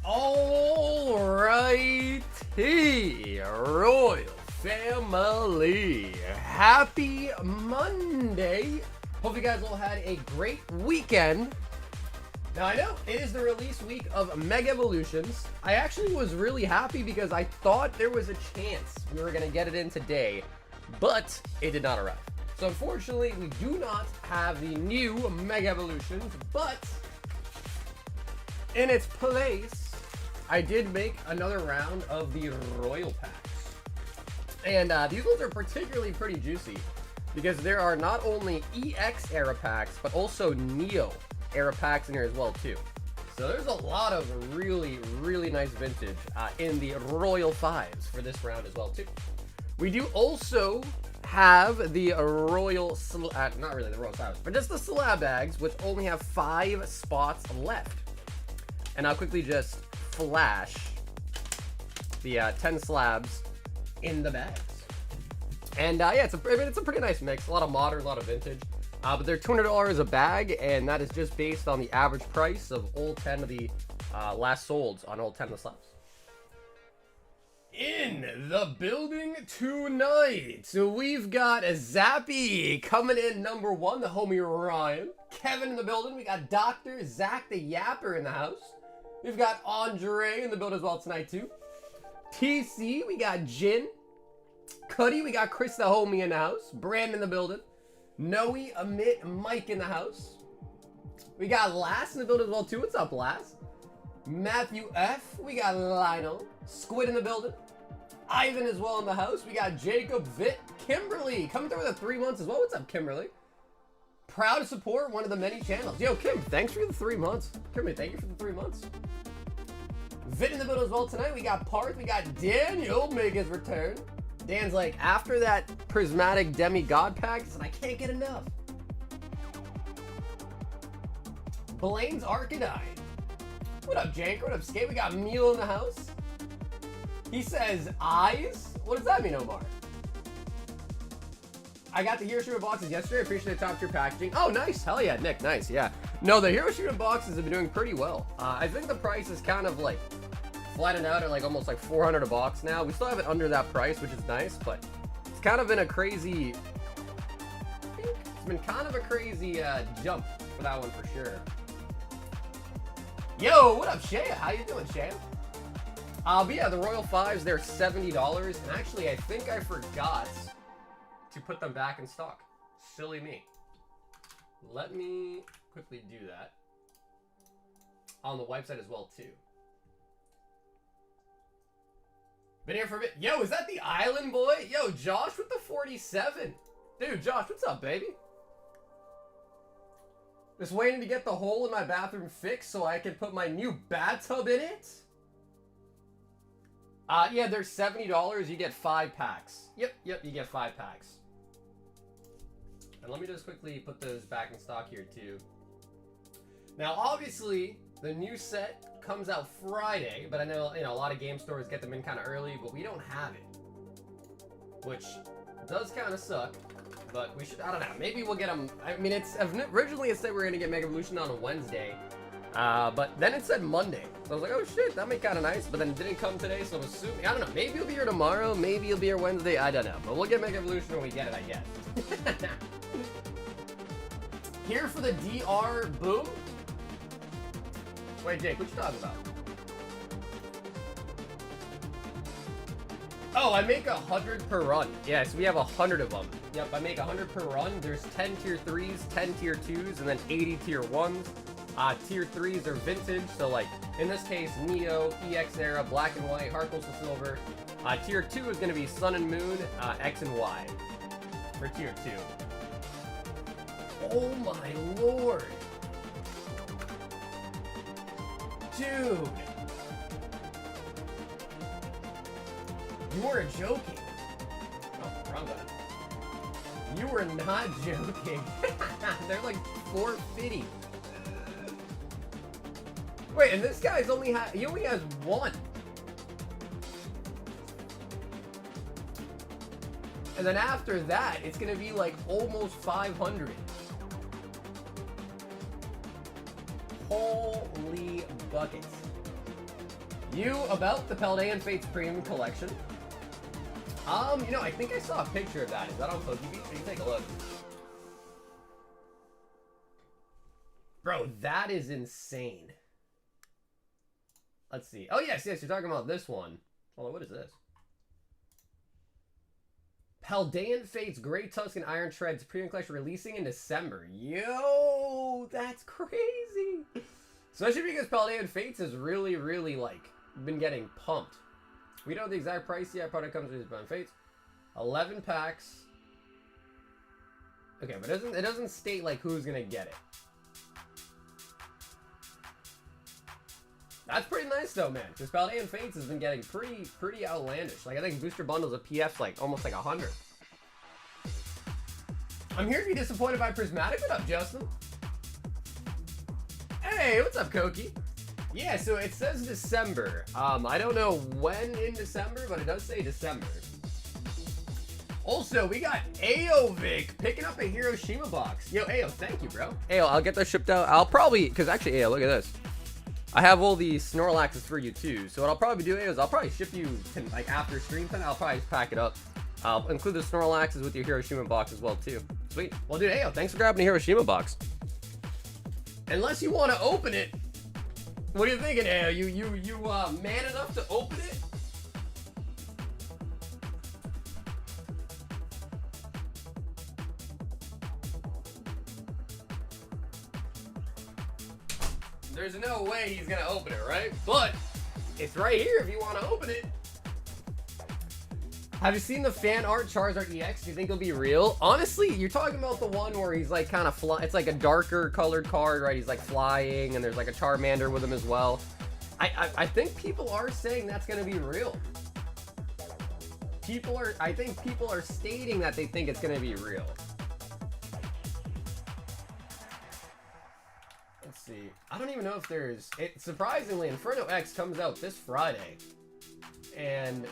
Alrighty, Royal Family. Happy Monday. Hope you guys all had a great weekend. Now, I know it is the release week of Mega Evolutions. I actually was really happy because I thought there was a chance we were going to get it in today, but it did not arrive. So unfortunately, we do not have the new Mega Evolutions, but in its place, I did make another round of the Royal Packs. And these ones are particularly pretty juicy because there are not only EX era packs, but also Neo era packs in here as well too. So there's a lot of really, really nice vintage in the Royal 5s for this round as well too. We do also have the Royal, not really the Royal Slabs, but just the Slab bags, which only have 5 spots left. And I'll quickly just flash the 10 slabs in the bags. And yeah, it's a pretty nice mix. A lot of modern, a lot of vintage. But they're $200 a bag, and that is just based on the average price of all 10 of the last solds on all 10 of the slabs. In the building tonight, so we've got a Zappy coming in number 1, the homie Ryan. Kevin in the building. We got Dr. Zach the Yapper in the house. We've got Andre in the build as well tonight too. TC, we got Jin. Cuddy, we got Chris the homie in the house. Brandon in the building. Noe, Amit, Mike in the house. We got Lass in the build as well too. What's up, Lass? Matthew F. We got Lionel. Squid in the building. Ivan as well in the house. We got Jacob, Vit, Kimberly coming through with the 3 months as well. What's up, Kimberly? Proud to support one of the many channels. Yo, Kim, thanks for the 3 months. Kimberly, thank you for the 3 months. Vit in the build as well tonight. We got Parth. We got Daniel make his return. Dan's like, after that prismatic demigod pack, he said, I can't get enough. Blaine's Arcanine. What up, Jank? What up, Skate? We got Milo in the house. He says, eyes? What does that mean, Omar? I got the Hiroshima boxes yesterday. I appreciate the top tier packaging. Oh, nice. Hell yeah, Nick. Nice. Yeah. No, the Hiroshima boxes have been doing pretty well. I think the price is kind of like flattened out at like almost like $400 a box now. We still have it under that price, which is nice, but it's kind of been a crazy, it's been kind of a crazy jump for that one for sure. Yo, what up, Shaya? How you doing, Shaya? But yeah, the Royal 5s, they're $70, and actually I think I forgot to put them back in stock. Silly me. Let me quickly do that on the website as well too. Been here for a bit. Yo, is that the Island Boy? Yo, Josh with the 47. Dude, Josh, what's up, baby? Just waiting to get the hole in my bathroom fixed so I can put my new bathtub in it. Yeah, they're $70. You get 5 packs. Yep, you get 5 packs. And let me just quickly put those back in stock here too. Now, obviously, the new set comes out Friday, but I know, a lot of game stores get them in kind of early, but we don't have it, which does kind of suck. But we should, I don't know, maybe we'll get them. I mean, originally it said we were gonna get Mega Evolution on a Wednesday, but then it said Monday. So I was like, oh shit, that'd be kind of nice. But then it didn't come today, so I'm assuming, I don't know, maybe it'll be here tomorrow, maybe it'll be here Wednesday, I don't know. But we'll get Mega Evolution when we get it, I guess. Here for the DR boom. Wait, Jake, what you talking about? Oh, I make 100 per run. Yeah, so we have 100 of them. Yep, I make 100 per run. There's 10 tier 3s, 10 tier 2s, and then 80 tier 1s. Tier 3s are vintage, so like, in this case, Neo, EX era, Black and White, Heart Gold to Silver. Tier 2 is going to be Sun and Moon, X and Y for tier 2. Oh my lord. Dude. You weren't joking. Oh, wrong button. You were not joking. They're like 450. Wait, and this guy's he only has 1. And then after that, it's gonna be like almost 500. Holy buckets. You about the Paldean Fates Premium Collection? You know, I think I saw a picture of that. Is that on PokeBeat? Can you take a look? Bro, that is insane. Let's see. Oh, yes, yes, you're talking about this one. Hold on, what is this? Paldean Fates Grey Tusk and Iron Treads Premium Collection releasing in December. Yo, that's crazy. Especially because Paldean Fates has really, really, like, been getting pumped. We don't know the exact price yet. Product comes with Paldean Fates. 11 packs. Okay, but it doesn't state, like, who's going to get it. That's pretty nice though, man. Because Paldean Fates has been getting pretty outlandish. Like, I think booster bundles of PF's like almost like 100. I'm here to be disappointed by Prismatic. What up, Justin? Hey, what's up, Koki? Yeah, so it says December. I don't know when in December, but it does say December. Also, we got Aovic picking up a Hiroshima box. Yo, Ao, thank you, bro. Ao, I'll get those shipped out. I'll probably, because actually, Ao, look at this. I have all the Snorlaxes for you too, so what I'll probably do is I'll probably ship you like after stream time. I'll probably pack it up. I'll include the Snorlaxes with your Hiroshima box as well too. Sweet. Well, dude, Ayo, thanks for grabbing the Hiroshima box. Unless you want to open it, what are you thinking, Ayo? You man enough to open it? There's no way he's gonna open it, right? But it's right here if you want to open it. Have you seen the fan art Charizard EX? Do you think it'll be real? Honestly, you're talking about the one where he's like kind of fly. It's like a darker colored card, right? He's like flying, and there's like a Charmander with him as well. I think people are saying that's gonna be real. I think people are stating that they think it's gonna be real. Let's see. I don't even know if there's... surprisingly, Inferno X comes out this Friday. And...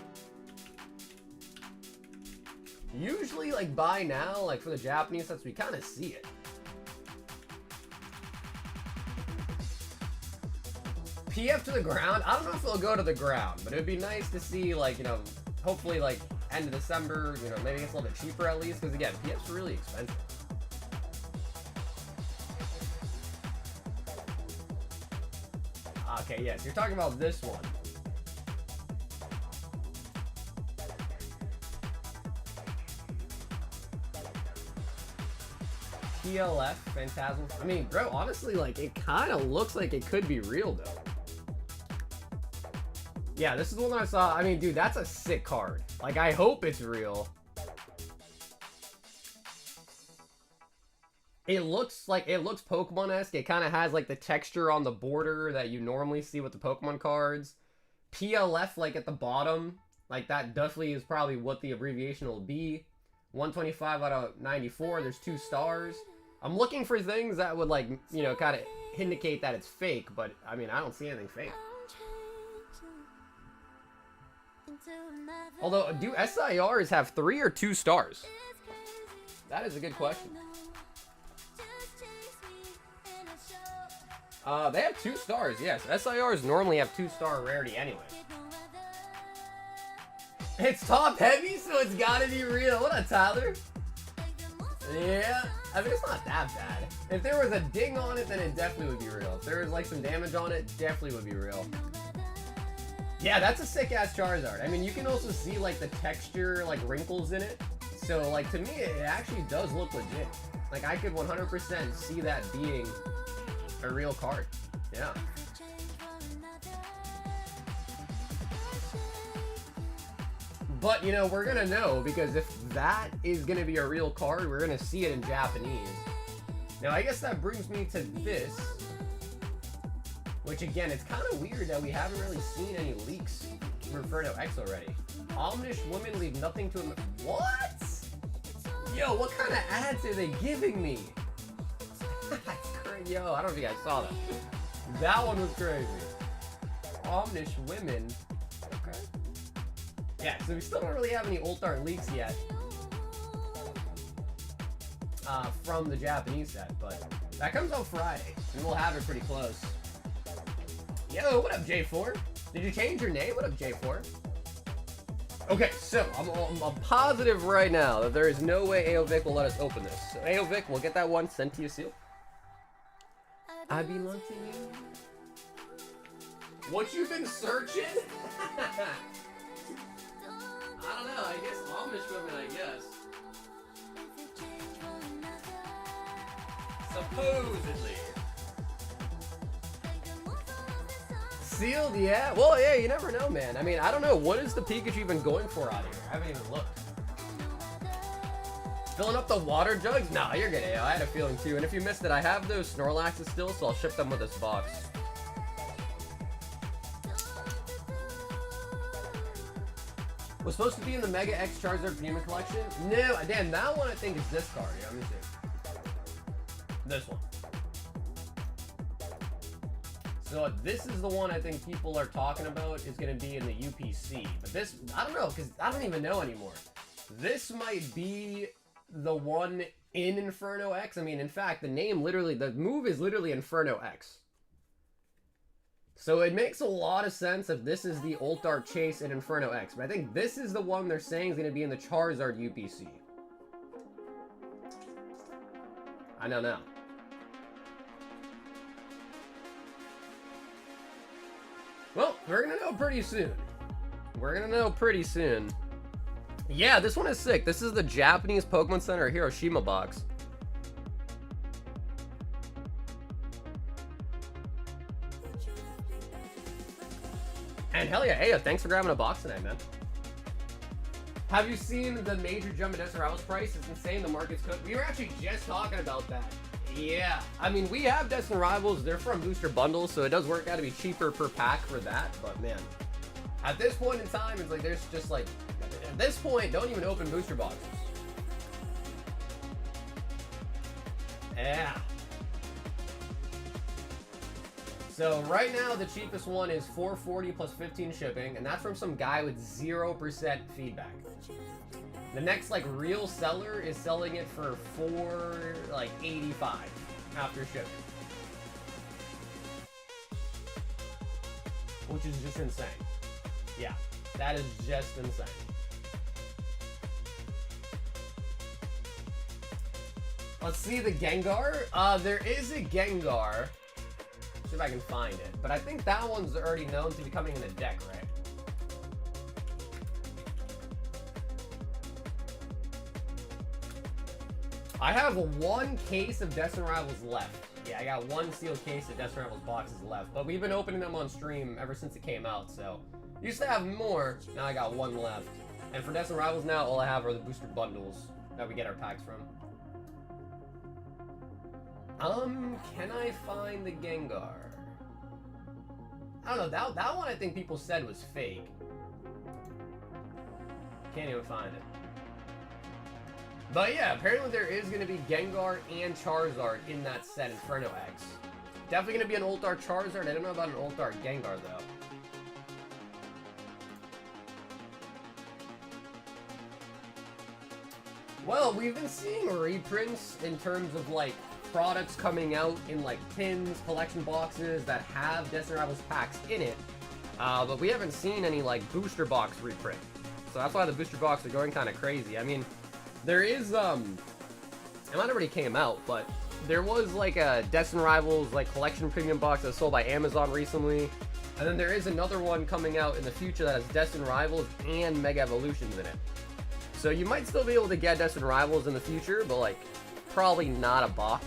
usually, like, by now, like, for the Japanese sets, we kind of see it. PF to the ground? I don't know if it'll go to the ground, but it'd be nice to see, like, you know, hopefully, like, end of December, you know, maybe it's a little bit cheaper at least, because, again, PF's really expensive. Okay, yes, you're talking about this one. PLF, Phantasmal. I mean, bro, honestly, like, it kind of looks like it could be real, though. Yeah, this is the one that I saw. I mean, dude, that's a sick card. Like, I hope it's real. It looks Pokemon-esque. It kind of has, like, the texture on the border that you normally see with the Pokemon cards. PLF, like, at the bottom. Like, that definitely is probably what the abbreviation will be. 125 out of 94. There's 2 stars. I'm looking for things that would, like, you know, kind of indicate that it's fake. But, I mean, I don't see anything fake. Although, do SIRs have 3 or 2 stars? That is a good question. They have 2 stars, yes. SIRs normally have 2-star rarity anyway. It's top heavy, so it's gotta be real. What up, Tyler? Yeah, I mean, it's not that bad. If there was a ding on it, then it definitely would be real. If there was, like, some damage on it, definitely would be real. Yeah, that's a sick-ass Charizard. I mean, you can also see, like, the texture, like, wrinkles in it. So, like, to me, it actually does look legit. Like, I could 100% see that being a real card. Yeah. But, you know, we're gonna know, because if that is gonna be a real card, we're gonna see it in Japanese. Now, I guess that brings me to this, which, again, it's kind of weird that we haven't really seen any leaks from Inferno X already. Omnish women leave nothing to... What? Yo, what kind of ads are they giving me? That's crazy. Yo, I don't know if you guys saw that. That one was crazy. Omnish women. Okay. Yeah, so we still don't really have any Ult Art leaks yet. From the Japanese set, but that comes out Friday, and we'll have it pretty close. Yo, what up, J4? Did you change your name? What up, J4? Okay, so I'm positive right now that there is no way AOVIC will let us open this. So AOVIC, we'll get that one sent to you sealed. I belong to you. What you been searching? I don't know, I guess Amish women, I guess. Supposedly. Sealed, yeah. Well, yeah, you never know, man. I mean, I don't know. What is the Pikachu even going for out here? I haven't even looked. Filling up the water jugs? Nah, you're good, AO. I had a feeling too. And if you missed it, I have those Snorlaxes still, so I'll ship them with this box. Was supposed to be in the Mega X Charizard Premium Collection? No, damn, that one I think is this card. Yeah, let me see. This one. So this is the one I think people are talking about is going to be in the UPC. But this, I don't know, because I don't even know anymore. This might be the one in Inferno X. I mean, in fact, the name literally, the move is literally Inferno X. So it makes a lot of sense if this is the Ultar Chase in Inferno X. But I think this is the one they're saying is going to be in the Charizard UPC. I don't know. Well, we're going to know pretty soon. We're going to know pretty soon. Yeah, this one is sick. This is the Japanese Pokemon Center Hiroshima box. And hell yeah, hey, thanks for grabbing a box tonight, man. Have you seen the major jump in Destined Rivals price? It's insane, the market's cooked. We were actually just talking about that. Yeah, I mean, we have Destined Rivals. They're from booster bundles, so it does work out to be cheaper per pack for that. But man, at this point in time, it's like there's just like, at this point, don't even open booster boxes. Yeah. So right now, the cheapest one is $440 plus 15 shipping, and that's from some guy with 0% feedback. The next like real seller is selling it for $485 after shipping, which is just insane. Yeah, that is just insane. Let's see the Gengar. There is a Gengar. See if I can find it, but I think that one's already known to be coming in a deck, right? I have one case of Destined Rivals left. Yeah, I got one sealed case of Destined Rivals boxes left, but we've been opening them on stream ever since it came out, so used to have more, now I got one left. And for Destined Rivals now, all I have are the booster bundles that we get our packs from. Can I find the Gengar? I don't know, that one I think people said was fake. Can't even find it. But yeah, apparently there is going to be Gengar and Charizard in that set, Inferno X. Definitely going to be an Ultar Charizard. I don't know about an Ultar Gengar, though. Well, we've been seeing reprints in terms of, like, products coming out in, like, tins, collection boxes that have Destined Rivals packs in it. But we haven't seen any, like, booster box reprint. So that's why the booster box are going kind of crazy. I mean, there is, it might already came out, but there was, like, a Destined Rivals, like, collection premium box that was sold by Amazon recently. And then there is another one coming out in the future that has Destined Rivals and Mega Evolutions in it. So you might still be able to get Destined Rivals in the future, but, like, probably not a box.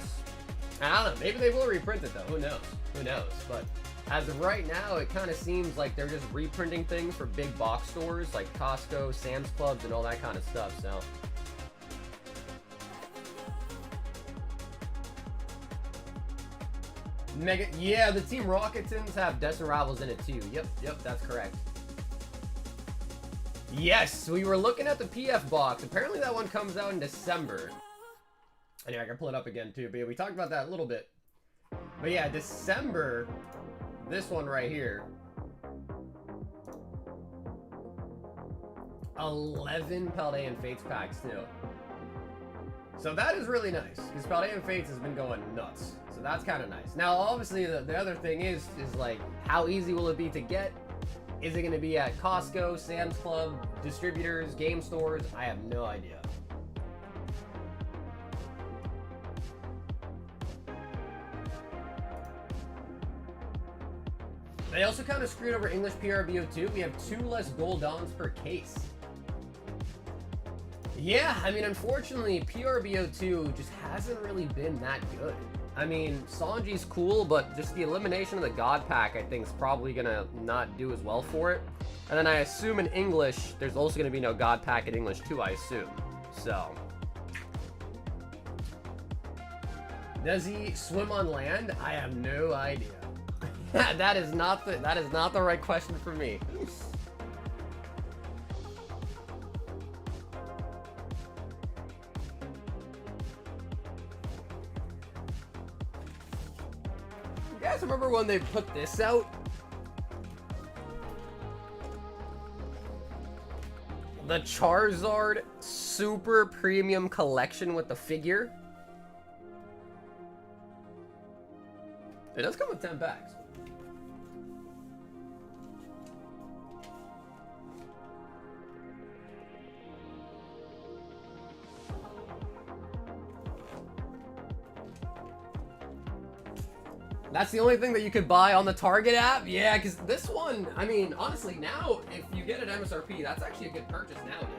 I don't know, maybe they will reprint it, though. Who knows? Who knows? But as of right now, it kind of seems like they're just reprinting things for big box stores, like Costco, Sam's Clubs, and all that kind of stuff, so. Mega, yeah, the Team Rocketons have Destined Rivals in it too. Yep, that's correct. Yes, we were looking at the PF box. Apparently that one comes out in December. Anyway, I can pull it up again too, but yeah, we talked about that a little bit. But yeah, December, this one right here. 11 Paldean Fates packs too. So that is really nice, because Paldean Fates has been going nuts. So that's kind of nice. Now, obviously, the other thing is like, how easy will it be to get? Is it going to be at Costco, Sam's Club, distributors, game stores? I have no idea. They also kind of screwed over English PRBO2. We have 2 less gold dons per case. Yeah, I mean, unfortunately, PRBO2 just hasn't really been that good. I mean, Sanji's cool, but just the elimination of the God Pack, I think, is probably going to not do as well for it. And then I assume in English, there's also going to be no God Pack in English too, I assume. So. Does he swim on land? I have no idea. that is not the right question for me. You guys remember when they put this out? The Charizard Super Premium Collection with the figure? It does come with 10 packs. That's the only thing that you could buy on the Target app? Yeah, because this one, I mean, honestly, now, if you get an MSRP, that's actually a good purchase nowadays.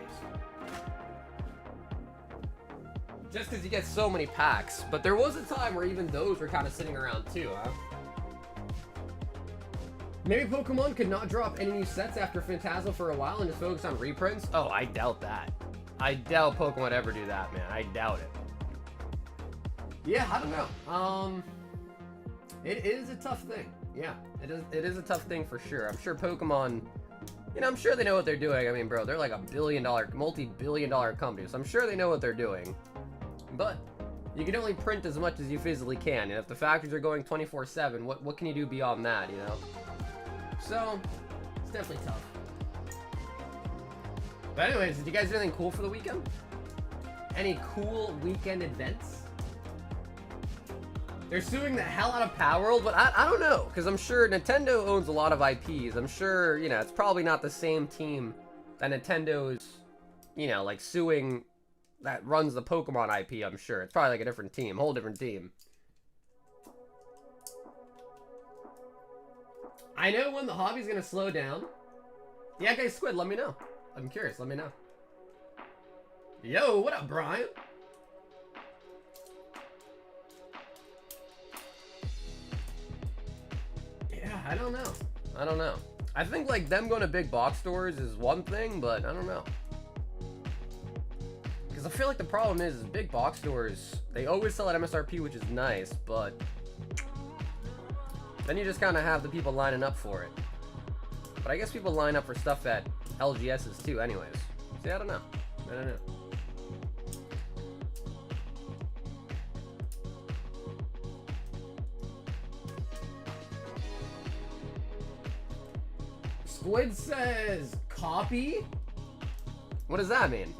Just because you get so many packs. But there was a time where even those were kind of sitting around too, huh? Maybe Pokemon could not drop any new sets after Phantasmal for a while and just focus on reprints? Oh, I doubt that. I doubt Pokemon would ever do that, man. I doubt it. Yeah, I don't know. It is a tough thing. Yeah, it is a tough thing for sure. I'm sure Pokemon, you know, I'm sure they know what they're doing. I mean, bro, they're like a billion-dollar, multi-billion-dollar company, so I'm sure they know what they're doing. But you can only print as much as you physically can, and if the factories are going 24/7, what can you do beyond that, you know? So, it's definitely tough. But anyways, did you guys do anything cool for the weekend? Any cool weekend events? They're suing the hell out of Palworld, but I don't know, because I'm sure Nintendo owns a lot of IPs. I'm sure, you know, it's probably not the same team that Nintendo is, you know, like suing that runs the Pokemon IP, I'm sure. It's probably like a different team, whole different team. I know when the hobby's going to slow down. Yeah, guys, Squid, let me know. I'm curious, let me know. Yo, what up, Brian? I don't know. I don't know. I think like them going to big box stores is one thing, but I don't know. Because I feel like the problem is big box stores, they always sell at MSRP, which is nice, but then you just kind of have the people lining up for it. But I guess people line up for stuff at LGS's too anyways. See, I don't know. I don't know. Squid says, copy? What does that mean?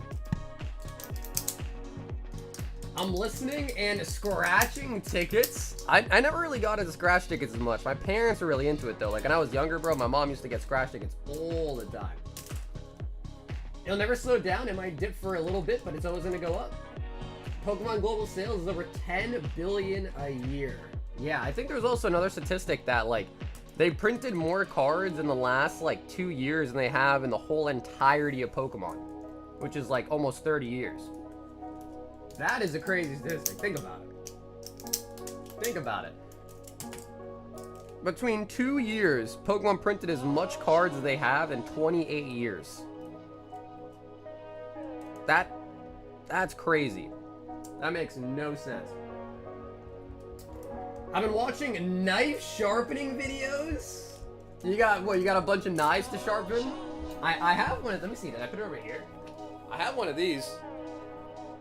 I'm listening and scratching tickets. I never really got into scratch tickets as much. My parents were really into it though. Like when I was younger, bro, my mom used to get scratch tickets all the time. It'll never slow down. It might dip for a little bit, but it's always gonna go up. Pokemon global sales is over 10 billion a year. Yeah, I think there's also another statistic that like they printed more cards in the last like 2 years than they have in the whole entirety of Pokemon, which is like almost 30 years. That is a crazy statistic. Think about it. Think about it. Between 2 years, Pokemon printed as much cards as they have in 28 years. That's crazy. That makes no sense. I've been watching knife sharpening videos. You got what? You got a bunch of knives to sharpen? I have one. Let me see. Did I put it over here? I have one of these.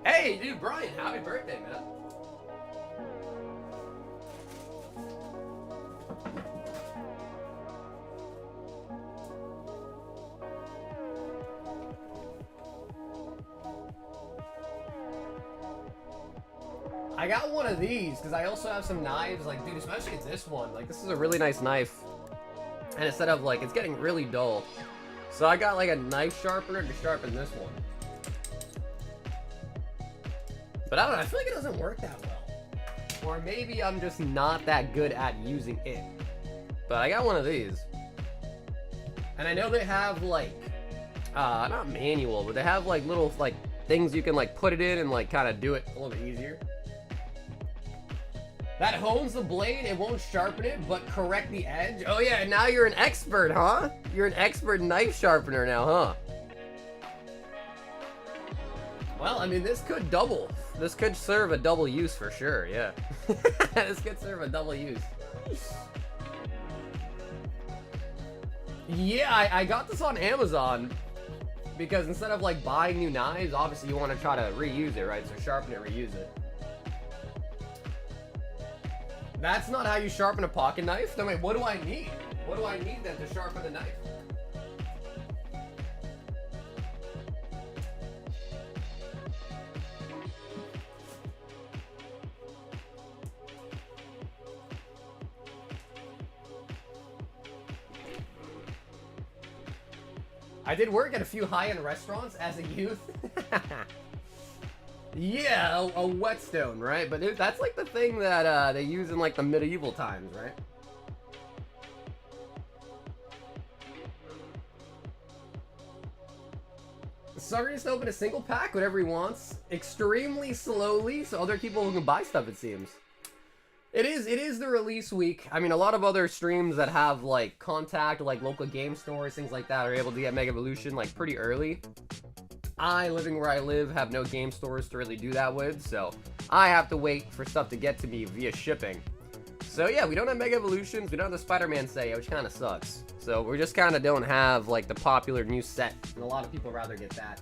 Hey, dude, Brian, happy birthday, man. I got one of these because I also have some knives, like, dude, especially this one. Like, this is a really nice knife. And instead of like, it's getting really dull. So I got like a knife sharpener to sharpen this one. But I don't know, I feel like it doesn't work that well. Or maybe I'm just not that good at using it. But I got one of these. And I know they have like, not manual, but they have like little like things you can like put it in and like kind of do it a little bit easier. That hones the blade, it won't sharpen it, but correct the edge. Oh yeah, now you're an expert, huh? You're an expert knife sharpener now, huh? Well, I mean, this could double. This could serve a double use for sure, yeah. This could serve a double use. Yeah, I got this on Amazon because instead of like buying new knives, obviously you want to try to reuse it, right? So sharpen it, reuse it. That's not how you sharpen a pocket knife? Then wait, what do I need? What do I need then to sharpen a knife? I did work at a few high-end restaurants as a youth. Yeah, a whetstone, right? But that's like the thing that they use in like the medieval times, right? Sucker just open a single pack, whatever he wants, extremely slowly, so other people can buy stuff, it seems. It is the release week. I mean, a lot of other streams that have like contact, like local game stores, things like that, are able to get Mega Evolution like pretty early. I, living where I live, have no game stores to really do that with, so I have to wait for stuff to get to me via shipping. So yeah, we don't have Mega Evolutions, we don't have the Spider-Man set, which kind of sucks. So we just kind of don't have like the popular new set, and a lot of people rather get that.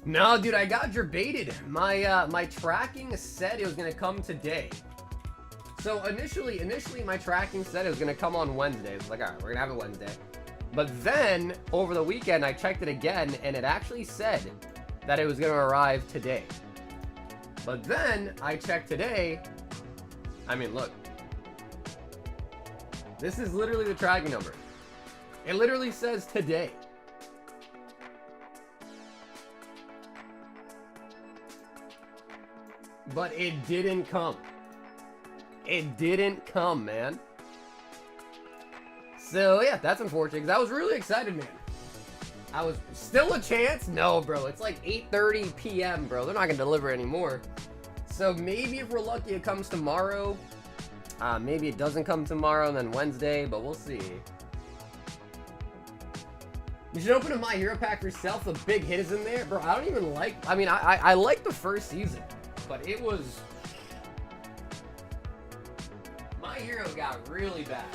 No, dude, I got baited. My tracking said it was gonna come today. So initially my tracking said it was gonna come on Wednesday. It was like, all right, we're gonna have it Wednesday. But then, over the weekend, I checked it again, and it actually said that it was going to arrive today. But then, I checked today. I mean, look. This is literally the tracking number. It literally says today. But it didn't come. It didn't come, man. So yeah, that's unfortunate, because I was really excited, man. I was still a chance? No, bro, it's like 8:30 p.m., bro. They're not gonna deliver anymore. So maybe if we're lucky it comes tomorrow. Maybe it doesn't come tomorrow and then Wednesday, but we'll see. You should open a My Hero pack yourself. The big hit is in there. Bro, I don't even like, I mean, I like the first season, but it was, My Hero got really bad.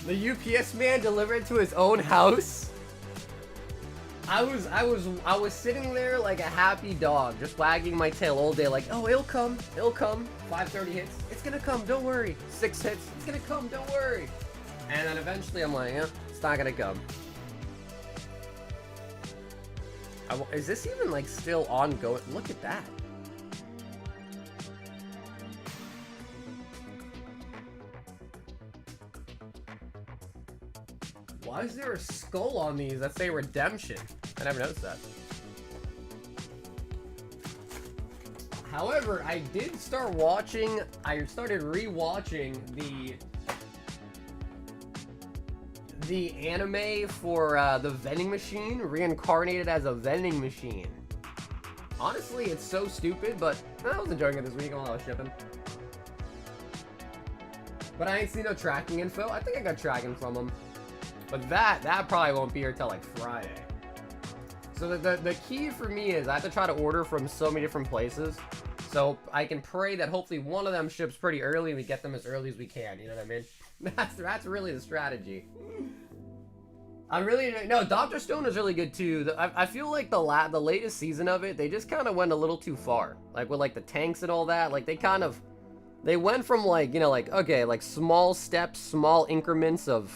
The UPS man delivered to his own house. I was sitting there like a happy dog, just wagging my tail all day, like, oh, it'll come, it'll come. 5:30 hits, it's gonna come, don't worry. 6 hits, it's gonna come, don't worry. And then eventually I'm like, yeah, it's not gonna come. Is this even like still ongoing? Look at that. Why is there a skull on these that say redemption? I never noticed that. However, I did start watching, I started re-watching the anime for the vending machine, reincarnated as a vending machine. Honestly, it's so stupid, but I was enjoying it this week while I was shipping. But I ain't seen no tracking info. I think I got tracking from them. But that probably won't be here till like Friday. So the key for me is I have to try to order from so many different places. So I can pray that hopefully one of them ships pretty early and we get them as early as we can. You know what I mean? That's really the strategy. No, Dr. Stone is really good too. I feel like the latest season of it, they just kind of went a little too far. Like with like the tanks and all that. Like they kind of They went from like, you know, like, okay, like small steps, small increments of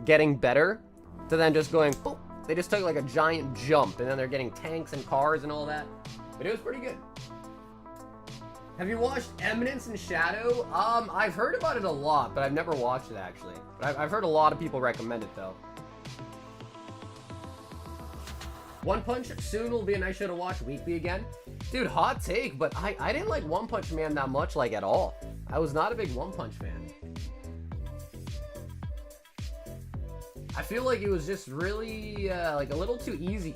getting better, to then just going, boop. They just took like a giant jump, and then they're getting tanks and cars and all that. But it was pretty good. Have you watched Eminence and Shadow? I've heard about it a lot, but I've never watched it actually. But I've heard a lot of people recommend it though. One Punch soon will be a nice show to watch weekly again. Dude, hot take, but I didn't like One Punch Man that much, like at all. I was not a big One Punch fan. I feel like it was just really, like a little too easy.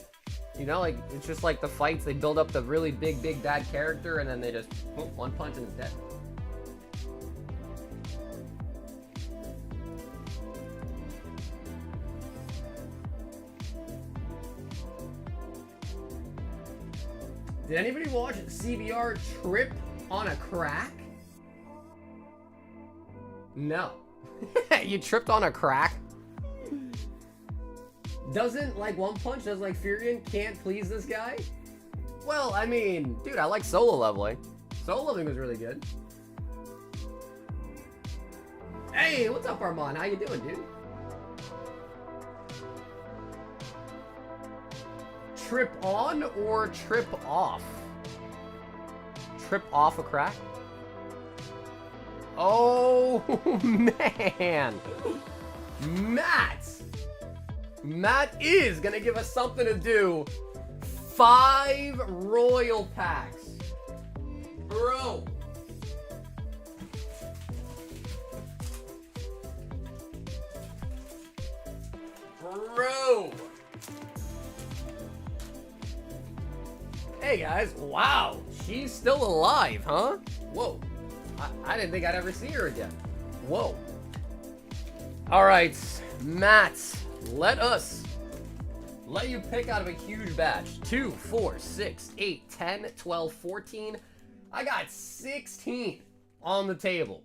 You know, like, it's just like the fights, they build up the really big bad character, and then they just, boom, one punch and it's dead. Did anybody watch CBR Trip on a Crack? No. You tripped on a crack? Doesn't, like, One Punch, does, like, Furion can't please this guy? Well, I mean, dude, I like Solo Leveling. Solo Leveling was really good. Hey, what's up, Armand? How you doing, dude? Trip on or trip off? Trip off a crack? Oh, man. Matt is gonna give us something to do. 5 royal packs. Bro. Hey guys, wow, she's still alive, huh? Whoa, I didn't think I'd ever see her again. Whoa. All right, Matt, let you pick out of a huge batch. 2, 4, 6, 8, 10, 12, 14. I got 16 on the table.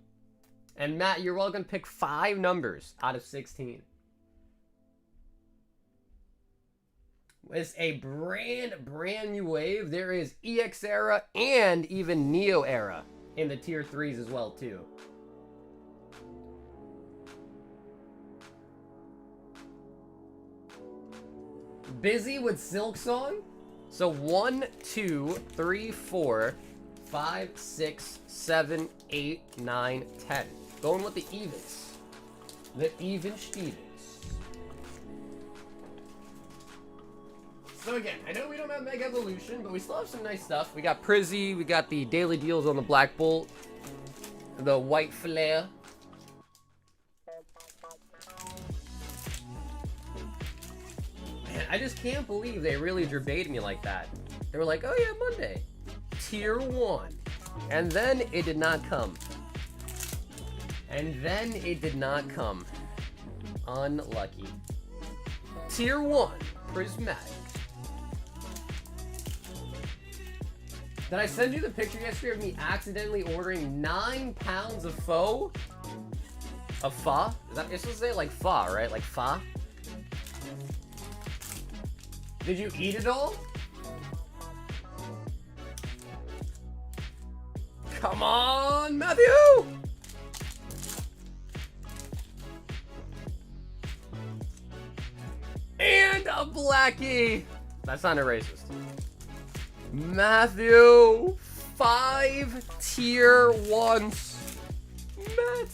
And Matt, you're welcome to pick 5 numbers out of 16. It's a brand new wave. There is EX era and even Neo era in the tier 3s as well too. Busy with Silk Song? So 1, 2, 3, 4, 5, 6, 7, 8, 9, 10. Going with the evens. The even Stevens. So again, I know we don't have Mega Evolution, but we still have some nice stuff. We got Prizzy, we got the daily deals on the Black Bolt, the White Flare. Man, I just can't believe they really debated me like that. They were like, oh yeah, Monday. Tier 1. And then it did not come. Unlucky. Tier 1, Prismatic. Did I send you the picture yesterday of me accidentally ordering 9 pounds of pho? Of pho? Is that, you're supposed to say like pho, right? Like pho? Did you eat it all? Come on, Matthew! And a blackie! That sounded racist. Matthew, 5 tier 1s. Matt.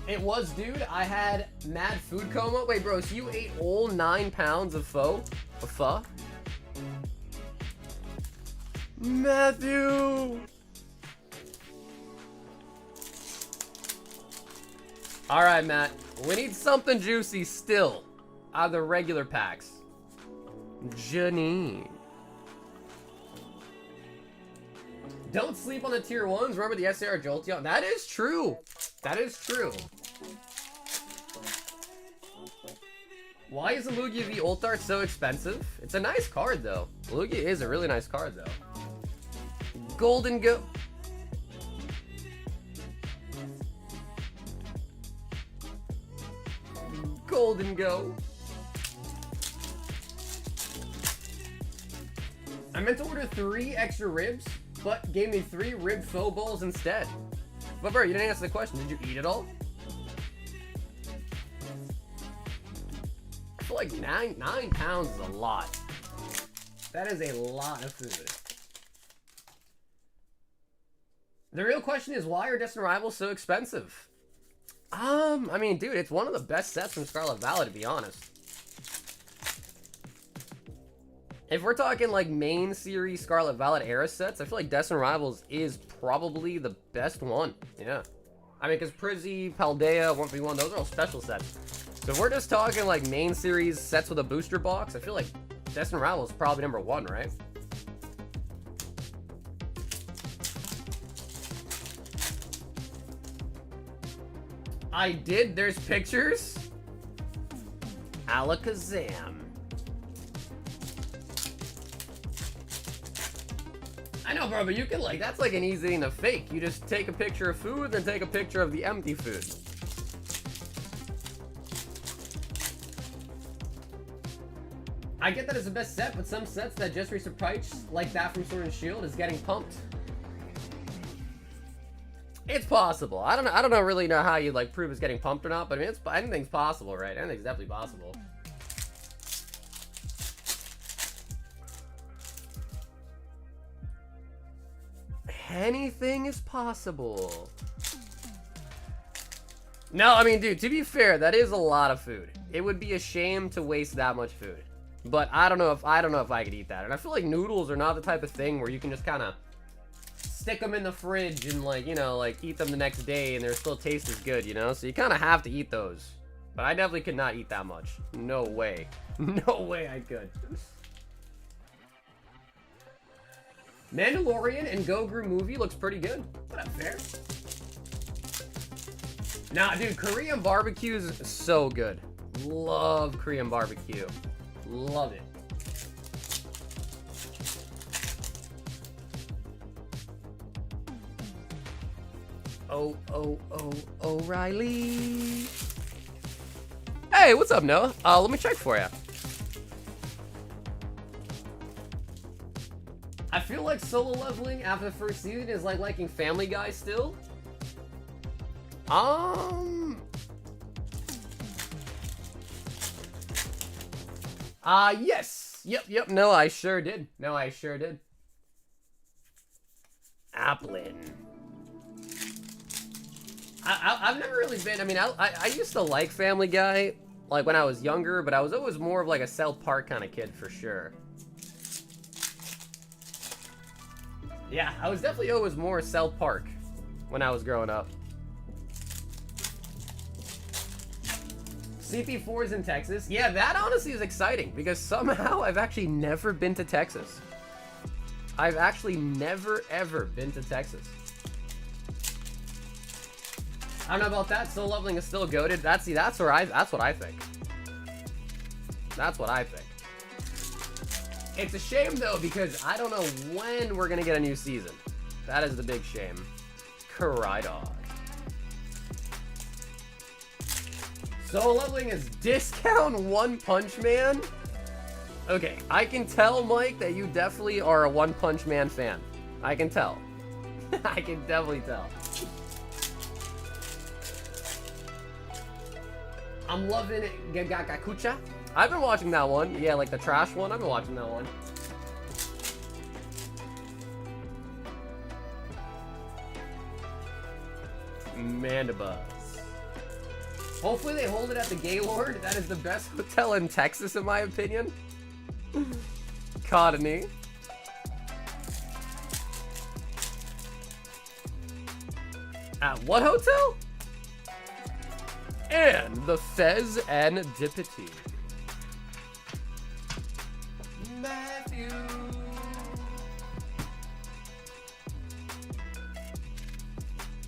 It was, dude. I had mad food coma. Wait, bro, so you ate all 9 pounds of pho? Of pho? Matthew. All right, Matt. We need something juicy still. Out of the regular packs. Janine. Don't sleep on the tier 1s. Remember the SAR Jolteon? That is true. That is true. Why is the Lugia V Ultart so expensive? It's a nice card though. Lugia is a really nice card though. Golden Go. Golden Go. I meant to order 3 extra ribs, but gave me 3 rib faux bowls instead. But bro, you didn't answer the question. Did you eat it all? I feel like 9 pounds is a lot. That is a lot of food. The real question is, why are Destined Rivals so expensive? I mean, dude, it's one of the best sets from Scarlet Valley, to be honest. If we're talking like main series Scarlet Violet era sets, I feel like Destined Rivals is probably the best one. Yeah. I mean, because Prizzy, Paldea, 1v1, those are all special sets. So if we're just talking like main series sets with a booster box, I feel like Destined Rivals is probably number 1, right? I did. There's pictures. Alakazam. I know, bro, but you can, like, that's like an easy thing to fake. You just take a picture of food, then take a picture of the empty food. I get that it's the best set, but some sets that just reach a price, like that from Sword and Shield, is getting pumped. It's possible. I don't really know how you like prove it's getting pumped or not, but I mean, anything's possible, right? Anything's definitely possible. Anything is possible. No, I mean, dude, to be fair, that is a lot of food. It would be a shame to waste that much food. But I don't know if I could eat that. And I feel like noodles are not the type of thing where you can just kind of stick them in the fridge and, like, you know, like, eat them the next day and they're still taste as good, you know? So you kind of have to eat those. But I definitely could not eat that much. No way. No way I could. Mandalorian and Goguru movie looks pretty good. But not fair. Nah, dude, Korean barbecue is so good. Love Korean barbecue. Love it. Oh, O'Reilly. Hey, what's up, Noah? Let me check for you. I feel like solo leveling after the first season is like liking Family Guy still. Yes. Yep. No, I sure did. Applin. I've never really been, I mean, I used to like Family Guy, like, when I was younger, but I was always more of, like, a South Park kind of kid, for sure. Yeah, I was definitely always more South Park when I was growing up. CP4's in Texas. Yeah, that honestly is exciting, because somehow I've actually never been to Texas. I've actually never, ever been to Texas. I don't know about that. Solo leveling is still goated. That's what I think. That's what I think. It's a shame though, because I don't know when we're gonna get a new season. That is the big shame. Cry dog. Solo leveling is discount One Punch Man. Okay, I can tell, Mike, that you definitely are a One Punch Man fan. I can tell. I can definitely tell. I'm loving Gagakucha. I've been watching that one. Yeah, like the trash one. I've been watching that one. Mandibuzz. Hopefully they hold it at the Gaylord. That is the best hotel in Texas, in my opinion. Cottony. At what hotel? And the Fez and Dipity. Matthew.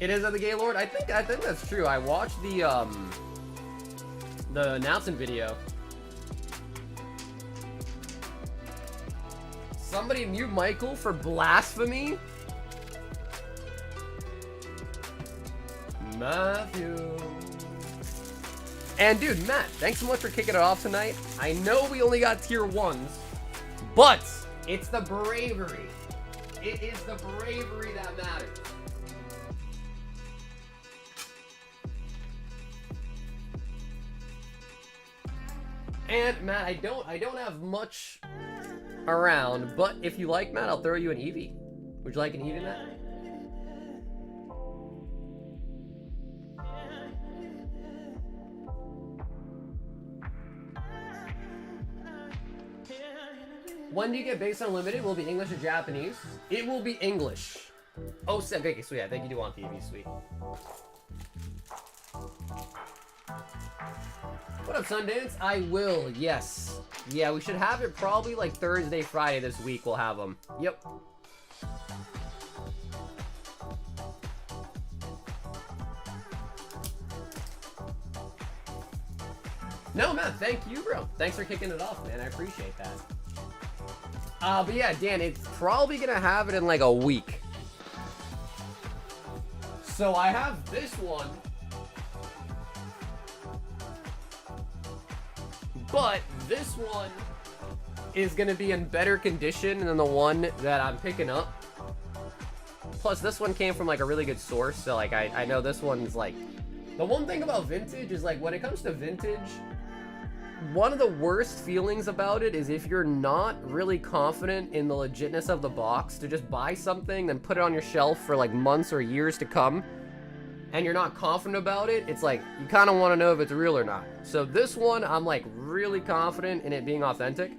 It is at the Gaylord. I think that's true. I watched the announcement video. Somebody mute Michael for blasphemy. Matthew. And dude, Matt, thanks so much for kicking it off tonight. I know we only got tier 1s, but It's the bravery. It is the bravery that matters. And Matt, I don't have much around, but if you like, Matt, I'll throw you an Eevee. Would you like an Eevee, Matt? When do you get base unlimited? Will it be English or Japanese? It will be English. Oh, okay, sweet. I think you do want the Eevee, sweet. What up, Sundance? I will, yes. Yeah, we should have it probably like Thursday, Friday this week. We'll have them. Yep. No, man, thank you, bro. Thanks for kicking it off, man. I appreciate that. But yeah, Dan, it's probably gonna have it in like a week. So I have this one. But this one is gonna be in better condition than the one that I'm picking up. Plus, this one came from like a really good source, so like I know this one's like... The one thing about vintage is like when it comes to vintage, one of the worst feelings about it is if you're not really confident in the legitness of the box, to just buy something, then put it on your shelf for like months or years to come, and you're not confident about it, it's like, you kind of want to know if it's real or not. So this one, I'm like really confident in it being authentic.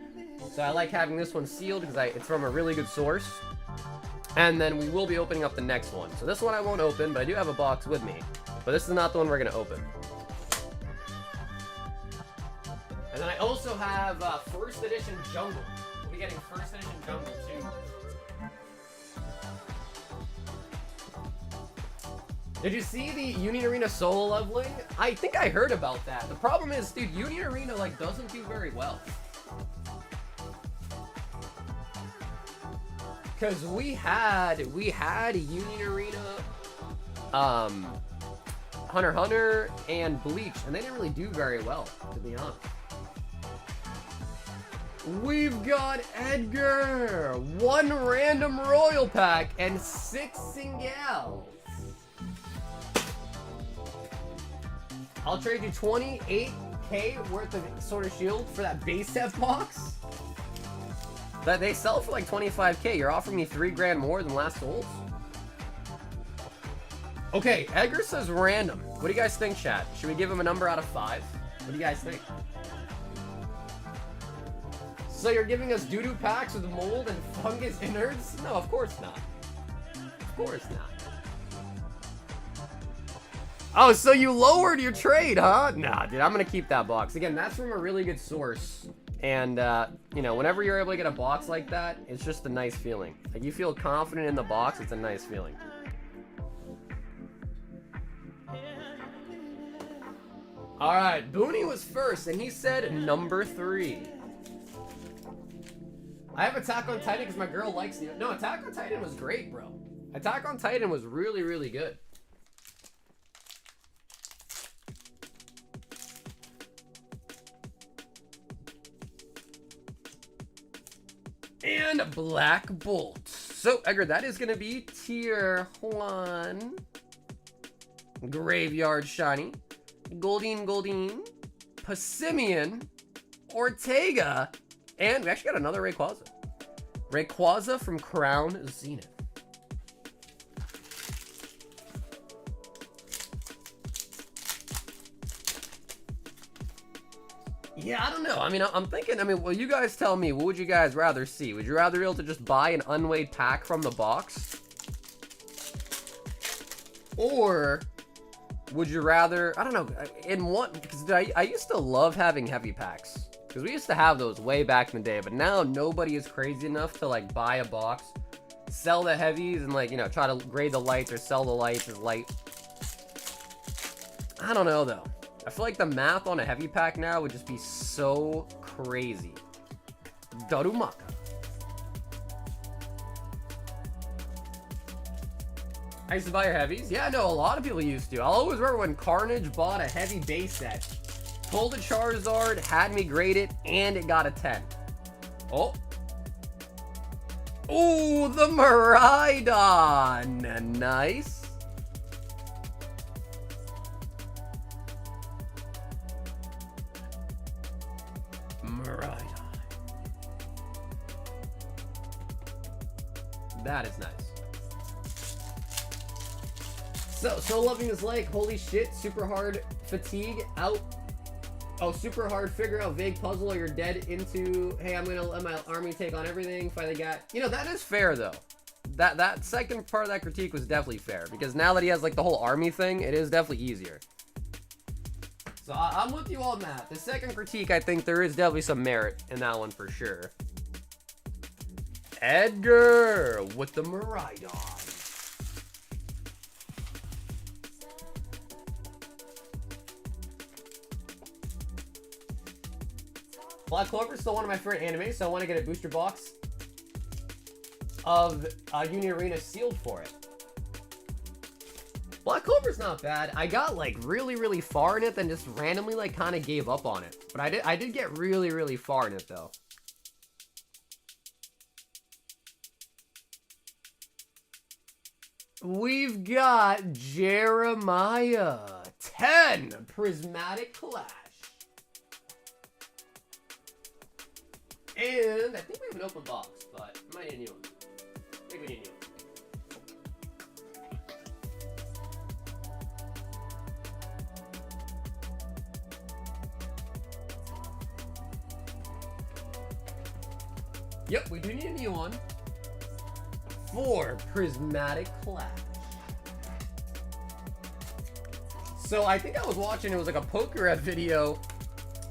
So I like having this one sealed because it's from a really good source. And then we will be opening up the next one. So this one I won't open, but I do have a box with me. But this is not the one we're going to open. And then I also have first edition Jungle. We'll be getting first edition Jungle too. Did you see the Union Arena solo leveling? I think I heard about that. The problem is, dude, Union Arena like doesn't do very well. Cause we had Union Arena, Hunter x Hunter and Bleach, and they didn't really do very well, to be honest. We've got Edgar, one random royal pack, and 6 singles. I'll trade you 28K worth of Sword of Shield for that base set box. That they sell for like 25K. You're offering me 3 grand more than last sold. Okay, Edgar says random. What do you guys think, chat? Should we give him a number out of 5? What do you guys think? So you're giving us doo-doo packs with mold and fungus innards? No, of course not. Of course not. Oh, so you lowered your trade, huh? Nah, dude, I'm gonna keep that box. Again, that's from a really good source. And, you know, whenever you're able to get a box like that, it's just a nice feeling. Like, you feel confident in the box, it's a nice feeling. Alright, Booney was first, and he said number 3. I have Attack on Titan because my girl likes it. No, Attack on Titan was great, bro. Attack on Titan was really, really good. And Black Bolt. So, Edgar, that is going to be tier 1. Graveyard Shiny. Goldeen, Passimian, Ortega, and we actually got another Rayquaza. Rayquaza from Crown Zenith. Yeah, I don't know. I mean, I'm thinking, well, you guys tell me, what would you guys rather see? Would you rather be able to just buy an unweighed pack from the box? Or would you rather, I don't know, in one, because I used to love having heavy packs. Because we used to have those way back in the day, but now nobody is crazy enough to, like, buy a box, sell the heavies, and, like, you know, try to grade the lights or sell the lights as light. I don't know, though. I feel like the math on a heavy pack now would just be so crazy. Darumaka. I used to buy your heavies? Yeah, no, a lot of people used to. I'll always remember when Carnage bought a heavy base set. Pulled a Charizard, had me grade it, and it got a 10. Oh. Ooh, the Miraidon. Nice. Miraidon. That is nice. So loving is like, holy shit, super hard fatigue out. Oh, super hard, figure out vague puzzle or you're dead into, hey, I'm gonna let my army take on everything, finally got, you know, that is fair though. That second part of that critique was definitely fair, because now that he has like the whole army thing, it is definitely easier. So I'm with you on that. The second critique, I think there is definitely some merit in that one for sure. Edgar with the Miraidon. Black Clover is still one of my favorite animes, so I want to get a booster box of Uni Arena sealed for it. Black Clover's not bad. I got like really far in it, then just randomly like kind of gave up on it. But I did get really far in it though. We've got Jeremiah 10 Prismatic Clash. And I think we have an open box, but I might need a new one. I think we need a new one. Yep, we do need a new one. For Prismatic Clash. So I think I was watching, it was like a Pokerette video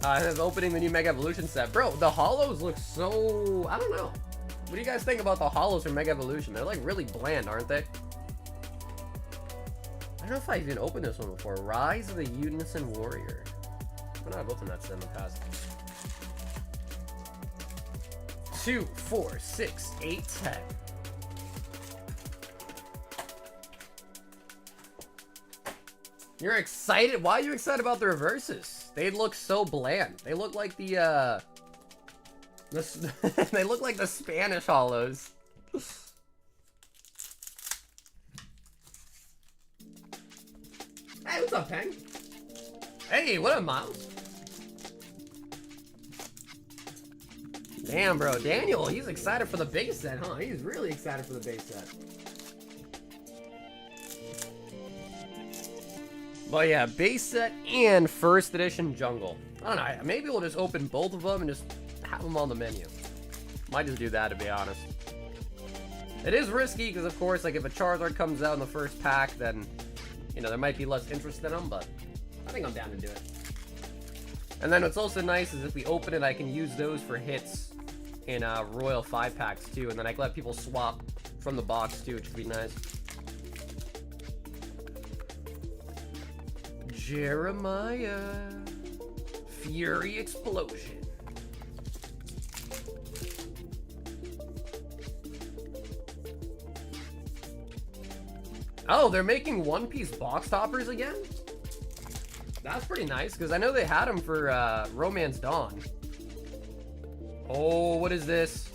of opening the new Mega Evolution set. Bro, the holos look so, I don't know. What do you guys think about the holos from Mega Evolution? They're like really bland, aren't they? I don't know if I even opened this one before. Rise of the Unison Warrior. I know I've opened that set in the past. 2, 4, 6, 8, 10. You're excited? Why are you excited about the reverses? They look so bland. They look like the they look like the Spanish holos. Hey, what's up, Peng? Hey, what up, Miles? Damn, bro. Daniel, he's excited for the base set, huh? He's really excited for the base set. But yeah, base set and first edition jungle. I don't know, maybe we'll just open both of them and just have them on the menu. Might just do that, to be honest. It is risky because, of course, like if a Charizard comes out in the first pack, then, you know, there might be less interest in them, but I think I'm down to do it. And then what's also nice is if we open it, I can use those for hits in Royal 5 packs too, and then I can let people swap from the box too, which would be nice. Jeremiah. Fury Explosion. Oh, they're making one-piece box toppers again? That's pretty nice, because I know they had them for Romance Dawn. Oh, what is this?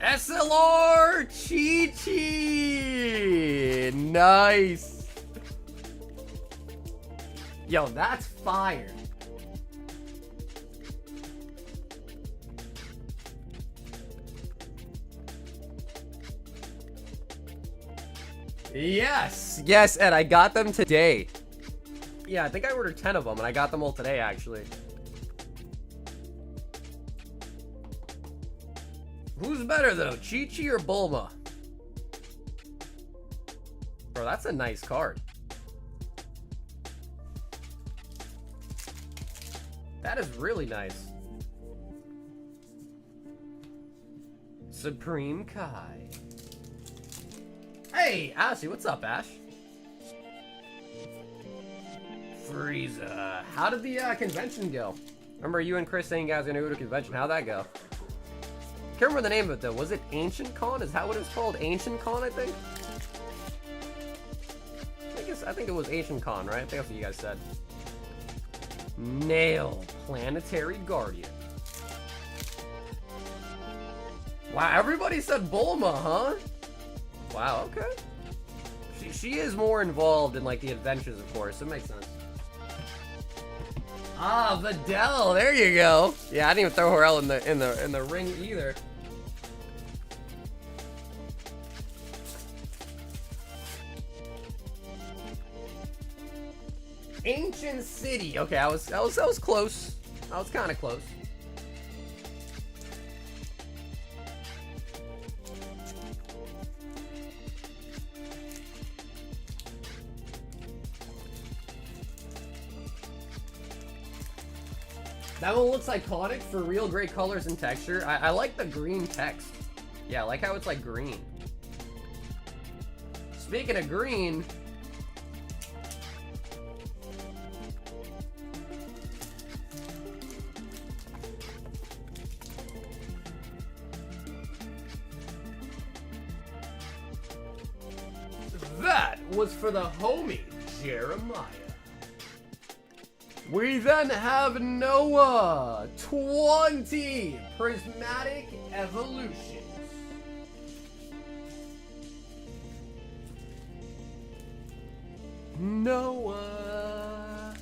SLR Chi-Chi! Nice! Yo, that's fire. Yes! Yes, Ed, I got them today. Yeah, I think I ordered 10 of them, and I got them all today, actually. Who's better, though? Chi-Chi or Bulma? Bro, that's a nice card. That is really nice. Supreme Kai. Hey, Ashley, what's up, Ash? Frieza. How did the convention go? Remember you and Chris saying you guys are gonna go to a convention? How'd that go? Can't remember the name of it though. Was it Ancient Con? Is that what it's called? Ancient Con, I think? I think it was Ancient Con, right? I think that's what you guys said. Nail. Planetary Guardian. Wow, everybody said Bulma, huh? Wow, okay. She is more involved in like the adventures, of course. It makes sense. Ah, Videl, there you go. Yeah, I didn't even throw her out in the ring either. Ancient City. Okay, I was close. I was kind of close. That one looks iconic for real, great colors and texture. I like the green text. Yeah, I like how it's like green. Speaking of green, that was for the homie Jeremiah. We then have Noah, 20 Prismatic Evolutions. Noah.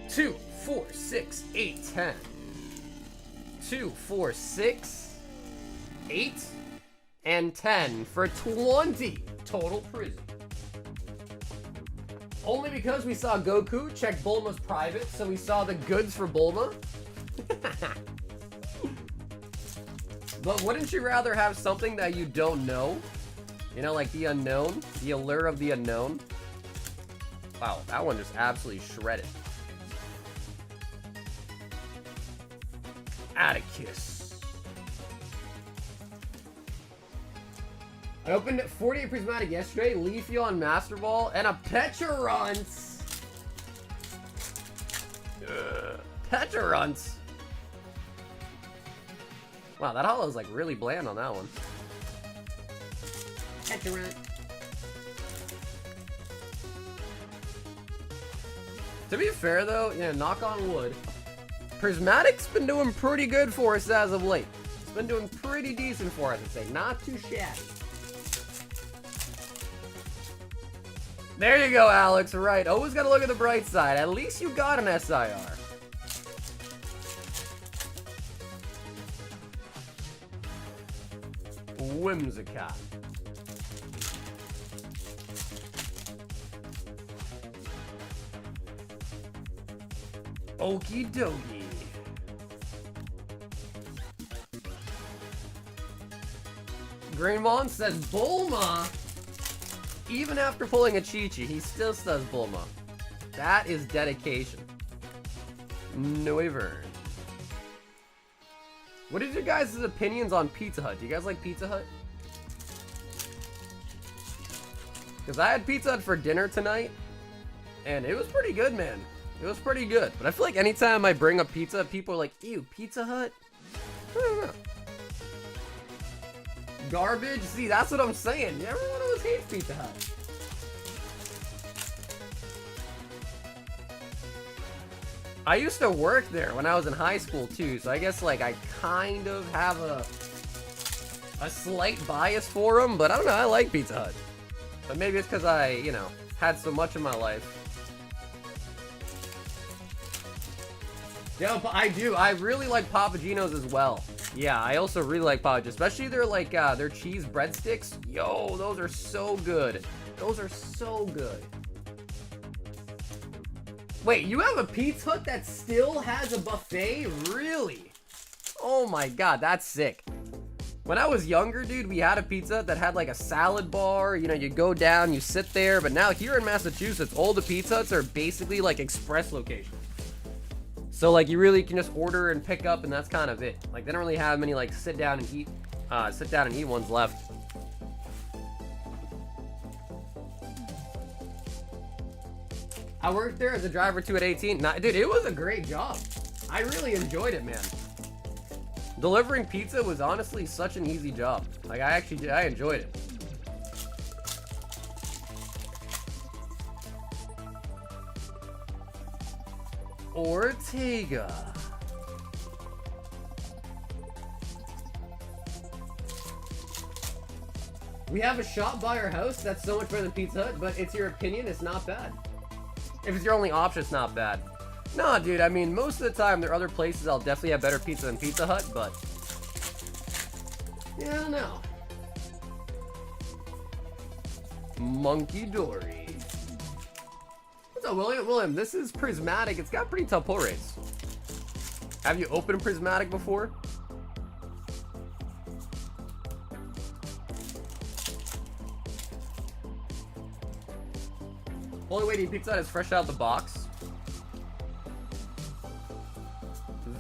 2, 4, 6, 8, 10. 2, 4, 6, 8, and 10 for 20 total Prism. Only because we saw Goku check Bulma's private, so we saw the goods for Bulma. But wouldn't you rather have something that you don't know? You know, like the unknown, the allure of the unknown. Wow, that one just absolutely shredded. Atticus. I opened 48 Prismatic yesterday, Leafeon Master Ball, and a Petrunt. Petrunt. Wow, that holo's like really bland on that one. Petrunt. To be fair though, yeah, knock on wood, Prismatic's been doing pretty good for us as of late. It's been doing pretty decent for us, I'd say. Not too shabby. There you go, Alex. Right. Always got to look at the bright side. At least you got an SIR. Whimsicott. Okie dokie. Greenmon says Bulma. Even after pulling a Chi-Chi, he still says Bulma. That is dedication. Noivern. What is your guys' opinions on Pizza Hut? Do you guys like Pizza Hut? Because I had Pizza Hut for dinner tonight, and it was pretty good, man. It was pretty good. But I feel like anytime I bring up pizza, people are like, ew, Pizza Hut? I don't know. Garbage? See, that's what I'm saying. Everyone always hates Pizza Hut. I used to work there when I was in high school too, so I guess like I kind of have a slight bias for them, but I don't know, I like Pizza Hut. But maybe it's because I, you know, had so much in my life. Yeah, I do. I really like Papa Gino's as well. Yeah, I also really like Papa Gino's, especially their like their cheese breadsticks. Yo, those are so good. Those are so good. Wait, you have a Pizza Hut that still has a buffet? Really? Oh my god, that's sick. When I was younger, dude, we had a Pizza Hut that had like a salad bar. You know, you go down, you sit there. But now here in Massachusetts, all the Pizza Huts are basically like express locations. So like you really can just order and pick up, and that's kind of it. Like they don't really have many like sit down and eat ones left. I worked there as a driver too at 18. Nah, dude, it was a great job. I really enjoyed it, man. Delivering pizza was honestly such an easy job. Like I enjoyed it. Ortega. We have a shop by our house that's so much better than Pizza Hut, but it's your opinion, it's not bad. If it's your only option, it's not bad. Nah, dude, I mean, most of the time, there are other places I'll definitely have better pizza than Pizza Hut, but... yeah, I don't know. Monkey Dory. What's up, William? William, this is Prismatic. It's got pretty tough pull rates. Have you opened Prismatic before? Only way to eat Pizza Hut is fresh out of the box.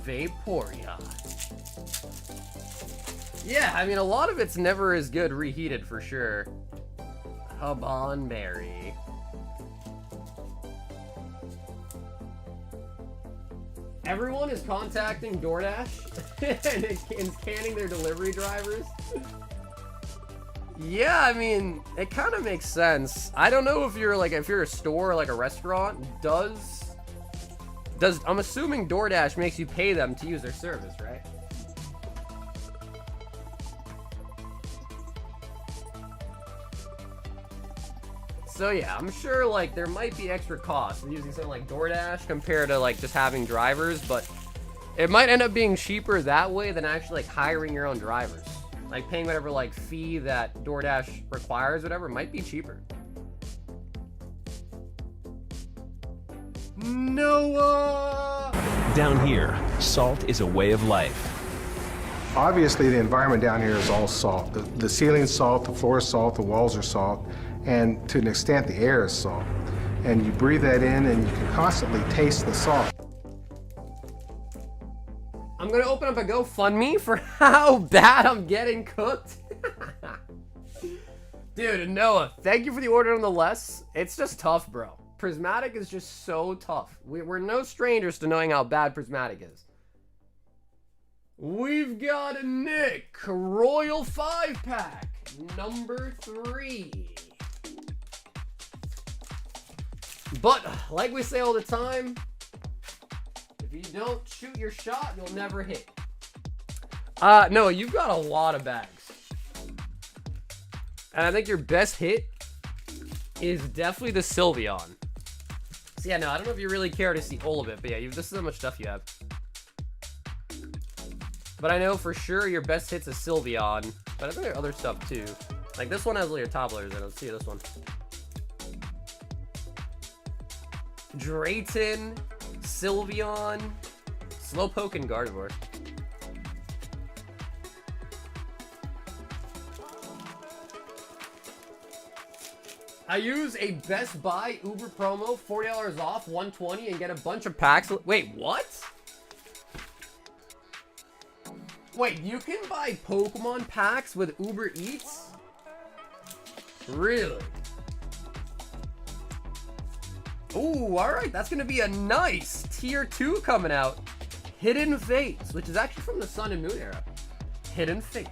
Vaporeon. Yeah, I mean, a lot of it's never as good reheated for sure. Habanberry. Everyone is contacting DoorDash and scanning their delivery drivers. Yeah, I mean, it kind of makes sense. I don't know if you're a store or like a restaurant, I'm assuming DoorDash makes you pay them to use their service, right? So yeah, I'm sure like there might be extra costs in using something like DoorDash compared to like just having drivers, but it might end up being cheaper that way than actually like hiring your own drivers. Like paying whatever like fee that DoorDash requires, whatever, might be cheaper. Noah! Down here, salt is a way of life. Obviously, the environment down here is all salt. The ceiling's salt, the floor is salt, the walls are salt, and to an extent, the air is salt. And you breathe that in, and you can constantly taste the salt. I'm gonna open up a GoFundMe for how bad I'm getting cooked. Dude, Noah, thank you for the order nonetheless. It's just tough, bro. Prismatic is just so tough. We're no strangers to knowing how bad Prismatic is. We've got a Nick Royal 5-pack, number 3. But, like we say all the time, if you don't shoot your shot, you'll never hit. No, you've got a lot of bags. And I think your best hit is definitely the Sylveon. So yeah, no, I don't know if you really care to see all of it, but yeah, this is how much stuff you have. But I know for sure your best hit's a Sylveon, but I think there are other stuff too. Like this one has all your top layers in it. Let's see this one. Drayton, Sylveon, Slowpoke, and Gardevoir. I use a Best Buy Uber promo, $40 off, $120, and get a bunch of packs. Wait, what? Wait, you can buy Pokemon packs with Uber Eats? Really? Ooh, alright, that's gonna be a nice tier 2 coming out. Hidden Fates, which is actually from the Sun and Moon era. Hidden Fates.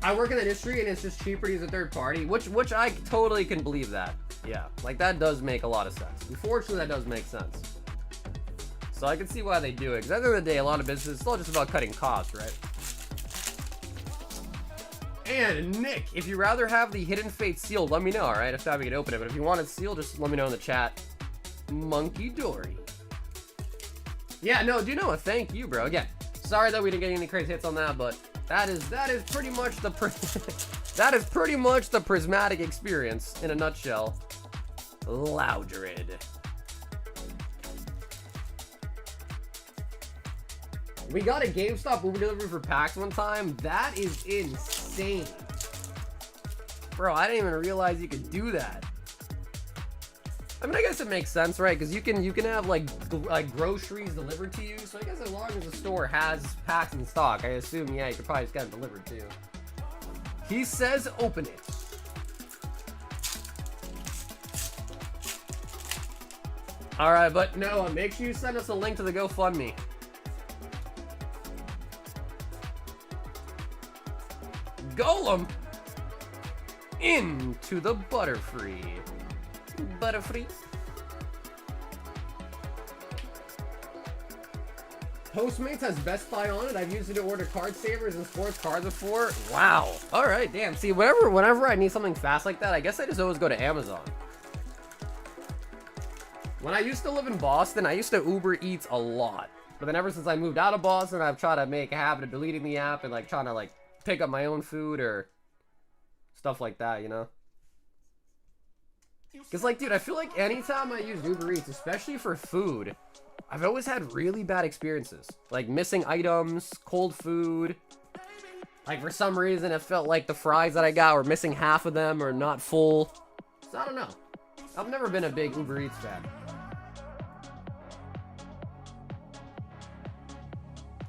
I work in the industry and it's just cheaper to use a third party, which I totally can believe that. Yeah, like that does make a lot of sense. Unfortunately, that does make sense. So I can see why they do it, because at the end of the day, a lot of business is all just about cutting costs, right? And Nick, if you'd rather have the Hidden Fate sealed, let me know, alright? If not, we can open it, but if you want it sealed, just let me know in the chat. Monkey Dory. Yeah, no, do know, thank you, bro. Again, sorry that we didn't get any crazy hits on that, but that is pretty much the that is pretty much the Prismatic experience in a nutshell. Loudred. We got a GameStop Uber delivery for packs one time. That is insane. Bro, I didn't even realize you could do that. I mean, I guess it makes sense, right? Because you can have like groceries delivered to you. So I guess as long as the store has packs in stock, I assume, yeah, you could probably just get it delivered to you. He says open it. Alright, but Noah, make sure you send us a link to the GoFundMe. Golem into the Butterfree. Butterfree. Postmates has Best Buy on it. I've used it to order card savers and sports cards before. Wow. All right, damn. See, whenever I need something fast like that, I guess I just always go to Amazon. When I used to live in Boston, I used to Uber Eats a lot. But then ever since I moved out of Boston, I've tried to make a habit of deleting the app and like trying to like pick up my own food or stuff like that, you know? Because like, dude, I feel like anytime I use Uber Eats, especially for food, I've always had really bad experiences. Like missing items, cold food. Like for some reason, it felt like the fries that I got were missing half of them or not full. So I don't know. I've never been a big Uber Eats fan.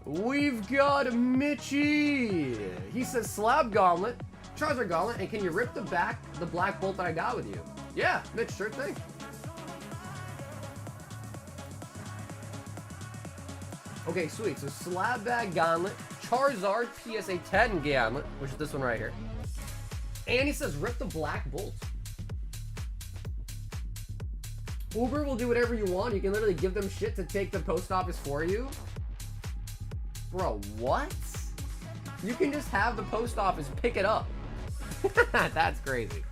We've got Mitchie. He says Slab Gauntlet, Charizard Gauntlet, and can you rip the Black Bolt that I got with you? Yeah, Mitch, sure thing. Okay, sweet. So Slab Bag Gauntlet, Charizard PSA 10 Gauntlet, which is this one right here. And he says rip the Black Bolt. Uber will do whatever you want. You can literally give them shit to take the post office for you. Bro, what? You can just have the post office pick it up. That's crazy.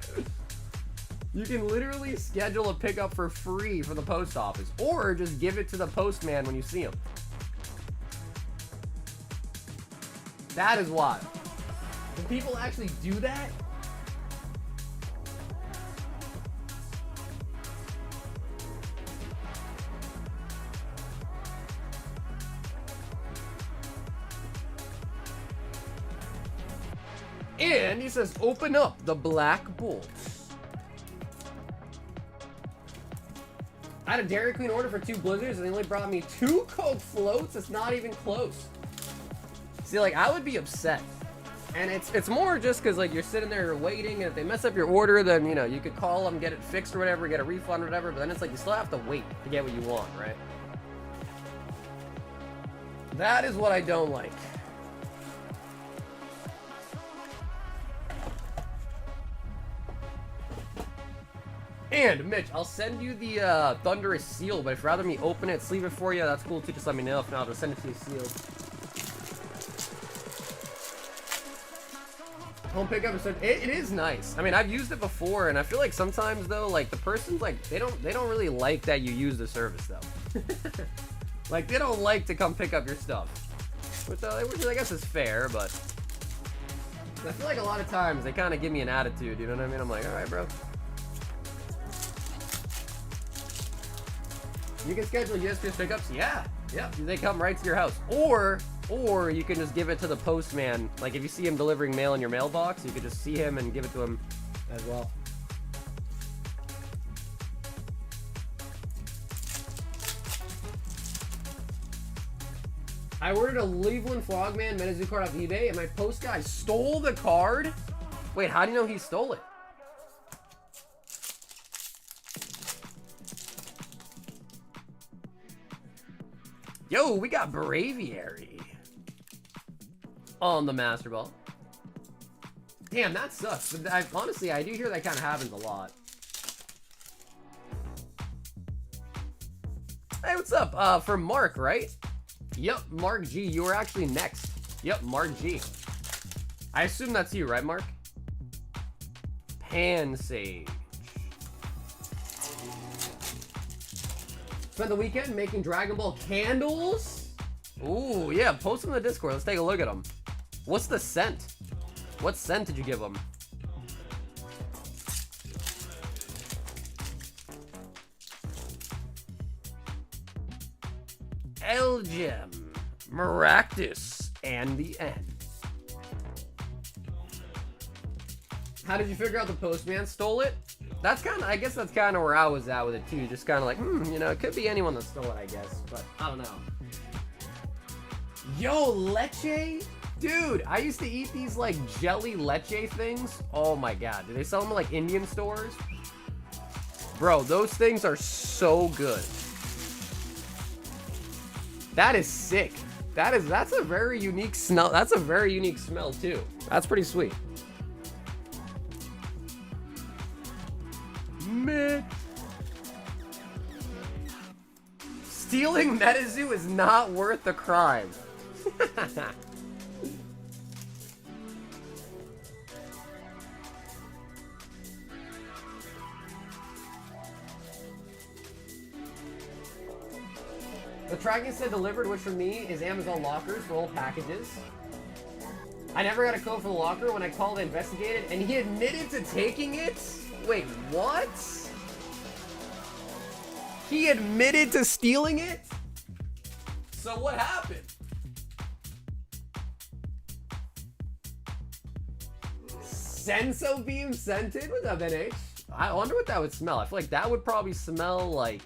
You can literally schedule a pickup for free for the post office, or just give it to the postman when you see him. That is wild. Do people actually do that? And he says, open up the Black Bolt. I had a Dairy Queen order for 2 Blizzards and they only brought me 2 Coke floats. It's not even close. See, like, I would be upset. And it's more just because, like, you're sitting there, you're waiting, and if they mess up your order, then, you know, you could call them, get it fixed or whatever, get a refund or whatever, but then it's like you still have to wait to get what you want, right? That is what I don't like. And, Mitch, I'll send you the Thunderous Seal, but if you'd rather me open it, sleeve it for you, that's cool too. Just let me know. If not, I'll just send it to you sealed. Home pickup is it is nice. I mean, I've used it before, and I feel like sometimes though, like the person's like they don't really like that you use the service though. Like they don't like to come pick up your stuff, which I guess is fair, but I feel like a lot of times they kind of give me an attitude. You know what I mean? I'm like, all right, bro. You can schedule USPS pickups. Yeah. They come right to your house, or you can just give it to the postman. Like if you see him delivering mail in your mailbox, you could just see him and give it to him as well. I ordered a Cleveland Frogman Metazu card off eBay, and my post guy stole the card. Wait, how do you know he stole it? Yo, we got Braviary on the Master Ball. Damn, that sucks. But honestly, I do hear that kind of happens a lot. Hey, what's up? For Mark, right? Yep, Mark G. You were actually next. Yep, Mark G. I assume that's you, right, Mark? Pansage. Spent the weekend making Dragon Ball candles. Ooh, yeah, post them in the Discord. Let's take a look at them. What's the scent? What scent did you give them? Elgem, Maractus, and the End. How did you figure out the postman stole it? That's kind of, I guess that's kind of where I was at with it too. Just kind of like, you know, it could be anyone that stole it, I guess, but I don't know. Yo, leche? Dude, I used to eat these like jelly leche things. Oh my God. Do they sell them in like Indian stores? Bro, those things are so good. That is sick. That's a very unique smell. That's a very unique smell too. That's pretty sweet. Stealing MetaZoo is not worth the crime. The tracking said delivered, which for me is Amazon lockers for old packages. I never got a code for the locker when I called and investigated, and he admitted to taking it? Wait, what? He admitted to stealing it? So what happened? Senso beam scented? What's up, NH? I wonder what that would smell. I feel like that would probably smell like,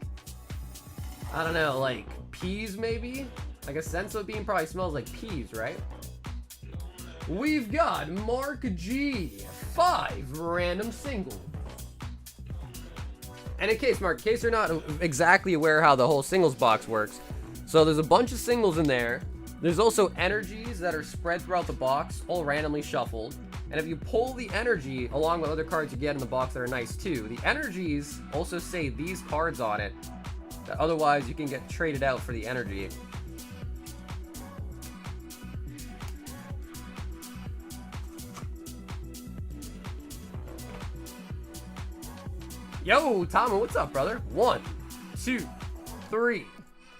I don't know, like peas maybe? Like a senso beam probably smells like peas, right? We've got Mark G, 5 random singles. And in case, Mark, in case you're not exactly aware how the whole singles box works, so there's a bunch of singles in there. There's also energies that are spread throughout the box, all randomly shuffled. And if you pull the energy along with other cards you get in the box that are nice too, the energies also say these cards on it, that otherwise you can get traded out for the energy. Yo, Tommy, what's up, brother? 1, 2, 3,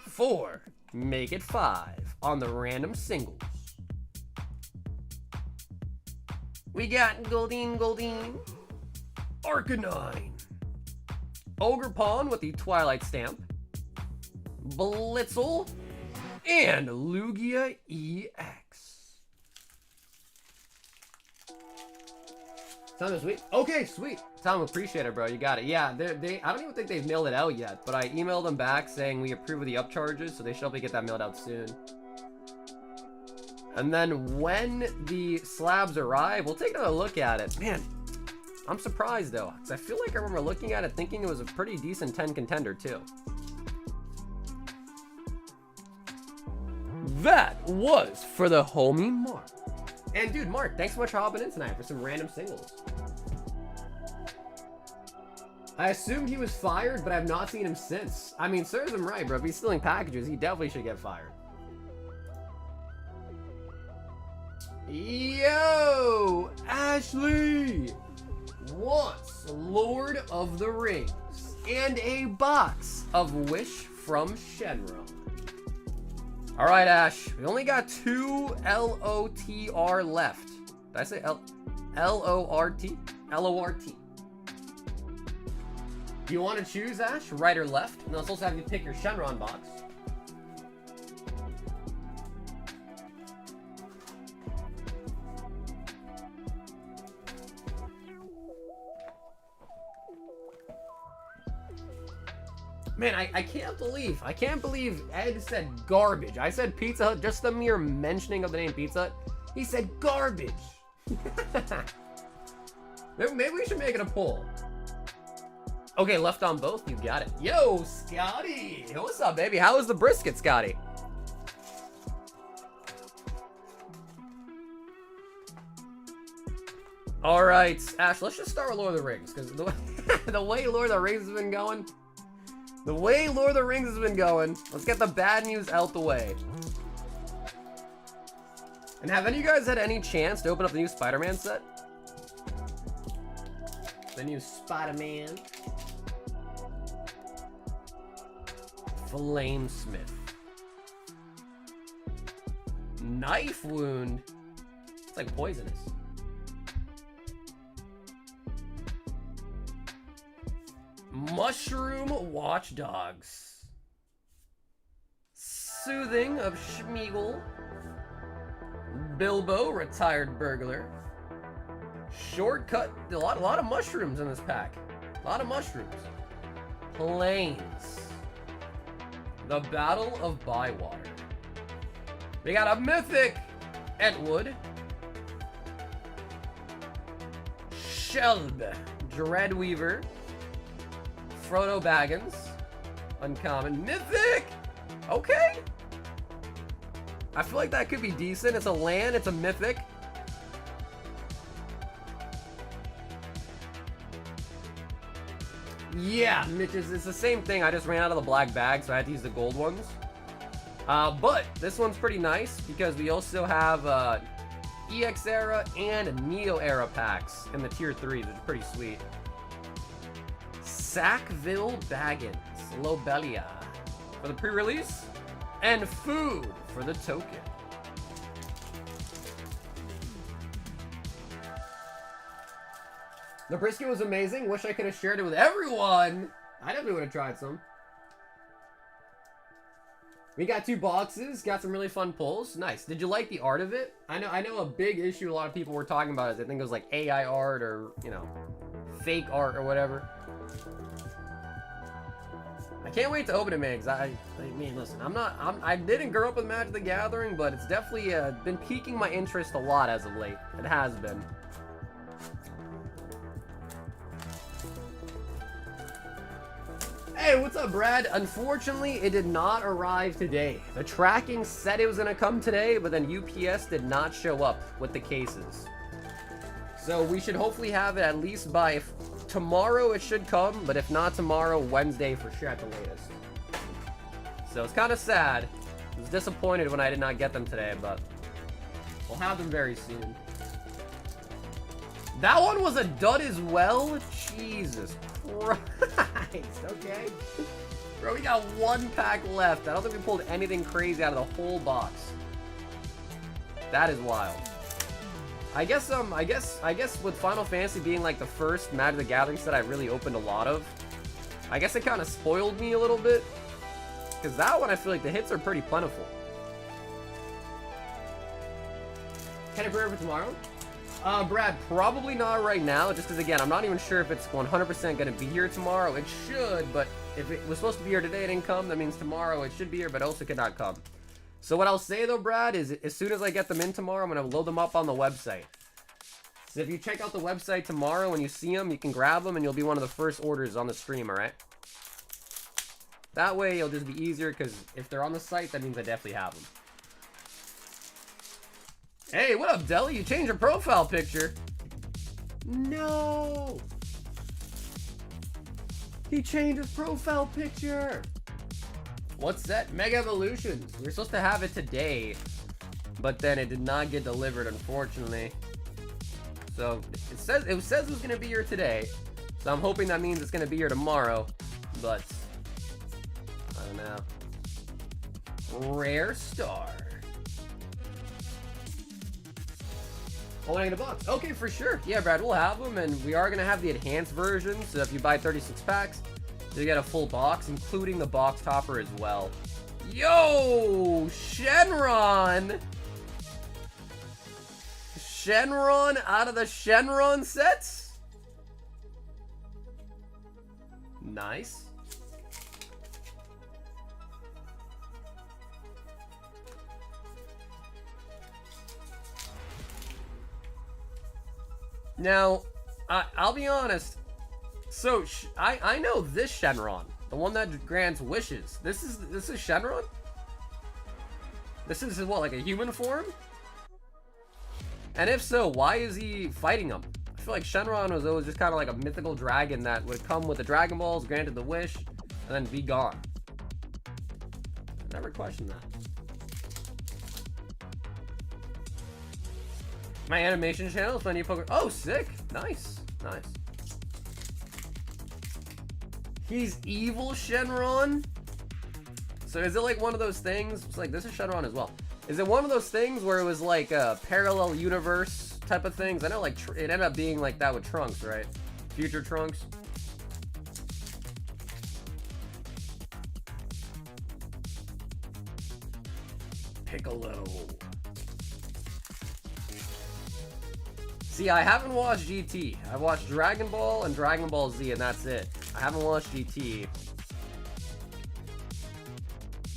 4. Make it 5 on the random singles. We got Goldeen, Arcanine, Ogre Pawn with the Twilight Stamp, Blitzel, and Lugia EX. Sound is sweet? Okay, sweet. Tom, appreciate it, bro. You got it. Yeah, I don't even think they've mailed it out yet, but I emailed them back saying we approve of the upcharges, so they should be get that mailed out soon. And then when the slabs arrive, we'll take another look at it. Man, I'm surprised though, because I feel like I remember looking at it thinking it was a pretty decent 10 contender too. That was for the homie Mark. And dude, Mark, thanks so much for hopping in tonight for some random singles. I assumed he was fired, but I've not seen him since. I mean, serves him right, bro. If he's stealing packages, he definitely should get fired. Yo, Ashley wants Lord of the Rings and a box of Wish from Shenron. All right, Ash, we only got 2 LOTR left. Did I say L-O-R-T? L-O-R-T. Do you want to choose, Ash, right or left? And let's also have you pick your Shenron box. Man, I can't believe Ed said garbage. I said Pizza Hut, just the mere mentioning of the name Pizza Hut. He said garbage. Maybe we should make it a poll. Okay, left on both, you got it. Yo, Scotty, what's up, baby? How was the brisket, Scotty? All right, Ash, let's just start with Lord of the Rings, because the way Lord of the Rings has been going, let's get the bad news out the way. And have any of you guys had any chance to open up the new Spider-Man set? The new Spider-Man. Flamesmith. Knife wound. It's like poisonous. Mushroom Watchdogs. Soothing of Schmeagol. Bilbo, Retired Burglar. Shortcut. A lot of mushrooms in this pack. A lot of mushrooms. Plains. The Battle of Bywater. We got a mythic Etwood. Shelb. Dreadweaver. Frodo Baggins. Uncommon. Mythic! Okay. I feel like that could be decent. It's a land, it's a mythic. Yeah, Mitch, it's the same thing. I just ran out of the black bag, so I had to use the gold ones. But this one's pretty nice because we also have EX era and Neo era packs in the tier 3s, which is pretty sweet. Sackville Baggins, Lobelia for the pre-release, and Food for the token. The brisket was amazing. Wish I could have shared it with everyone. I definitely would have tried some. We got 2 boxes. Got some really fun pulls. Nice. Did you like the art of it? I know a big issue a lot of people were talking about is I think it was like AI art or, you know, fake art or whatever. I can't wait to open it, man, because I mean, listen, I didn't grow up with Magic the Gathering, but it's definitely been piquing my interest a lot as of late. It has been. Hey, what's up, Brad? Unfortunately, it did not arrive today. The tracking said it was going to come today, but then UPS did not show up with the cases. So we should hopefully have it at least by tomorrow. It should come, but if not tomorrow, Wednesday for sure at the latest. So it's kind of sad. I was disappointed when I did not get them today, but we'll have them very soon. That one was a dud as well? Jesus Christ. Okay. Bro, we got 1 pack left. I don't think we pulled anything crazy out of the whole box. That is wild. I guess with Final Fantasy being like the first Magic the Gathering set I really opened a lot of, I guess it kind of spoiled me a little bit. Because that one I feel like the hits are pretty plentiful. Can I prepare for tomorrow? Brad, probably not right now, just because, again, I'm not even sure if it's 100% going to be here tomorrow. It should, but if it was supposed to be here today and didn't come, that means tomorrow it should be here, but also could not come. So what I'll say, though, Brad, is as soon as I get them in tomorrow, I'm going to load them up on the website. So if you check out the website tomorrow, when you see them, you can grab them, and you'll be one of the first orders on the stream, all right? That way, it'll just be easier, because if they're on the site, that means I definitely have them. Hey, what up, Deli? You changed your profile picture. No. He changed his profile picture. What's that? Mega Evolutions. We were supposed to have it today, but then it did not get delivered, unfortunately. So it says it was going to be here today. So I'm hoping that means it's going to be here tomorrow, but I don't know. Rare Star. Oh, I get a box. Okay, for sure. Yeah, Brad, we'll have them, and we are going to have the enhanced version, so if you buy 36 packs, you get a full box, including the box topper as well. Yo! Shenron! Shenron out of the Shenron sets? Nice. Now, I'll be honest. So I know this Shenron, the one that grants wishes. This is Shenron. This is what, like a human form? And if so, why is he fighting them? I feel like Shenron was always just kind of like a mythical dragon that would come with the Dragon Balls, granted the wish, and then be gone. I never questioned that. My animation channel is my new Pokemon. Oh, sick. Nice. Nice. He's evil Shenron? So is it like one of those things? It's like, this is Shenron as well. Is it one of those things where it was like a parallel universe type of things? I know like it ended up being like that with Trunks, right? Future Trunks. Piccolo. See, I haven't watched GT. I've watched Dragon Ball and Dragon Ball Z, and that's it. I haven't watched GT.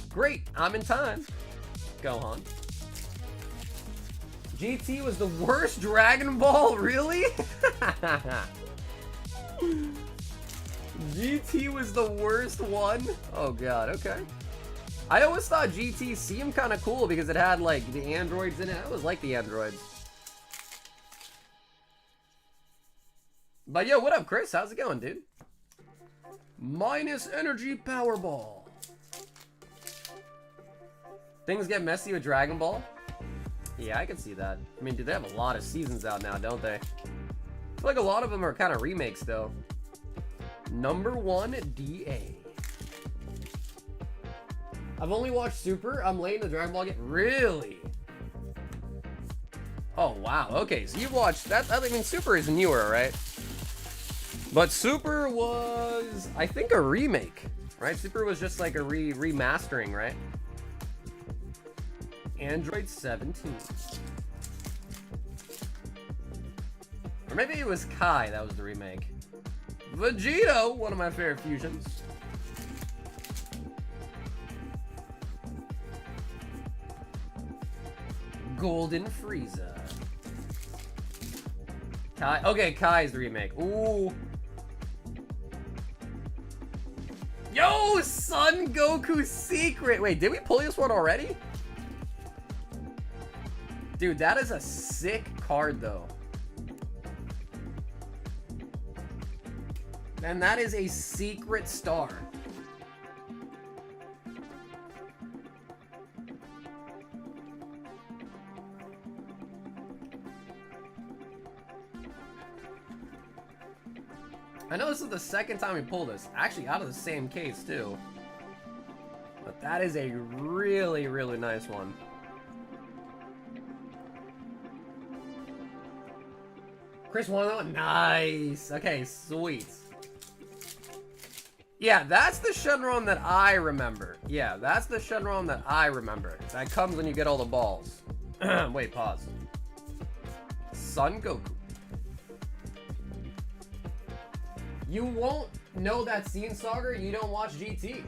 Great, I'm in time. Gohan. GT was the worst Dragon Ball? Really? GT was the worst one? Oh god, okay. I always thought GT seemed kind of cool because it had like the androids in it. I always liked the androids. But yo, what up, Chris? How's it going, dude? Minus energy Powerball. Things get messy with Dragon Ball? Yeah, I can see that. I mean, do they have a lot of seasons out now, don't they? I feel like a lot of them are kind of remakes, though. Number 1 DA. I've only watched Super. I'm late in the Dragon Ball game. Really? Oh, wow. Okay, so you've watched that. I mean, Super is newer, right? But Super was, I think, a remake, right? Super was just like a remastering, right? Android 17. Or maybe it was Kai that was the remake. Vegito, one of my favorite fusions. Golden Frieza. Kai. Okay, Kai's the remake. Ooh. Yo, Son Goku Secret. Wait, did we pull this one already? Dude, that is a sick card, though. And that is a secret star. I know this is the second time we pulled this. Actually, out of the same case, too. But that is a really, really nice one. Chris wanted that? Nice. Okay, sweet. Yeah, that's the Shenron that I remember. Yeah, that's the Shenron that I remember. That comes when you get all the balls. Wait, pause. Son Goku. You won't know that scene, Sagar. You don't watch GT.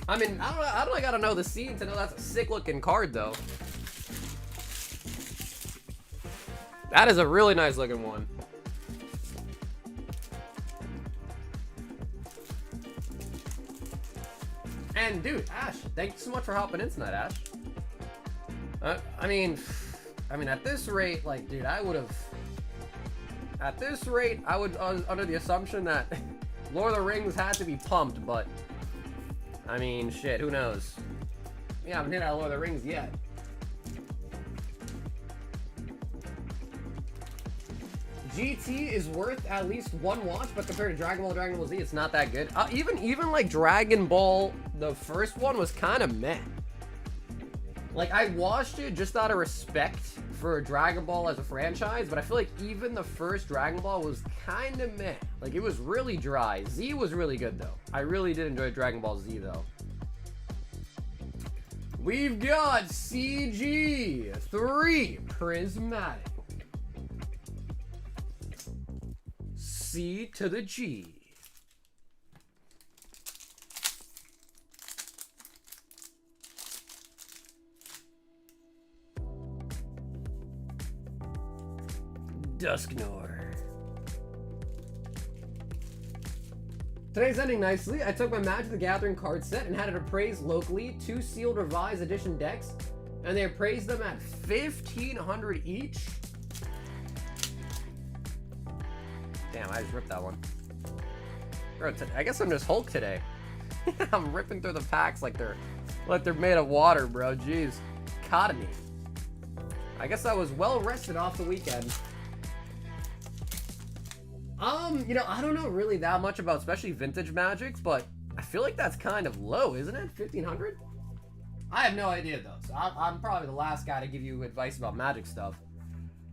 I mean, I don't gotta know the scene to know that's a sick looking card, though. That is a really nice looking one. And dude, Ash, thank you so much for hopping in tonight, Ash. I mean, at this rate, like, dude, I would have. At this rate, I would under the assumption that Lord of the Rings had to be pumped, but I mean, shit, who knows? Yeah, I haven't hit out Lord of the Rings yet. GT is worth at least one watch, but compared to Dragon Ball Z, it's not that good. Even like Dragon Ball, the first one was kind of meh. Like, I watched it just out of respect for Dragon Ball as a franchise, but I feel like even the first Dragon Ball was kind of meh. Like, it was really dry. Z was really good, though. I really did enjoy Dragon Ball Z, though. We've got CG3 Prismatic. C to the G. Dusknor. Today's ending nicely. I took my Magic the Gathering card set and had it appraised locally, 2 sealed revised edition decks, and they appraised them at $1,500 each. Damn, I just ripped that one. Bro, I guess I'm just Hulk today. I'm ripping through the packs like they're made of water, bro. Jeez. Caught me. I guess I was well rested off the weekend. You know, I don't know really that much about especially vintage Magic, but I feel like that's kind of low, isn't it? 1,500? I have no idea though, so I'm probably the last guy to give you advice about Magic stuff.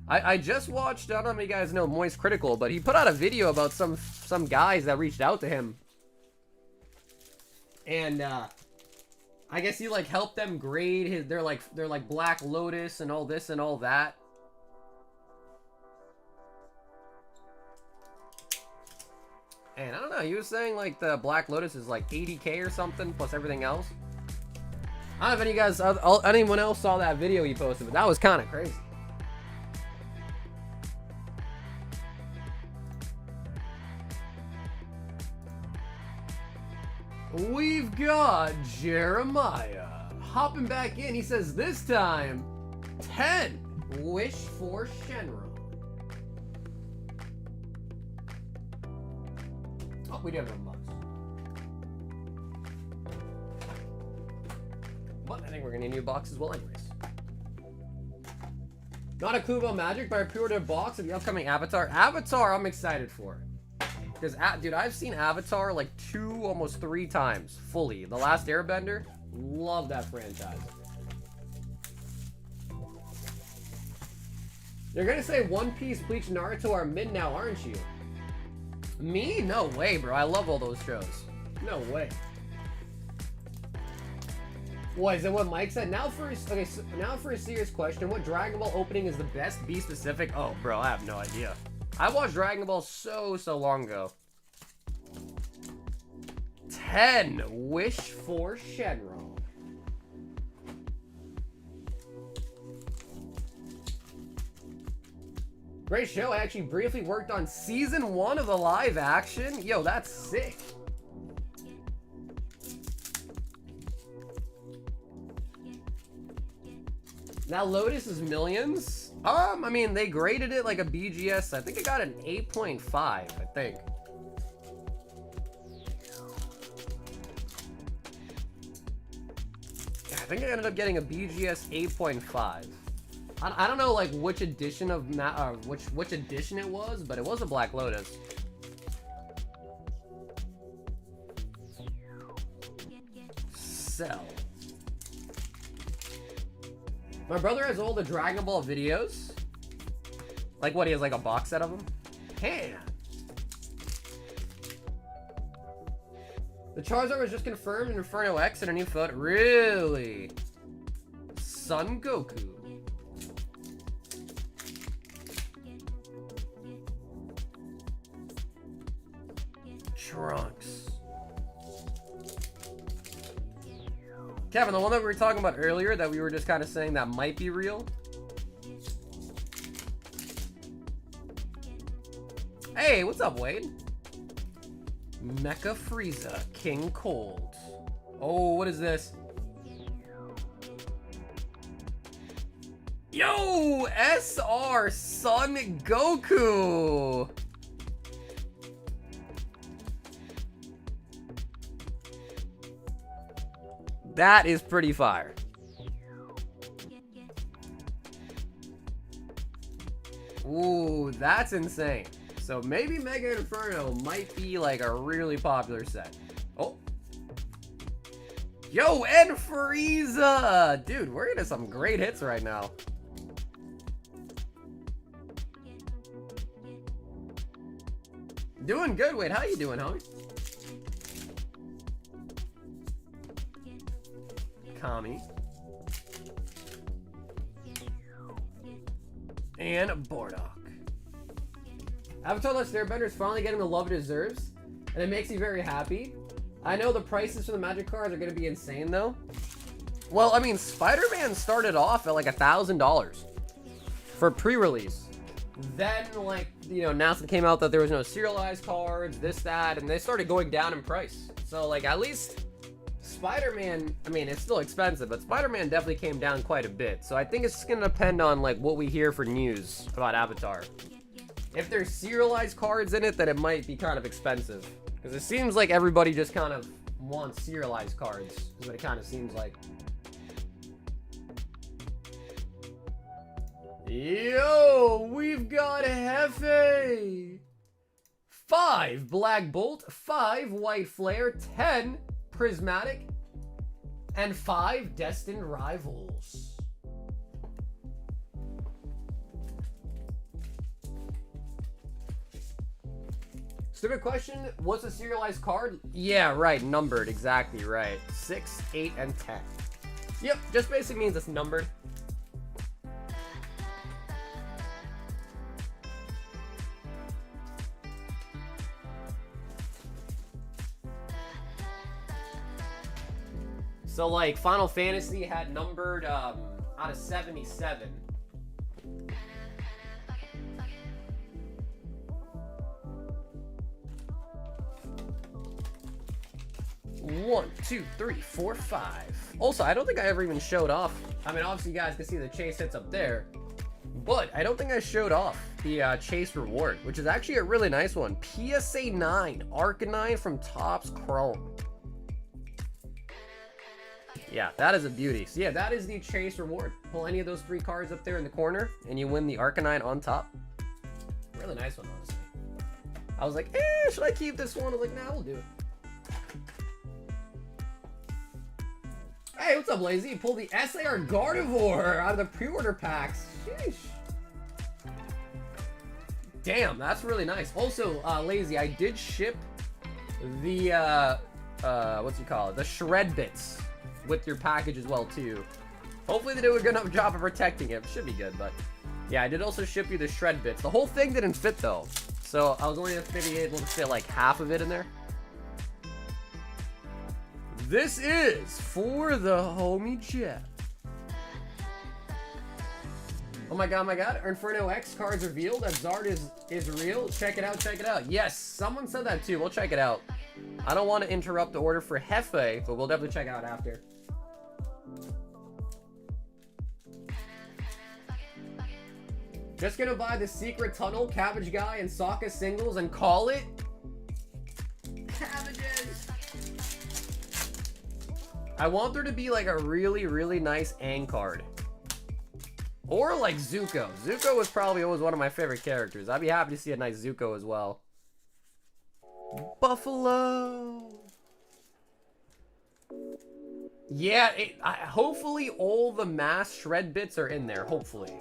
I just watched, I don't know how many guys know Moist Critical, but he put out a video about some guys that reached out to him. And I guess he like helped them grade his they're like Black Lotus and all this and all that. And I don't know, he was saying like the Black Lotus is like 80K or something plus everything else. I don't know if any guys, anyone else saw that video he posted, but that was kind of crazy. We've got Jeremiah hopping back in. He says this time 10 wish for Shenron. Oh, we do have $1. But I think we're gonna need a box as well anyways. Not a clue about Magic, but I pre-ordered a box of the upcoming Avatar. Avatar, I'm excited for. Because, dude, I've seen Avatar like 2, almost 3 times fully. The Last Airbender, love that franchise. You're gonna say One Piece, Bleach, Naruto are mid now, aren't you? Me? No way, bro. I love all those shows. No way. What is it? What Mike said? Now for now for a serious question. What Dragon Ball opening is the best? Be specific. Oh, bro, I have no idea. I watched Dragon Ball so long ago. 10. Wish for Shenron. Great show. I actually briefly worked on season 1 of the live action. Yo, that's sick. Now Lotus is millions. I mean, they graded it like a BGS. I think it got an 8.5, I think. Yeah, I think I ended up getting a BGS 8.5. I don't know like which edition of which edition it was, but it was a Black Lotus. Zelle. My brother has all the Dragon Ball videos. Like what, he has like a box set of them? Damn. The Charizard was just confirmed in Inferno X in a new photo. Really? Son Goku. Trunks. Kevin, the one that we were talking about earlier that we were just kind of saying that might be real. Hey, what's up, Wade? Mecha Frieza, King Cold. Oh, what is this? Yo, SR Son Goku. That is pretty fire. Ooh, that's insane. So maybe Mega Inferno might be like a really popular set. Oh. Yo, and Frieza! Dude, we're into some great hits right now. Doing good, Wade. How you doing, homie? Kami. And Bardock. Avatar Last Airbender is finally getting the love it deserves, and it makes me very happy. I know the prices for the Magic cards are going to be insane, though. Well, I mean, Spider-Man started off at like $1,000 for pre-release. Then, like, you know, announcement came out that there was no serialized cards, this, that, and they started going down in price. So, like, at least Spider-Man, I mean, it's still expensive, but Spider-Man definitely came down quite a bit. So I think it's going to depend on, like, what we hear for news about Avatar. If there's serialized cards in it, then it might be kind of expensive. Because it seems like everybody just kind of wants serialized cards. Is what it kind of seems like. Yo, we've got Hefe. 5 Black Bolt, 5 White Flare, 10 Prismatic, and 5 Destined Rivals. Stupid question, what's a serialized card? Yeah, right, numbered, exactly right. 6, 8, and 10. Yep, just basically means it's numbered. So, like, Final Fantasy had numbered out of 77. One, 2, 3, 4, 5. Also, I don't think I ever even showed off. I mean, obviously, you guys can see the chase hits up there. But I don't think I showed off the chase reward, which is actually a really nice one. PSA 9, Arcanine from Topps Chrome. Yeah, that is a beauty. So yeah, that is the chase reward. Pull any of those 3 cards up there in the corner, and you win the Arcanine on top. Really nice one, honestly. I was like, should I keep this one? I was like, nah, we'll do it. Hey, what's up, Lazy? You pulled the SAR Gardevoir out of the pre-order packs. Sheesh. Damn, that's really nice. Also, Lazy, I did ship the, what's you call it? The shred bits with your package as well, too. Hopefully they do a good enough job of protecting it. Should be good, but yeah, I did also ship you the shred bits. The whole thing didn't fit, though. So I was only maybe able to fit like half of it in there. This is for the homie Jeff. Oh my god, Inferno X cards revealed. That Zard is real. Check it out, check it out. Yes, someone said that too. We'll check it out. I don't want to interrupt the order for Hefe, but we'll definitely check it out after. Just gonna buy the Secret Tunnel, Cabbage Guy, and Sokka singles and call it cabbages. I want there to be like a really, really nice Aang card. Or like Zuko. Zuko was probably always one of my favorite characters. I'd be happy to see a nice Zuko as well. Buffalo. Yeah, hopefully all the mass shred bits are in there, hopefully.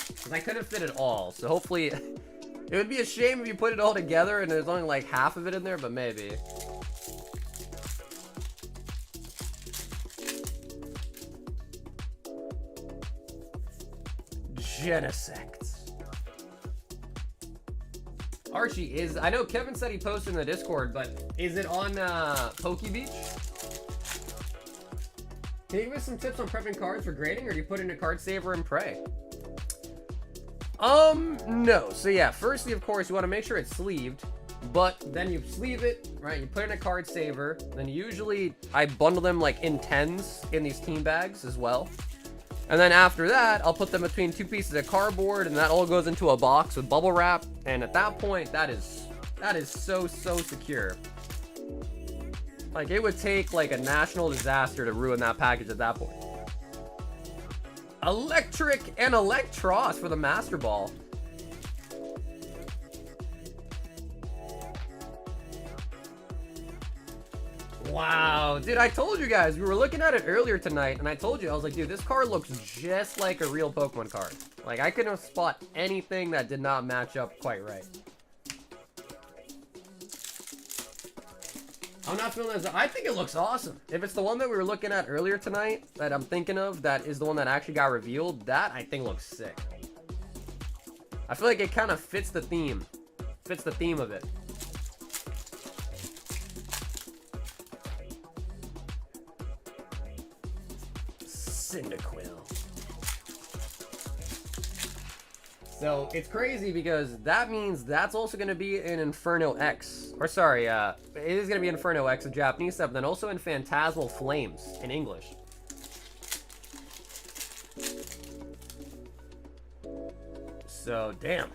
Because I couldn't fit it all, so hopefully... It would be a shame if you put it all together and there's only like half of it in there, but maybe. Genesect. Archie, I know Kevin said he posted in the Discord, but is it on Poke Beach? Can you give us some tips on prepping cards for grading, or do you put in a card saver and pray? No. So yeah, firstly, of course, you want to make sure it's sleeved, but then you sleeve it, right? You put in a card saver, then usually I bundle them like in 10s in these team bags as well. And then after that, I'll put them between 2 pieces of cardboard, and that all goes into a box with bubble wrap. And at that point, that is so secure. Like, it would take like a national disaster to ruin that package at that point. Electric and Electros for the Master Ball. Wow, dude, I told you guys, we were looking at it earlier tonight, and I told you, I was like, dude, this card looks just like a real Pokemon card. Like, I couldn't spot anything that did not match up quite right. I'm not feeling this. I think it looks awesome. If it's the one that we were looking at earlier tonight, that I'm thinking of, that is the one that actually got revealed, that I think looks sick. I feel like it kind of fits the theme. Fits the theme of it. Cyndaquil. So it's crazy because that means that's also going to be in Inferno X. Or sorry, it is going to be Inferno X, a Japanese stuff, but then also in Phantasmal Flames in English. So, damn.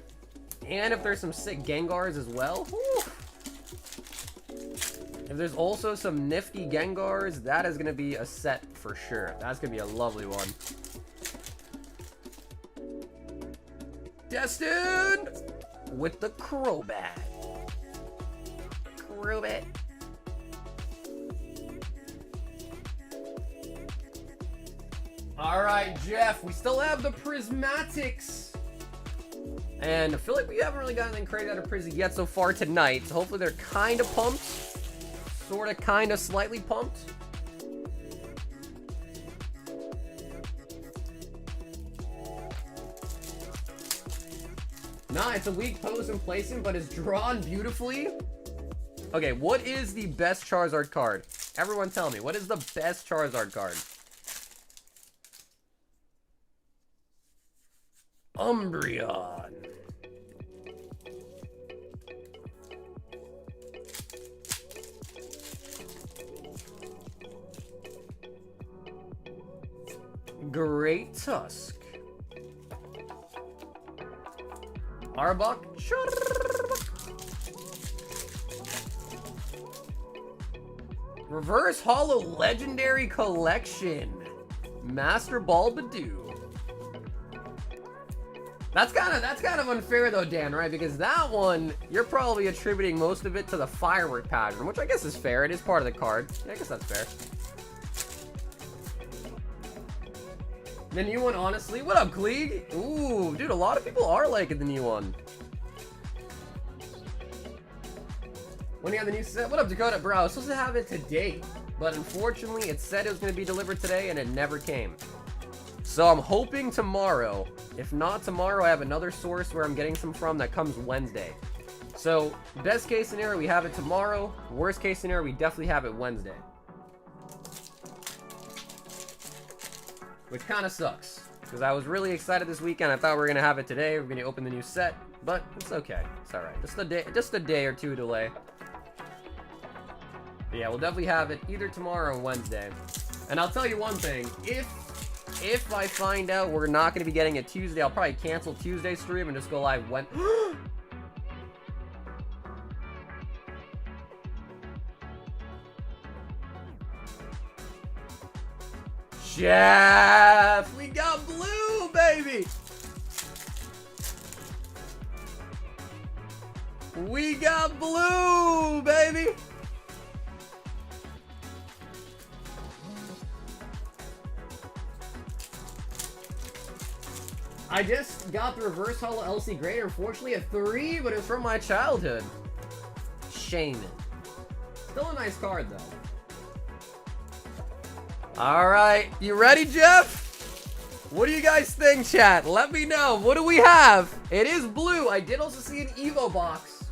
And if there's some sick Gengars as well, whew. If there's also some nifty Gengars, that is going to be a set for sure. That's going to be a lovely one. Destined with the Crobat. Crobat. All right, Jeff, we still have the Prismatics. And I feel like we haven't really gotten anything crazy out of Prizzy yet so far tonight. So hopefully they're kind of pumped. Sort of, kind of, slightly pumped. Nah, it's a weak pose and placement, but it's drawn beautifully. Okay, what is the best Charizard card? Everyone tell me, what is the best Charizard card? Umbreon. Great Tusk. Arbok. Reverse Holo Legendary Collection. Master Ball Badoo. That's kind of unfair though, Dan, right? Because that one, you're probably attributing most of it to the firework pattern, which I guess is fair. It is part of the card. Yeah, I guess that's fair. The new one, honestly. What up, Kleeg? Ooh, dude, a lot of people are liking the new one. When you have the new set, what up, Dakota? Bro, I was supposed to have it today, but unfortunately, it said it was going to be delivered today, and it never came. So I'm hoping tomorrow. If not tomorrow, I have another source where I'm getting some from that comes Wednesday. So, best case scenario, we have it tomorrow. Worst case scenario, we definitely have it Wednesday. Which kind of sucks, because I was really excited this weekend. I thought we were going to have it today. We're going to open the new set, but it's okay. It's alright. Just a day or two delay. But yeah, we'll definitely have it either tomorrow or Wednesday. And I'll tell you one thing. If I find out we're not going to be getting it Tuesday, I'll probably cancel Tuesday's stream and just go live Wednesday. Jeff, we got blue, baby. We got blue, baby. I just got the reverse holo LC Greater, unfortunately a 3, but it's from my childhood. Shame it. Still a nice card though. Alright, you ready, Jeff? What do you guys think, chat? Let me know. What do we have? It is blue. I did also see an Evo box.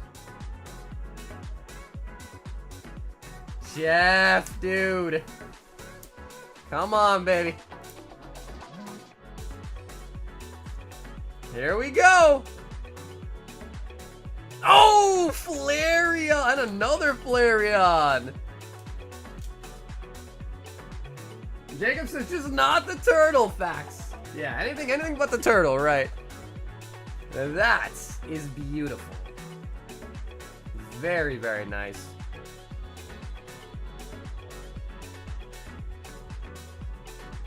Jeff, dude. Come on, baby. Here we go. Oh, Flareon and another Flareon. Jacob says just not the turtle. Facts. Yeah, anything but the turtle, right? That is beautiful. Very, very nice.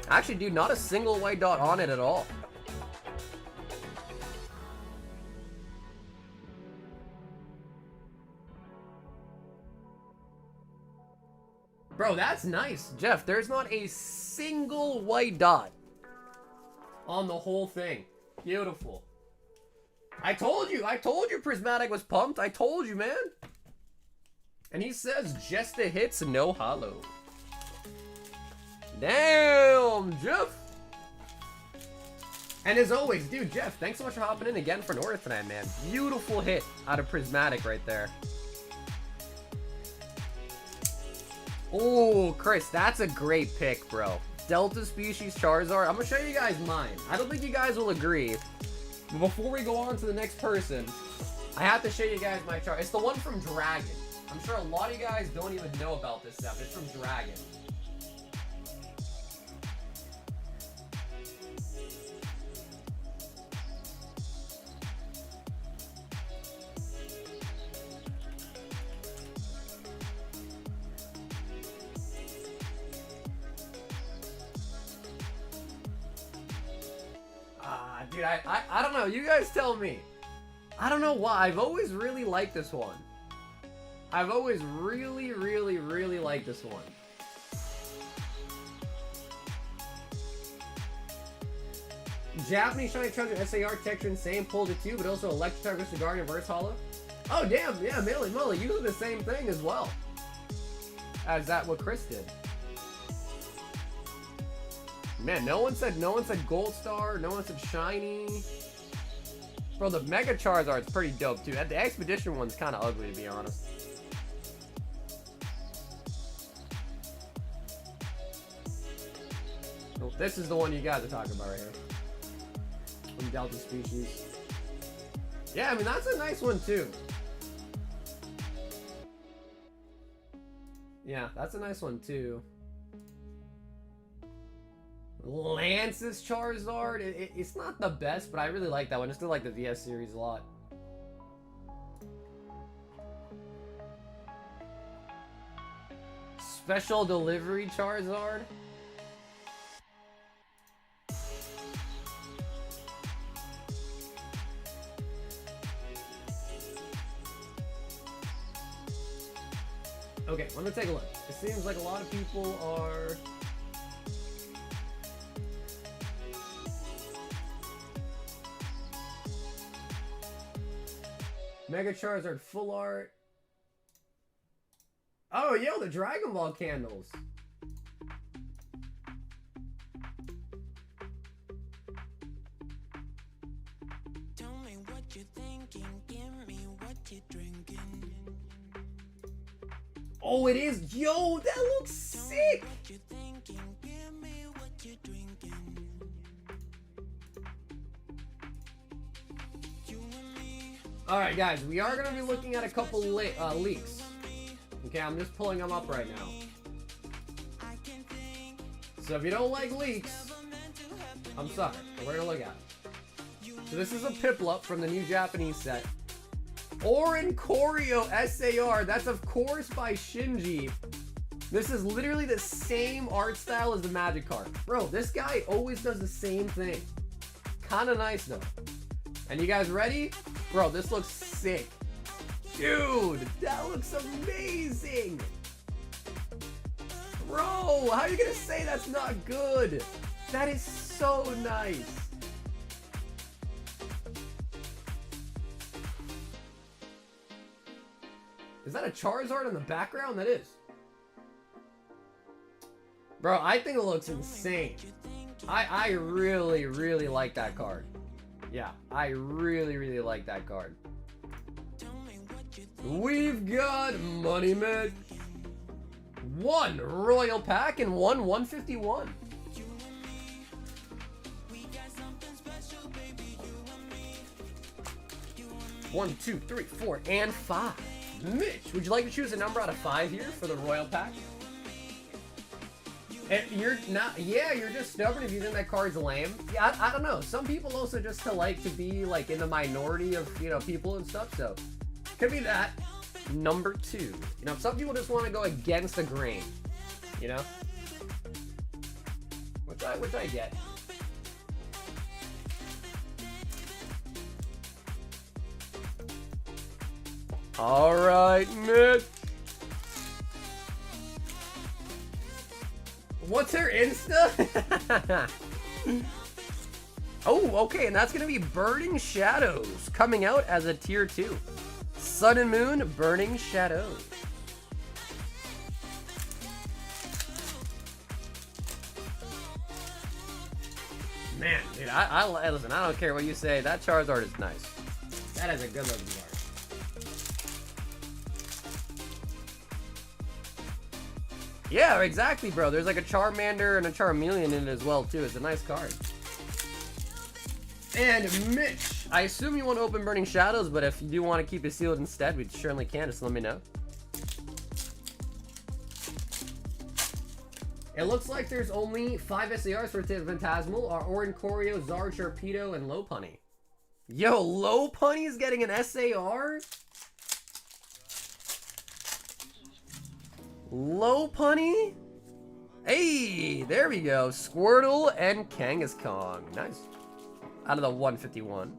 Actually, dude, not a single white dot on it at all. Bro, that's nice. Jeff, there's not a single white dot on the whole thing. Beautiful. I told you Prismatic was pumped. I told you, man. And he says just the hits, no hollow. Damn, Jeff. And as always, dude, Jeff, thanks so much for hopping in again for North tonight, man. Beautiful hit out of Prismatic right there. Oh, Chris, that's a great pick, bro. Delta Species Charizard. I'm going to show you guys mine. I don't think you guys will agree. But before we go on to the next person, I have to show you guys my chart. It's the one from Dragon. I'm sure a lot of you guys don't even know about this stuff. It's from Dragon. Dude, I don't know. You guys tell me. I don't know why. I've always really liked this one. I've always really liked this one. Japanese Shiny Treasure SAR texture insane, pulled it too, but also Electric Mr. Guardian Verse Hollow. Oh damn, yeah, Millie using the same thing as well. As that what Chris did. Man, no one said Gold Star, no one said Shiny. Bro, the Mega Charizard's pretty dope too. The Expedition one's kind of ugly, to be honest. Oh, this is the one you guys are talking about right here. From Delta Species. Yeah, I mean, that's a nice one too. Yeah, that's a nice one too. Lance's Charizard, it's not the best, but I really like that one. I still like the VS series a lot. Special delivery Charizard. Okay, let me take a look. It seems like a lot of people are... Mega Charizard full art. Oh, yo, the Dragon Ball candles. Tell me what you're thinking, give me what you're drinking. Oh, it is. Yo, that looks sick. What you're thinking, give me what you're drinking. You and me. All right, guys, we are going to be looking at a couple leaks. Okay, I'm just pulling them up right now. So if you don't like leaks, I'm sorry. We're going to look at it. So this is a Piplup from the new Japanese set. Orin Choreo SAR. That's, of course, by Shinji. This is literally the same art style as the Magic card. Bro, this guy always does the same thing. Kind of nice, though. And you guys ready? Bro, this looks sick. Dude, that looks amazing. Bro, how are you going to say that's not good? That is so nice. Is that a Charizard in the background? That is. Bro, I think it looks insane. I really, really like that card. Yeah, I really, really like that card. We've got Money Mitch. 1 Royal Pack and 1 151. 1, 2, 3, 4, and 5. Mitch, would you like to choose a number out of 5 here for the Royal Pack? You're not, yeah, you're just stubborn if you think that card's lame. Yeah, I don't know. Some people also just like to be like in the minority of, you know, people and stuff, so could be that. Number 2. You know, some people just want to go against the grain, you know? Which I get. All right, Mitch. What's her Insta? Oh, okay, and that's gonna be Burning Shadows coming out as a tier 2. Sun and Moon Burning Shadows. Man, dude, I listen, I don't care what you say. That Charizard is nice. That is a good looking card. Yeah, exactly, bro. There's like a Charmander and a Charmeleon in it as well, too. It's a nice card. And Mitch, I assume you want to open Burning Shadows, but if you do want to keep it sealed instead, we certainly can. Just let me know. It looks like there's only 5 SARs for Phantasmal, are Orin Choreo, Zard Sharpedo, and Lopunny. Yo, Lopunny is getting an SAR? Lopunny? Hey, there we go. Squirtle and Kangaskong. Nice. Out of the 151.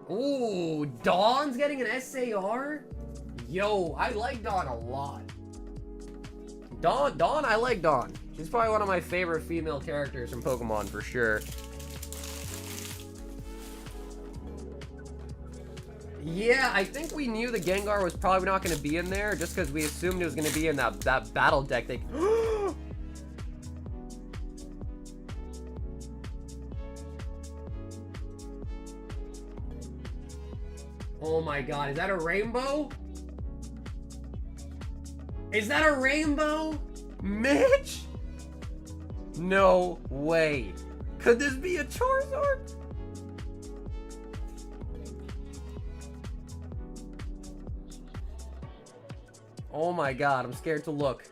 Ooh, Dawn's getting an SAR? Yo, I like Dawn a lot. Dawn, I like Dawn. She's probably one of my favorite female characters from Pokemon for sure. Yeah, I think we knew the Gengar was probably not going to be in there just because we assumed it was going to be in that battle deck. They... Oh my god, is that a rainbow? Is that a rainbow? Mitch? No way. Could this be a Charizard? Oh my god, I'm scared to look.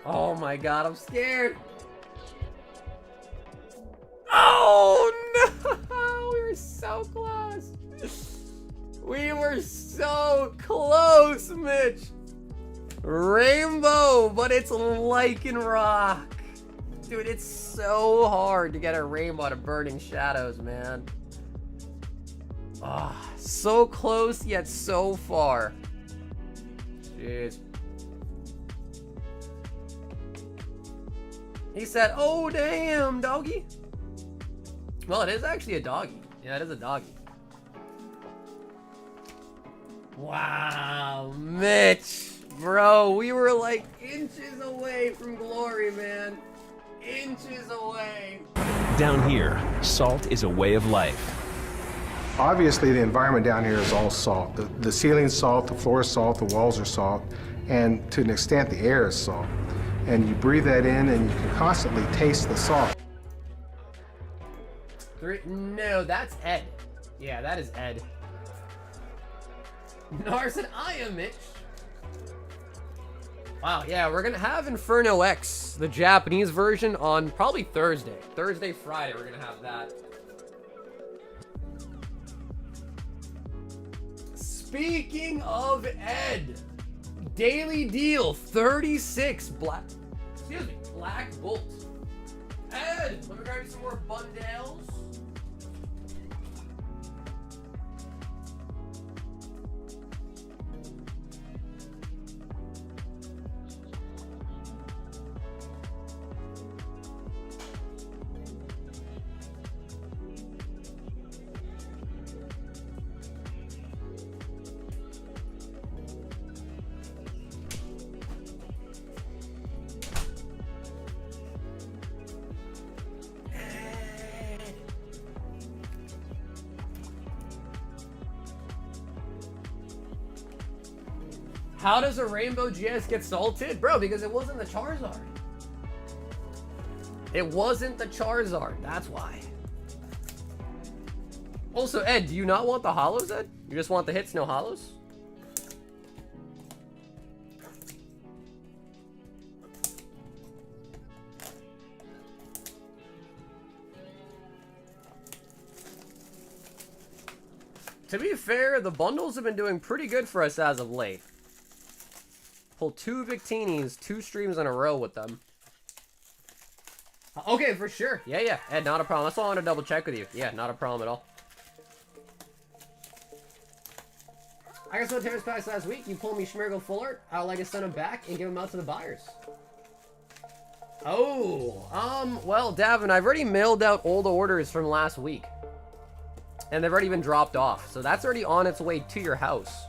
Oh my god, I'm scared. Oh no! We were so close. We were so close, Mitch. Rainbow, but it's lichen rock. Dude, it's so hard to get a rainbow out of Burning Shadows, man. Ah, so close yet so far. Jeez. He said, oh damn, doggy. Well, it is actually a doggy. Yeah, it is a doggy. Wow, Mitch. Bro, we were like inches away from glory, man. Inches away. Down here, salt is a way of life. Obviously, the environment down here is all salt. The ceiling's salt, the floor is salt, the walls are salt, and to an extent, the air is salt. And you breathe that in, and you can constantly taste the salt. No, that's Ed. Yeah, that is Ed. Nar said, I am Mitch. Wow, yeah, we're gonna have Inferno X, the Japanese version, on probably Thursday. Thursday, Friday, we're gonna have that. Speaking of Ed, daily deal, 36 Black Bolt. Ed, let me grab you some more bundles. How does a Rainbow GS get salted? Bro, because it wasn't the Charizard. It wasn't the Charizard, that's why. Also, Ed, do you not want the holos, Ed? You just want the hits, no holos? To be fair, the bundles have been doing pretty good for us as of late. Pull 2 Victinis, 2 streams in a row with them. Okay, for sure. Yeah, Ed, not a problem. That's all I want to double check with you. Yeah, not a problem at all. I got some Terrace packs last week. You pulled me Schmirgle full art. I would like to send them back and give them out to the buyers. Oh, well, Davin, I've already mailed out all the orders from last week. And they've already been dropped off. So that's already on its way to your house.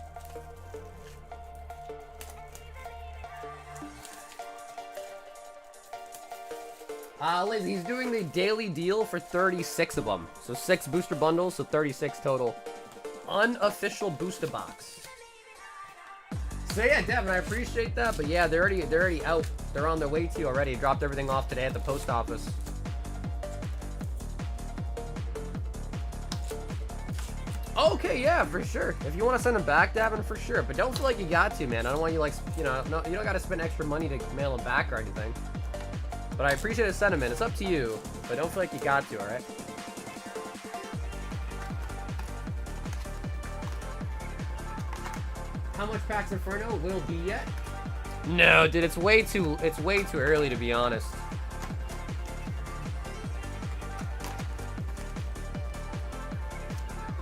Liz, he's doing the daily deal for 36 of them. So 6 booster bundles, so 36 total. Unofficial booster box. So yeah, Devin, I appreciate that, but yeah, they're already out. They're on their way to you already. Dropped everything off today at the post office. Okay, yeah, for sure. If you want to send them back, Davin, for sure. But don't feel like you got to, man. I don't want you, like, you know, no, you don't got to spend extra money to mail them back or anything. But I appreciate the sentiment. It's up to you. But don't feel like you got to, alright? How much Pax Inferno will be yet? No, dude, it's way too early, to be honest.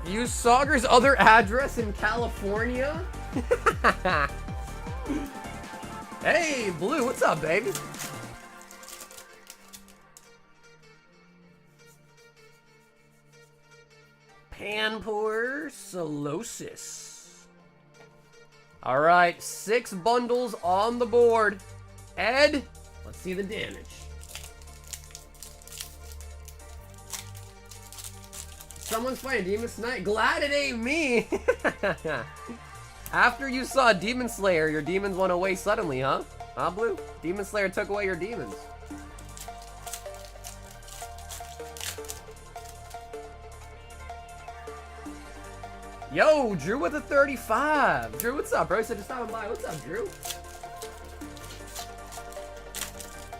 Use Sauger's other address in California? Hey, Blue, what's up, baby? Panpour Solosis. Alright, 6 bundles on the board. Ed, let's see the damage. Someone's fighting Demon Knight. Glad it ain't me. After you saw Demon Slayer, your demons went away suddenly, huh? Huh, Blue? Demon Slayer took away your demons. Yo, Drew with a 35. Drew, what's up, bro? He said just stopping by. What's up, Drew?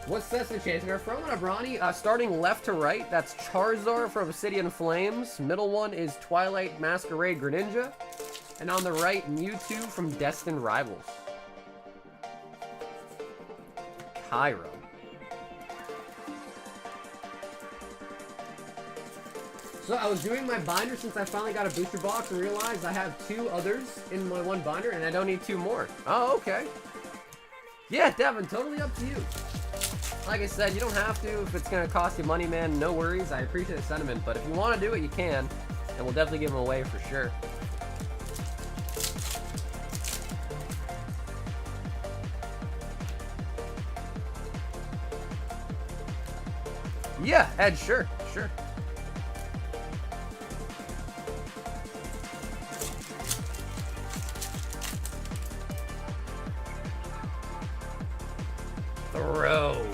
What sets the chasing are from Abrani? Starting left to right, that's Charizard from Obsidian Flames. Middle one is Twilight Masquerade Greninja. And on the right, Mewtwo from Destined Rivals. Cairo. So I was doing my binder since I finally got a booster box and realized I have 2 others in my one binder and I don't need 2 more. Oh, okay. Yeah, Devin, totally up to you. Like I said, you don't have to if it's going to cost you money, man. No worries. I appreciate the sentiment, but if you want to do it, you can. And we'll definitely give them away for sure. Yeah, Ed, sure, sure. Throw.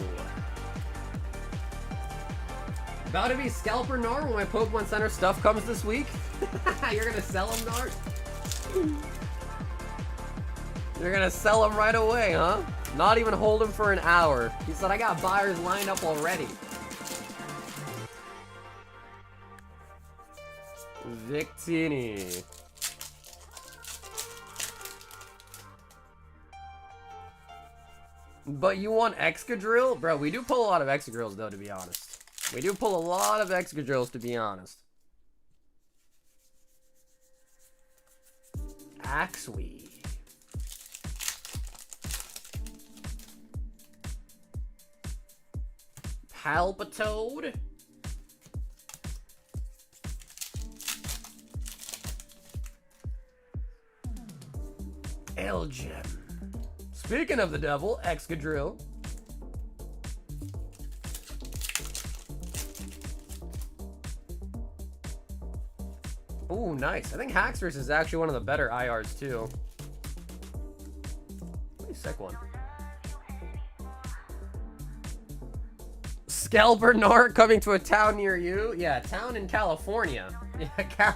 About to be Scalper Gnar when my Pokemon Center stuff comes this week. You're gonna sell him, Gnar? You're gonna sell him right away, huh? Not even hold him for an hour. He said, I got buyers lined up already. Victini. But you want Excadrill? Bro, we do pull a lot of Excadrills, though, to be honest. We do pull a lot of Excadrills, to be honest. Axwee. Palpitoad. Elgem. Speaking of the devil, Excadrill. Ooh, nice. I think Haxorus is actually one of the better IRs, too. Pretty sick one. Scalper Gnar coming to a town near you. Yeah, a town in California. Yeah,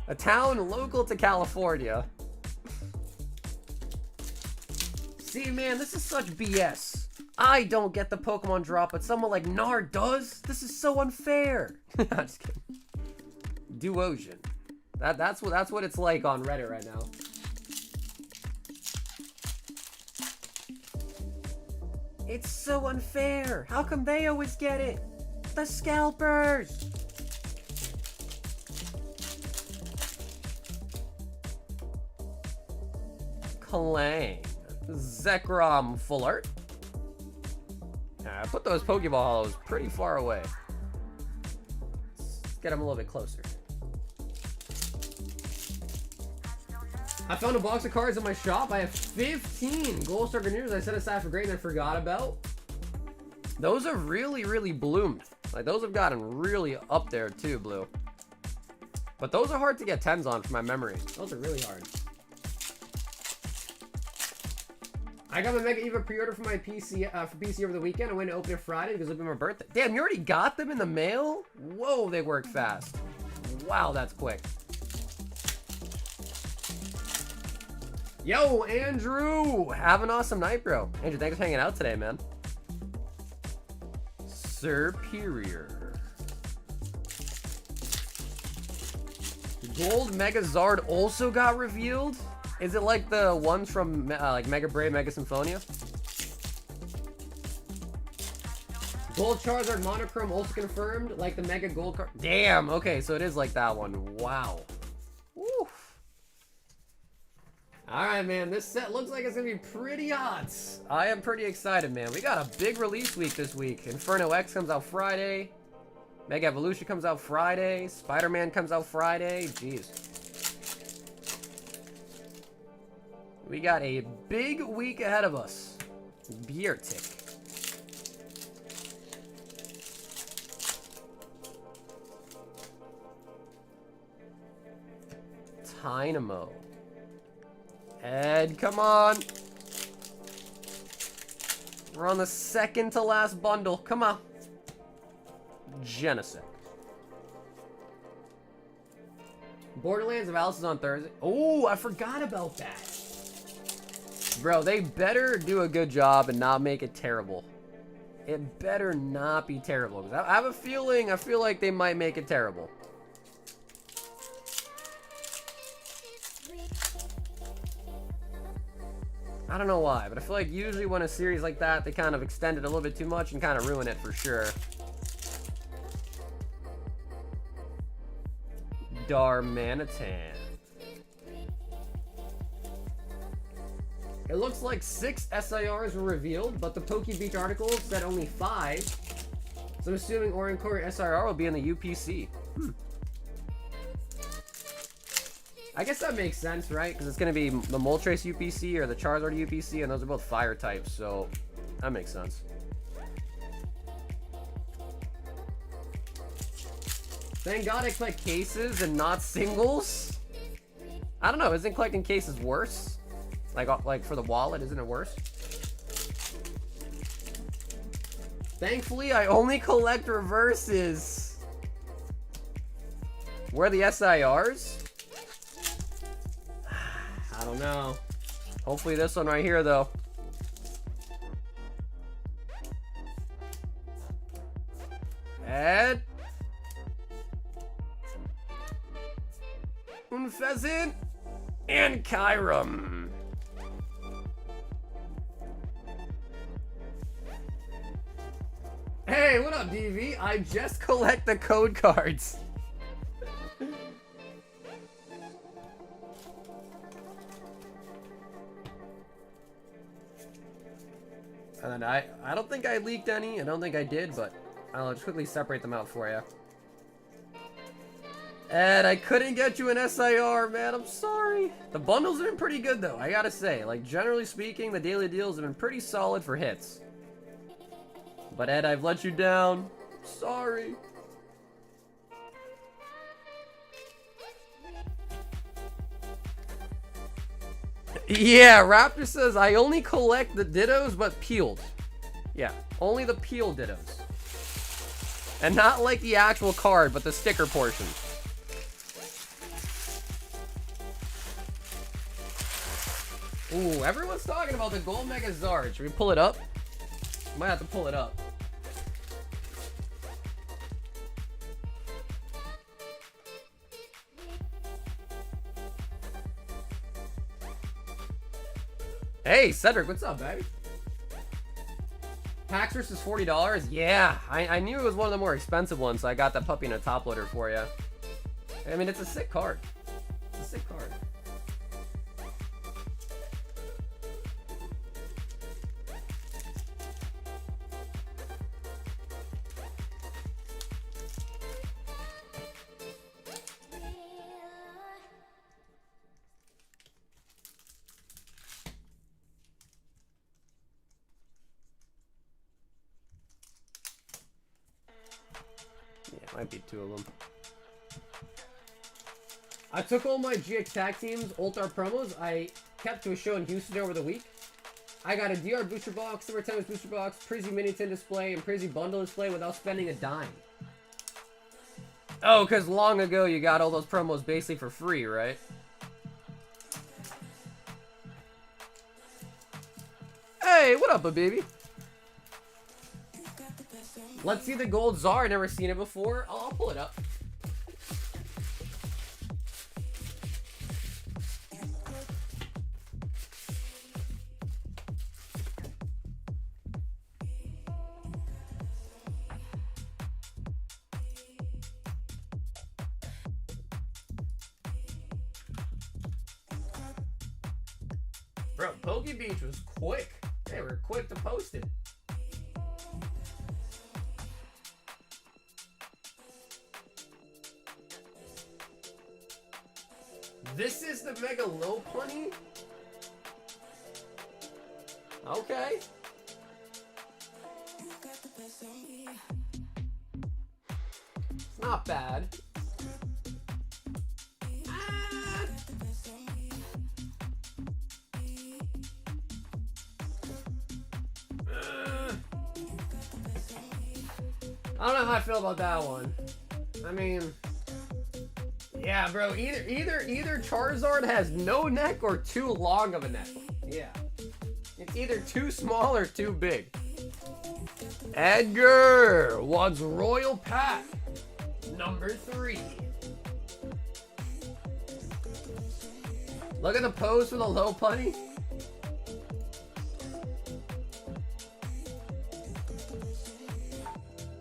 a town local to California. See, man, this is such BS. I don't get the Pokemon drop, but someone like Gnar does? This is so unfair. I'm just kidding. Duosion. That's what it's like on Reddit right now. It's so unfair. How come they always get it? The scalpers. Clang. Zekrom Full Art. I put those Pokeball Hollows pretty far away. Let's get them a little bit closer. I found a box of cards in my shop. I have 15 Gold Star Greninjas I set aside for great and I forgot about. Those have really, really bloomed. Like, those have gotten really up there too, Blue. But those are hard to get 10s on from my memory. Those are really hard. I got my Mega Evo pre-order for my PC for PC over the weekend. I went to open it Friday because it'll be my birthday. Damn, you already got them in the mail? Whoa, they work fast. Wow, that's quick. Yo, Andrew! Have an awesome night, bro. Andrew, thanks for hanging out today, man. Superior. Gold Megazard also got revealed? Is it like the ones from like Mega Brave, Mega Symphonia? Gold Charizard Monochrome also confirmed, like the Mega Gold card. Damn, okay, so it is like that one. Wow. Woof. Alright, man, this set looks like it's gonna be pretty hot. I am pretty excited, man. We got a big release week this week. Inferno X comes out Friday. Mega Evolution comes out Friday. Spider-Man comes out Friday. Jeez. We got a big week ahead of us. Beer tick. Dynamo. Ed, come on. We're on the second to last bundle. Come on. Genesect. Borderlands of Alice is on Thursday. Oh, I forgot about that. Bro, they better do a good job and not make it terrible. It better not be terrible. 'Cause I have a feeling, I feel like they might make it terrible. I don't know why, but I feel like usually when a series like that, they kind of extend it a little bit too much and kind of ruin it for sure. Darmanitan. It looks like 6 SIRs were revealed, but the PokeBeach article said only 5. So I'm assuming Oriencore SIR will be in the UPC. I guess that makes sense, right? Because it's going to be the Moltres UPC or the Charizard UPC, and those are both fire types, so that makes sense. Thank God I collect cases and not singles. I don't know, isn't collecting cases worse? Like for the wallet, isn't it worse? Thankfully, I only collect reverses. Where are the SIRs? I don't know. Hopefully this one right here, though. Ed. Unpheasant. And Kyurem. Hey, what up, DV? I just collect the code cards. And then I don't think I leaked any. I don't think I did, but I'll just quickly separate them out for you. Ed, I couldn't get you an SIR, man. I'm sorry. The bundles have been pretty good, though. I gotta say, like, generally speaking, the daily deals have been pretty solid for hits. But Ed, I've let you down. Sorry. Yeah, Raptor says, I only collect the Dittos, but peeled. Yeah, only the peeled Dittos. And not like the actual card, but the sticker portion. Ooh, everyone's talking about the Gold Mega Zard. Should we pull it up? Might have to pull it up. Hey, Cedric, what's up, baby? Packs versus $40? Yeah, I knew it was one of the more expensive ones, so I got that puppy in a top loader for you. I mean, it's a sick card. It's a sick card. Might be 2 of them. I took all my GX tag teams, Ultar promos I kept to a show in Houston over the week. I got a DR booster box, Silver Tempest booster box, Prizzy mini tin display, and Prizzy bundle display without spending a dime. Oh, because long ago you got all those promos basically for free, right? Hey, what up, baby? Let's see the gold Zar. Never seen it before. I'll pull it up. Bro, PokeBeach was quick. They were quick to post it. This is the Mega Lopunny? Okay. It's not bad. I don't know how I feel about that one. I mean, yeah, bro. Either Charizard has no neck or too long of a neck. Yeah, it's either too small or too big. Edgar wants Royal Pack number 3. Look at the pose for the low punny.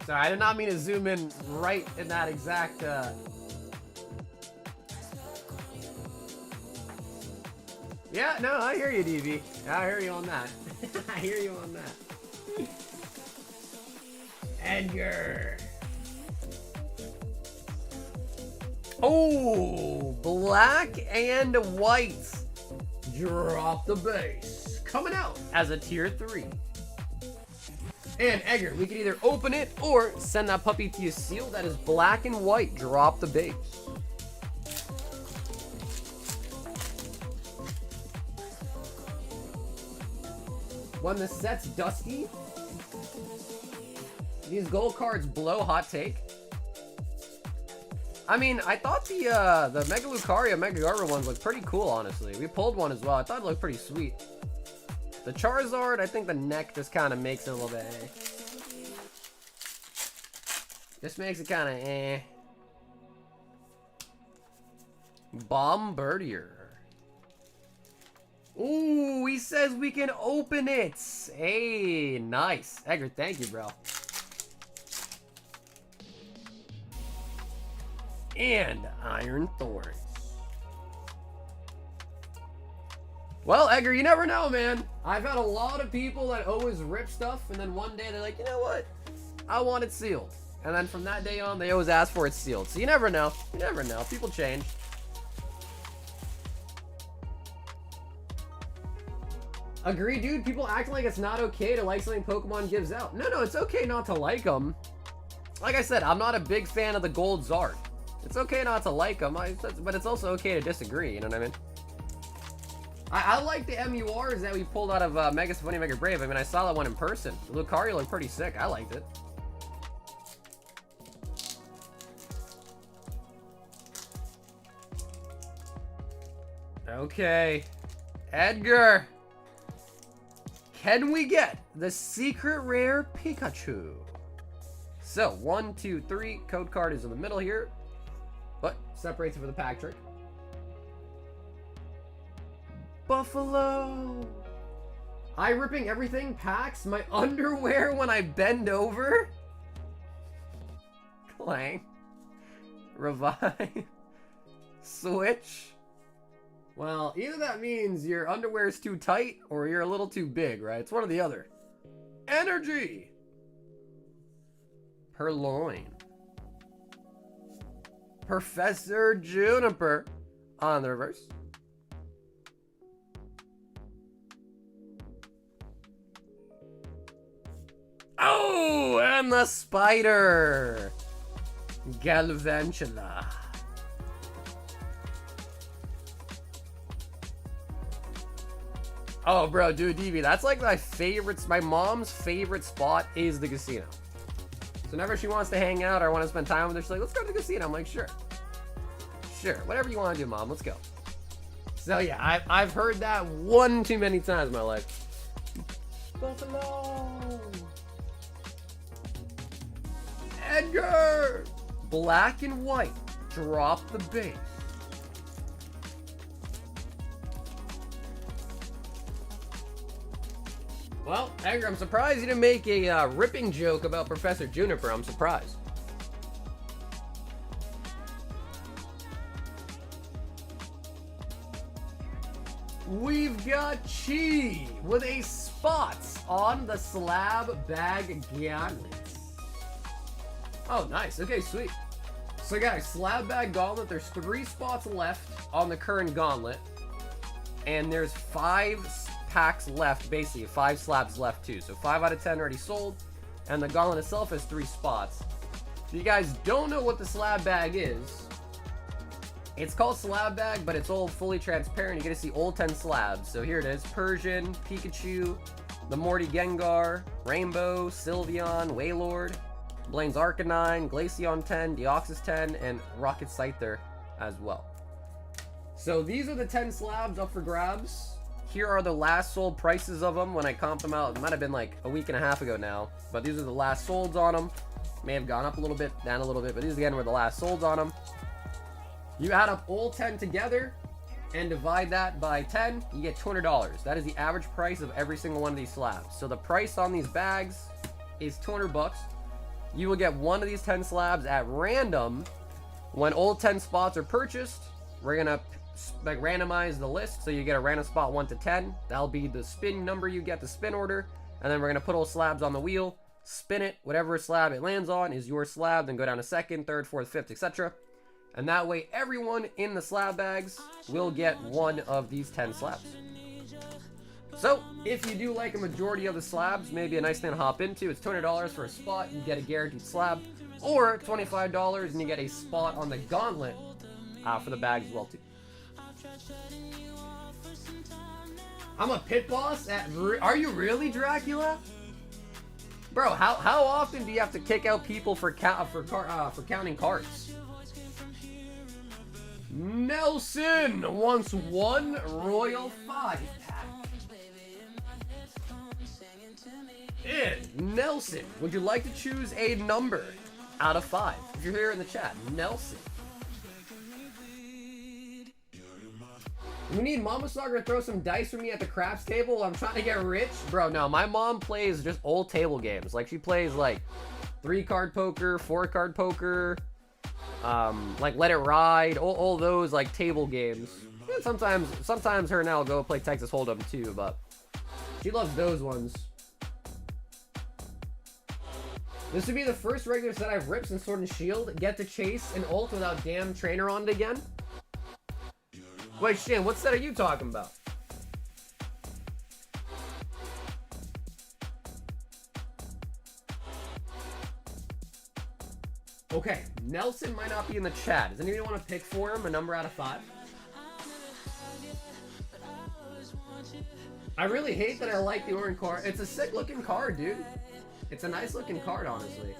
Sorry, I did not mean to zoom in right in that exact Yeah, no, I hear you, DV. I hear you on that. I hear you on that. Edgar. Oh, black and white. Drop the base. Coming out as a tier 3. And Edgar, we can either open it or send that puppy to you sealed. That is black and white. Drop the base. When the set's dusty, these gold cards blow. Hot take. I mean, I thought the Mega Lucario, Mega Garber ones looked pretty cool, honestly. We pulled one as well. I thought it looked pretty sweet. The Charizard, I think the neck just kind of makes it a little bit eh. Just makes it kind of eh. Bombardier. Ooh, he says we can open it. Hey, nice. Edgar, thank you, bro. And Iron Thorns. Well, Edgar, you never know, man. I've had a lot of people that always rip stuff, and then one day they're like, you know what? I want it sealed. And then from that day on, they always ask for it sealed. So you never know. You never know. People change. Agree, dude. People act like it's not okay to like something Pokemon gives out. No, it's okay not to like them. Like I said, I'm not a big fan of the gold Zard. It's okay not to like them, but it's also okay to disagree, you know what I mean? I like the MURs that we pulled out of Mega Symphony, Mega Brave. I mean, I saw that one in person. The Lucario looked pretty sick. I liked it. Okay. Edgar. Can we get the secret rare Pikachu? So, 1, 2, 3. Code card is in the middle here. But separates it for the pack trick. Buffalo. Eye ripping everything packs my underwear when I bend over. Clang. Revive. Switch. Well, either that means your underwear is too tight or you're a little too big, right? It's one or the other. Energy. Purloin. Professor Juniper on the reverse. Oh, and the spider. Galvantula. Oh, bro, dude, DV, that's like my favorite. My mom's favorite spot is the casino. So whenever she wants to hang out or want to spend time with her, she's like, let's go to the casino. I'm like, sure. Sure, whatever you want to do, Mom, let's go. So yeah, I've heard that one too many times in my life. Buffalo. Edgar. Black and white. Drop the base. Well, Edgar, I'm surprised you didn't make a ripping joke about Professor Juniper. I'm surprised. We've got Chi with a spot on the slab bag gauntlets. Oh, nice. Okay, sweet. So, guys, slab bag gauntlet. There's 3 spots left on the current gauntlet. And there's 5 packs left, basically 5 slabs left too. So 5 out of 10 already sold, and the gauntlet itself has 3 spots. If you guys don't know what the slab bag is, it's called slab bag, but it's all fully transparent. You get to see all 10 slabs. So here it is: Persian, Pikachu, the Morty Gengar, Rainbow, Sylveon, Wailord, Blaine's Arcanine, Glaceon 10, Deoxys 10, and Rocket Scyther as well. So these are the 10 slabs up for grabs. here are the last sold prices of them when I comped them out. It might have been like a week and a half ago now, but these are the last solds on them. May have gone up a little bit, down a little bit, but these again were the last solds on them. You add up all 10 together and divide that by 10, you get $200. That is the average price of every single one of these slabs. So the price on these bags is 200 bucks. You will get one of these 10 slabs at random. When all 10 spots are purchased, we're gonna like randomize the list, so you get a random spot 1 to 10. That'll be the spin number you get, the spin order, and then we're gonna put all slabs on the wheel, spin it, whatever slab it lands on is your slab, then go down to second, third, fourth, fifth, etc. And that way everyone in the slab bags will get one of these 10 slabs. So if you do like a majority of the slabs, maybe a nice thing to hop into, it's $200 for a spot, you get a guaranteed slab, or $25 and you get a spot on the gauntlet for the bag as well too. I'm a pit boss at... Are you really, Dracula? Bro, how often do you have to kick out people for counting cards? Nelson wants one Royal 5-pack. And Nelson, would you like to choose a number out of 5? If you're here in the chat, Nelson. We need Mama Saga to throw some dice for me at the craps table. I'm trying to get rich. Bro, no, my mom plays just old table games. Like, she plays, like, 3-card poker, 4-card poker, like, Let It Ride, all those, like, table games. Yeah, sometimes her and I will go play Texas Hold'em, too, but she loves those ones. This would be the first regular set I've ripped since Sword and Shield. Get to chase an ult without damn trainer on it again. Wait, Shan, what set are you talking about? Okay, Nelson might not be in the chat. Does anyone want to pick for him a number out of 5? I really hate that I like the orange card. It's a sick looking card, dude. It's a nice looking card, honestly.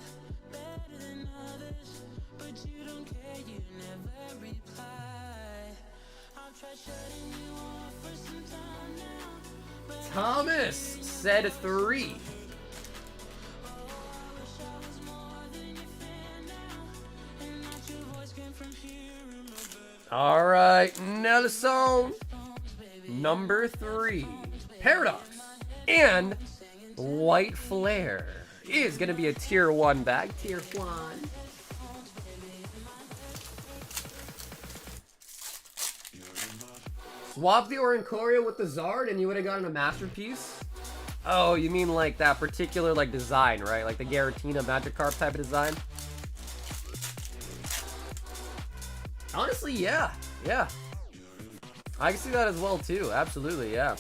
Thomas said 3. All right, Nelson. Number 3, Paradox and White Flare is going to be a tier 1 bag. Tier 1. Swap the Orancoria with the Zard and you would have gotten a masterpiece. Oh, you mean like that particular like design, right? Like the Garatina Magikarp type of design? Honestly, yeah. Yeah. I can see that as well too. Absolutely, yeah.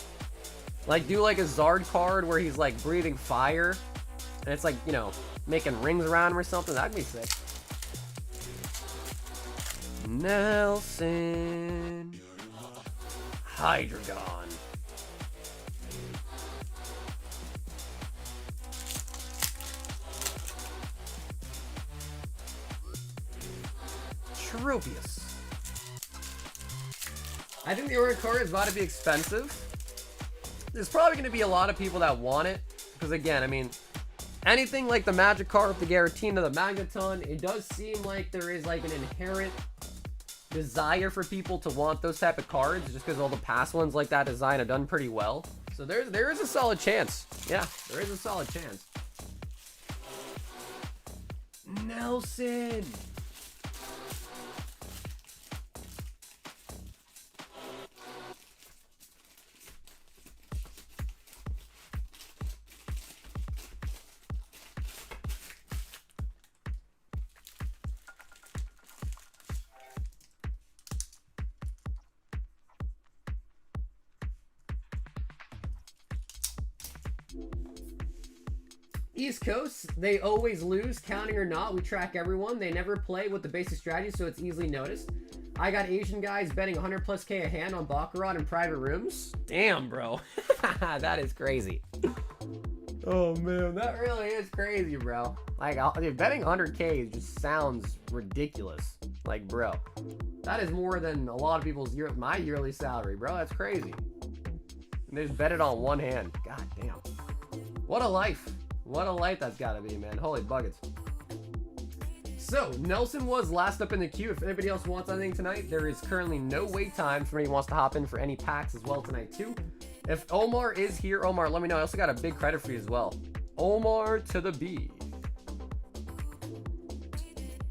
Like do like a Zard card where he's like breathing fire and it's like, you know, making rings around him or something. That'd be sick. Nelson. Hydreigon. Tropius. I think the Oricoria is about to be expensive. There's probably going to be a lot of people that want it. Because again, I mean, anything like the Magikarp, the Garatina, the Magneton, it does seem like there is like an inherent desire for people to want those type of cards just because all the past ones like that design have done pretty well. So there is a solid chance. Yeah, there is a solid chance. Nelson. East Coast, they always lose, counting or not. We track everyone. They never play with the basic strategy, so it's easily noticed. I got Asian guys betting 100 plus K a hand on Baccarat in private rooms. Damn, bro. That is crazy. Oh, man. That really is crazy, bro. Like, dude, betting 100K just sounds ridiculous. Like, bro. That is more than a lot of people's my yearly salary, bro. That's crazy. They just bet it on one hand. God damn. What a life. What a life that's gotta be, man. Holy buckets. So, Nelson was last up in the queue. If anybody else wants anything tonight, there is currently no wait time for anybody who wants to hop in for any packs as well tonight, too. If Omar is here, Omar, let me know. I also got a big credit for you as well. Omar to the B.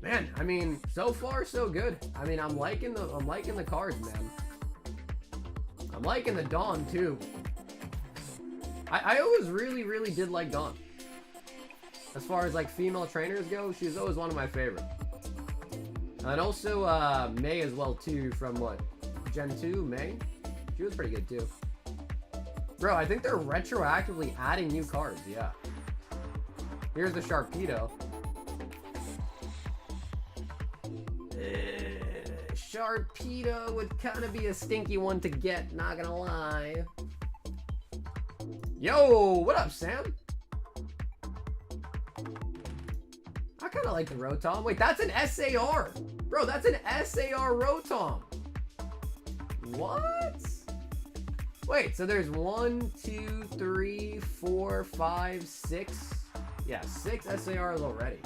Man, I mean, so far so good. I mean, I'm liking the cards, man. I'm liking the Dawn too. I always really did like Dawn. As far as like female trainers go, she's always one of my favorites. And also May as well too, from what? Gen 2, May? She was pretty good too. Bro, I think they're retroactively adding new cards, yeah. Here's the Sharpedo. Sharpedo would kind of be a stinky one to get, not gonna lie. Yo, what up, Sam? I kind of like the Rotom. Wait, that's an SAR. Bro, that's an SAR Rotom. What? Wait, so there's 1, 2, 3, 4, 5, 6. Yeah, 6 SARs already.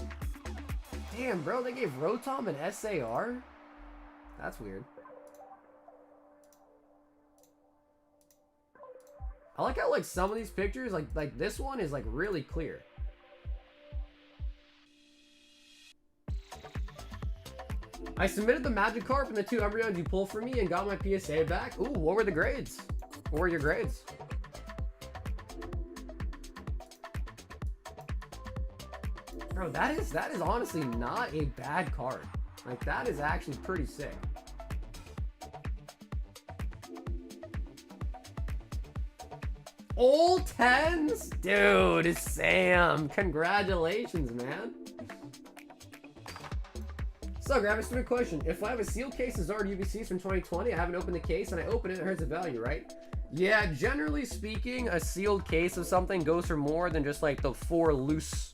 Damn, bro, they gave Rotom an SAR? That's weird. I like how like some of these pictures, like this one is like really clear. I submitted the Magikarp and the 2 embryons you pulled for me and got my PSA back. Ooh, what were the grades? What were your grades? Bro, that is honestly not a bad card. Like, that is actually pretty sick. All 10s? Dude, Sam, congratulations, man. So, grab a stupid question. If I have a sealed case of Zard UBCs from 2020, I haven't opened the case and I open it, it hurts the value, right? Yeah, generally speaking, a sealed case of something goes for more than just like the 4 loose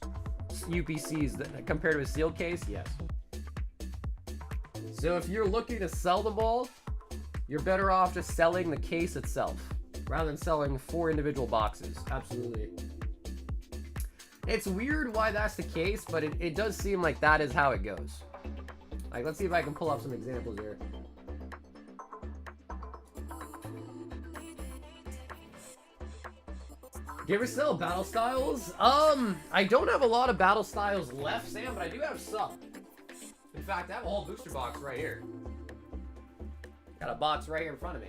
UPCs that, compared to a sealed case, yes. So if you're looking to sell them all, you're better off just selling the case itself rather than selling 4 individual boxes. Absolutely. It's weird why that's the case, but it does seem like that is how it goes. Like, let's see if I can pull up some examples here. Do you ever sell battle styles? I don't have a lot of battle styles left, Sam, but I do have some. In fact, I have a whole booster box right here. Got a box right here in front of me.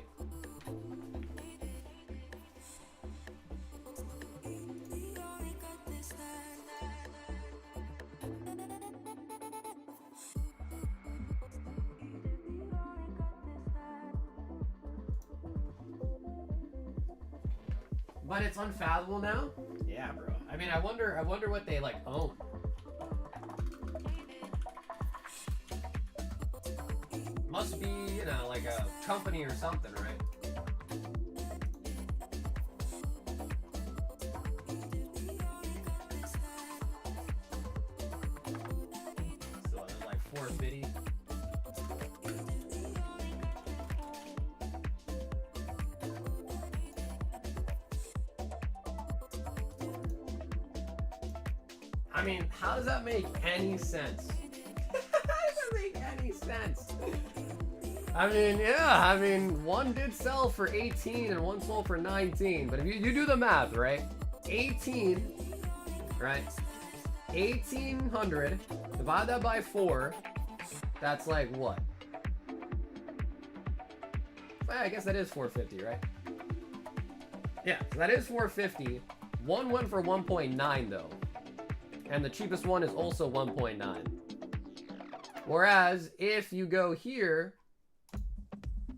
But it's unfathomable now? Yeah, bro. I mean, I wonder what they like own. Must be, you know, like a company or something, right? So it's like 450. I mean, how does that make any sense? How does that make any sense? I mean, yeah, I mean, one did sell for 18 and one sold for 19. But if you do the math, right? 18, right? 1,800, divide that by 4, that's like what? I guess that is 450, right? Yeah, so that is 450. One went for 1.9 though. And the cheapest one is also 1.9. Whereas if you go here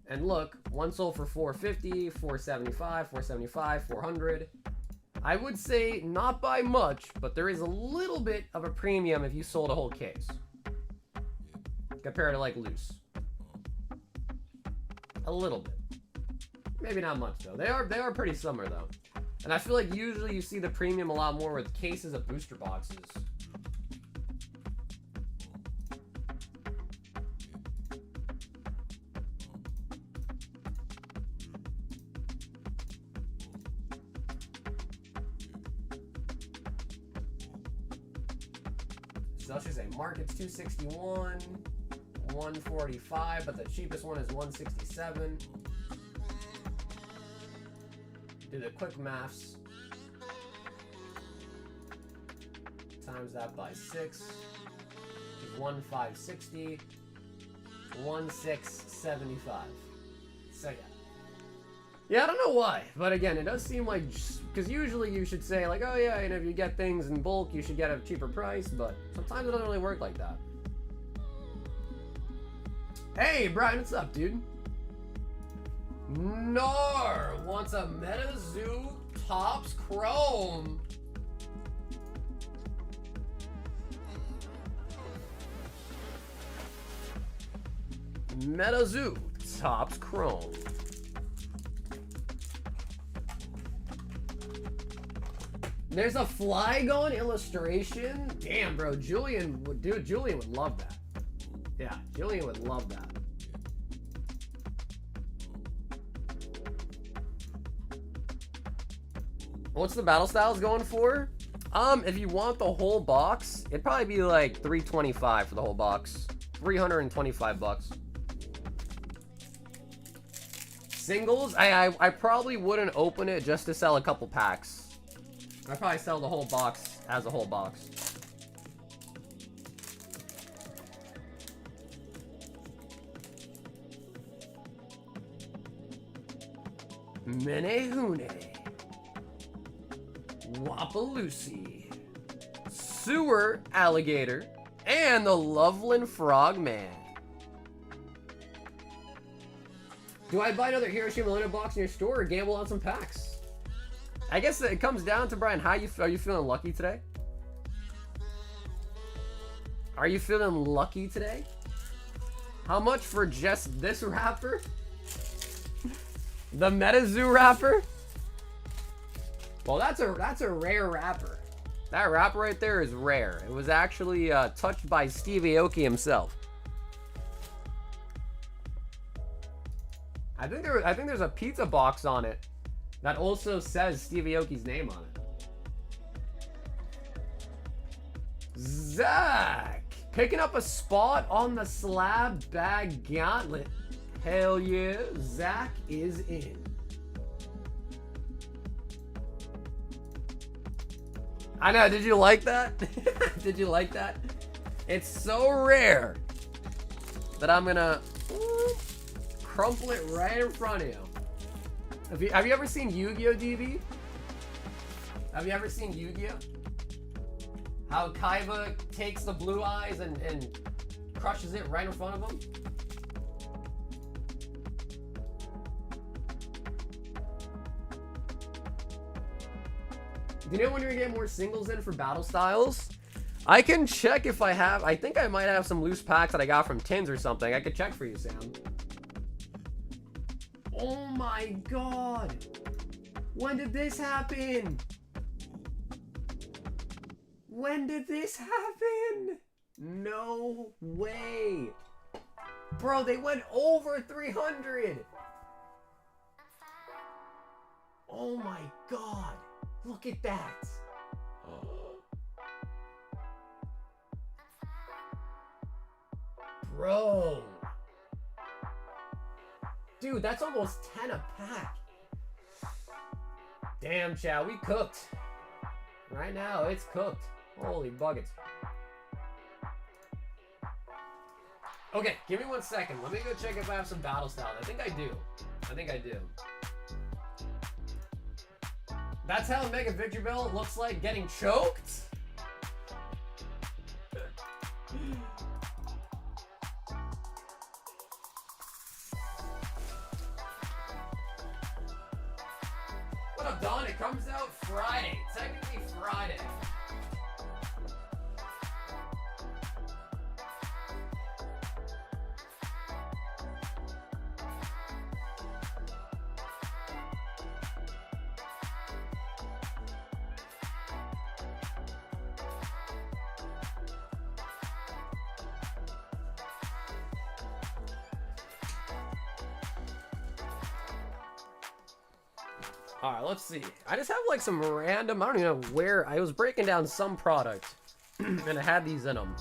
and look, one sold for 450, 475, 475, 400. I would say not by much, but there is a little bit of a premium if you sold a whole case compared to like loose. A little bit. Maybe not much though. They are pretty similar though. And I feel like usually you see the premium a lot more with cases of booster boxes. So let's just say market's 261, 145, but the cheapest one is 167. Do the quick maths. Times that by 6. 1560. 1675. So yeah. Yeah, I don't know why, but again, it does seem like, because usually you should say like, oh yeah, you know, if you get things in bulk, you should get a cheaper price, but sometimes it doesn't really work like that. Hey, Brian, what's up, dude? Nar wants a Meta Zoo Tops Chrome. Meta Zoo Tops Chrome. There's a Flygon illustration. Damn, bro, Julian would love that. Yeah, Julian would love that. What's the battle styles going for? If you want the whole box, it'd probably be like $325 for the whole box. $325. Singles, I probably wouldn't open it just to sell a couple packs. I'd probably sell the whole box as a whole box. Menehune. Wapaloosie. Sewer Alligator. And the Loveland Frogman. Do I buy another Hiroshima Luna box in your store or gamble on some packs? I guess it comes down to, Brian, are you feeling lucky today? Are you feeling lucky today? How much for just this wrapper? The MetaZoo wrapper? Well, that's a rare wrapper. That wrapper right there is rare. It was actually touched by Steve Aoki himself. I think there's a pizza box on it that also says Steve Aoki's name on it. Zach picking up a spot on the slab bag gauntlet. Hell yeah, Zach is in. I know, did you like that? Did you like that? It's so rare that I'm gonna crumple it right in front of you. Have you ever seen Yu-Gi-Oh, DB? Have you ever seen Yu-Gi-Oh? How Kaiba takes the blue eyes and crushes it right in front of him? Do you know when you're gonna get more singles in for battle styles? I can check if I have. I think I might have some loose packs that I got from Tins or something. I could check for you, Sam. Oh my god! When did this happen? When did this happen? No way! Bro, they went over 300! Oh my god! Look at that! Bro! Dude, that's almost 10 a pack. Damn, chow, we cooked. Right now, it's cooked. Holy buckets. Okay, give me 1 second. Let me go check if I have some battle styles. I think I do. That's how Mega Victory Bell looks like getting choked? What up, Don? It comes out Friday. Technically Friday. Alright, let's see. I just have like some random, I don't even know where, I was breaking down some product. and it had these in them.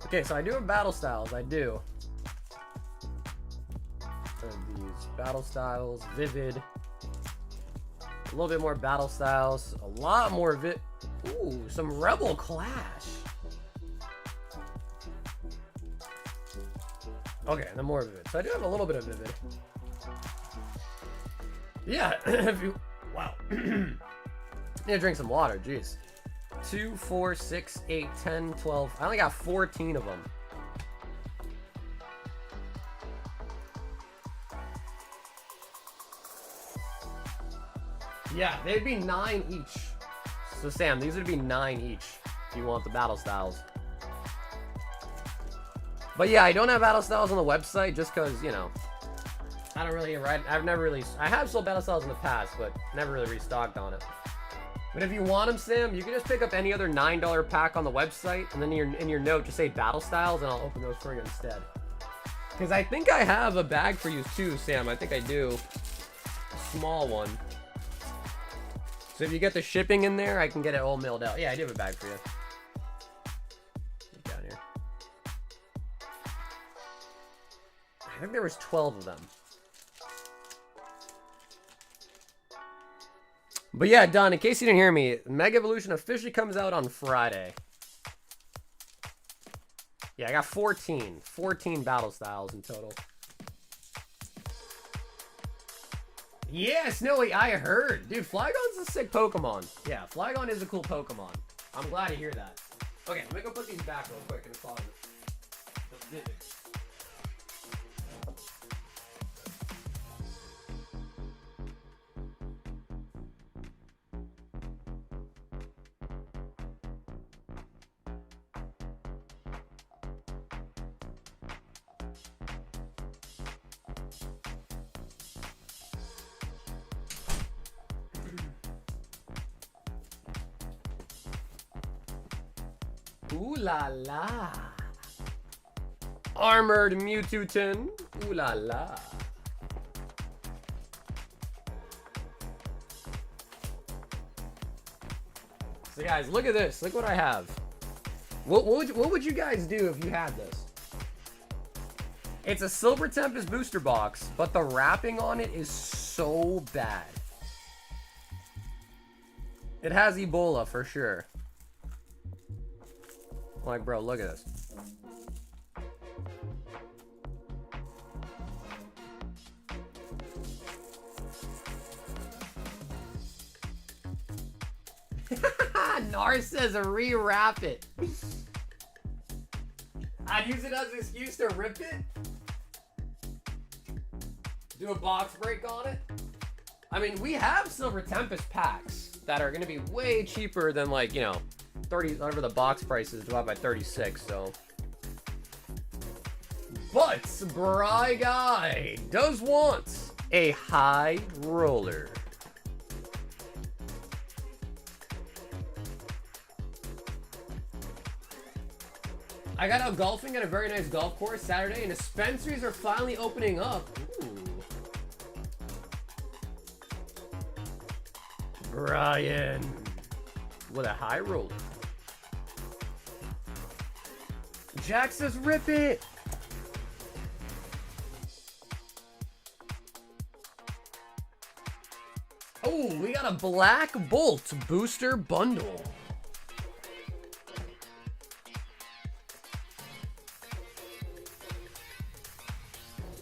Okay, so I do have battle styles. I do. These battle styles, vivid. A little bit more battle styles. A lot more Ooh, some rebel clash. Okay, then more vivid. So I do have a little bit of vivid. Yeah, if you... Wow. Need to drink some water, jeez. 2, 4, 6, 8, 10, 12. I only got 14 of them. Yeah, they'd be 9 each. So Sam, these would be 9 each if you want the battle styles. But yeah, I don't have battle styles on the website just because, you know, I don't really write. I have sold battle styles in the past, but never really restocked on it. But if you want them, Sam, you can just pick up any other $9 pack on the website, and then in your note, just say battle styles, and I'll open those for you instead. Because I think I have a bag for you too, Sam. I think I do. A small one. So if you get the shipping in there, I can get it all mailed out. Yeah, I do have a bag for you. Down here. I think there was 12 of them. But yeah, Don, in case you didn't hear me, Mega Evolution officially comes out on Friday. Yeah, I got 14 battle styles in total. Yeah, Snowy, I heard. Dude, Flygon's a sick Pokemon. Yeah, Flygon is a cool Pokemon. I'm glad to hear that. Okay, let me go put these back real quick in the closet. Ooh la la. Armored Mewtwoton. Ooh la la. So guys, look at this. Look what I have. What would you guys do if you had this? It's a Silver Tempest booster box, but the wrapping on it is so bad. It has Ebola for sure. Like, bro, look at this. Nar says rewrap it. I'd use it as an excuse to rip it. Do a box break on it. I mean, we have Silver Tempest packs that are going to be way cheaper than, like, you know, 30, whatever the box price is, divided by 36, so. But Bry Guy does want a high roller. I got out golfing at a very nice golf course Saturday, and dispensaries are finally opening up. Ooh. Brian with a high roller. Jack says rip it. Oh, we got a Black Bolt booster bundle.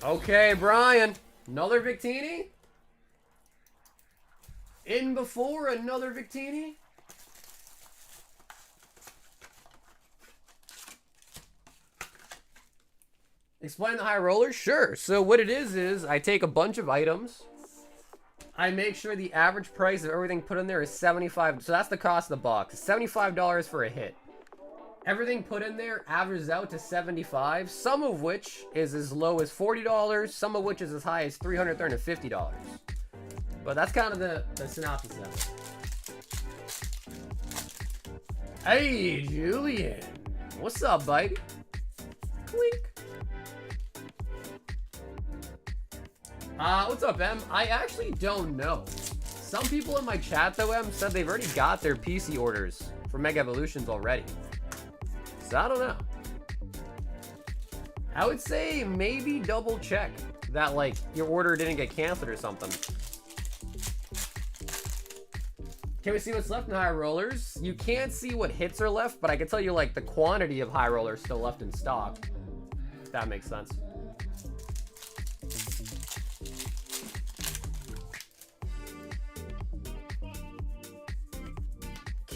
Okay, Brian. Another Victini? In before another Victini? Explain the high roller? Sure. So what it is I take a bunch of items. I make sure the average price of everything put in there is $75. So that's the cost of the box. It's $75 for a hit. Everything put in there averages out to $75, some of which is as low as $40, some of which is as high as $300, $350. But that's kind of the synopsis of it. Hey, Julian. What's up, baby? Clink. What's up, Em? I actually don't know. Some people in my chat, though, said they've already got their PC orders for Mega Evolutions already. So I don't know. I would say maybe double check that, like, your order didn't get canceled or something. Can we see what's left in high rollers? You can't see what hits are left, but I can tell you, like, the quantity of high rollers still left in stock. If that makes sense.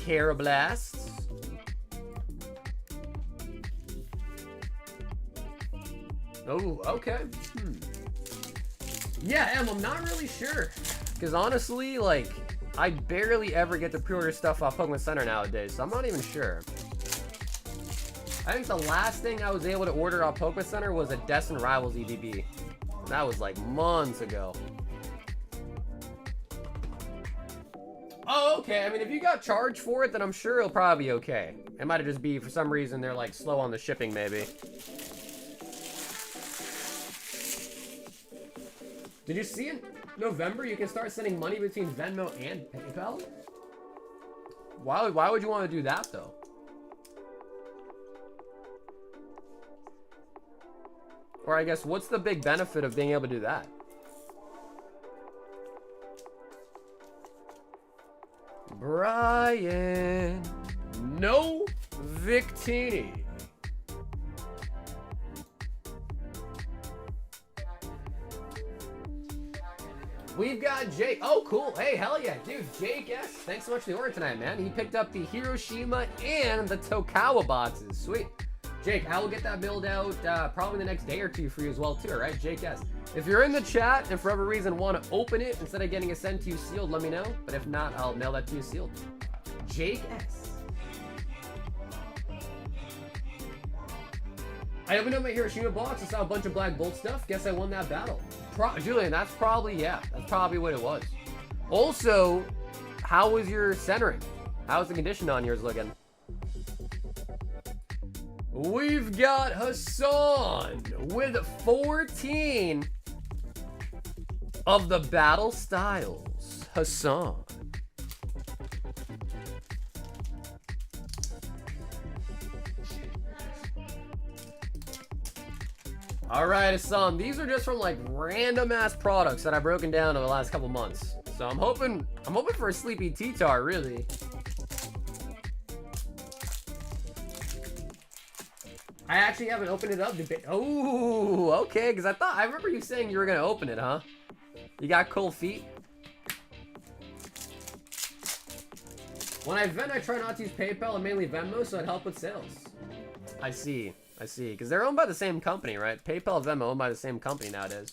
Carablasts. Oh, okay. Yeah, I'm not really sure. Because honestly, like, I barely ever get to pre-order stuff off Pokemon Center nowadays, so I'm not even sure. I think the last thing I was able to order off Pokemon Center was a Destined Rivals EDB. That was like months ago. Oh, okay. I mean, if you got charged for it, then I'm sure it'll probably be okay. It might just be, for some reason, they're like slow on the shipping, maybe. Did you see in November you can start sending money between Venmo and PayPal? Why would you want to do that, though? Or I guess, what's the big benefit of being able to do that? Brian, no Victini. We've got Jake. Oh, cool. Hey, hell yeah. Dude, Jake S. Thanks so much for the order tonight, man. He picked up the Hiroshima and the Tokawa boxes. Sweet. Jake, I will get that build out probably the next day or two for you as well, too, all right? Jake S. If you're in the chat and for whatever reason want to open it instead of getting it sent to you sealed, let me know. But if not, I'll mail that to you sealed. Jake S. I opened up my Hiroshima box and saw a bunch of Black Bolt stuff. Guess I won that battle. Julian, that's probably, yeah, that's probably what it was. Also, how was your centering? How's the condition on yours looking? We've got Hassan with 14 of the battle styles. Hassan. All right, Hassan, these are just from like random ass products that I've broken down over the last couple months. So I'm hoping for a sleepy T-Tar, really. I actually haven't opened it up. Oh, okay, because I remember you saying you were gonna open it, huh? You got cold feet? When I vent, I try not to use PayPal and mainly Venmo, so it helps with sales. I see, because they're owned by the same company, right? PayPal and Venmo owned by the same company nowadays.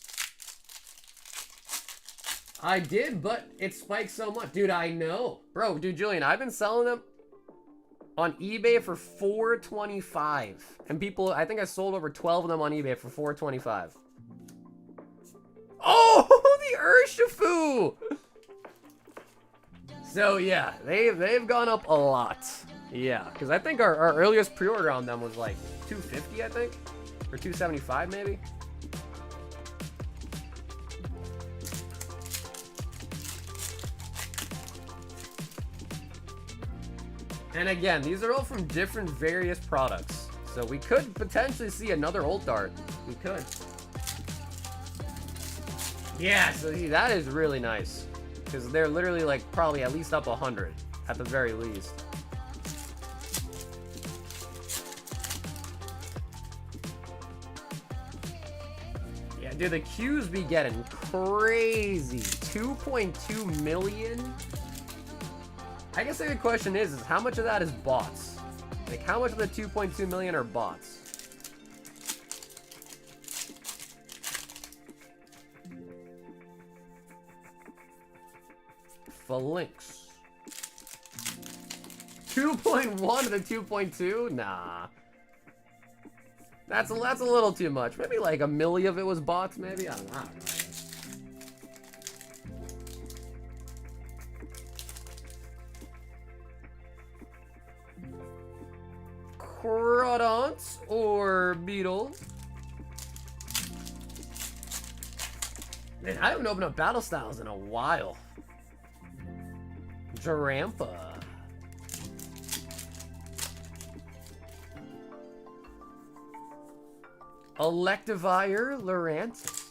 I did, but it spiked so much. Dude, I know. Bro, dude, Julian, I've been selling them on eBay for $425. And people, I think I sold over 12 of them on eBay for $425. Oh, the Urshifu! So yeah, they've gone up a lot. Yeah, because I think our earliest pre-order on them was like $250, I think, or $275 maybe. And again, these are all from different various products. So we could potentially see another Old Dart. We could. Yeah, so that is really nice. Because they're literally like probably at least up 100 at the very least. Yeah, dude, the queues be getting crazy. 2.2 million? I guess the good question is how much of that is bots? Like, how much of the 2.2 million are bots? Phalanx. 2.1 to the 2.2? Nah. That's a little too much. Maybe like a milli of it was bots, maybe? I don't know. Crawdons or Beetle. Man, I haven't opened up battle styles in a while. Sharampa. Electivire Lurantis.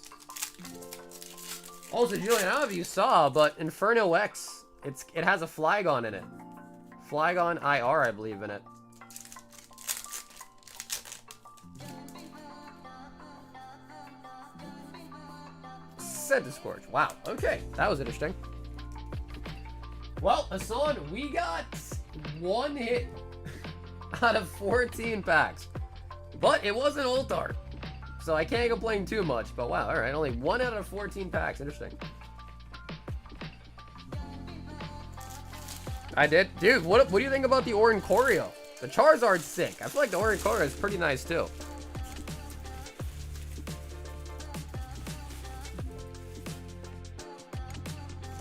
Also, Julian, I don't know if you saw, but Inferno X, it has a Flygon in it. Flygon IR, I believe, in it. Centiskorch. Wow. Okay, that was interesting. Well, Hassan, we got one hit out of 14 packs. But it wasn't Ultar, so I can't complain too much. But wow, alright, only 1 out of 14 packs. Interesting. I did. Dude, what do you think about the Oricorio? The Charizard's sick. I feel like the Oricorio is pretty nice too.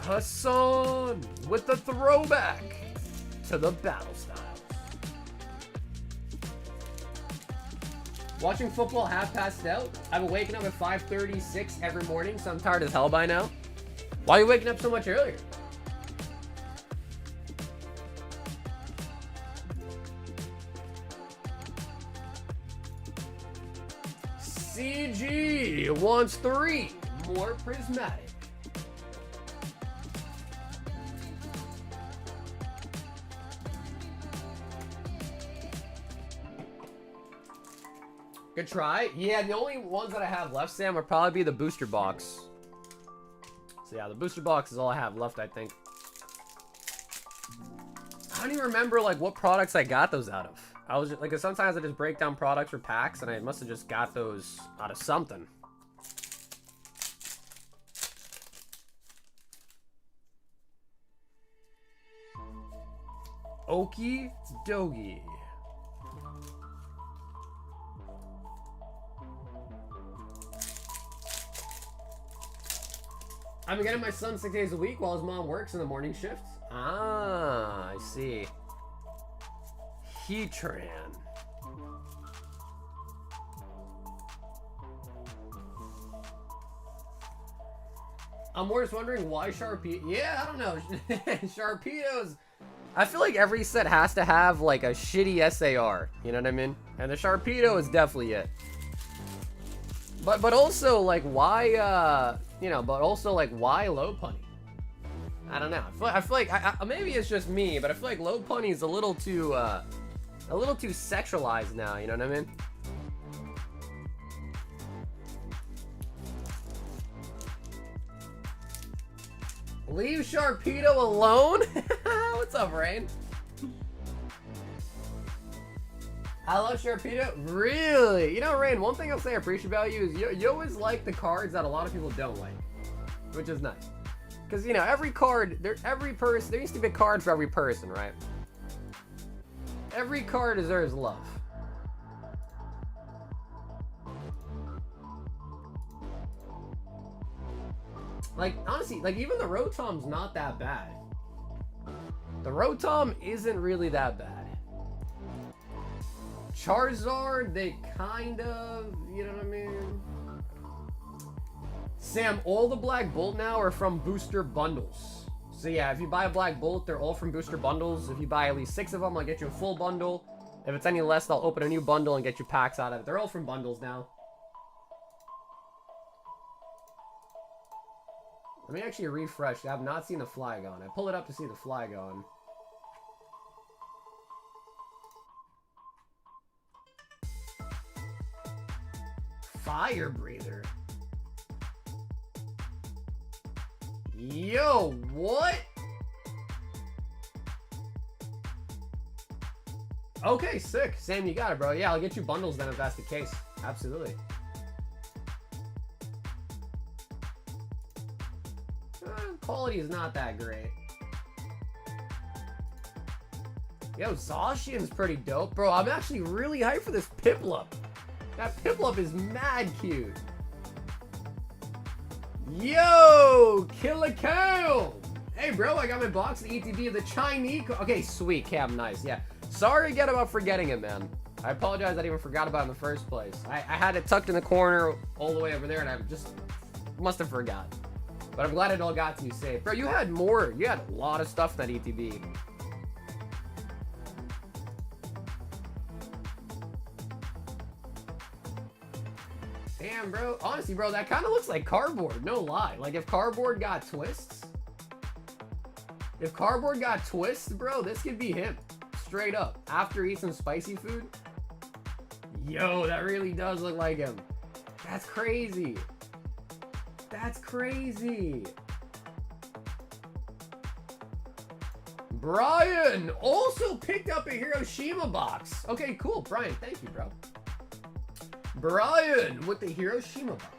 Hassan with the throwback to the battle styles. Watching football half passed out. I've been waking up at 5:36 every morning, so I'm tired as hell by now. Why are you waking up so much earlier? CG wants 3 more prismatic. Good try. Yeah, the only ones that I have left, Sam, would probably be the booster box. So yeah, the booster box is all I have left, I think. I don't even remember like what products I got those out of. I was just, like, sometimes I just break down products for packs, and I must have just got those out of something. Okie dokie. I've been getting my son 6 days a week while his mom works in the morning shift. Ah, I see. Heatran. I'm more just wondering why Sharpedo. Yeah, I don't know. Sharpedo's. I feel like every set has to have like a shitty SAR. You know what I mean? And the Sharpedo is definitely it. But also like why you know, but also like why low punny? I don't know. I feel like maybe it's just me, but I feel like low punny is a little too sexualized now. You know what I mean? Leave Sharpedo alone? What's up, Rain? I love Sharpedo. Really? You know, Rain, one thing I'll say I appreciate about you is you always like the cards that a lot of people don't like, which is nice. Because, you know, every card, there used to be a card for every person, right? Every card deserves love. Like, honestly, like, even the Rotom's not that bad. The Rotom isn't really that bad. Charizard, they kind of, you know what I mean? Sam, all the Black Bolt now are from booster bundles. So yeah, if you buy a Black Bolt, they're all from booster bundles. If you buy at least 6 of them, I'll get you a full bundle. If it's any less, I'll open a new bundle and get you packs out of it. They're all from bundles now. Let me actually refresh. I have not seen the Flygon. I pull it up to see the Flygon. Fire Breather. Yo, what? Okay, sick. Sam, you got it, bro. Yeah, I'll get you bundles then if that's the case. Absolutely. Quality is not that great. Yo, Zacian's pretty dope. Bro, I'm actually really hyped for this Piplup. That Piplup is mad cute. Yo, kill a cow. Hey, bro, I got my box of ETB of the Chinese. Okay, sweet, Cam, nice. Yeah. Sorry again about forgetting it, man. I apologize I even forgot about it in the first place. I had it tucked in the corner all the way over there, and I just must have forgot. But I'm glad it all got to you safe. Bro, you had more. You had a lot of stuff in that ETB. Damn, bro. Honestly, bro, that kind of looks like cardboard. No lie. Like, if cardboard got twists... If cardboard got twists, bro, this could be him. Straight up. After he eats some spicy food. Yo, that really does look like him. That's crazy. That's crazy. Brian also picked up a Hiroshima box. Okay, cool. Brian, thank you, bro. Brian with the Hiroshima box.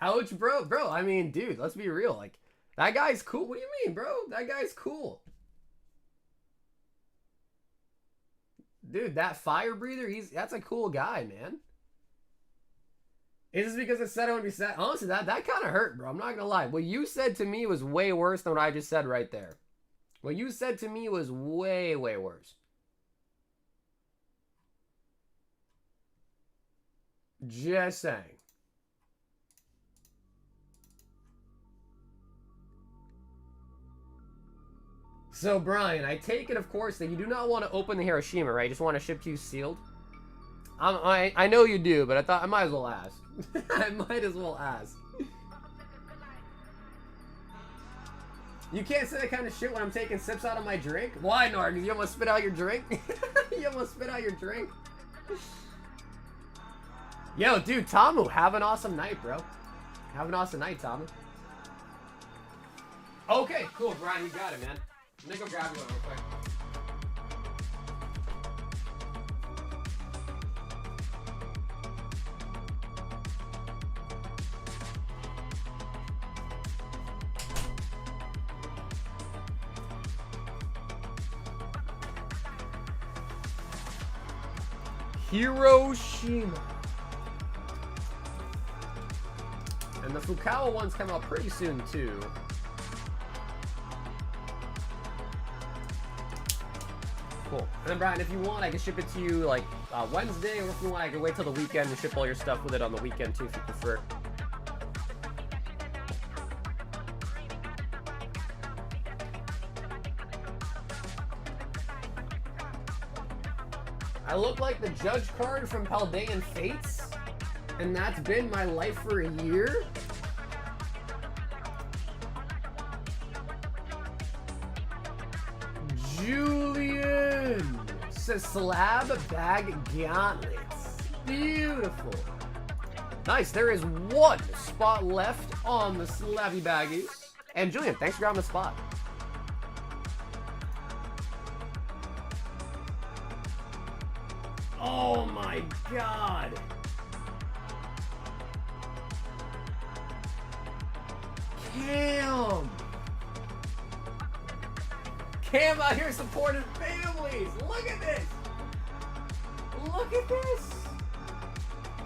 Ouch, bro. Bro, I mean, dude, let's be real. Like, that guy's cool. What do you mean, bro? That guy's cool. Dude, that fire breather, that's a cool guy, man. Is this because it said it would be sad? Honestly, that kind of hurt, bro. I'm not gonna lie. What you said to me was way worse than what I just said right there. What you said to me was way, way worse. Just saying. So, Brian, I take it, of course, that you do not want to open the Hiroshima, right? You just want to ship to you sealed? I know you do, but I thought I might as well ask. I might as well ask. You can't say that kind of shit when I'm taking sips out of my drink? Why, Narg? You almost spit out your drink? You almost spit out your drink? Yo, dude, Tamu, have an awesome night, bro. Have an awesome night, Tamu. Okay, cool, Brian, you got it, man. Let me go grab you one real quick. Hiroshima. And the Fukawa ones come out pretty soon, too. Cool. And then, Brian, if you want, I can ship it to you, like, Wednesday, or if you want, I can wait till the weekend and ship all your stuff with it on the weekend, too, if you prefer. I look like the judge card from Paldean Fates, and that's been my life for a year? Julian says Slab bag gauntlets. Beautiful. Nice. There is one spot left on the Slabby baggies. And Julian, thanks for grabbing the spot. Oh my god. Cam. Cam out here supporting families. Look at this. Look at this.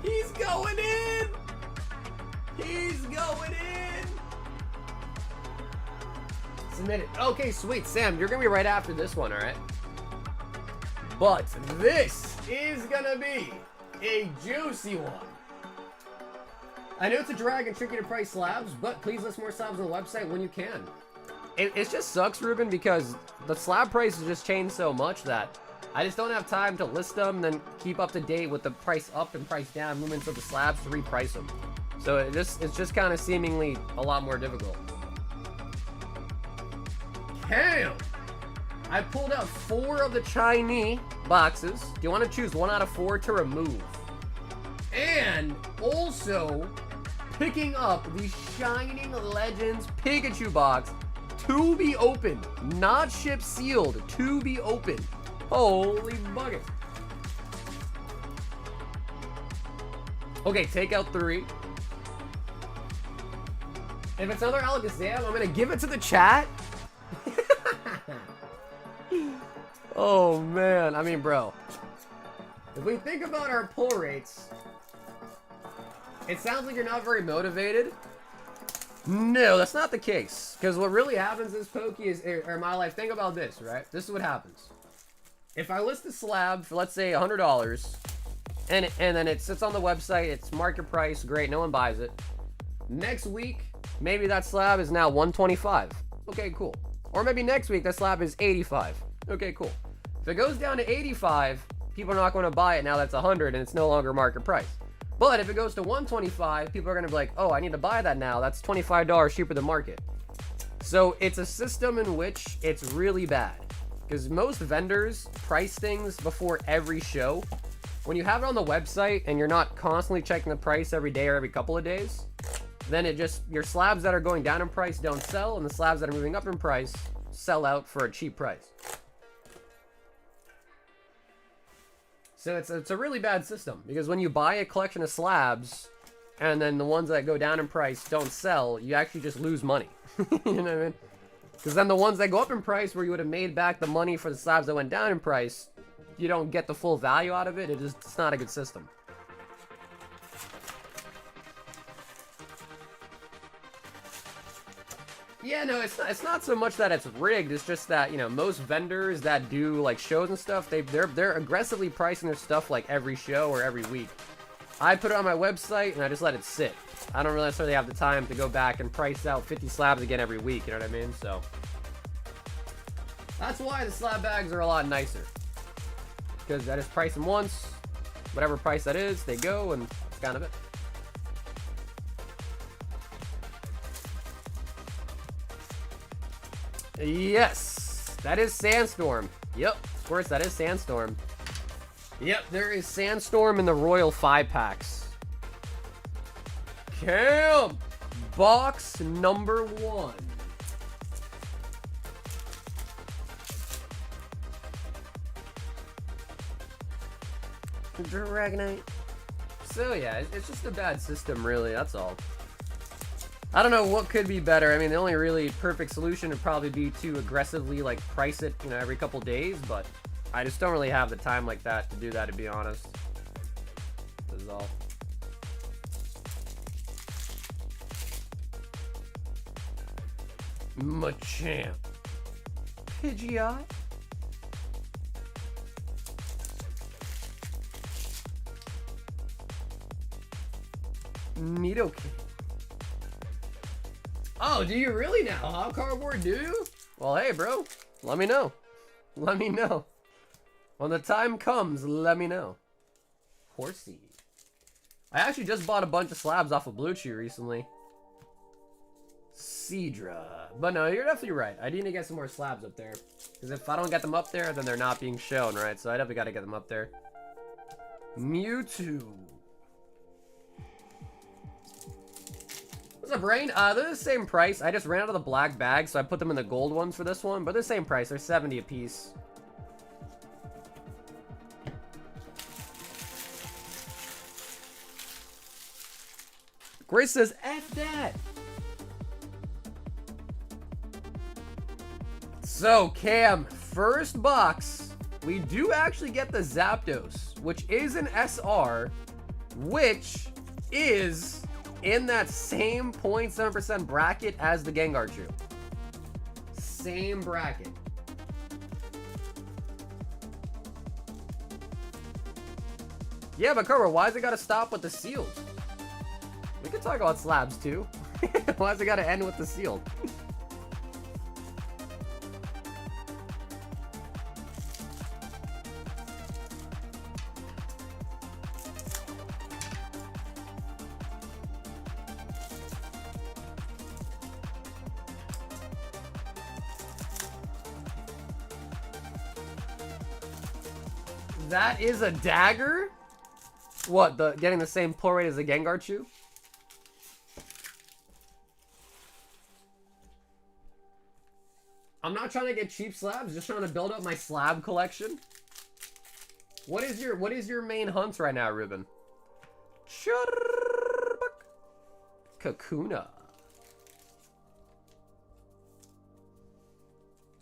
He's going in. He's going in. Submitted. Okay, sweet. Sam, you're going to be right after this one, all right? But this is going to be a juicy one. I know it's a drag and tricky to price slabs, but please list more slabs on the website when you can. It just sucks, Ruben, because the slab prices just changed so much that I just don't have time to list them and then keep up to date with the price up and price down movements of the slabs to reprice them. So it's just kind of seemingly a lot more difficult. Damn! I pulled out 4 of the Chinese boxes. Do you want to choose 1 out of 4 to remove? And also picking up the Shining Legends Pikachu box to be opened. Not ship sealed, to be opened. Holy bucket. Okay, take out 3. If it's another Alakazam, I'm gonna give it to the chat. Oh man, I mean, bro, if we think about our pull rates, it sounds like you're not very motivated. No, that's not the case. Because what really happens is, Pokey, or my life, think about this, right? This is what happens. If I list a slab for, let's say, $100, and then it sits on the website, it's market price, great, no one buys it. Next week, maybe that slab is now 125. Okay, cool. Or maybe next week that slab is 85. Okay, cool. If it goes down to 85, people are not going to buy it now that's 100 and it's no longer market price. But if it goes to 125, people are going to be like, oh, I need to buy that now. That's $25 cheaper than market. So it's a system in which it's really bad. Because most vendors price things before every show. When you have it on the website and you're not constantly checking the price every day or every couple of days, then it just, your slabs that are going down in price don't sell, and the slabs that are moving up in price sell out for a cheap price. So it's a really bad system, because when you buy a collection of slabs and then the ones that go down in price don't sell, you actually just lose money. You know what I mean? Because then the ones that go up in price, where you would have made back the money for the slabs that went down in price, you don't get the full value out of it. It's not a good system. Yeah, no, it's not so much that it's rigged. It's just that, you know, most vendors that do like shows and stuff, they're aggressively pricing their stuff like every show or every week. I put it on my website and I just let it sit. I don't really necessarily have the time to go back and price out 50 slabs again every week, you know what I mean? So that's why the slab bags are a lot nicer. Because I just price them once, whatever price that is, they go, and that's kind of it. Yes, that is Sandstorm. Yep, of course, that is Sandstorm. Yep, there is Sandstorm in the Royal 5-packs. Cam! Box number 1. Dragonite. So yeah, it's just a bad system, really, that's all. I don't know what could be better. I mean, the only really perfect solution would probably be to aggressively, like, price it, you know, every couple days, but I just don't really have the time like that to do that, to be honest. This is all. Machamp. Pidgeot. Nidoking. Oh, do you really now, huh, Cardboard? Do you? Well, hey, bro. Let me know. Let me know. When the time comes, let me know. Horsey. I actually just bought a bunch of slabs off of Blue Chew recently. Seadra. But no, you're definitely right. I need to get some more slabs up there. Because if I don't get them up there, then they're not being shown, right? So I definitely got to get them up there. Mewtwo. What's up, Rain? They're the same price. I just ran out of the black bag, so I put them in the gold ones for this one. But they're the same price. They're 70 a piece. Grace says, F that. So, Cam, first box, we do actually get the Zapdos, which is an SR, which is in that same 0.7% bracket as the Gengarchu. Same bracket. Yeah, but Cobra, why's it gotta stop with the sealed? We could talk about slabs too. Why's it gotta end with the sealed? That is a dagger? What, getting the same pull rate as a Gengarchu? I'm not trying to get cheap slabs, just trying to build up my slab collection. What is your main hunts right now, Ruben? Kakuna.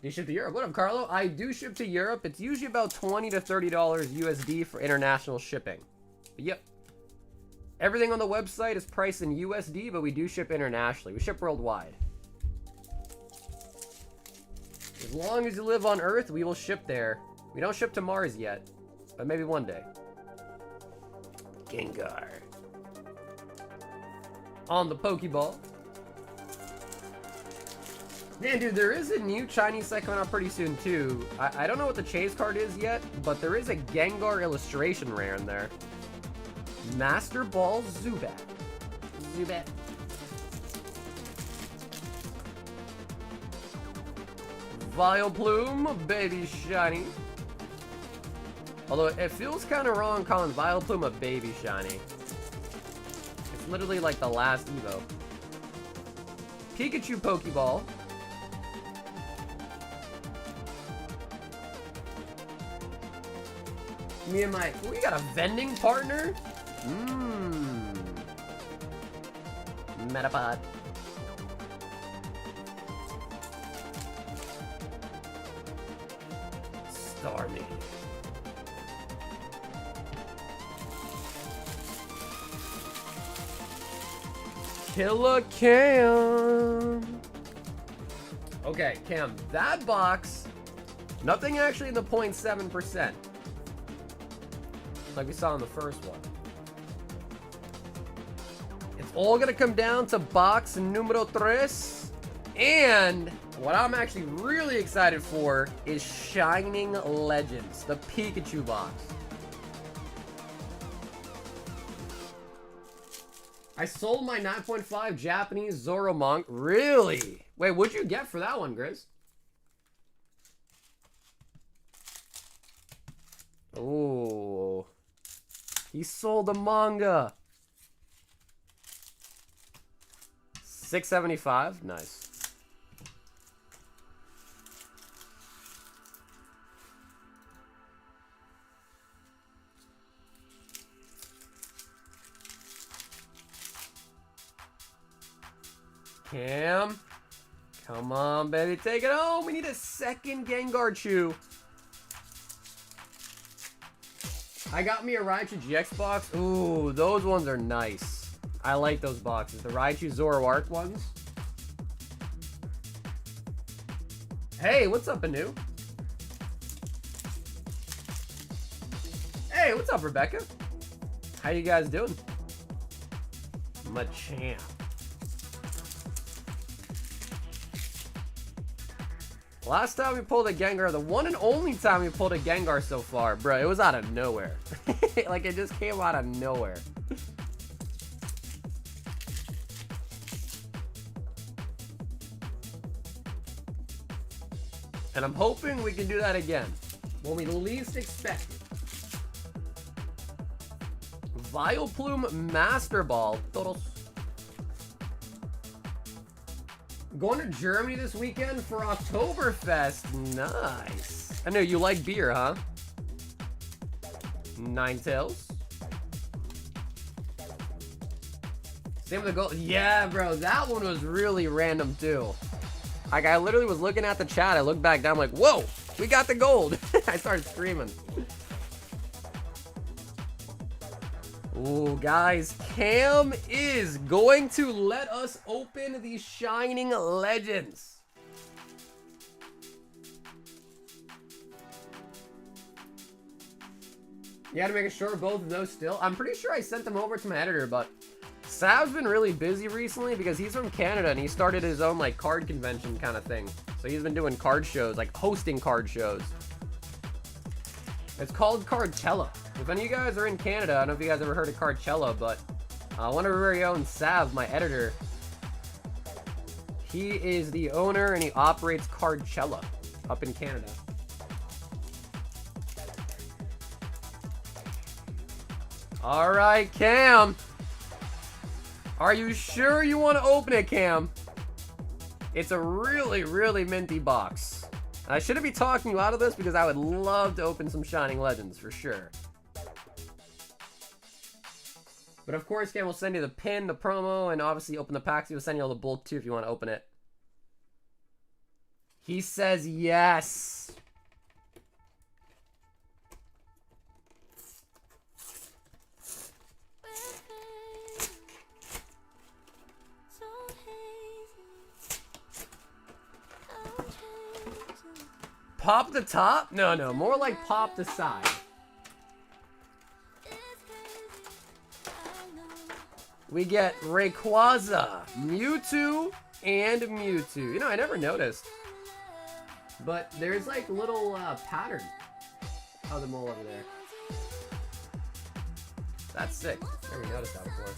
Do you ship to Europe? What up, Carlo? I do ship to Europe. It's usually about $20 to $30 USD for international shipping. But yep. Everything on the website is priced in USD, but we do ship internationally. We ship worldwide. As long as you live on Earth, we will ship there. We don't ship to Mars yet, but maybe one day. Gengar. on the Pokeball. Man, dude, there is a new Chinese set coming out pretty soon, too. I don't know what the chase card is yet, but there is a Gengar illustration rare in there. Master Ball Zubat. Zubat. Vileplume, baby shiny. Although it feels kind of wrong calling Vileplume a baby shiny. It's literally like the last Evo. Pikachu Pokeball. Me and my... We got a vending partner? Mmm. Metapod. Starmie. Killer Cam. Okay, Cam, that box, nothing actually in the 0.7%. Like we saw in the first one. It's all gonna come down to box numero 3. And what I'm actually really excited for is Shining Legends, the Pikachu box. I sold my 9.5 Japanese Zoromonk. Really? Wait, what'd you get for that one, Grizz? Oh. He sold the manga. $6.75. Nice. Cam. Come on, baby. Take it home. We need a second Gengar Chew. I got me a Raichu GX box. Ooh, those ones are nice. I like those boxes. The Raichu Zoroark ones. Hey, what's up, Anu? Hey, what's up, Rebecca? How you guys doing? Machamp. Last time we pulled a Gengar, the one and only time we pulled a Gengar so far, bro, it was out of nowhere. Like, it just came out of nowhere. And I'm hoping we can do that again, when we least expect it. Vileplume Master Ball. Total. Going to Germany this weekend for Oktoberfest. Nice. I know you like beer, huh? Ninetales. Same with the gold. Yeah, bro. That one was really random, too. Like, I literally was looking at the chat. I looked back down, I'm like, whoa, we got the gold. I started screaming. Ooh, guys, Cam is going to let us open the Shining Legends. You had to make sure both of those still. I'm pretty sure I sent them over to my editor, but Sav's been really busy recently because he's from Canada and he started his own like card convention kind of thing. So he's been doing card shows, like hosting card shows. It's called Cardcella. If any of you guys are in Canada, I don't know if you guys ever heard of Cardcella, but one of our very own Sav, my editor, he is the owner and he operates Cardcella up in Canada. All right, Cam. Are you sure you want to open it, Cam? It's a really, really minty box. I shouldn't be talking you out of this because I would love to open some Shining Legends for sure. But of course, Cam will send you the pin, the promo, and obviously open the packs. He will send you all the bolt too if you want to open it. He says yes. Pop the top? No, no, more like pop the side. we get Rayquaza, Mewtwo, and Mewtwo. You know, I never noticed. But there's like a little pattern of them all over there. That's sick. Never noticed that before.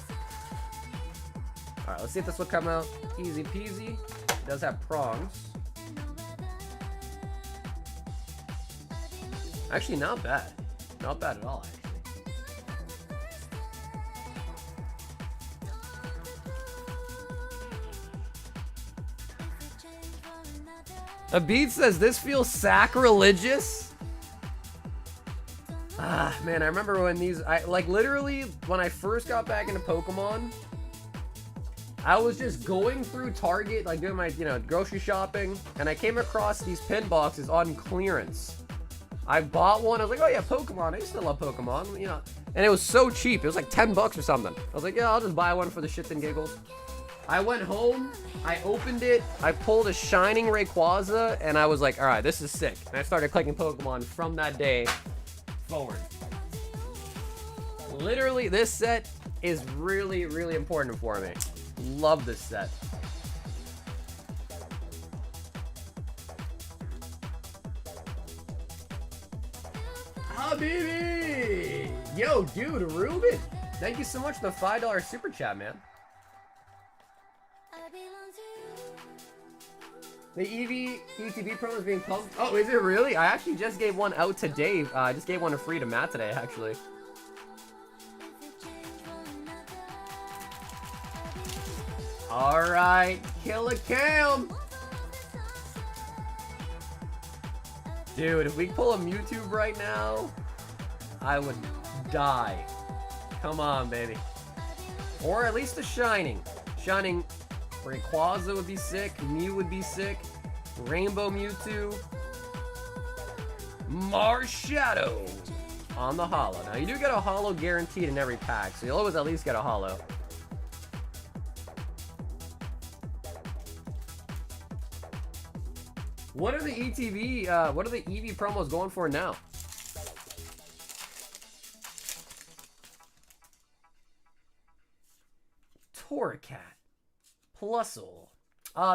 Alright, let's see if this will come out. Easy peasy. It does have prongs. Actually, not bad. Not bad at all, actually. A beat says this feels sacrilegious. Ah, man, I remember when these, like literally when I first got back into Pokemon, I was just going through Target, like doing my, you know, grocery shopping, and I came across these pin boxes on clearance. I bought one. I was like, oh yeah, Pokemon. I used to love Pokemon, you know. And it was so cheap. It was like 10 bucks or something. I was like, yeah, I'll just buy one for the shits and giggles. I went home, I opened it, I pulled a shining Rayquaza, and I was like, all right, this is sick. And I started clicking Pokemon from that day forward. Literally, this set is really, really important for me. Love this set. Habibi! Yo, dude, Ruben! Thank you so much for the $5 super chat, man. The ETB promo is being pumped. Oh, is it really? I actually just gave one out today. I just gave one free to Matt today, actually. Alright, kill a cam! Dude, if we pull a Mewtwo right now, I would die. Come on, baby. Or at least a Shining. Shining Rayquaza would be sick. Mew would be sick. Rainbow Mewtwo. Marshadow on the holo. Now, you do get a holo guaranteed in every pack, so you'll always at least get a holo. What are the ETB, what are the EV promos going for now? Torracat. Plusle.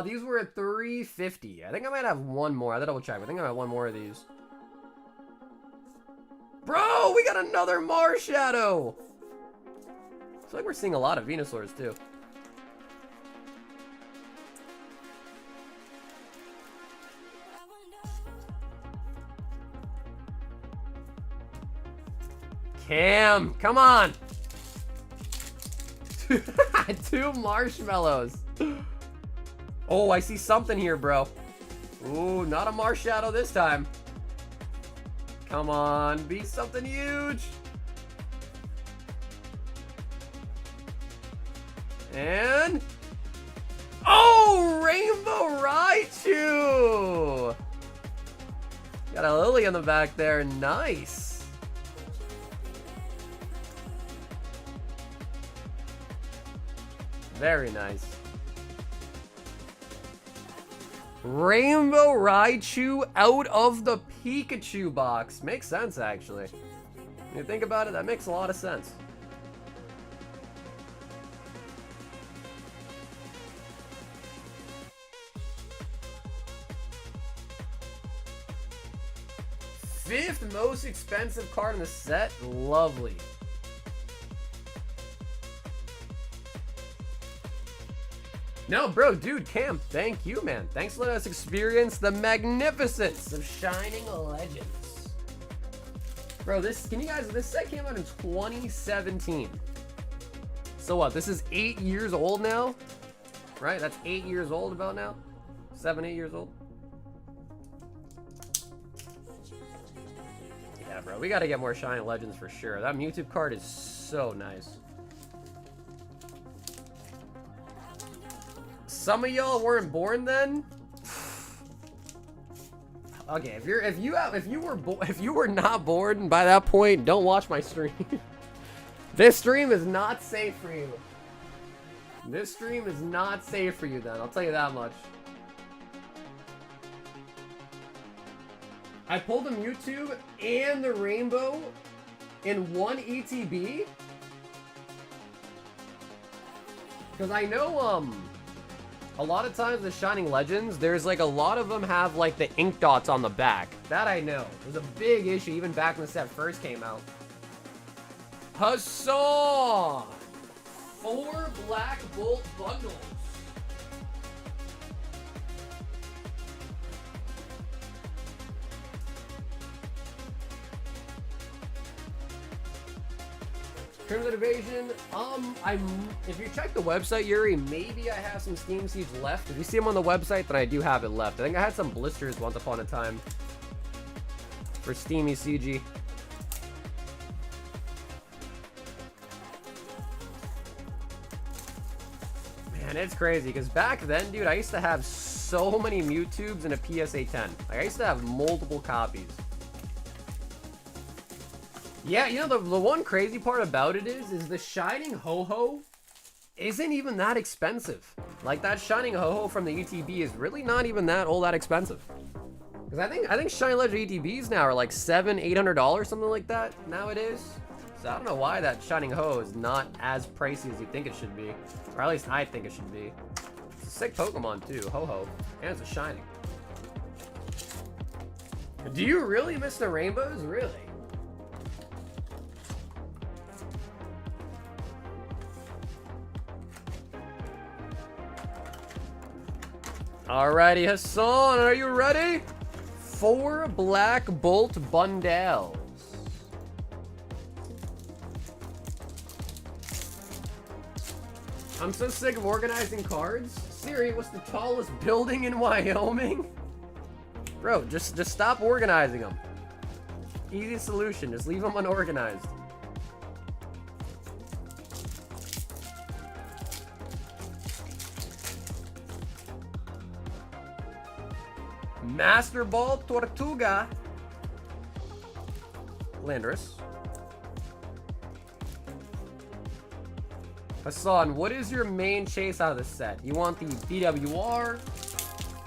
These were at $3.50. I think I might have one more. I had to double check. I think I have one more of these. Bro, we got another Marshadow! It's like we're seeing a lot of Venusaurs, too. Cam, come on! 2 marshmallows. Oh, I see something here, bro. Ooh, not a Marshadow this time. Come on, be something huge. And... oh, Rainbow Raichu! Got a Lily in the back there, nice. Very nice. Rainbow Raichu out of the Pikachu box. Makes sense, actually. When you think about it, that makes a lot of sense. Fifth most expensive card in the set. Lovely. No, bro, dude, Cam, thank you, man. Thanks for letting us experience the magnificence of Shining Legends. Bro, this set came out in 2017. So what, this is 8 years old now? Right, that's 8 years old about now? 7, 8 years old? Yeah, bro, we gotta get more Shining Legends for sure. That Mewtwo card is so nice. Some of y'all weren't born then. Okay, if you were not born by that point, don't watch my stream. This stream is not safe for you. This stream is not safe for you then, I'll tell you that much. I pulled the Mewtwo and the Rainbow in one ETB. Because I know, a lot of times the Shining Legends, there's like a lot of them have like the ink dots on the back. That I know. It was a big issue even back when the set first came out. Hassan! 4 Black Bolt bundles. Crimson Invasion, if you check the website, Yuri, maybe I have some Steam Siege left. If you see them on the website, then I do have it left. I think I had some blisters once upon a time for Steamy CG. Man, it's crazy, because back then, dude, I used to have so many Mewtubes and a PSA 10. Like, I used to have multiple copies. Yeah, you know, the one crazy part about it is the Shining Ho-Ho isn't even that expensive. Like, that Shining Ho-Ho from the ETB is really not even that expensive. Because I think Shining Legend ETBs now are like $700-800, something like that nowadays. So I don't know why that Shining Ho is not as pricey as you think it should be. Or at least I think it should be. It's a sick Pokemon too, Ho-Ho. And it's a Shining. Do you really miss the rainbows? Really? Alrighty, Hassan, are you ready? 4 Black Bolt bundles. I'm so sick of organizing cards. Siri, what's the tallest building in Wyoming? Bro, just stop organizing them. Easy solution, just leave them unorganized. Master Ball Tortuga. Landorus. Hassan, what is your main chase out of the set? You want the BWR?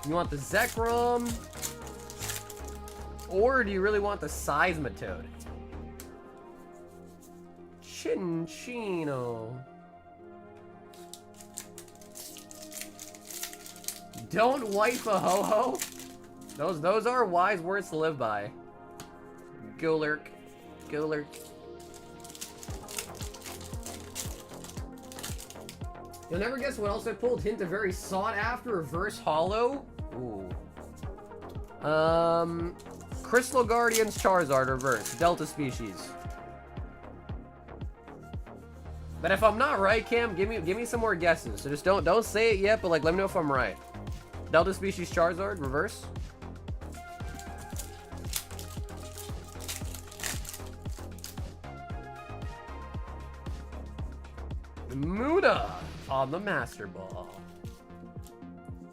You want the Zekrom? Or do you really want the Seismitoad? Chinchino. Don't wife a ho-ho? Those are wise words to live by. Golurk. Golurk. You'll never guess what else I pulled. Hint, a very sought after reverse holo. Ooh. Crystal Guardians Charizard reverse. Delta species. But if I'm not right, Cam, give me some more guesses. So just don't say it yet, but like let me know if I'm right. Delta species Charizard reverse. Muda on the Master Ball.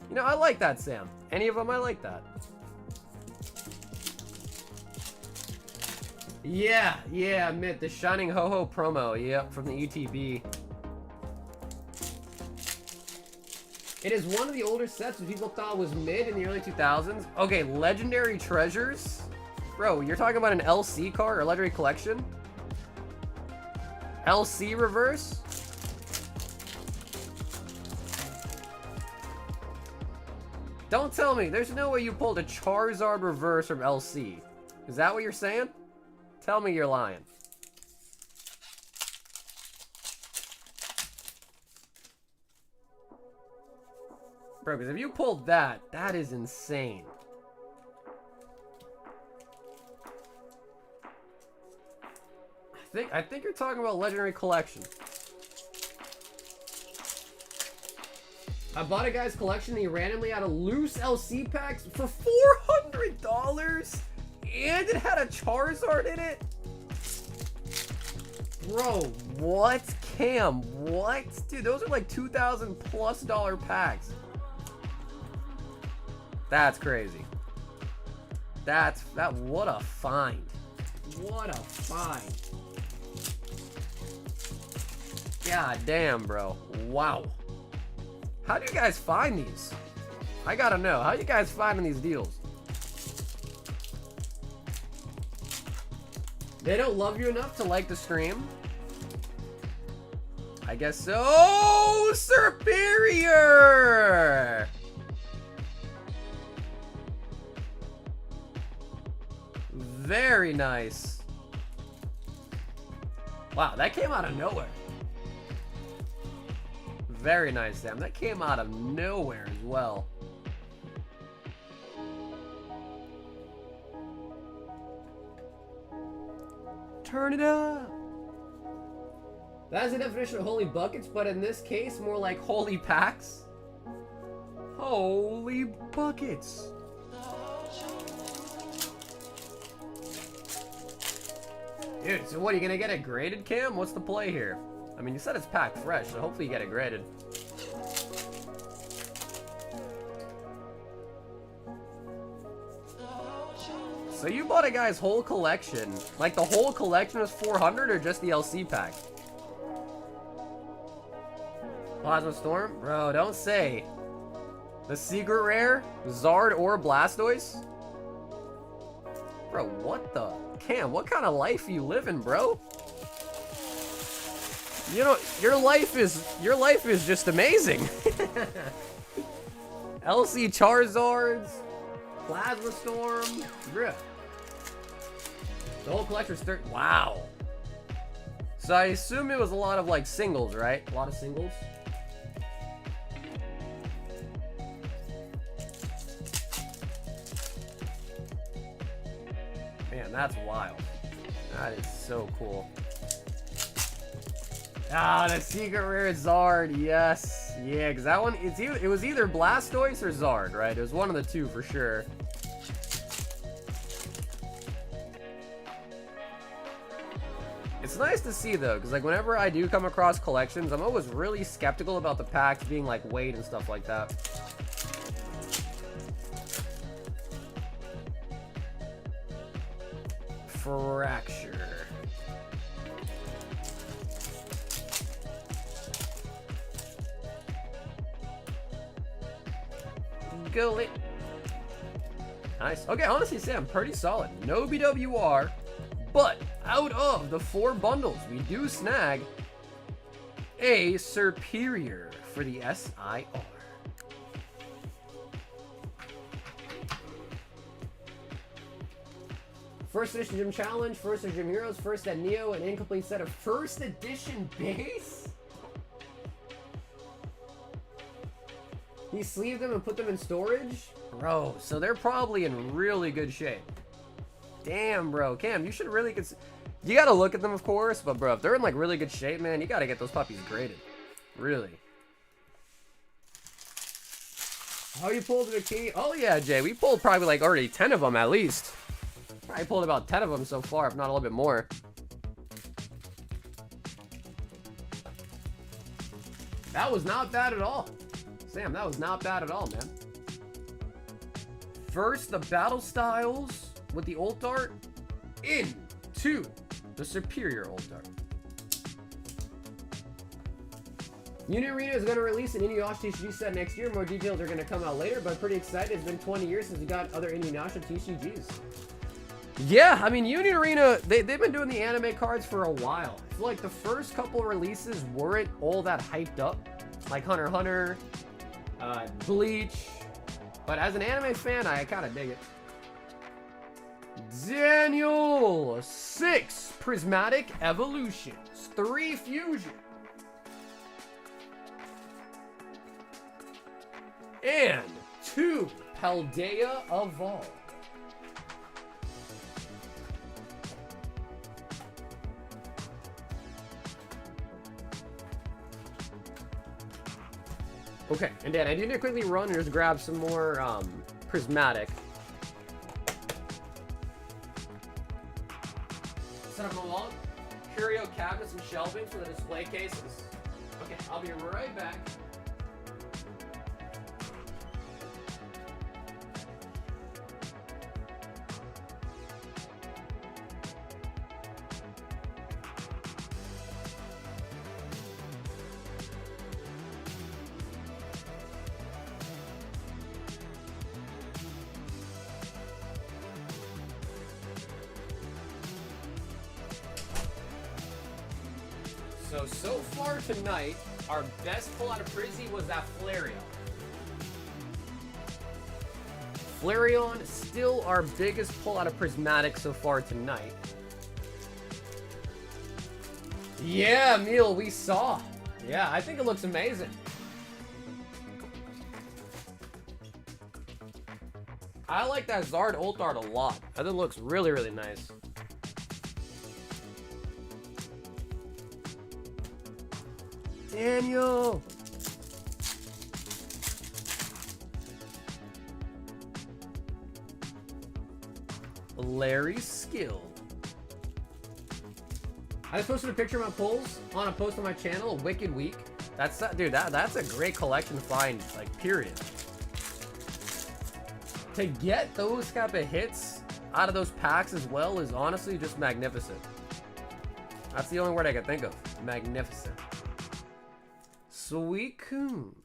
You know, I like that, Sam. Any of them, I like that. Yeah, admit the Shining Ho-Ho promo. Yep, from the ETB. It is one of the older sets that people thought was mid in the early 2000s. Okay, Legendary Treasures? Bro, you're talking about an LC card or Legendary Collection? LC reverse? Don't tell me, there's no way you pulled a Charizard reverse from LC. Is that what you're saying? Tell me you're lying. Bro, because if you pulled that, that is insane. I think you're talking about Legendary Collection. I bought a guy's collection and he randomly had a loose LC packs for $400 and it had a Charizard in it. Bro, what? Cam, what? Dude, those are like $2,000+ packs. That's crazy. What a find. What a find. God damn, bro. Wow. How do you guys find these? I gotta know. How are you guys finding these deals? They don't love you enough to like the stream? I guess so. Oh, Superior! Very nice. Wow, that came out of nowhere. Very nice, Sam. That came out of nowhere as well. Turn it up. That's the definition of holy buckets, but in this case, more like holy packs. Holy buckets. Dude, so what, are you gonna get it graded, Cam? What's the play here? I mean, you said it's packed fresh, so hopefully you get it graded. So you bought a guy's whole collection. Like, the whole collection was 400 or just the LC pack? Plasma Storm? Bro, don't say. The secret rare? Zard or Blastoise? Bro, what the? Cam, what kind of life are you living, bro? You know, your life is just amazing. LC Charizards, Plasma Storm, bruh. The whole collector's 30. Wow. So I assume it was a lot of like singles, right? A lot of singles. Man, that's wild. That is so cool. Ah, the secret rare Zard, yes. Yeah, because that one, it was either Blastoise or Zard, right? It was one of the two for sure. It's nice to see though, because like whenever I do come across collections, I'm always really skeptical about the packs being like weight and stuff like that. Fracture. Go it. Nice. Okay, honestly, Sam, pretty solid. No BWR, but out of the 4 bundles, we do snag a Superior for the SIR. First edition Gym Challenge, first edition Gym Heroes, first at Neo, an incomplete set of first edition base? He sleeved them and put them in storage? Bro, so they're probably in really good shape. Damn, bro. Cam, you should really you gotta look at them, of course, but bro, if they're in like really good shape, man, you gotta get those puppies graded. Really. How you pulled the key? Oh yeah, Jay, we pulled probably like already 10 of them at least. Probably pulled about 10 of them so far, if not a little bit more. That was not bad at all. Sam, that was not bad at all, man. First, the battle styles with the ult art into the superior ult art. Unit Arena is going to release an Inuyasha TCG set next year. More details are going to come out later, but pretty excited. It's been 20 years since we got other Inuyasha TCGs. Yeah, I mean, Unit Arena, they've been doing the anime cards for a while. I feel like the first couple releases weren't all that hyped up. Like Hunter x Hunter, Bleach. But as an anime fan, I kind of dig it. Daniel, 6 Prismatic Evolutions, 3 Fusion. And 2 Paldea Evolve. Okay, and Dan, I need to quickly run and just grab some more Prismatic. Set up a wall, curio cabinets and shelving for the display cases. Okay, I'll be right back. So far tonight, our best pull out of Prizzy was that Flareon. Flareon, still our biggest pull out of Prismatic so far tonight. Yeah, Emil, we saw. Yeah, I think it looks amazing. I like that Zard ult art a lot. I think it looks really, really nice. Daniel! Larry's skill. I just posted a picture of my pulls on a post on my channel, Wicked Week. That's dude, that's a great collection find, like, period. To get those type of hits out of those packs as well is honestly just magnificent. That's the only word I can think of. Magnificent. Sweet coon.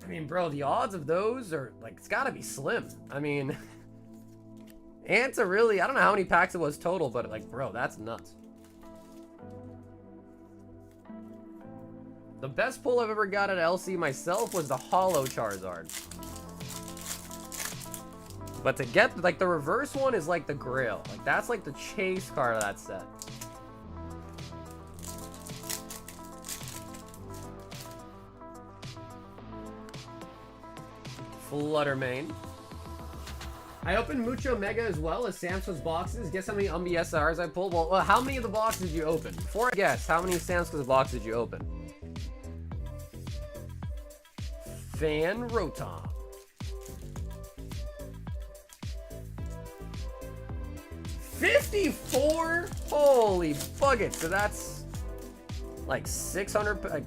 I mean, bro, the odds of those are, like, it's gotta be slim. I mean, Ants are really, I don't know how many packs it was total, but, like, bro, that's nuts. The best pull I've ever got at LC myself was the Holo Charizard. But to get, like, the reverse one is, like, the grail. Like, that's, like, the chase card of that set. Fluttermane. I opened Mucho Mega as well as Samsung's boxes. Guess how many SRs I pulled? Well, how many of the boxes did you open? Before I guess, how many Samsung's boxes did you open? Fan Rotom. $54? Holy bucket. So that's like 600, like,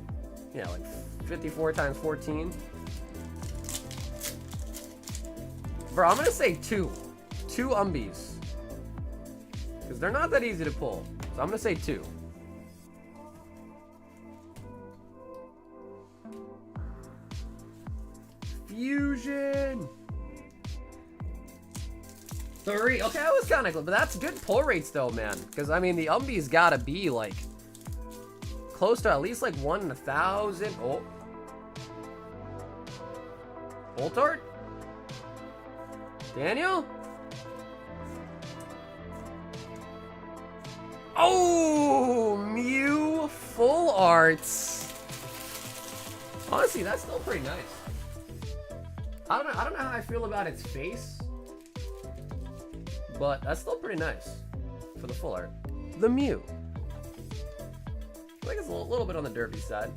yeah, like 54 times 14. Bro, I'm gonna say two Umbies. Because they're not that easy to pull. So I'm gonna say 2. Fusion. 3. Okay, that was kind of close, but that's good pull rates though, man. Because I mean, the Umbies gotta be like close to at least like 1 in 1,000. Oh, Voltart. Daniel. Oh, Mew full arts. Honestly, that's still pretty nice. I don't know how I feel about its face, but that's still pretty nice for the full art. The Mew. I think it's a little bit on the derpy side.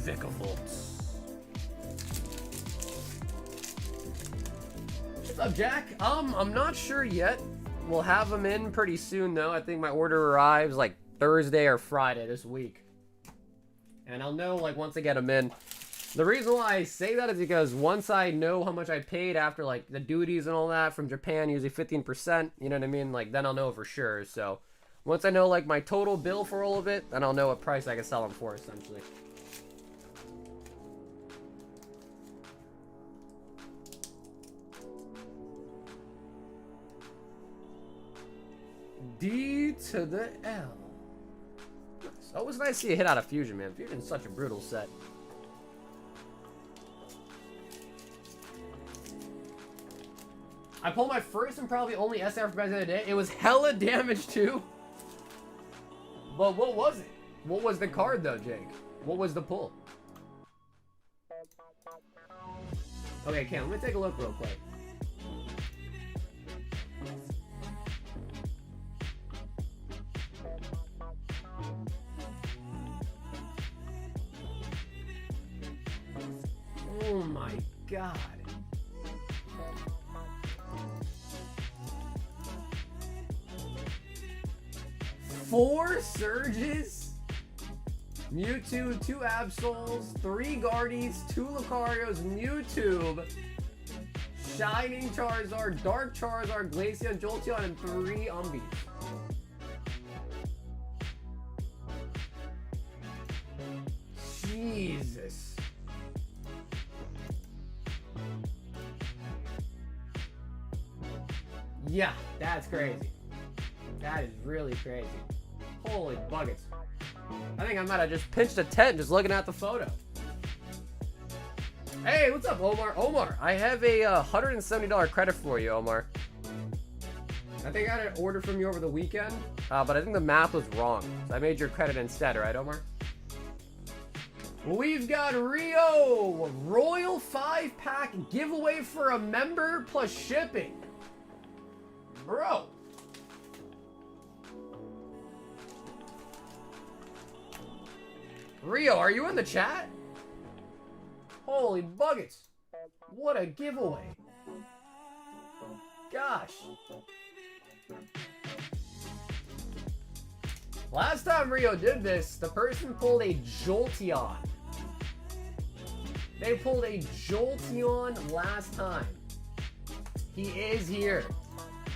Vicavolts. What's up, Jack? I'm not sure yet. We'll have them in pretty soon, though. I think my order arrives like Thursday or Friday this week. And I'll know, like, once I get them in. The reason why I say that is because once I know how much I paid after, like, the duties and all that from Japan, usually 15%, you know what I mean? Like, then I'll know for sure. So, once I know, like, my total bill for all of it, then I'll know what price I can sell them for, essentially. D to the L. Nice. Always nice to see a hit out of Fusion, man. Fusion's such a brutal set. I pulled my first and probably only SR for the other day. It was hella damage too. But what was it? What was the card though, Jake? What was the pull? Okay, Cam, let me take a look real quick. Oh my god. Four Surges, Mewtwo, 2 Absols, 3 Guardies, 2 Lucarios, Mewtwo, Shining Charizard, Dark Charizard, Glaceon, Jolteon, and 3 Umbies. Jesus. Yeah, that's crazy. That is really crazy. Holy buckets. I think I might have just pinched a tent just looking at the photo. Hey, what's up, Omar? Omar, I have a $170 credit for you, Omar. I think I had an order from you over the weekend, but I think the math was wrong. So I made your credit instead, right, Omar? We've got Rio, Royal 5-pack giveaway for a member plus shipping. Bro. Rio, are you in the chat? Holy buckets. What a giveaway. Gosh. Last time Rio did this, the person pulled a Jolteon. They pulled a Jolteon last time. He is here.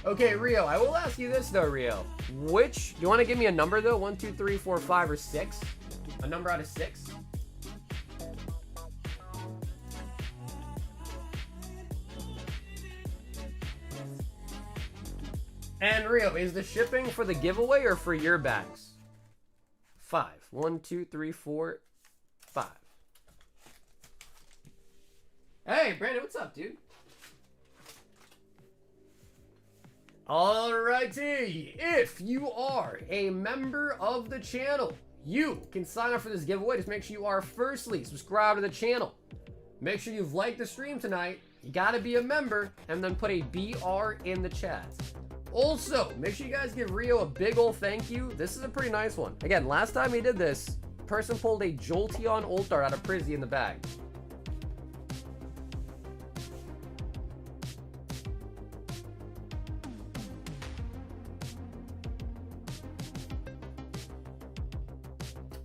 Okay, Rio, I will ask you this though, Rio. Which, do you want to give me a number though? 1, 2, 3, 4, 5, or 6? A number out of 6? And Rio, is the shipping for the giveaway or for your bags? 5. 1, 2, 3, 4, 5. Hey, Brandon, what's up, dude? Alrighty, if you are a member of the channel, you can sign up for this giveaway. Just make sure you are firstly subscribed to the channel. Make sure you've liked the stream tonight. You gotta be a member, and then put a BR in the chat. Also, make sure you guys give Rio a big ol' thank you. This is a pretty nice one. Again, last time he did this, person pulled a Jolteon Ultar out of Prizzy in the bag.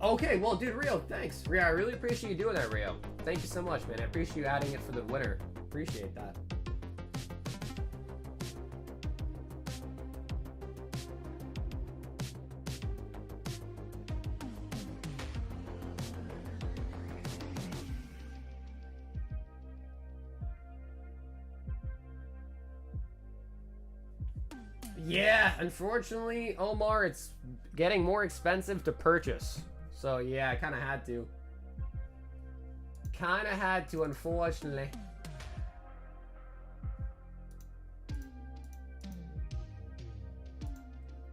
Okay, well, dude, Rio, thanks. Rio, I really appreciate you doing that, Rio. Thank you so much, man. I appreciate you adding it for the winner. Appreciate that. Yeah, unfortunately, Omar, it's getting more expensive to purchase. So yeah, I kind of had to. Unfortunately.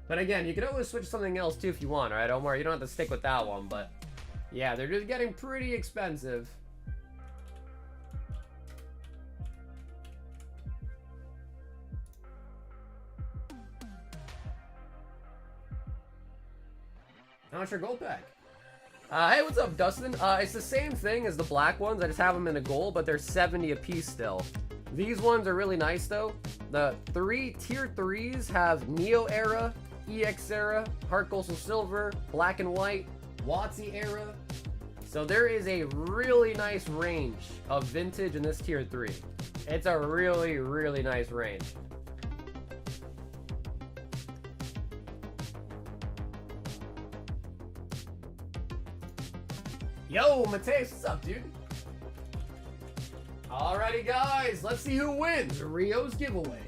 But again, you can always switch to something else too if you want, right, Omar? You don't have to stick with that one, but yeah, they're just getting pretty expensive. How much your gold pack? Hey, what's up, Dustin? It's the same thing as the black ones. I just have them in a gold, but they're 70 a piece still. These ones are really nice, though. The tier 3s have Neo Era, EX Era, Heart Gold Silver, Black and White, WotC Era. So there is a really nice range of vintage in this tier 3. It's a really, really nice range. Yo, Mateus, what's up, dude? Alrighty, guys, let's see who wins Rio's giveaway.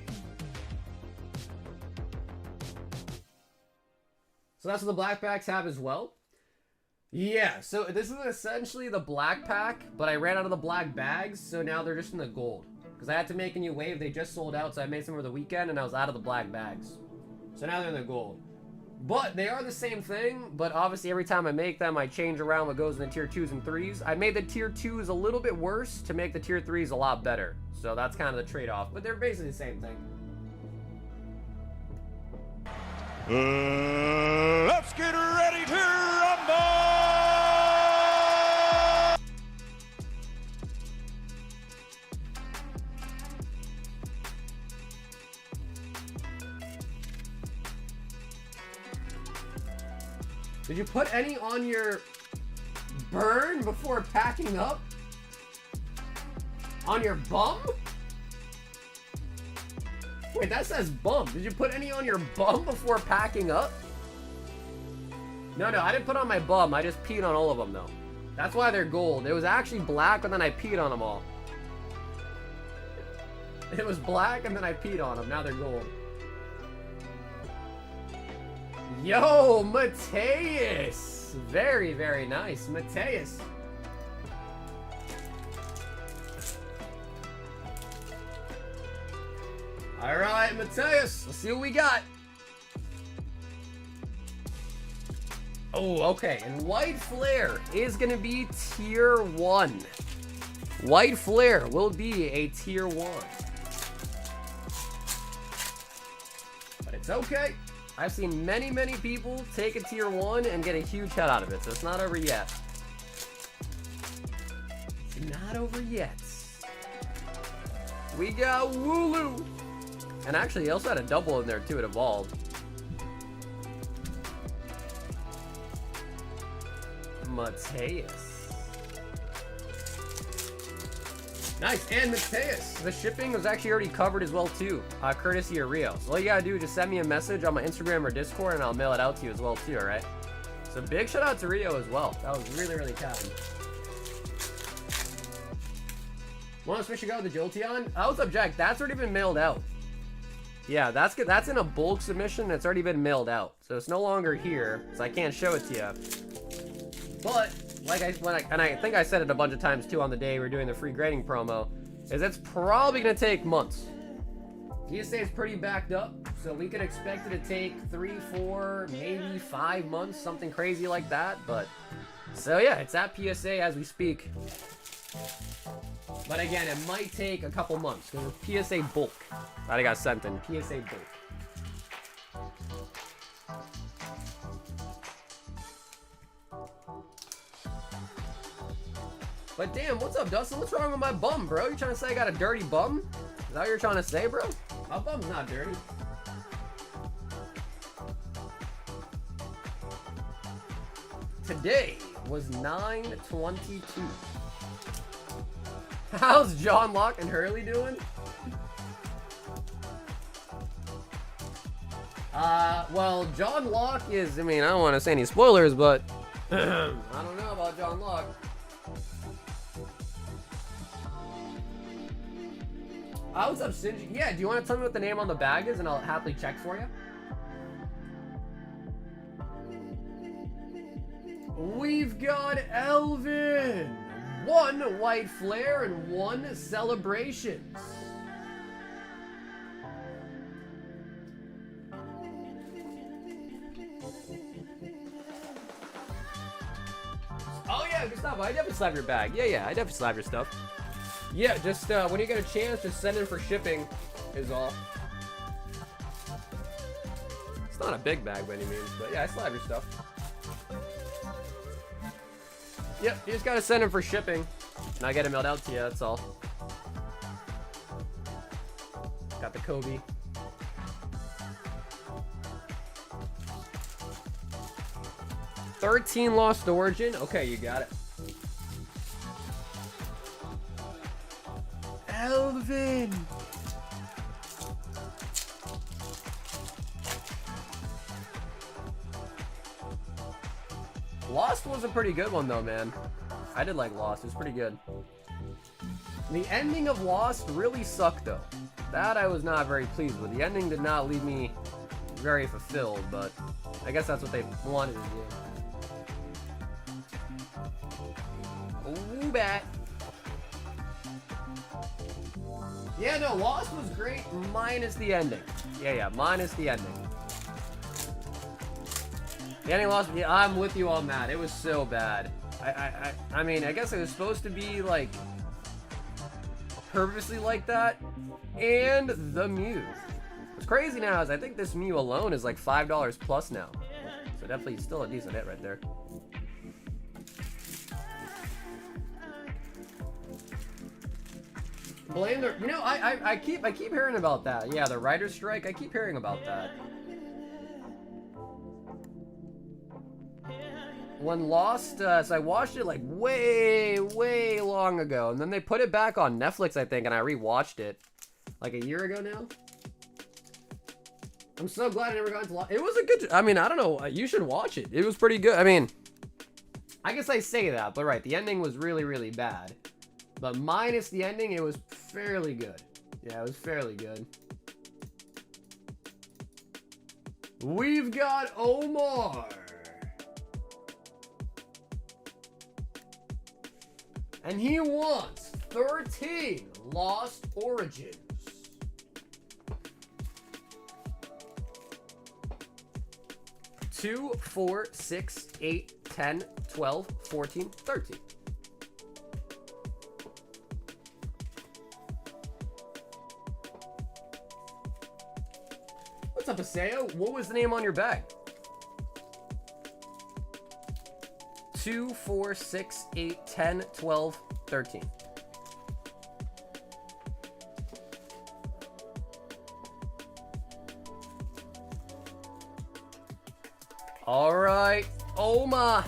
So that's what the black packs have as well. Yeah, so this is essentially the black pack, but I ran out of the black bags, so now they're just in the gold. Because I had to make a new wave, they just sold out, so I made some for the weekend, and I was out of the black bags. So now they're in the gold. But they are the same thing, but obviously every time I make them, I change around what goes in the tier 2s and 3s. I made the tier 2s a little bit worse to make the tier 3s a lot better. So that's kind of the trade-off, but they're basically the same thing. Let's get ready to rumble! Did you put any on your burn before packing up? On your bum? Wait, that says bum. Did you put any on your bum before packing up? No, I didn't put on my bum. I just peed on all of them, though. That's why they're gold. It was actually black, but then I peed on them all. It was black, and then I peed on them. Now they're gold. Yo, Mateus! Very, very nice. Mateus. Alright, Mateus. Let's see what we got. Oh, okay. And White Flare is going to be tier 1. White Flare will be a tier 1. But it's okay. I've seen many, many people take a tier 1 and get a huge head out of it. So it's not over yet. It's not over yet. We got Wooloo. And actually, he also had a double in there too. It evolved. Mateus. Nice, and Mateus. The shipping was actually already covered as well too, courtesy of Rio. So all you gotta do is just send me a message on my Instagram or Discord, and I'll mail it out to you as well too. All right. So big shout out to Rio as well. That was really, really kind. Want to switch your go with the Jolteon? Oh, what's up, Jack? That's already been mailed out. Yeah, that's good. That's in a bulk submission. It's already been mailed out, so it's no longer here, so I can't show it to you. But like I think I said it a bunch of times too on the day we were doing the free grading promo, is it's probably gonna take months. PSA is pretty backed up, so we could expect it to take 3, 4, maybe 5 months, something crazy like that. But so yeah, it's at PSA as we speak. But again, it might take a couple months because it's PSA bulk that I got sent in. PSA bulk. But damn, what's up, Dustin? What's wrong with my bum, bro? You trying to say I got a dirty bum? Is that what you're trying to say, bro? My bum's not dirty. Today was 9/22. How's John Locke and Hurley doing? Well, John Locke is, I mean, I don't want to say any spoilers, but I don't know about John Locke. What's up, Sinji? Yeah, do you want to tell me what the name on the bag is, and I'll happily check for you? We've got Elvin! 1 White Flare and 1 Celebrations. Oh yeah, Gustavo, I definitely slap your bag. Yeah, I definitely slap your stuff. Yeah, just when you get a chance, just send in for shipping is all. It's not a big bag by any means, but yeah, I slap your stuff. Yep, you just gotta send in for shipping, and I get it mailed out to you, that's all. Got the Kobe. $13 Lost Origin. Okay, you got it. Elvin. Lost was a pretty good one though, man. I did like Lost. It was pretty good. The ending of Lost really sucked though. That I was not very pleased with. The ending did not leave me very fulfilled, but I guess that's what they wanted to do. Ooh, bat. Yeah, no, Lost was great, minus the ending. Yeah, minus the ending. The ending Lost, yeah, I'm with you on that. It was so bad. I mean, I guess it was supposed to be, like, purposely like that. And the Mew. What's crazy now is I think this Mew alone is, like, $5 plus now. So definitely still a decent hit right there. Blame the, you know, I keep hearing about that. Yeah, the writer's strike. I keep hearing about that. When Lost, so I watched it like way long ago, and then they put it back on Netflix, I think, and I rewatched it like a year ago now. I'm so glad I never got into Lost. It was a good, I mean, I don't know, you should watch it. It was pretty good. I mean, I guess I say that, but right, the ending was really, really bad. But minus the ending, it was fairly good. Yeah, it was fairly good. We've got Omar. And he wants 13 Lost Origins. 2, 4, 6, 8, 10, 12, 14, 13. What's up, Aseo? What was the name on your bag? 2, 4, 6, 8, 10, 12, 13. All right, Oma,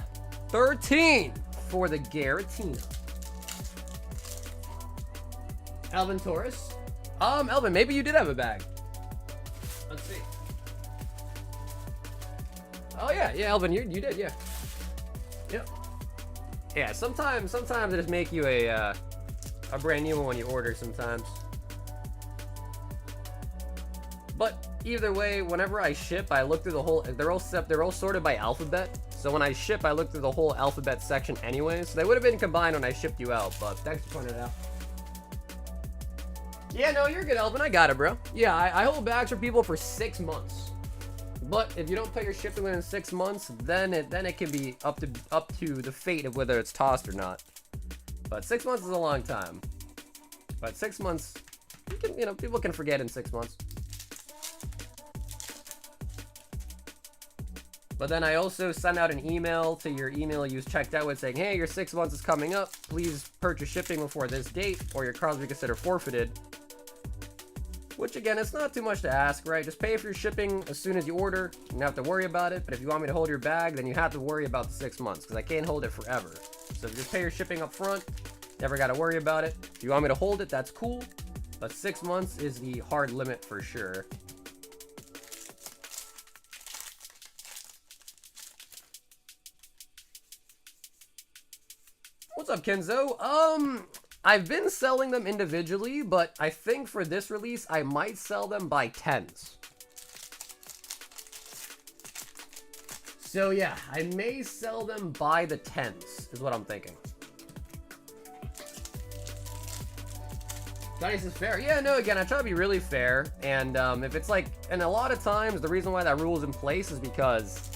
13 for the Garatina. Elvin Torres. Elvin, maybe you did have a bag. Let's see. Oh yeah, Elvin, you did, yeah. Yep. Yeah, sometimes they just make you a brand new one when you order sometimes. But either way, whenever I ship, I look through the whole. They're all sorted by alphabet. So when I ship, I look through the whole alphabet section anyway. So they would have been combined when I shipped you out. But thanks for pointing it out. Yeah, no, you're good, Elvin. I got it, bro. Yeah, I hold bags for people for 6 months. But if you don't pay your shipping within 6 months, then it can be up to the fate of whether it's tossed or not. But 6 months is a long time. But 6 months, people can forget in 6 months. But then I also send out an email to your email you checked out with saying, hey, your 6 months is coming up. Please purchase shipping before this date or your cards will be considered forfeited. Which again, it's not too much to ask, right? Just pay for your shipping as soon as you order. You don't have to worry about it. But if you want me to hold your bag, then you have to worry about the 6 months because I can't hold it forever. So if you just pay your shipping up front, never got to worry about it. If you want me to hold it, that's cool. But 6 months is the hard limit for sure. What's up, Kenzo? I've been selling them individually, but I think for this release, I might sell them by tens. So yeah, I may sell them by the tens, is what I'm thinking. Johnny says fair. Yeah, no, again, I try to be really fair. And if it's like, and a lot of times, the reason why that rule is in place is because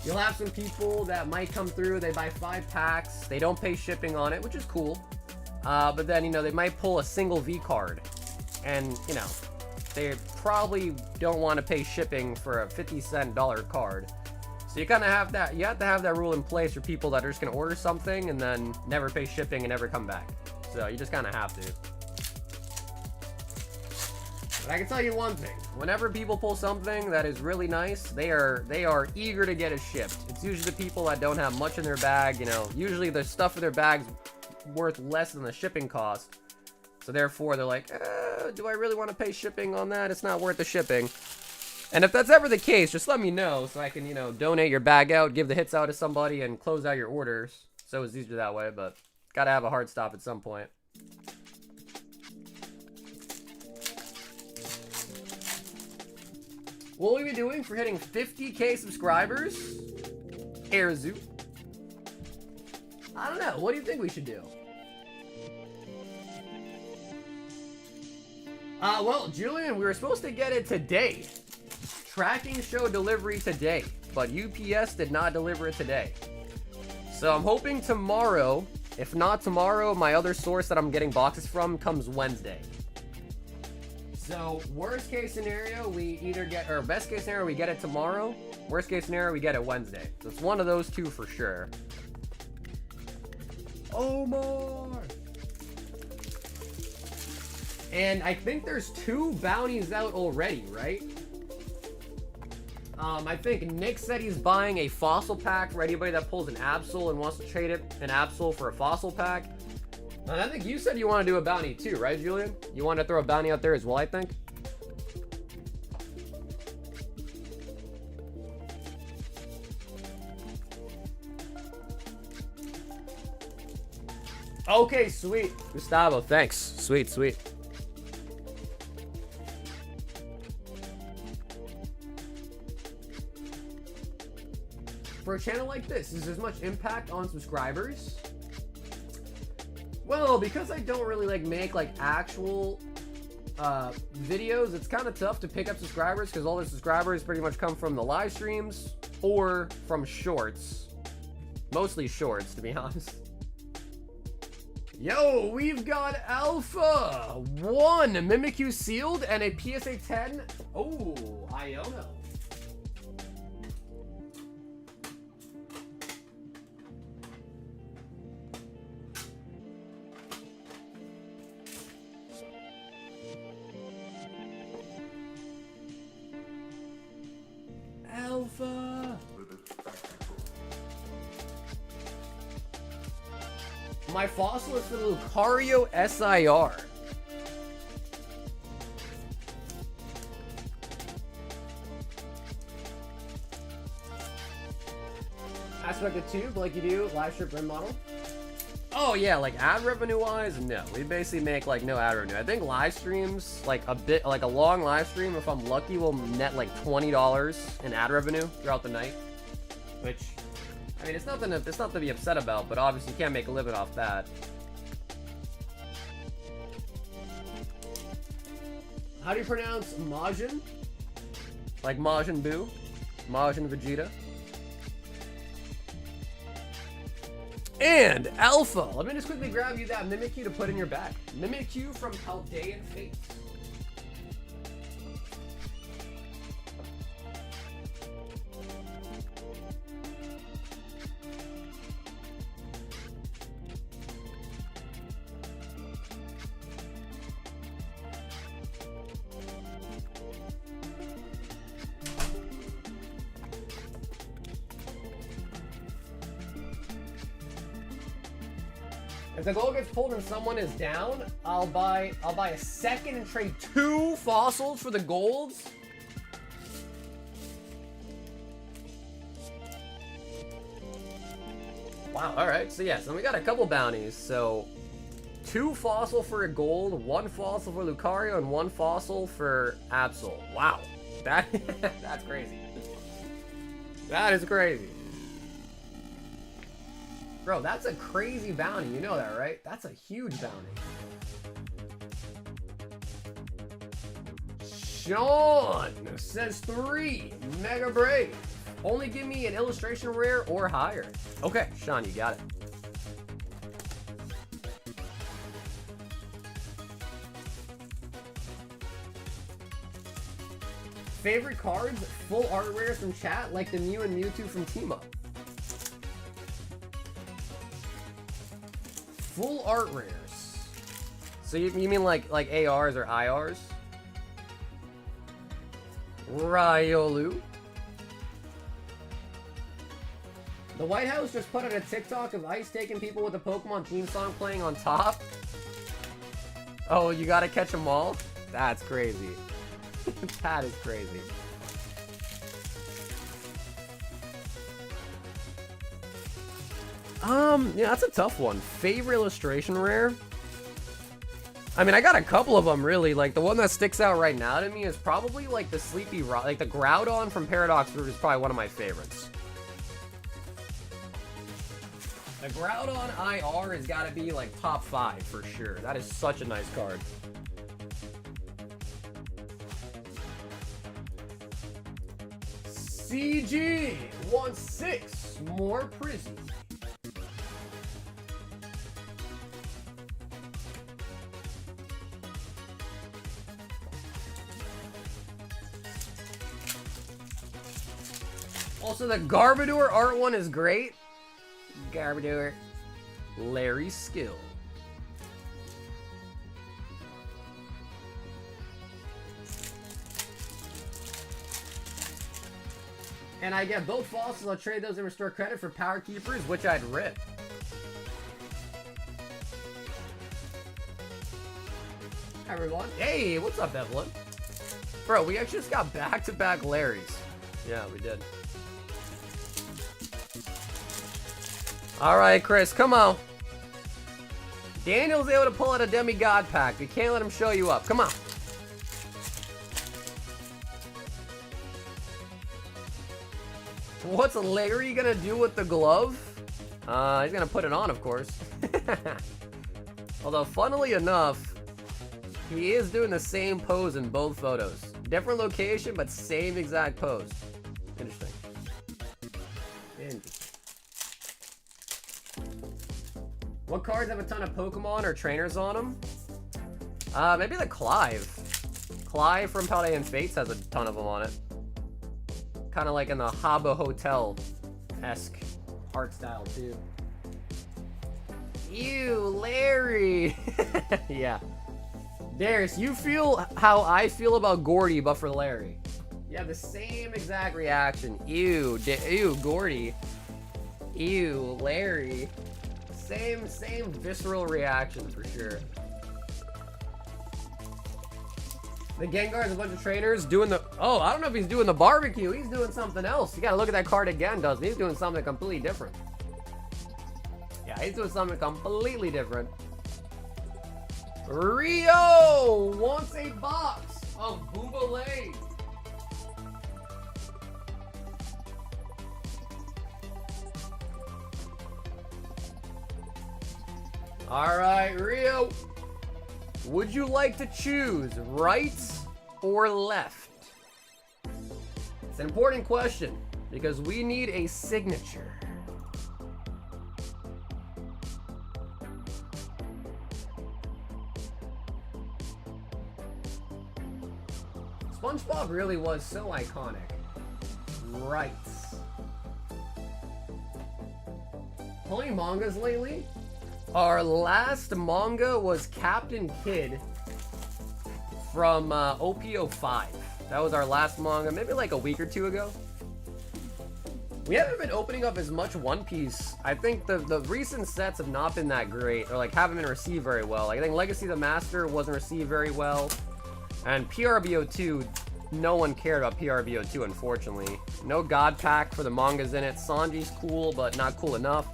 you'll have some people that might come through, they buy 5 packs, they don't pay shipping on it, which is cool. But then, they might pull a single V card. And, they probably don't want to pay shipping for a 50-cent card. So you kind of have that, you have to have that rule in place for people that are just going to order something and then never pay shipping and never come back. So you just kind of have to. But I can tell you one thing. Whenever people pull something that is really nice, they are eager to get it shipped. It's usually the people that don't have much in their bag, usually the stuff in their bag's worth less than the shipping cost. So therefore, they're like, do I really want to pay shipping on that? It's not worth the shipping. And if that's ever the case, just let me know so I can, donate your bag out, give the hits out to somebody, and close out your orders. So it's easier that way, but gotta have a hard stop at some point. What will we be doing for hitting 50k subscribers? Airzu. I don't know. What do you think we should do? Well, Julian, we were supposed to get it today. Tracking show delivery today, but UPS did not deliver it today. So I'm hoping tomorrow. If not tomorrow, my other source that I'm getting boxes from comes Wednesday. So worst case scenario, we either get, or best case scenario, we get it tomorrow. Worst case scenario, we get it Wednesday. So it's one of those two for sure. Omar! And I think there's 2 bounties out already, right? I think Nick said he's buying a fossil pack for anybody that pulls an Absol and wants to trade it an Absol for a fossil pack. And I think you said you want to do a bounty too, right, Julian? You want to throw a bounty out there as well, I think? Okay, sweet. Gustavo, thanks. Sweet, sweet. For a channel like this, is there as much impact on subscribers? Well, because I don't really like make like actual videos, it's kind of tough to pick up subscribers because all the subscribers pretty much come from the live streams or from shorts. Mostly shorts, to be honest. Yo, we've got Alpha 1 Mimikyu sealed and a PSA 10. Oh, Iono. Alpha. My fossil is the Lucario SIR. Aspect of tube like you do live strip rim model. Oh yeah, like ad revenue wise, no. We basically make like no ad revenue. I think live streams, like a long live stream, if I'm lucky, will net like $20 in ad revenue throughout the night. Which, I mean, it's nothing to be upset about, but obviously you can't make a living off that. How do you pronounce Majin? Like Majin Buu? Majin Vegeta? And Alpha! Let me just quickly grab you that Mimikyu to put in your bag. Mimikyu from Chaldean Fates. If the gold gets pulled and someone is down, I'll buy a second and trade 2 fossils for the golds. Wow, alright, so yeah, so we got a couple bounties. So 2 fossil for a gold, 1 fossil for Lucario, and 1 fossil for Absol. Wow. That's crazy. That is crazy. Bro, that's a crazy bounty. You know that, right? That's a huge bounty. Sean says 3. Mega Brave. Only give me an illustration rare or higher. Okay, Sean, you got it. Favorite cards? Full art rares from chat, like the Mew and Mewtwo from Team Up. Full art rares. So you mean like ARs or IRs? Riolu. The White House just put out a TikTok of Ice taking people with the Pokemon theme song playing on top. Oh, you gotta catch them all? That's crazy. That is crazy. Yeah, that's a tough one. Favorite illustration rare? I mean, I got a couple of them, really. Like, the one that sticks out right now to me is probably, like, the Sleepy Rock. Like, the Groudon from Paradox Rift is probably one of my favorites. The Groudon IR has got to be, like, top 5 for sure. That is such a nice card. CG wants 6 more prisons. Also, the Garbodor art one is great. Garbodor. Larry Skill. And I get both fossils. I'll trade those and restore credit for Power Keepers, which I'd rip. Hi, everyone. Hey, what's up, Evelyn? Bro, we actually just got back-to-back Larrys. Yeah, we did. All right, Chris, come on. Daniel's able to pull out a demigod pack. We can't let him show you up. Come on. What's Larry gonna do with the glove? He's gonna put it on, of course. Although, funnily enough, he is doing the same pose in both photos. Different location, but same exact pose. Interesting. Interesting. What cards have a ton of Pokemon or trainers on them? Maybe the Clive. Clive from Paldea and Fates has a ton of them on it. Kind of like in the Habbo Hotel-esque art style, too. Ew, Larry! Yeah. Darius, you feel how I feel about Gordy, but for Larry. You have the same exact reaction. Ew, ew, Gordy. Ew, Larry. Same visceral reaction for sure. The Gengar is a bunch of trainers doing the... Oh, I don't know if he's doing the barbecue. He's doing something else. You gotta look at that card again, doesn't he? He's doing something completely different. Yeah, he's doing something completely different. Rio wants a box of Boobalay. All right, Rio. Would you like to choose right or left? It's an important question because we need a signature. SpongeBob really was so iconic. Right. Pulling mangas lately? Our last manga was Captain Kidd from OP05. That was our last manga, maybe like a week or two ago. We haven't been opening up as much One Piece. I think the recent sets have not been that great, or like haven't been received very well. Like, I think Legacy of the Master wasn't received very well. And PRBO2, no one cared about PRBO2, unfortunately. No God Pack for the mangas in it. Sanji's cool, but not cool enough.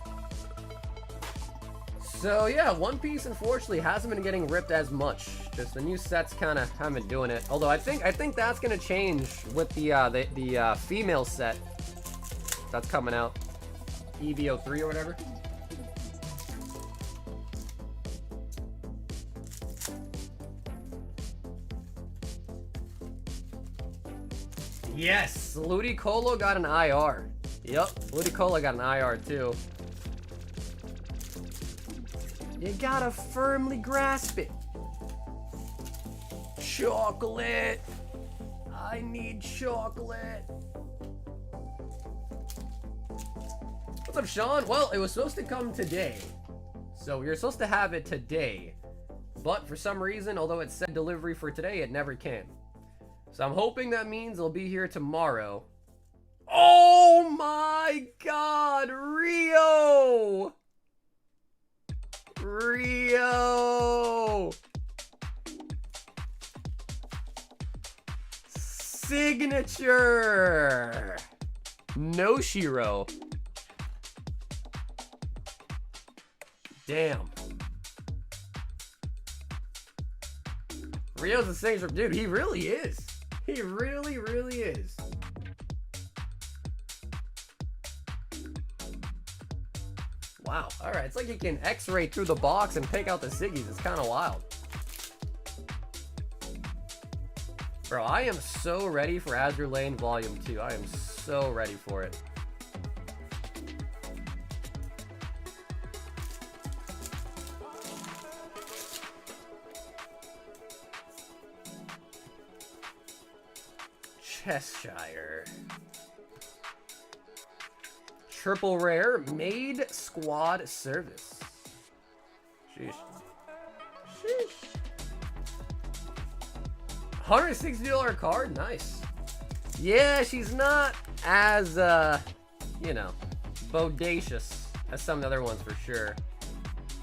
So yeah, One Piece unfortunately hasn't been getting ripped as much. Just the new sets kind of haven't been doing it. Although I think that's gonna change with the female set that's coming out, EVO3 or whatever. Yes, Ludicolo got an IR. Yep, Ludicolo got an IR too. You gotta firmly grasp it. Chocolate. I need chocolate. What's up, Sean? Well, it was supposed to come today. So we were supposed to have it today. But for some reason, although it said delivery for today, it never came. So I'm hoping that means it'll be here tomorrow. Oh my God, Rio! Rio! Signature! No Shiro. Damn. Rio's a signature. Dude, he really is. He really, really is. Wow. All right. It's like you can X-ray through the box and pick out the Siggies. It's kind of wild. Bro, I am so ready for Azure Lane Volume 2. I am so ready for it. Cheshire. Triple rare, Maid Squad Service. Sheesh. Sheesh. $160 card? Nice. Yeah, she's not as, you know, bodacious as some of the other ones for sure.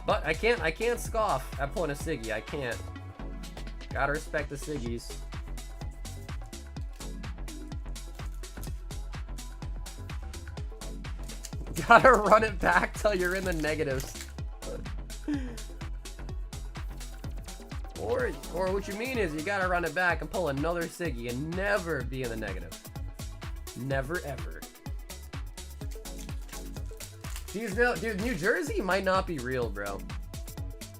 But I can't scoff at pulling a Siggy. I can't. Gotta respect the Siggies. Gotta run it back till you're in the negatives. Or what you mean is you gotta run it back and pull another Siggy and never be in the negative. Never ever. Dude, New Jersey might not be real, bro.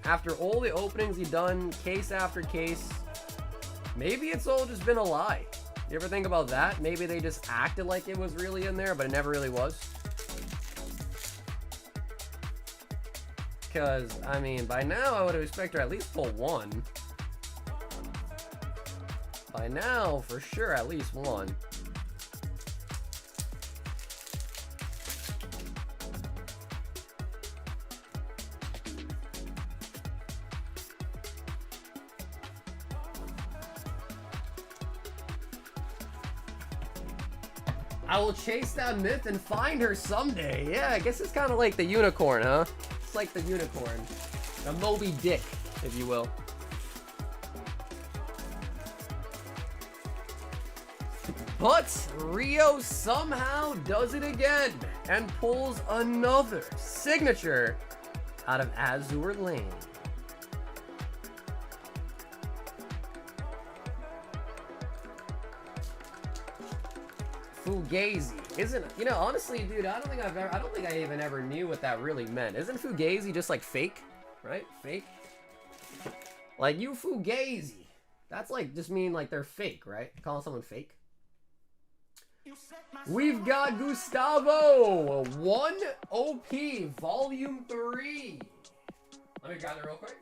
After all the openings you've done, case after case, maybe it's all just been a lie. You ever think about that? Maybe they just acted like it was really in there, but it never really was. Because, I mean, by now I would expect her at least pull one. By now, for sure, at least one. I will chase that myth and find her someday. Yeah, I guess it's kind of like the unicorn, huh? It's like the unicorn. The Moby Dick, if you will. But Rio somehow does it again and pulls another signature out of Azure Lane. Fugazi isn't, you know, honestly, dude, I don't think I even ever knew what that really meant. Isn't Fugazi just like fake, right? Fake. Like, you Fugazi, that's like just mean like they're fake, right? Calling someone fake. We've got Gustavo 1 OP Volume 3. Let me grab it real quick.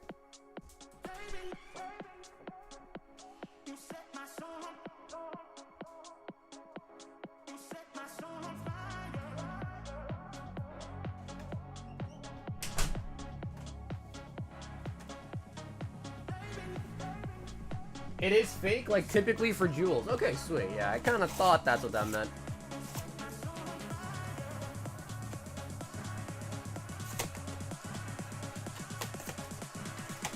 It is fake, like typically for jewels. Okay, sweet. Yeah, I kind of thought that's what that meant.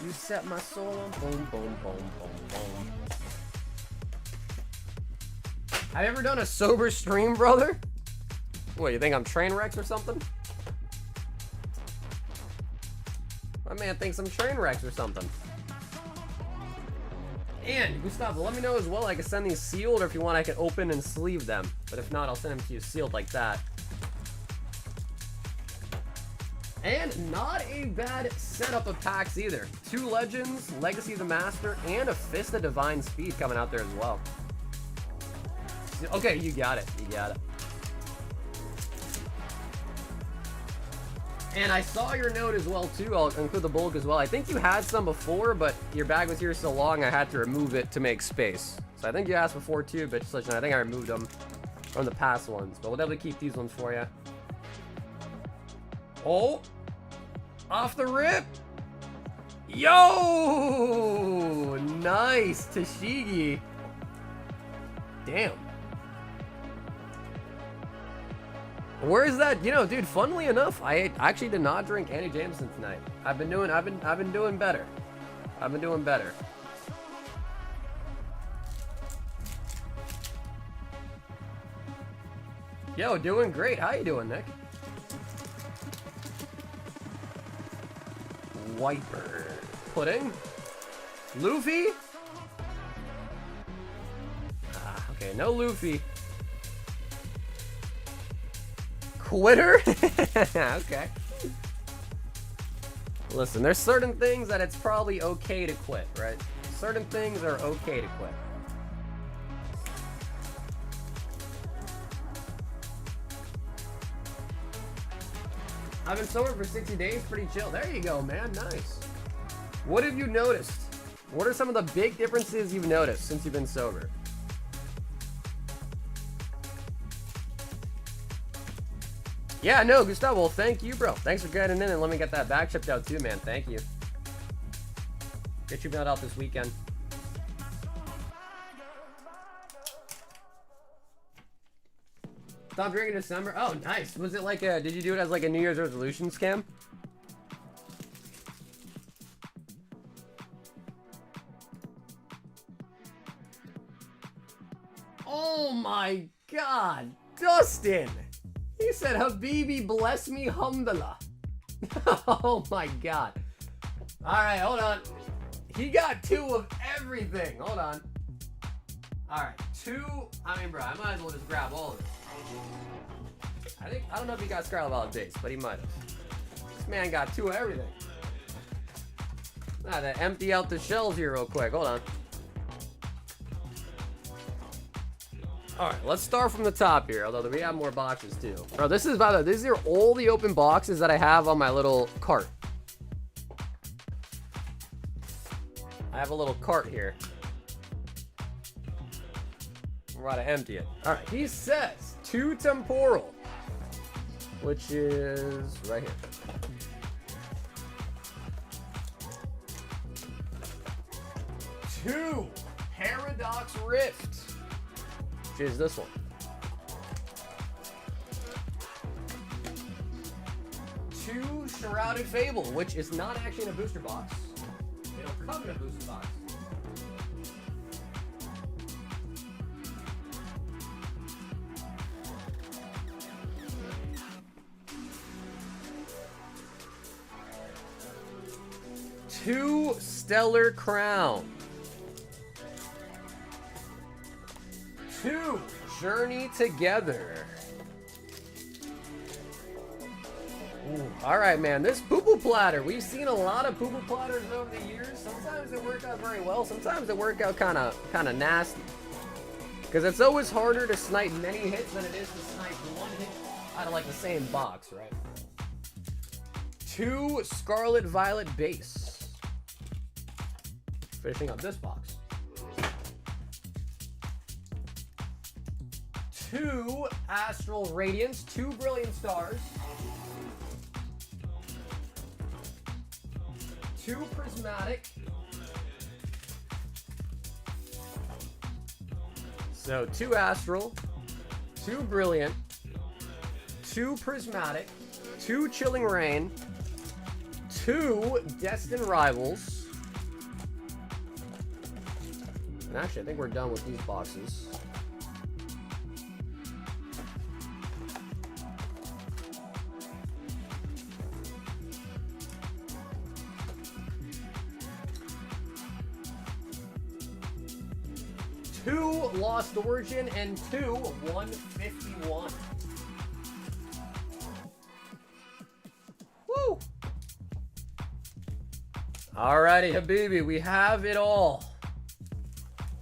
You set my soul on boom, boom, boom, boom, boom. Have you ever done a sober stream, brother? What, you think I'm train wrecks or something? My man thinks I'm train wrecks or something. And, Gustavo, let me know as well. I can send these sealed, or if you want, I can open and sleeve them. But if not, I'll send them to you sealed like that. And not a bad setup of packs either. 2 Legends, Legacy of the Master, and a Fist of Divine Speed coming out there as well. Okay, you got it. You got it. And I saw your note as well, too. I'll include the bulk as well. I think you had some before, but your bag was here so long, I had to remove it to make space. So I think you asked before, too, but I think I removed them from the past ones. But we'll definitely keep these ones for you. Oh! Off the rip! Yo! Nice! Tashigi. Damn. Where is that? You know, dude, funnily enough, I actually did not drink Annie Jameson tonight. I've been doing better. I've been doing better. Yo, doing great. How you doing, Nick? Wiper. Pudding. Luffy? Ah, okay, no Luffy. Quitter? Okay. Listen, there's certain things that it's probably okay to quit, right? Certain things are okay to quit. I've been sober for 60 days, pretty chill. There you go, man, nice. What have you noticed? What are some of the big differences you've noticed since you've been sober? Yeah, no, Gustavo, well, thank you, bro. Thanks for getting in and let me get that bag shipped out too, man. Thank you. Get you mailed out this weekend. Stop drinking in December. Oh, nice. Was it like a, did you do it as like a New Year's resolution scam? Oh my God, Dustin. He said, Habibi, bless me, alhamdulillah. Oh my God. All right, hold on. He got 2 of everything. Hold on. All right, 2. I mean, bro, I might as well just grab all of it. I don't know if he got Scarlet Violet Base, but he might have. This man got 2 of everything. I had to empty out the shells here real quick. Hold on. All right, let's start from the top here, although we have more boxes too. Bro, this is, by the way, these are all the open boxes that I have on my little cart. I have a little cart here. I'm about to empty it. All right, he says 2 temporal, which is right here. 2 Paradox Rift, which is this one. 2 Shrouded Fable, which is not actually in a booster box. They don't come in a booster box. 2 Stellar Crown. 2 Journey Together. Ooh, all right, man. This poo-poo platter. We've seen a lot of poo-poo platters over the years. Sometimes they work out very well. Sometimes they work out kind of nasty. Because it's always harder to snipe many hits than it is to snipe 1 hit out of like the same box, right? 2 Scarlet Violet Base. Finishing up this box. 2 Astral Radiance, 2 Brilliant Stars. 2 Prismatic. So 2 Astral, 2 Brilliant, 2 Prismatic, 2 Chilling Rain, 2 Destined Rivals. And actually, I think we're done with these boxes. Two Lost Origin and 2 151. Woo! Alrighty, Habibi, we have it all.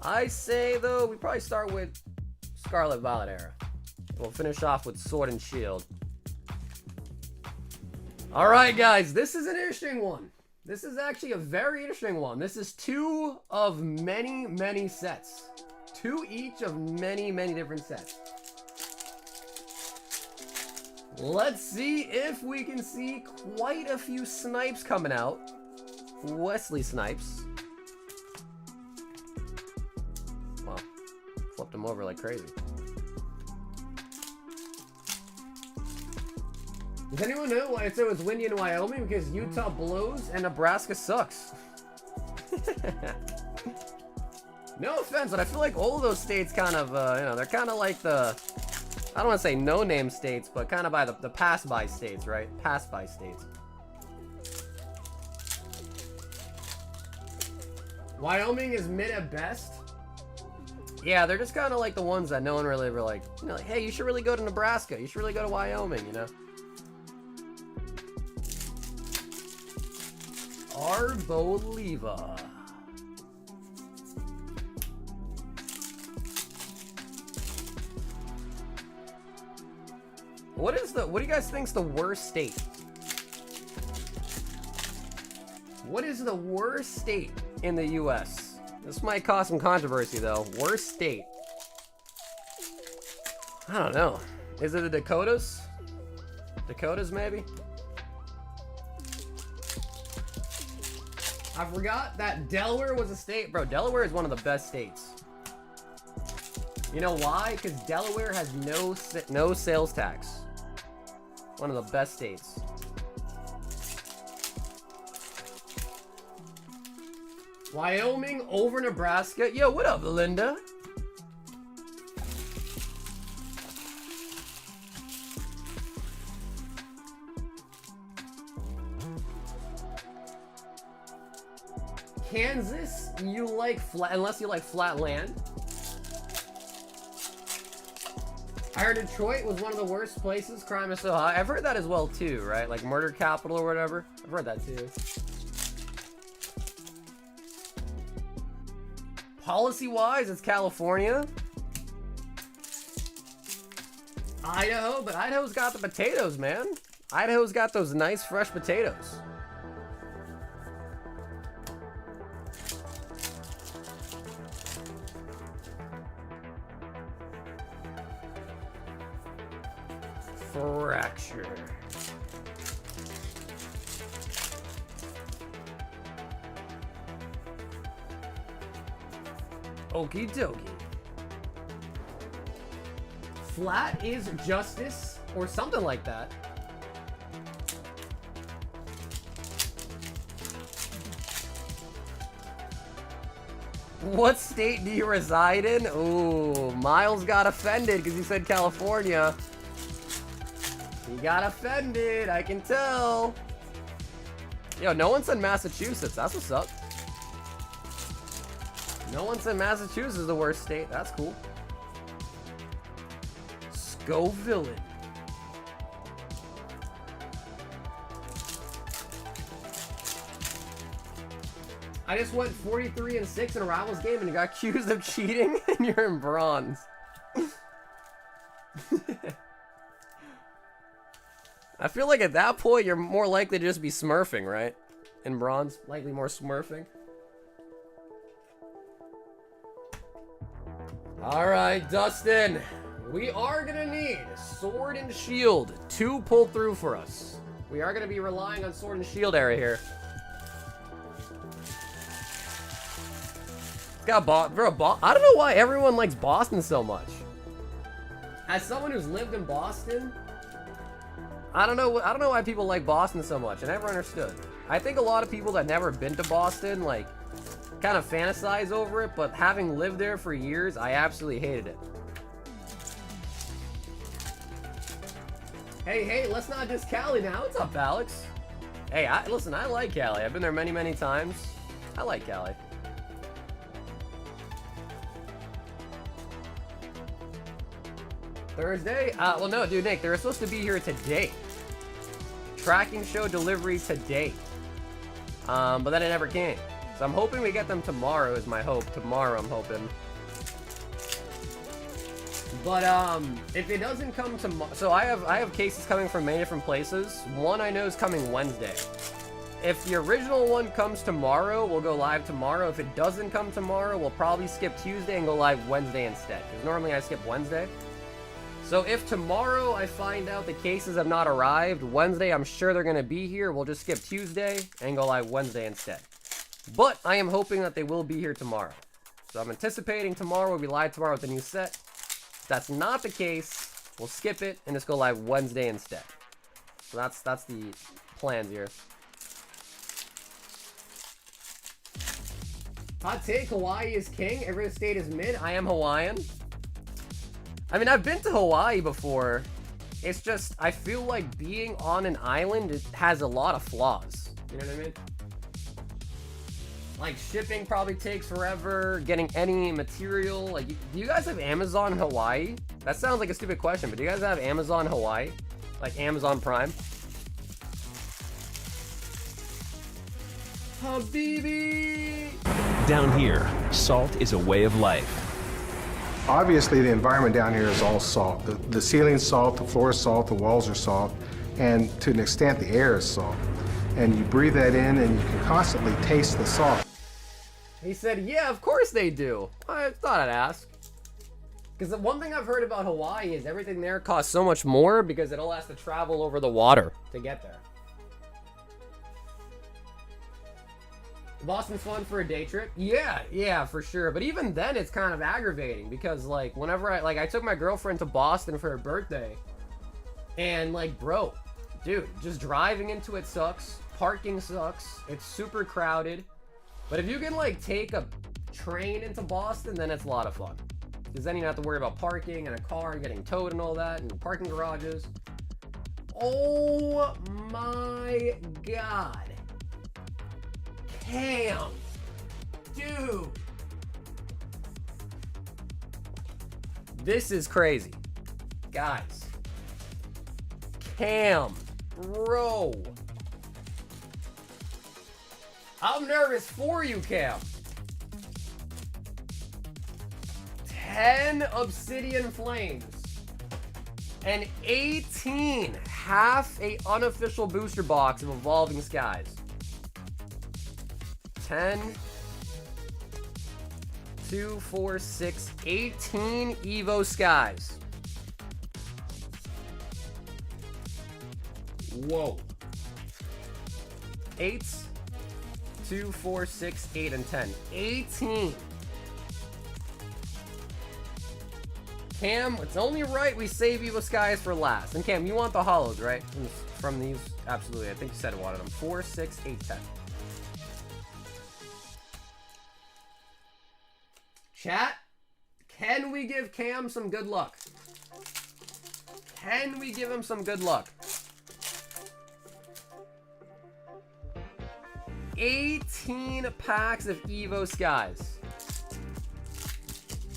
I say, though, we probably start with Scarlet Violet era. We'll finish off with Sword and Shield. Alright, guys, this is an interesting one. This is actually a very interesting one. This is 2 of many, many sets. 2 each of many, many different sets. Let's see if we can see quite a few snipes coming out. Wesley Snipes. Wow. Flipped them over like crazy. Does anyone know why it's always windy in Wyoming? Because Utah blows and Nebraska sucks. No offense, but I feel like all of those states kind of, you know, they're kind of like the, I don't want to say no-name states, but kind of by the pass-by states, right? Pass-by states. Wyoming is mid at best. Yeah, they're just kind of like the ones that no one really ever like, you know, like, hey, you should really go to Nebraska. You should really go to Wyoming, you know? Arboliva. What do you guys think's the worst state? What is the worst state in the US? This might cause some controversy though. Worst state. I don't know. Is it the Dakotas? Dakotas maybe? I forgot that Delaware was a state. Bro, Delaware is one of the best states. You know why? Because Delaware has no sales tax. One of the best states. Wyoming over Nebraska. Yo, what up, Linda? Kansas, you like flat, unless you like flat land. I heard Detroit was one of the worst places. Crime is so high. I've heard that as well too, right? Like murder capital or whatever. I've heard that too. Policy-wise, it's California. Idaho, but Idaho's got the potatoes, man. Idaho's got those nice fresh potatoes. Fracture. Okie dokie. Flat is justice, or something like that. What state do you reside in? Ooh, Miles got offended because he said California. He got offended, I can tell. Yo, no one said Massachusetts. That's what's up. No one said Massachusetts is the worst state. That's cool. Villain. I just went 43-6 in a Rivals game and you got accused of cheating and you're in bronze. I feel like at that point you're more likely to just be smurfing, right? In bronze, likely more smurfing. Alright, Dustin. We are gonna need Sword and Shield to pull through for us. We are gonna be relying on Sword and Shield area here. It's got bro, I don't know why everyone likes Boston so much. As someone who's lived in Boston, I don't know why people like Boston so much. I never understood. I think a lot of people that never been to Boston like kind of fantasize over it, but having lived there for years, I absolutely hated it. Hey, let's not diss Cali now. What's up, Alex? Hey, listen, I like Cali. I've been there many, many times. I like Cali. Thursday? Well, no, dude, Nick, they were supposed to be here today. Tracking show delivery today. But then it never came. So I'm hoping we get them tomorrow is my hope. Tomorrow, I'm hoping. But if it doesn't come tomorrow, so I have cases coming from many different places. One I know is coming Wednesday. If the original one comes tomorrow, we'll go live tomorrow. If it doesn't come tomorrow, we'll probably skip Tuesday and go live Wednesday instead. Because normally I skip Wednesday. So if tomorrow I find out the cases have not arrived, Wednesday I'm sure they're going to be here. We'll just skip Tuesday and go live Wednesday instead. But I am hoping that they will be here tomorrow. So I'm anticipating tomorrow we'll be live tomorrow with the new set. If that's not the case, we'll skip it and just go live Wednesday instead. So that's the plans here. Hot take, Hawaii is king, every state is mid. I am Hawaiian. I mean, I've been to Hawaii before. It's just, I feel like being on an island, it has a lot of flaws. You know what I mean? Like, shipping probably takes forever, getting any material. Like, do you guys have Amazon in Hawaii? That sounds like a stupid question, but do you guys have Amazon Hawaii? Like Amazon Prime? Habibi! Down here, salt is a way of life. Obviously, the environment down here is all salt. The ceiling's salt, the floor is salt, the walls are salt, and to an extent, the air is salt. And you breathe that in, and you can constantly taste the salt. He said, yeah, of course they do. I thought I'd ask. Because the one thing I've heard about Hawaii is everything there costs so much more because it all has to travel over the water to get there. Boston's fun for a day trip? Yeah, for sure. But even then, it's kind of aggravating because, like, whenever I took my girlfriend to Boston for her birthday, and, like, bro, dude, just driving into it sucks. Parking sucks. It's super crowded. But if you can, like, take a train into Boston, then it's a lot of fun. Because then you don't have to worry about parking and a car and getting towed and all that, and parking garages. Oh my god. Cam. Dude. This is crazy. Guys. Cam. Bro. I'm nervous for you, Cam. 10 Obsidian Flames. And 18. Half a unofficial booster box of Evolving Skies. 10, 2, 4, 6, 18 Evo Skies. Whoa. 8, 2, 4, 6, 8, and 10. 18. Cam, it's only right we save Evo Skies for last. And Cam, you want the holos, right? From these? Absolutely. I think you said you wanted them. 4, 6, 8, 10. Chat, can we give Cam some good luck? Can we give him some good luck? 18 packs of Evo Skies.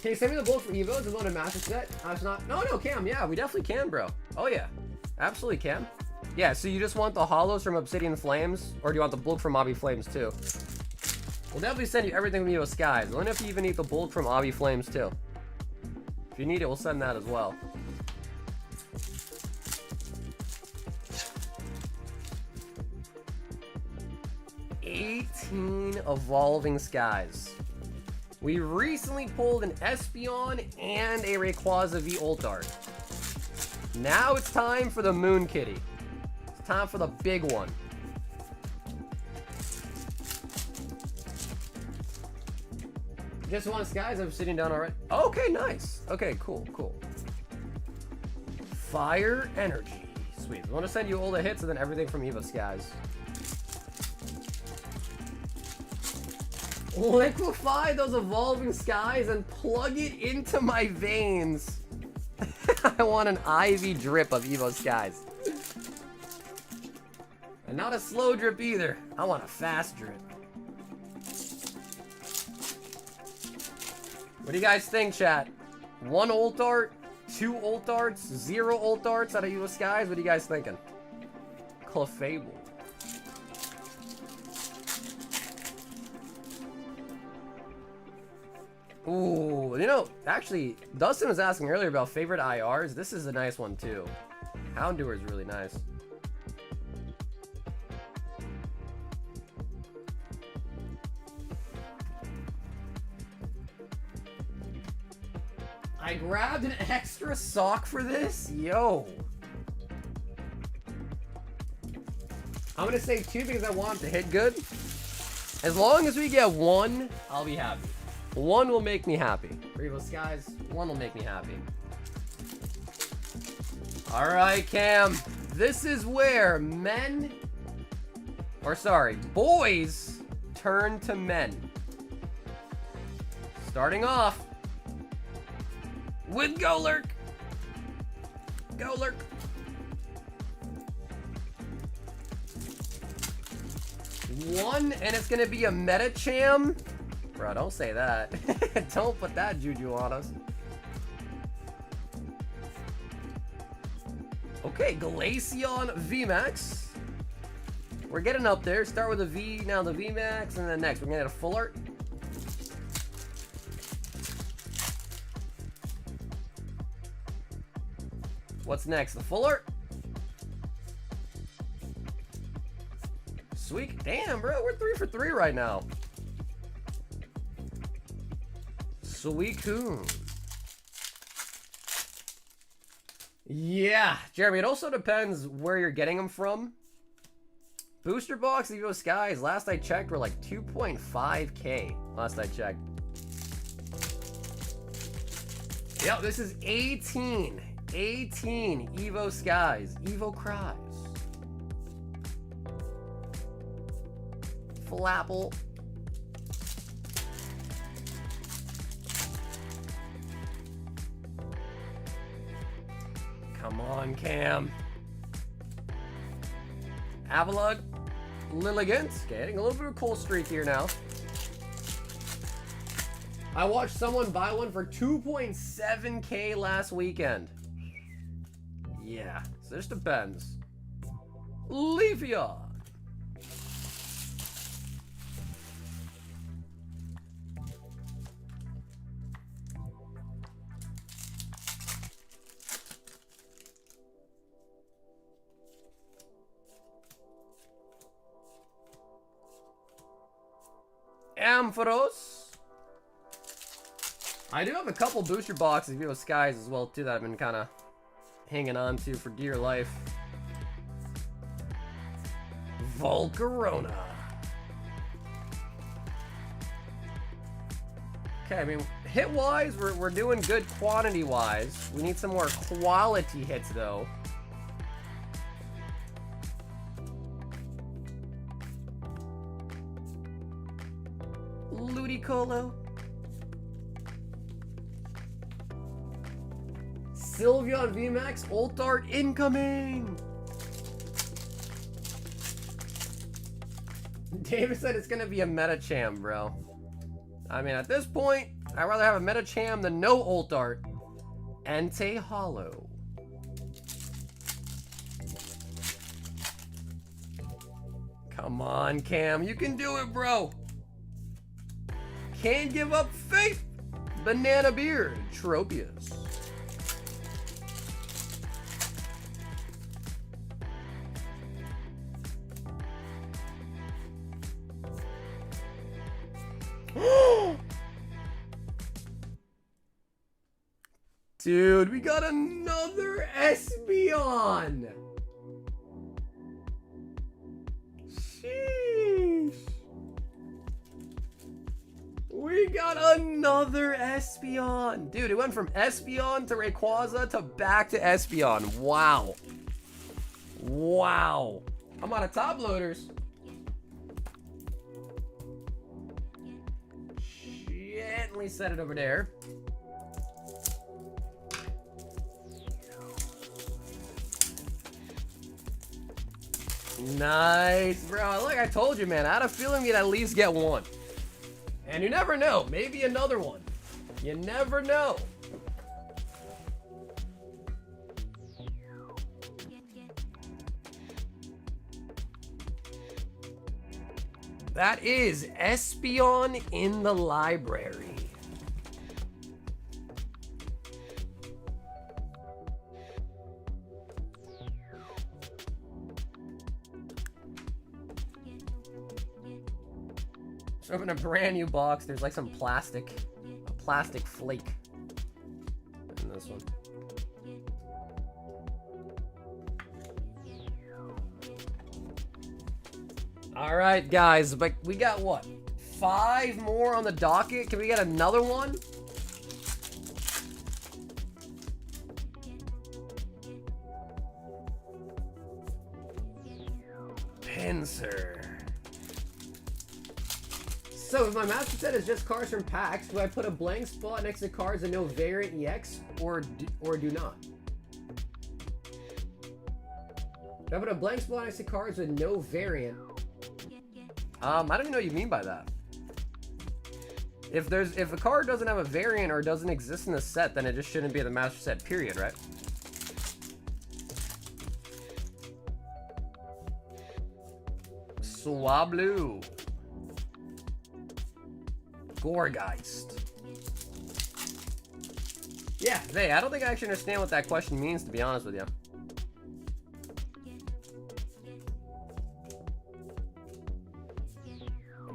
Can you send me the bolt for Evo? Is it not a master set? It's not. No, Cam. Yeah, we definitely can, bro. Oh, yeah. Absolutely can. Yeah, so you just want the holos from Obsidian Flames? Or do you want the bulk from Obby Flames, too? We'll definitely send you everything from Evo Skies. I don't know if you even need the bulk from Obby Flames, too. If you need it, we'll send that as well. $18 Evolving Skies. We recently pulled an Espeon and a Rayquaza V Ultart. Now it's time for the Moon Kitty. It's time for the big one. Just one Skies, I'm sitting down already. Okay, nice. Okay, cool. Fire Energy. Sweet. I want to send you all the hits and then everything from Evo Skies. Liquefy those Evolving Skies and plug it into my veins. I want an IV drip of Evo Skies. And not a slow drip either. I want a fast drip. What do you guys think, chat? 1 Ultart, 2 Ultarts, 0 Ultarts out of Evo Skies? What are you guys thinking? Clefable. Ooh, you know, actually, Dustin was asking earlier about favorite IRs. This is a nice one, too. Houndour is really nice. I grabbed an extra sock for this? Yo. I'm gonna say 2 because I want it to hit good. As long as we get 1, I'll be happy. 1 will make me happy. For Evo Skies, 1 will make me happy. Alright, Cam. This is where boys turn to men. Starting off with Golurk. Golurk. One, and it's gonna be a Metacham. Bro, don't say that. Don't put that juju on us. Okay, Glaceon VMAX. We're getting up there. Start with a V, now the VMAX, and then next we're gonna get a full art. What's next? The full art? Sweet. Damn, bro, we're 3 for 3 right now. Suicune. Yeah, Jeremy, it also depends where you're getting them from. Booster box Evo Skies, last I checked, were like 2.5K. Last I checked. Yep, this is 18 Evo Skies. Evo Cries. Flapple. Come on, Cam. Avalugg. Lilligant. Getting a little bit of a cool streak here now. I watched someone buy one for 2.7K last weekend. Yeah, so this depends. Leafeon. Ampharos. I do have a couple booster boxes, Vivo Skies as well too, that I've been kind of hanging on to for dear life. Volcarona. Okay, I mean, hit-wise, we're doing good quantity-wise. We need some more quality hits, though. Ludicolo. Sylveon VMAX Ult Art incoming! David said it's gonna be a Metacham, bro. I mean, at this point, I'd rather have a Metacham than no Ult Art. Entei Holo. Come on, Cam. You can do it, bro. Can't give up faith. Banana Beard. Tropius. Dude, we got another Espeon! Sheesh. We got another Espeon! Dude, it went from Espeon to Rayquaza to back to Espeon. Wow. Wow. I'm out of top loaders. Gently set it over there. Nice, bro. Like I told you, man, I had a feeling we'd at least get one. And you never know, maybe another one. You never know. That is Espeon in the library. So open a brand new box. There's like some a plastic flake in this one. All right, guys, but we got what? 5 more on the docket. Can we get another one? Pinsir. So if my master set is just cards from packs, do I put a blank spot next to cards and no variant EX, or do not? Do I put a blank spot next to cards with no variant? I don't even know what you mean by that. If a card doesn't have a variant or doesn't exist in the set, then it just shouldn't be in the master set, period, right? Swablu. Gourgeist. Yeah, hey, I don't think I actually understand what that question means, to be honest with you.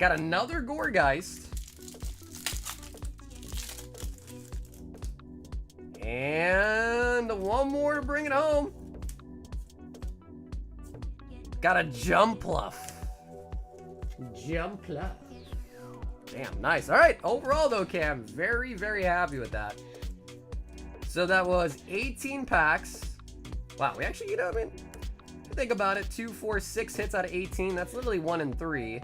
Got another Gourgeist. And one more to bring it home. Got a Jumpluff. Jumpluff. Damn, nice. All right, overall though, Cam, very, very happy with that. So that was 18 packs. Wow, we actually, you know, I mean, think about it, 2, 4, 6 hits out of 18. That's literally 1 in 3.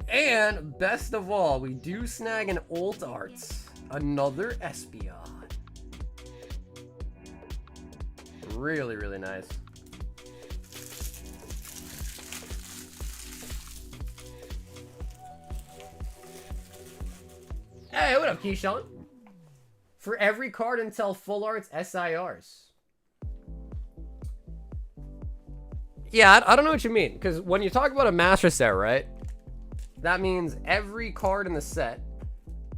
And best of all, we do snag an Ult Arts, another Espeon. Really, really nice. Hey, what up, Keyshawn? For every card until full arts, SIRs. Yeah, I don't know what you mean. Because when you talk about a master set, right? That means every card in the set.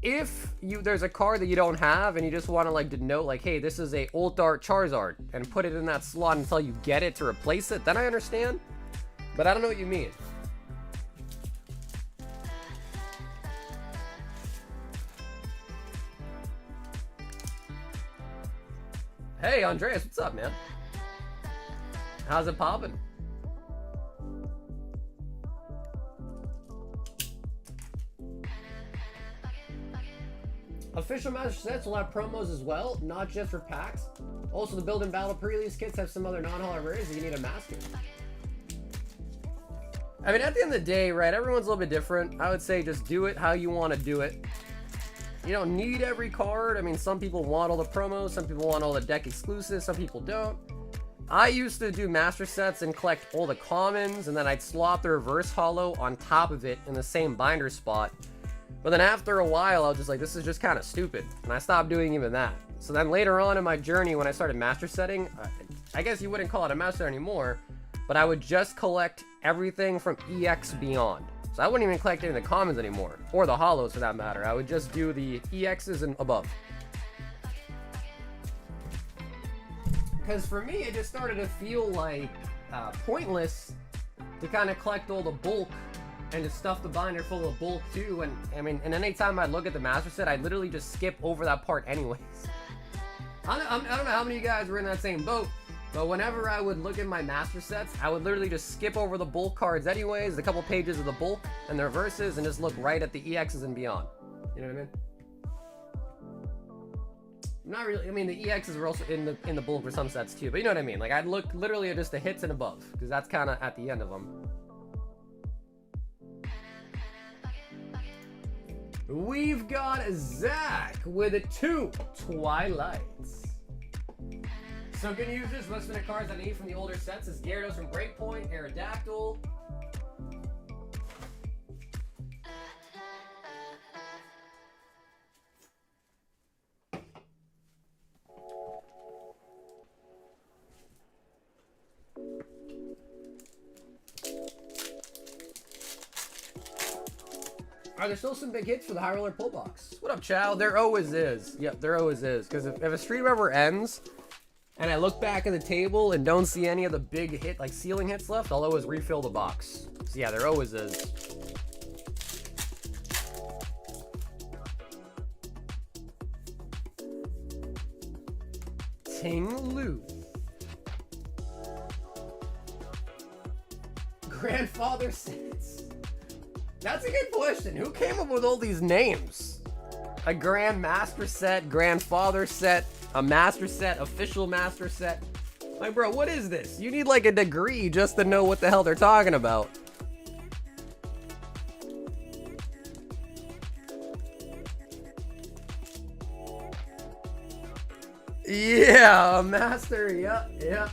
If there's a card that you don't have and you just want to like denote like, hey, this is a Ult Art Charizard and put it in that slot until you get it to replace it, then I understand. But I don't know what you mean. Hey, Andreas, what's up, man? How's it poppin'? Official master sets will have promos as well, not just for packs. Also, the build and battle pre-release kits have some other non-holo rares that you need to master. I mean, at the end of the day, right, everyone's a little bit different. I would say just do it how you want to do it. You don't need every card. I mean, some people want all the promos, some people want all the deck exclusives, some people don't. I used to do master sets and collect all the commons, and then I'd slot the reverse holo on top of it in the same binder spot. But then after a while, I was just like, this is just kind of stupid. And I stopped doing even that. So then later on in my journey, when I started master setting, I guess you wouldn't call it a master anymore, but I would just collect everything from EX beyond. So I wouldn't even collect any of the commons anymore, or the holos for that matter. I would just do the EXs and above. Because for me, it just started to feel like pointless to kind of collect all the bulk and to stuff the binder full of bulk too. And I mean, and anytime I look at the master set, I literally just skip over that part anyways. I don't know how many of you guys were in that same boat, but whenever I would look at my master sets, I would literally just skip over the bulk cards anyways, a couple pages of the bulk and the reverses, and just look right at the EXs and beyond. You know what I mean? Not really. I mean, the EXs were also in the bulk for some sets too, but you know what I mean. Like I'd look literally at just the hits and above, because that's kind of at the end of them. We've got Zach with 2 Twilights. So good news is most of the cards I need from the older sets is Gyarados from Breakpoint, Aerodactyl. Are there still some big hits for the High Roller pull box? What up, Chow? There always is. Yep, there always is. Because if a stream ever ends, and I look back at the table and don't see any of the big hit, like ceiling hits left, I'll always refill the box. So yeah, there always is. Ting Lu. Grandfather sits. That's a good question. Who came up with all these names? A Grand Master set, Grandfather set, a Master set, official Master set. Like, bro, what is this? You need like a degree just to know what the hell they're talking about. Yeah, a Master, yeah.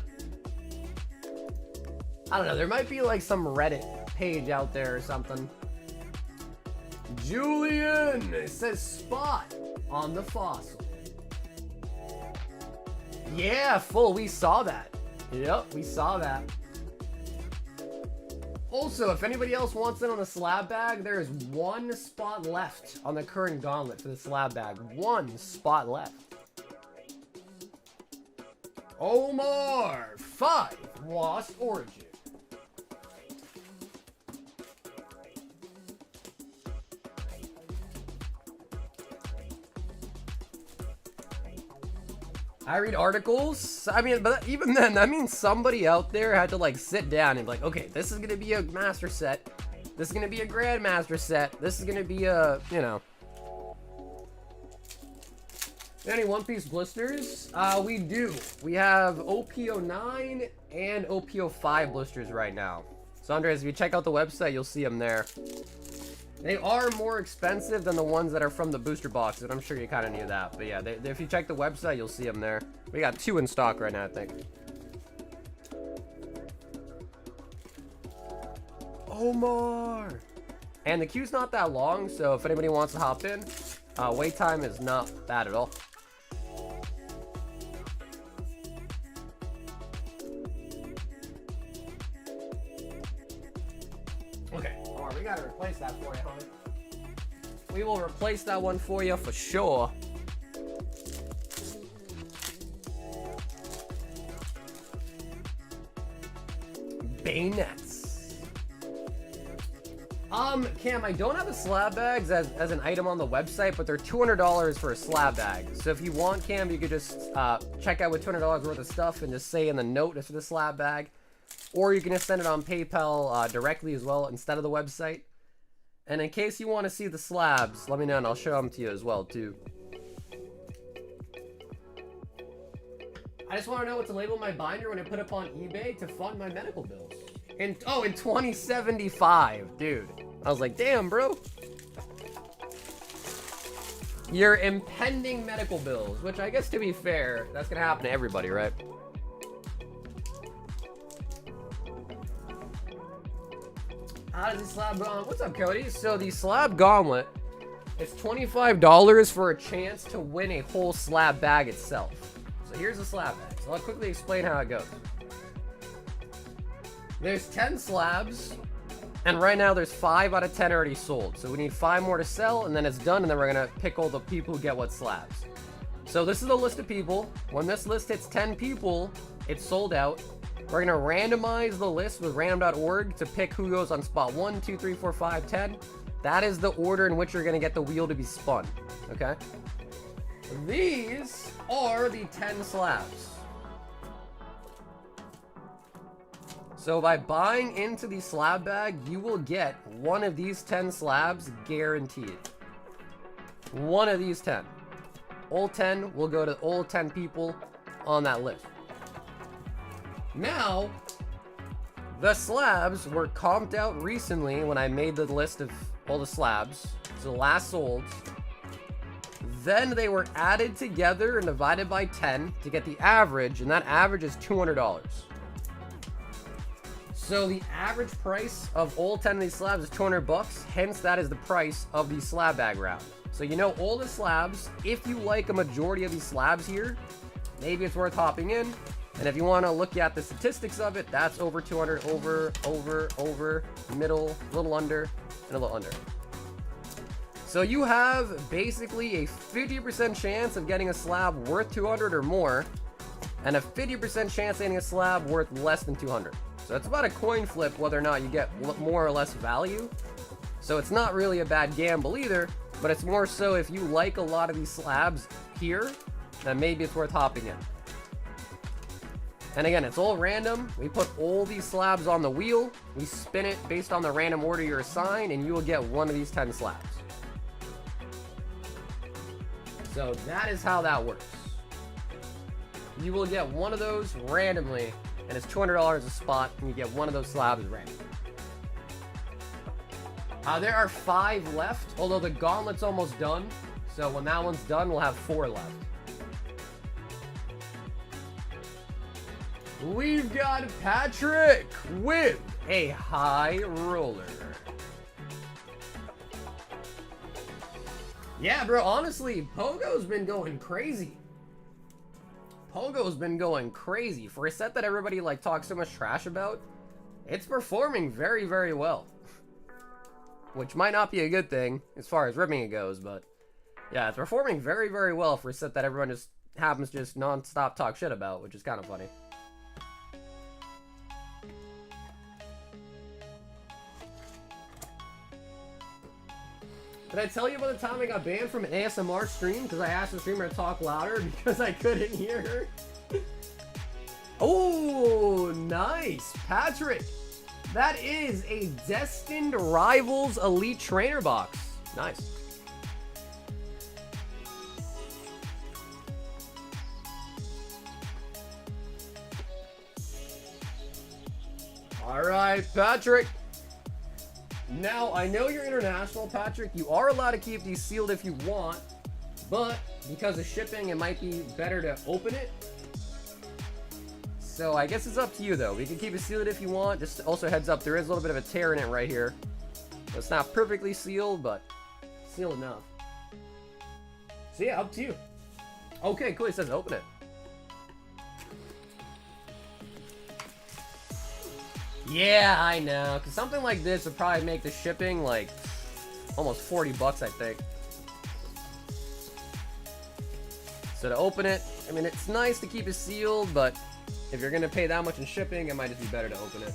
I don't know, there might be like some Reddit page out there or something. Julian, it says spot on the fossil. Yeah, full, we saw that. Yep, we saw that. Also, if anybody else wants in on the slab bag, there is 1 spot left on the current gauntlet for the slab bag. 1 spot left. Omar, 5, Wasp Origin. I read articles. I mean, but even then, that means somebody out there had to like sit down and be like, okay, this is gonna be a master set. This is gonna be a grandmaster set. This is gonna be a, you know. Any One Piece blisters? We do. We have OP09 and OP05 blisters right now. So Andres, if you check out the website, you'll see them there. They are more expensive than the ones that are from the booster boxes, and I'm sure you kind of knew that. But yeah, if you check the website, you'll see them there. We got 2 in stock right now, I think. Omar! And the queue's not that long, so if anybody wants to hop in, Wait time is not bad at all. Okay, alright, we gotta replace that for you, homie. We will replace that one for you for sure. Bayonets. Cam, I don't have the slab bags as an item on the website, but they're $200 for a slab bag. So if you want, Cam, you could just check out with $200 worth of stuff and just say in the note it's for the slab bag. Or you can just send it on PayPal directly as well instead of the website. And in case you want to see the slabs, let me know and I'll show them to you as well too. I just want to know what to label my binder when I put up on eBay to fund my medical bills. In 2075, dude. I was like, damn, bro. Your impending medical bills, which I guess to be fair, that's gonna happen to everybody, right? How does the slab gauntlet? What's up, Cody? So the slab gauntlet, it's $25 for a chance to win a whole slab bag itself. So here's the slab bag. So I'll quickly explain how it goes. There's 10 slabs, and right now there's 5 out of 10 already sold. So we need 5 more to sell, and then it's done, and then we're gonna pick all the people who get what slabs. So this is the list of people. When this list hits 10 people, it's sold out. We're gonna randomize the list with random.org to pick who goes on spot 1, 2, 3, 4, 5, 10. That is the order in which you're gonna get the wheel to be spun, okay? These are the 10 slabs. So by buying into the slab bag, you will get one of these 10 slabs guaranteed. One of these 10. All 10 will go to all 10 people on that list. Now, the slabs were comped out recently when I made the list of all the slabs. So the last sold. Then they were added together and divided by 10 to get the average, and that average is $200. So the average price of all 10 of these slabs is $200, hence that is the price of the slab bag round. So you know all the slabs, if you like a majority of these slabs here, maybe it's worth hopping in. And if you want to look at the statistics of it, that's over 200, over, middle, a little under, and a little under. So you have basically a 50% chance of getting a slab worth 200 or more, and a 50% chance of getting a slab worth less than 200. So it's about a coin flip whether or not you get more or less value. So it's not really a bad gamble either, but it's more so if you like a lot of these slabs here, then maybe it's worth hopping in. And again, it's all random. We put all these slabs on the wheel, we spin it based on the random order you're assigned, and you will get one of these 10 slabs. So that is how that works. You will get one of those randomly, and it's $200 a spot, and you get one of those slabs random. There are 5 left, although the gauntlet's almost done. So when that one's done, we'll have 4 left. We've got Patrick with a high roller. Yeah, bro, honestly, Pogo's been going crazy. Pogo's been going crazy. For a set that everybody like talks so much trash about, it's performing very, very well. Which might not be a good thing as far as ripping it goes, but yeah, it's performing very, very well for a set that everyone just happens to just non-stop talk shit about, which is kind of funny. Did I tell you about the time I got banned from an ASMR stream because I asked the streamer to talk louder because I couldn't hear her? Oh, nice. Patrick, that is a Destined Rivals Elite Trainer box. Nice. All right, Patrick. Now, I know you're international, Patrick. You are allowed to keep these sealed if you want, but because of shipping, it might be better to open it. So I guess it's up to you, though. We can keep it sealed if you want. Just also heads up, there is a little bit of a tear in it right here. So it's not perfectly sealed, but sealed enough. So yeah, up to you. Okay, cool. It says open it. Yeah, I know. Because something like this would probably make the shipping like almost 40 bucks, I think. So to open it, I mean, it's nice to keep it sealed, but if you're going to pay that much in shipping, it might just be better to open it.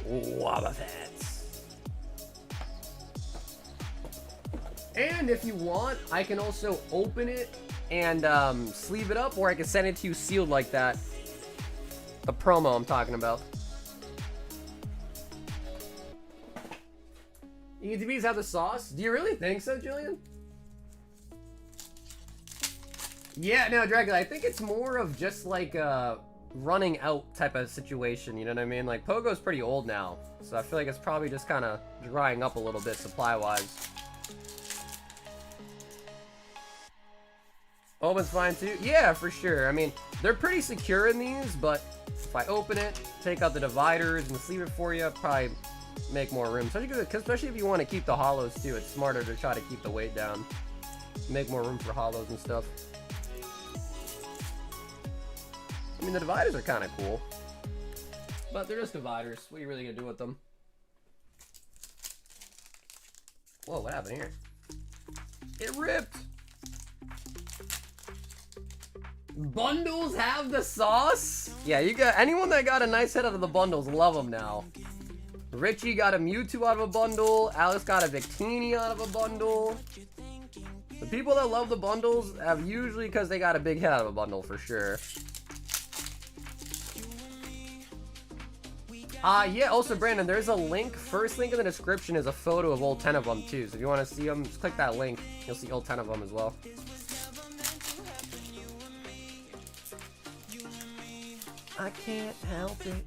Wobbuffets. And if you want, I can also open it and sleeve it up, or I can send it to you sealed like that. The promo I'm talking about. ETBs have the sauce? Do you really think so, Jillian? Yeah, no, Dracula, I think it's more of just like a running out type of situation, you know what I mean? Like, Pogo's pretty old now, so I feel like it's probably just kind of drying up a little bit supply-wise. Open's fine too? Yeah, for sure. I mean, they're pretty secure in these, but if I open it, take out the dividers and sleeve it for you, probably make more room. Especially if you want to keep the holos too, it's smarter to try to keep the weight down. Make more room for holos and stuff. I mean, the dividers are kind of cool, but they're just dividers. What are you really gonna do with them? Whoa, what happened here? It ripped! Bundles have the sauce? Yeah, you got anyone that got a nice hit out of the bundles, love them now. Richie got a Mewtwo out of a bundle. Alex got a Victini out of a bundle. The people that love the bundles have usually because they got a big hit out of a bundle for sure. Yeah, also Brandon, there's a link. First link in the description is a photo of all 10 of them too. So if you want to see them, just click that link. You'll see all 10 of them as well. I can't help it.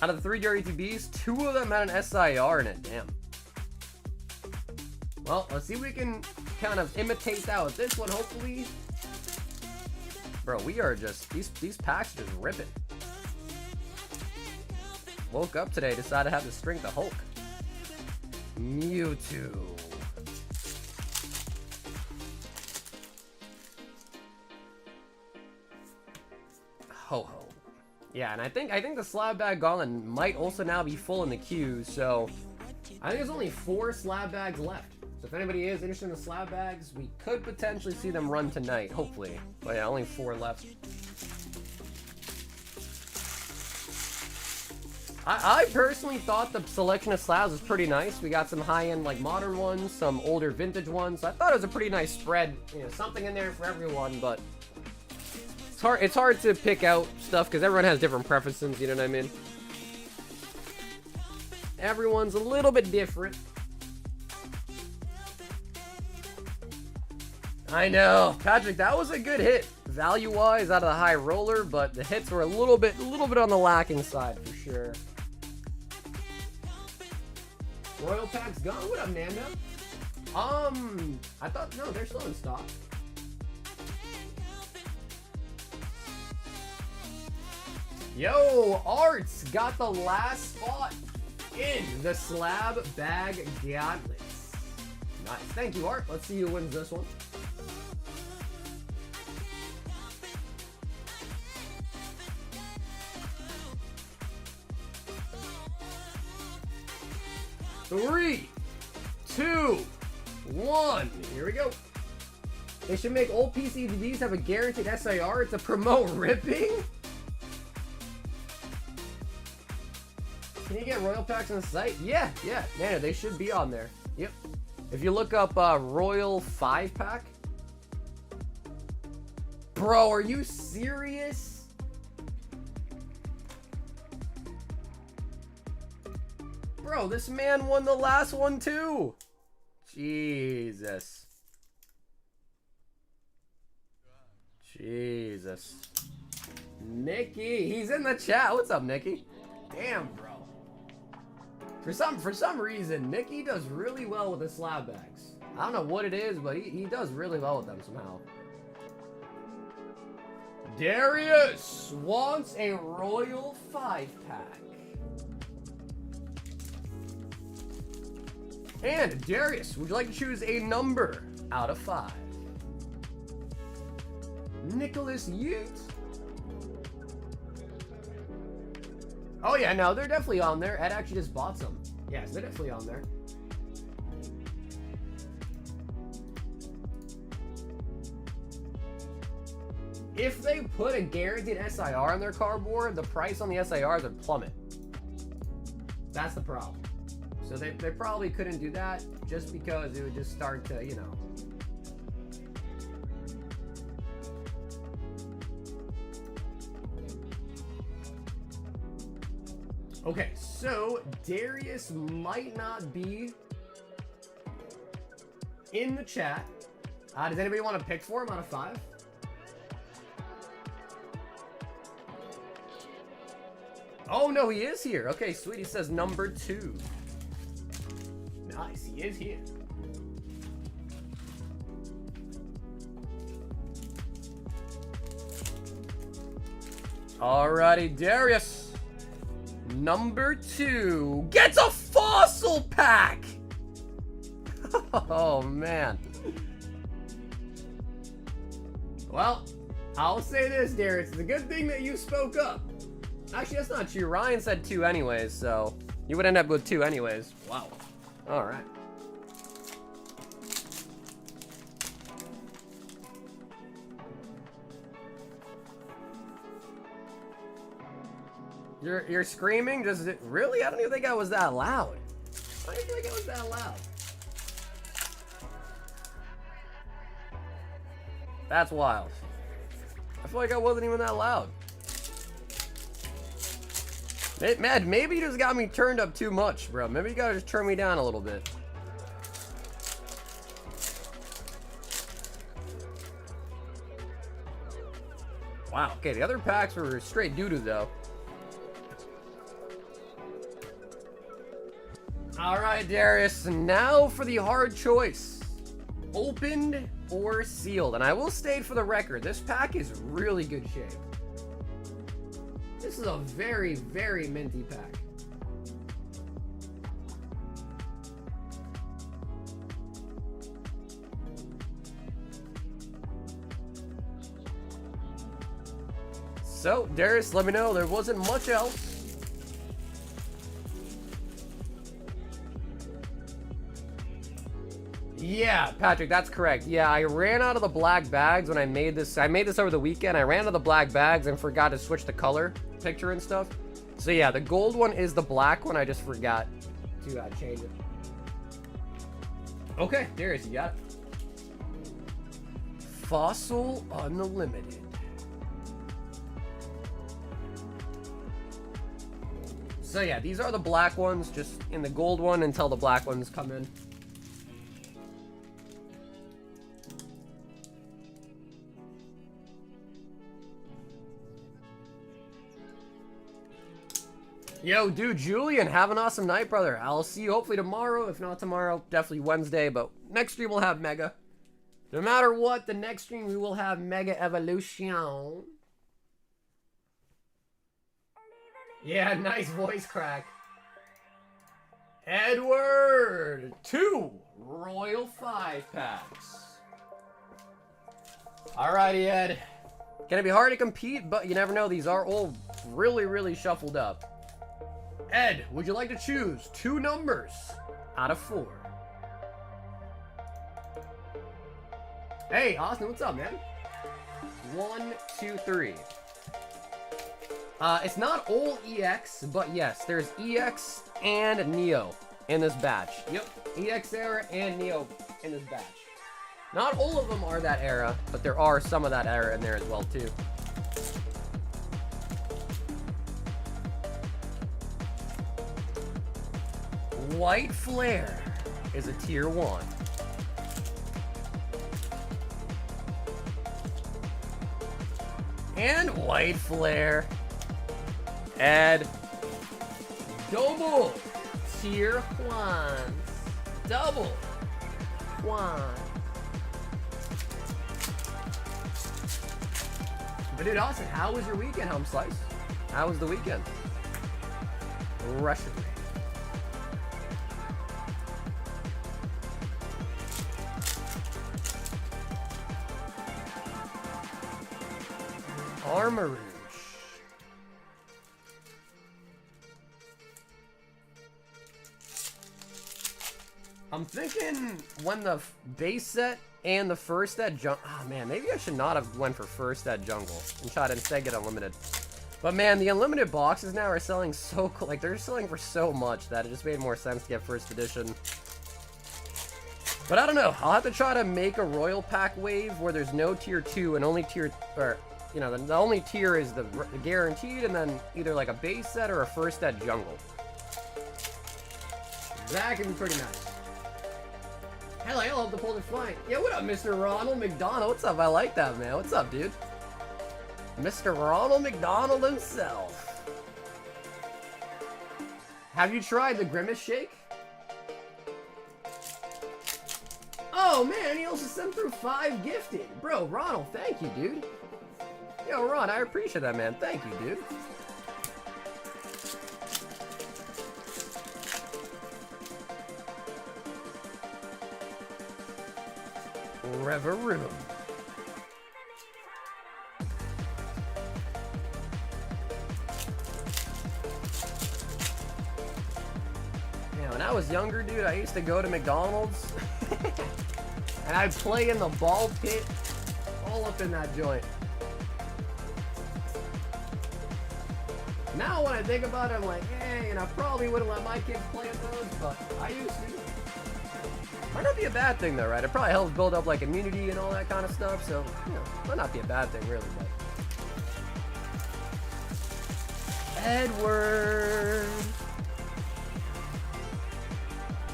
Out of the 3 ETBs, 2 of them had an SIR in it. Damn. Well, let's see if we can kind of imitate that with this one, hopefully. Bro, we are just, these packs are just ripping. Woke up today, decided to have the strength of Hulk. Mewtwo. Ho-ho. Yeah, and I think the slab bag gauntlet might also now be full in the queue, so I think there's only 4 slab bags left. So if anybody is interested in the slab bags, we could potentially see them run tonight, hopefully. But yeah, only 4 left. I personally thought the selection of slabs was pretty nice. We got some high-end, like, modern ones, some older vintage ones. I thought it was a pretty nice spread. You know, something in there for everyone, but it's hard to pick out stuff because everyone has different preferences, you know what I mean? Everyone's a little bit different. I know, Patrick, that was a good hit. Value-wise, out of the high roller, but the hits were a little bit on the lacking side for sure. Royal Pack's gone. What up, Nanda? I thought, no, they're still in stock. Yo, Arts got the last spot in the slab bag gauntlets. Nice. Thank you, Art. Let's see who wins this one. Three, 2, 1. Here we go. They should make old PCDBs have a guaranteed SIR to promote ripping. Can you get Royal Packs on the site? Yeah, Nana, they should be on there. Yep. If you look up Royal 5-pack. Bro, are you serious? Bro, this man won the last one too. Jesus. Jesus. Nikki, he's in the chat. What's up, Nikki? Damn, bro. For some reason, Nikki does really well with the slab bags. I don't know what it is, but he does really well with them somehow. Darius wants a Royal 5-pack. And Darius, would you like to choose a number out of 5? Nicholas Ute. Oh yeah, no, they're definitely on there. Ed actually just bought some. Yes, they're definitely on there. If they put a guaranteed SIR on their cardboard, the price on the SIRs would plummet. That's the problem. So they probably couldn't do that just because it would just start to, you know. Okay, so Darius might not be in the chat. Does anybody want to pick for him out of 5? Oh no, he is here. Okay, sweet. He says number 2. Nice, he is here. Alrighty, Darius. Number 2 gets a fossil pack. Oh man. Well, I'll say this, Darius. It's a good thing that you spoke up. Actually, that's not true. Ryan said 2 anyways, so you would end up with 2 anyways. Wow. All right. You're screaming? Does it really? I don't even think I was that loud. I don't even think I was that loud. That's wild. I feel like I wasn't even that loud. Man, maybe you just got me turned up too much, bro. Maybe you gotta just turn me down a little bit. Wow, okay, the other packs were straight doo-doo, though. Alright, Darius, now for the hard choice. Opened or sealed? And I will state for the record, this pack is really good shape. This is a very, very minty pack. So, Darius, let me know. There wasn't much else. Yeah, Patrick, that's correct. Yeah, I ran out of the black bags when I made this. I made this over the weekend. I ran out of the black bags and forgot to switch the color picture and stuff. So yeah, the gold one is the black one. I just forgot to change it. Okay, Darius, you got it. Fossil Unlimited. So yeah, these are the black ones, just in the gold one until the black ones come in. Yo, dude, Julian, have an awesome night, brother. I'll see you hopefully tomorrow. If not tomorrow, definitely Wednesday. But next stream we'll have Mega. No matter what, the next stream we will have Mega Evolution. Yeah, nice voice crack. Edward, 2 Royal 5 packs. Alrighty, Ed. Gonna be hard to compete, but you never know. These are all really, really shuffled up. Ed, would you like to choose 2 numbers out of 4? Hey, Austin, what's up, man? 1, 2, 3. It's not all EX, but yes, there's EX and Neo in this batch. Yep, EX era and Neo in this batch. Not all of them are that era, but there are some of that era in there as well, too. White Flare is a tier 1. And White Flare. Add double tier 1. Double Juan. But dude, Austin, how was your weekend, Home Slice? How was the weekend? Rushing me. Armor Rouge. I'm thinking when the base set and the first set jungle. Oh man, maybe I should not have went for first set jungle and tried to instead get unlimited. But man, the unlimited boxes now are selling so like they're selling for so much that it just made more sense to get first edition. But I don't know. I'll have to try to make a royal pack wave where there's no tier 2 and only tier, or you know, the only tier is the guaranteed, and then either like a base set or a first set jungle. That could be pretty nice. Hell, I love the Polar Flying. Yeah, what up, Mr. Ronald McDonald? What's up? I like that, man. What's up, dude? Mr. Ronald McDonald himself. Have you tried the Grimace Shake? Oh, man, he also sent through 5 gifted. Bro, Ronald, thank you, dude. Yo, Ron, I appreciate that, man. Thank you, dude. Reverum. Yeah, when I was younger, dude, I used to go to McDonald's and I'd play in the ball pit all up in that joint. Now when I think about it, I'm like, hey, and I probably wouldn't let my kids play at those, but I used to. Might not be a bad thing though, right? It probably helps build up like immunity and all that kind of stuff, so, you know, might not be a bad thing really, but. Edward.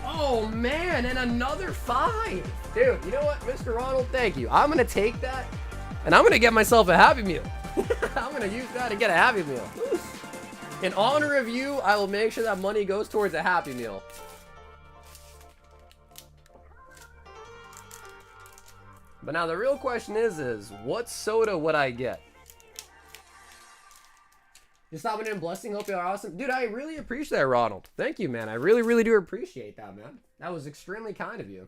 Oh man, and another 5. Dude, you know what, Mr. Ronald, thank you. I'm gonna take that, and I'm gonna get myself a Happy Meal. I'm gonna use that to get a Happy Meal. In honor of you, I will make sure that money goes towards a Happy Meal. But now the real question is what soda would I get? Just stopping in, blessing, hope you are awesome. Dude, I really appreciate that, Ronald. Thank you, man. I really, really do appreciate that, man. That was extremely kind of you.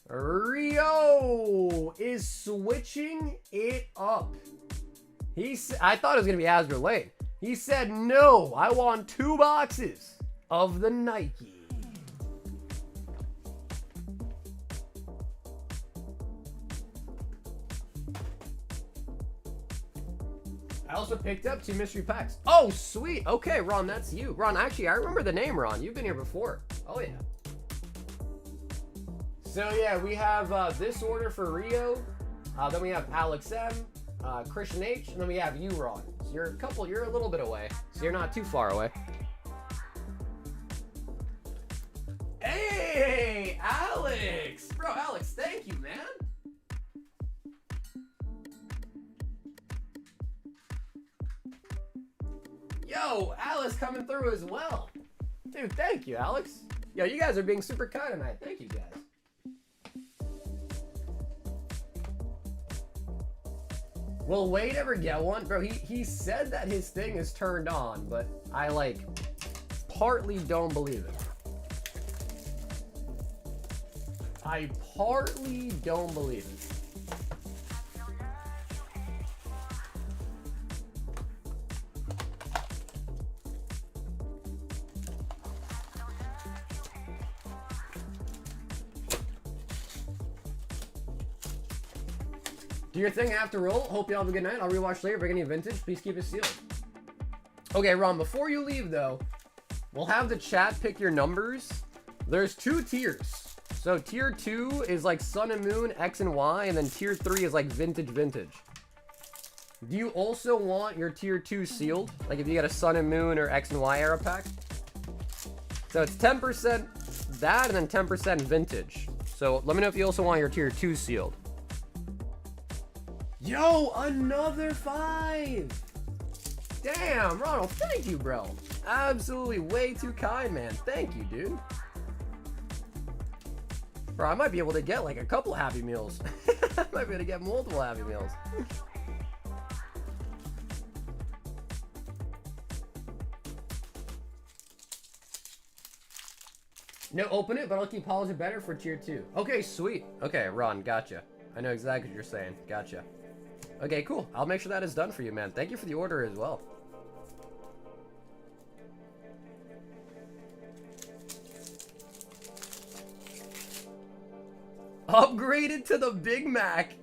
Rio is switching it up. I thought it was going to be Azure Lane. He said, no, I want 2 boxes of the Nike. I also picked up 2 mystery packs. Oh, sweet. Okay, Ron, that's you. Ron, actually, I remember the name, Ron. You've been here before. Oh, yeah. So, yeah, we have this order for Rio. Then we have Alex M, Christian H, and then we have you, Ron. So you're a little bit away. So you're not too far away. Hey, Alex. Bro, Alex, thank you, man. Yo, Alice coming through as well. Dude, thank you, Alex. Yo, you guys are being super kind tonight. Thank you, guys. Will Wade ever get one? Bro, he said that his thing is turned on, but I, like, partly don't believe it. I partly don't believe it. Do your thing after roll. Hope you all have a good night. I'll rewatch later. If I get any vintage, please keep it sealed. Okay, Ron, before you leave, though, we'll have the chat pick your numbers. There's 2 tiers. So tier 2 is like Sun and Moon, X and Y, and then tier 3 is like vintage. Do you also want your tier 2 sealed? Like if you get a Sun and Moon or X and Y era pack? So it's 10% that and then 10% vintage. So let me know if you also want your tier 2 sealed. Yo, another 5! Damn, Ronald, thank you, bro. Absolutely way too kind, man. Thank you, dude. Or I might be able to get like a couple Happy Meals. I might be able to get multiple Happy Meals. No, open it, but I'll keep holos better for tier 2. Okay, sweet. Okay, Ron, gotcha. I know exactly what you're saying. Gotcha. Okay, cool. I'll make sure that is done for you, man. Thank you for the order as well. Upgraded to the Big Mac.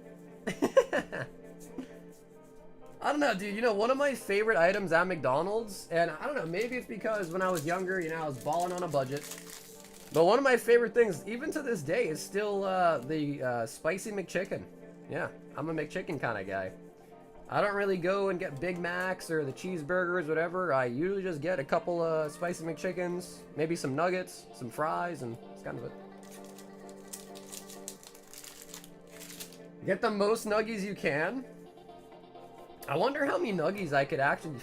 I don't know, dude. You know, one of my favorite items at McDonald's, and I don't know, maybe it's because when I was younger, you know, I was balling on a budget. But one of my favorite things, even to this day, is still the spicy McChicken. Yeah, I'm a McChicken kind of guy. I don't really go and get Big Macs or the cheeseburgers, whatever. I usually just get a couple spicy McChickens, maybe some nuggets, some fries, and that's kind of it. Get the most nuggies you can. I wonder how many nuggies I could actually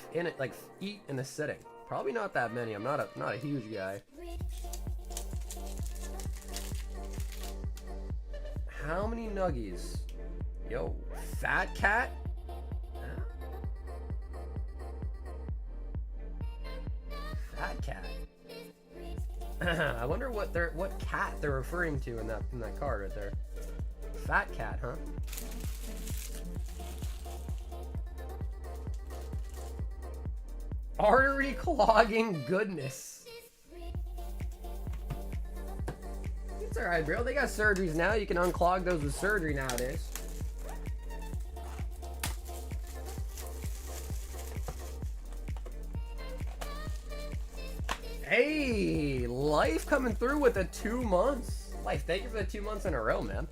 eat in a sitting. Probably not that many. I'm not a huge guy. How many nuggies? Yo, Fat Cat? Fat Cat. I wonder what cat they're referring to in that card right there. Fat Cat, huh? Artery clogging goodness. It's alright, bro. They got surgeries now. You can unclog those with surgery nowadays. Hey, Life coming through with the 2 months. Life, thank you for the 2 months in a row, man.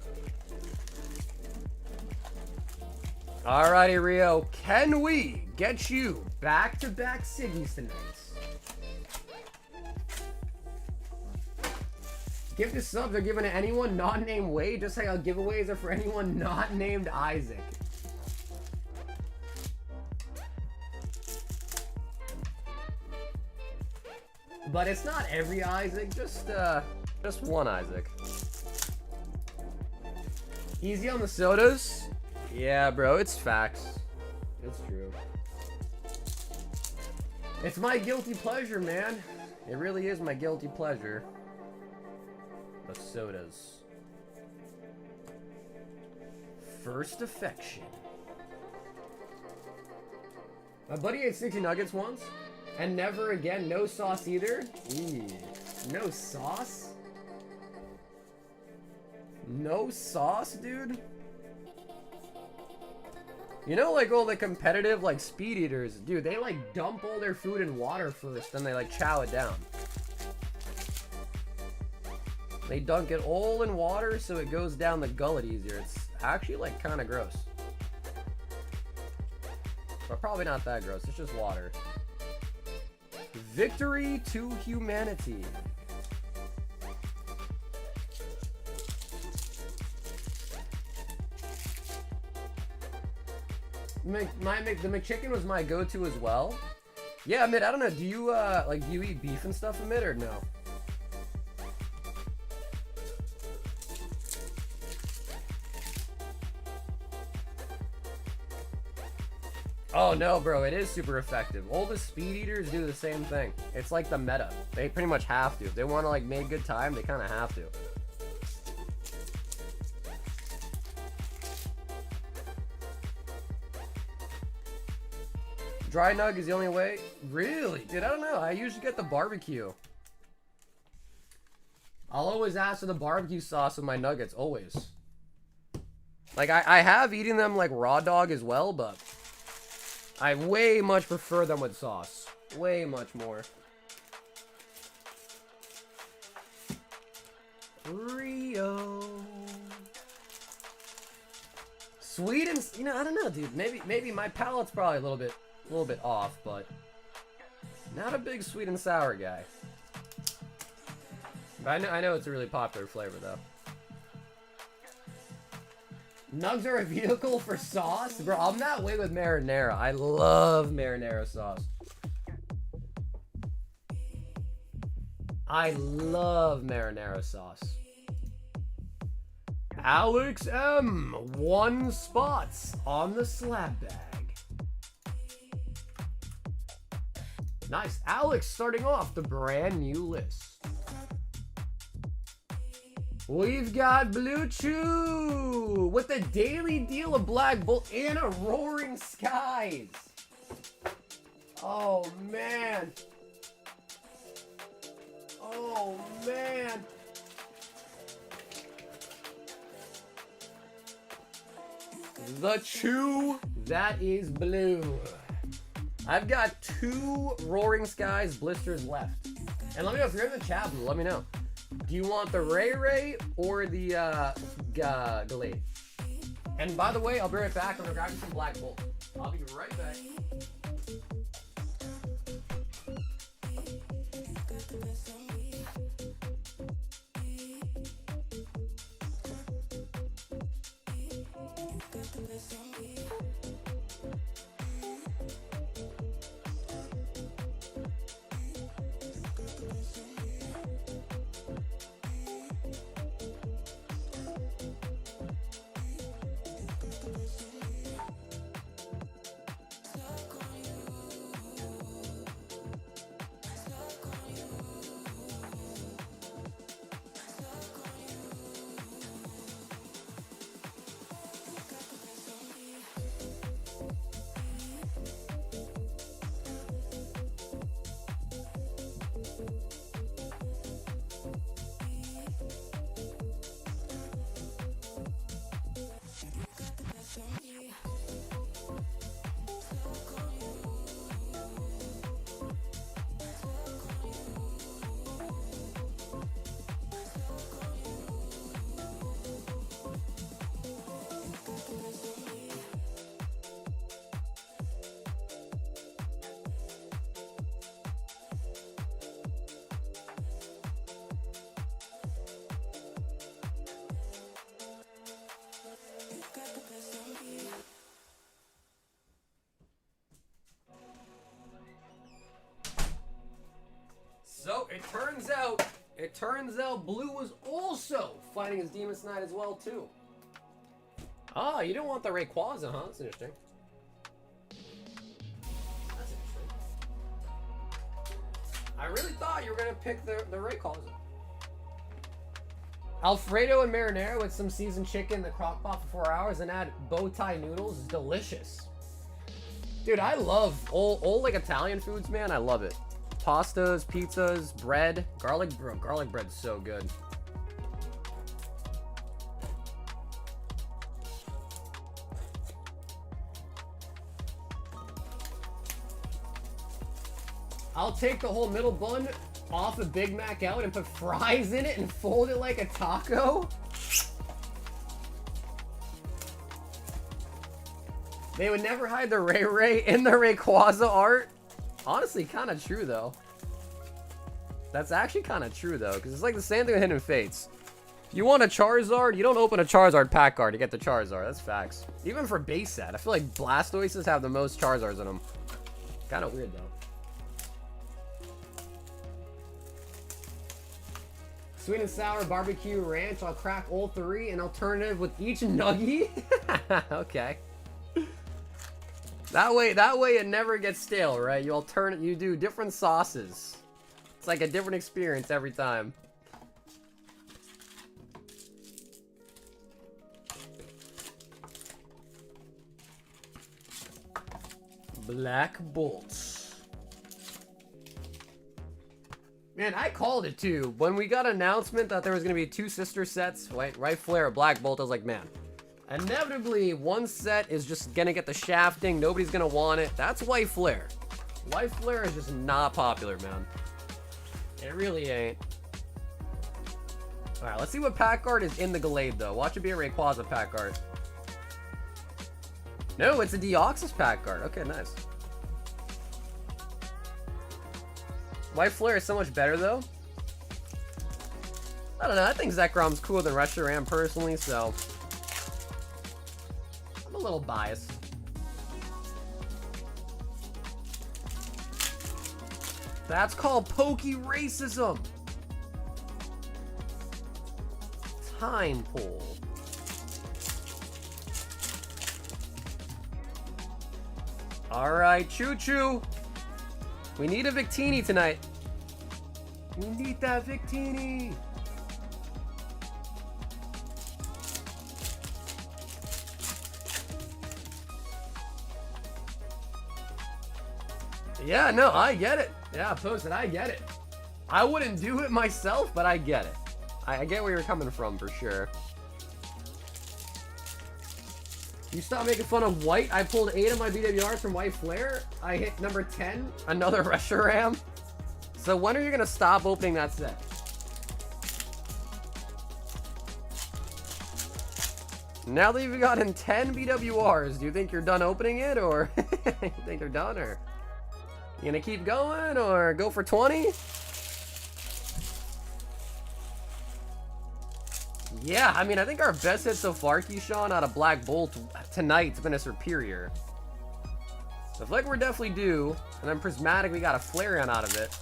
Alrighty, Rio. Can we get you back-to-back Siggies tonight? Gift the subs are given to anyone not named Wade, just like how giveaways are for anyone not named Isaac. But it's not every Isaac, just one Isaac. Easy on the sodas? Yeah, bro, it's facts. It's true. It's my guilty pleasure, man. It really is my guilty pleasure. The sodas. First affection. My buddy ate 60 nuggets once, and never again. No sauce either. Eee. No sauce? No sauce, dude? You know, like all the competitive, like, speed eaters, dude, they like dump all their food in water first, then they like chow it down. They dunk it all in water so it goes down the gullet easier. It's actually like kind of gross. But probably not that gross, it's just water. Victory to humanity. The McChicken was my go-to as well. Yeah, Amit, I don't know, do you do you eat beef and stuff, Amit, or no? Oh no, bro, it is super effective. All the speed eaters do the same thing. It's like the meta. They pretty much have to. If they want to like make good time, they kind of have to. Dry nug is the only way? Really? Dude, I don't know. I usually get the barbecue. I'll always ask for the barbecue sauce with my nuggets, always. Like, I have eaten them like raw dog as well, but I way much prefer them with sauce. Way much more. Rio. Sweet and, you know, I don't know, dude. Maybe my palate's probably a little bit off, but not a big sweet and sour guy. But I know it's a really popular flavor though. Nugs are a vehicle for sauce? Bro, I'm that way with marinara. I love marinara sauce. I love marinara sauce. Alex M. 1 spots on the slab bag. Nice. Alex starting off the brand new list. We've got Blue Chew with the daily deal of Black Bolt and a Roaring Skies. Oh, man. Oh, man. The Chew, that is blue. I've got 2 Roaring Skies blisters left. And let me know if you're in the chat, let me know. Do you want the Ray or the Glade? And by the way, I'll be right back. I'm gonna grab you some Black Bolt. I'll be right back. So it turns out Blue was also fighting his Demon Knight as well too. Ah, you don't want the Rayquaza, huh? That's interesting. That's interesting. I really thought you were gonna pick the Rayquaza. Alfredo and marinara with some seasoned chicken in the crock pot for 4 hours and add bow tie noodles is delicious. Dude, I love old like Italian foods, man. I love it. Pastas, pizzas, bread, garlic bread's so good. I'll take the whole middle bun off a Big Mac out and put fries in it and fold it like a taco. They would never hide the Ray in the Rayquaza art. Honestly, kind of true, though. That's actually kind of true, though, because it's like the same thing with Hidden Fates. If you want a Charizard, you don't open a Charizard pack card to get the Charizard. That's facts. Even for base set, I feel like Blastoises have the most Charizards in them. Kind of weird, though. Sweet and sour barbecue ranch. I'll crack all 3 an alternative with each nuggie. Okay. That way it never gets stale, right? You do different sauces. It's like a different experience every time. Black Bolt. Man, I called it too. When we got an announcement that there was gonna be 2 sister sets, White Flare, Black Bolt, I was like, man. Inevitably, one set is just gonna get the shafting. Nobody's gonna want it. That's White Flare. White Flare is just not popular, man. It really ain't. Alright, let's see what pack art is in the Glade, though. Watch it be a Rayquaza pack art. No, it's a Deoxys pack art. Okay, nice. White Flare is so much better, though. I don't know. I think Zekrom's cooler than Reshiram personally, so I'm a little biased. That's called pokey racism. Time pull. Alright, choo-choo. We need a Victini tonight. We need that Victini. Yeah, no, I get it. Yeah, Posted, I get it. I wouldn't do it myself, but I get it. I get where you're coming from for sure. You stop making fun of White. I pulled 8 of my BWRs from White Flare. I hit number 10, another Reshiram. So when are you gonna stop opening that set? Now that you've gotten 10 BWRs, do you think you're done opening it, or you think they're done, or you gonna keep going, or go for 20? Yeah, I mean, I think our best hit so far, Keyshawn, out of Black Bolt tonight's been a Superior. So I feel like we're definitely due. And then Prismatic, we got a Flareon out of it.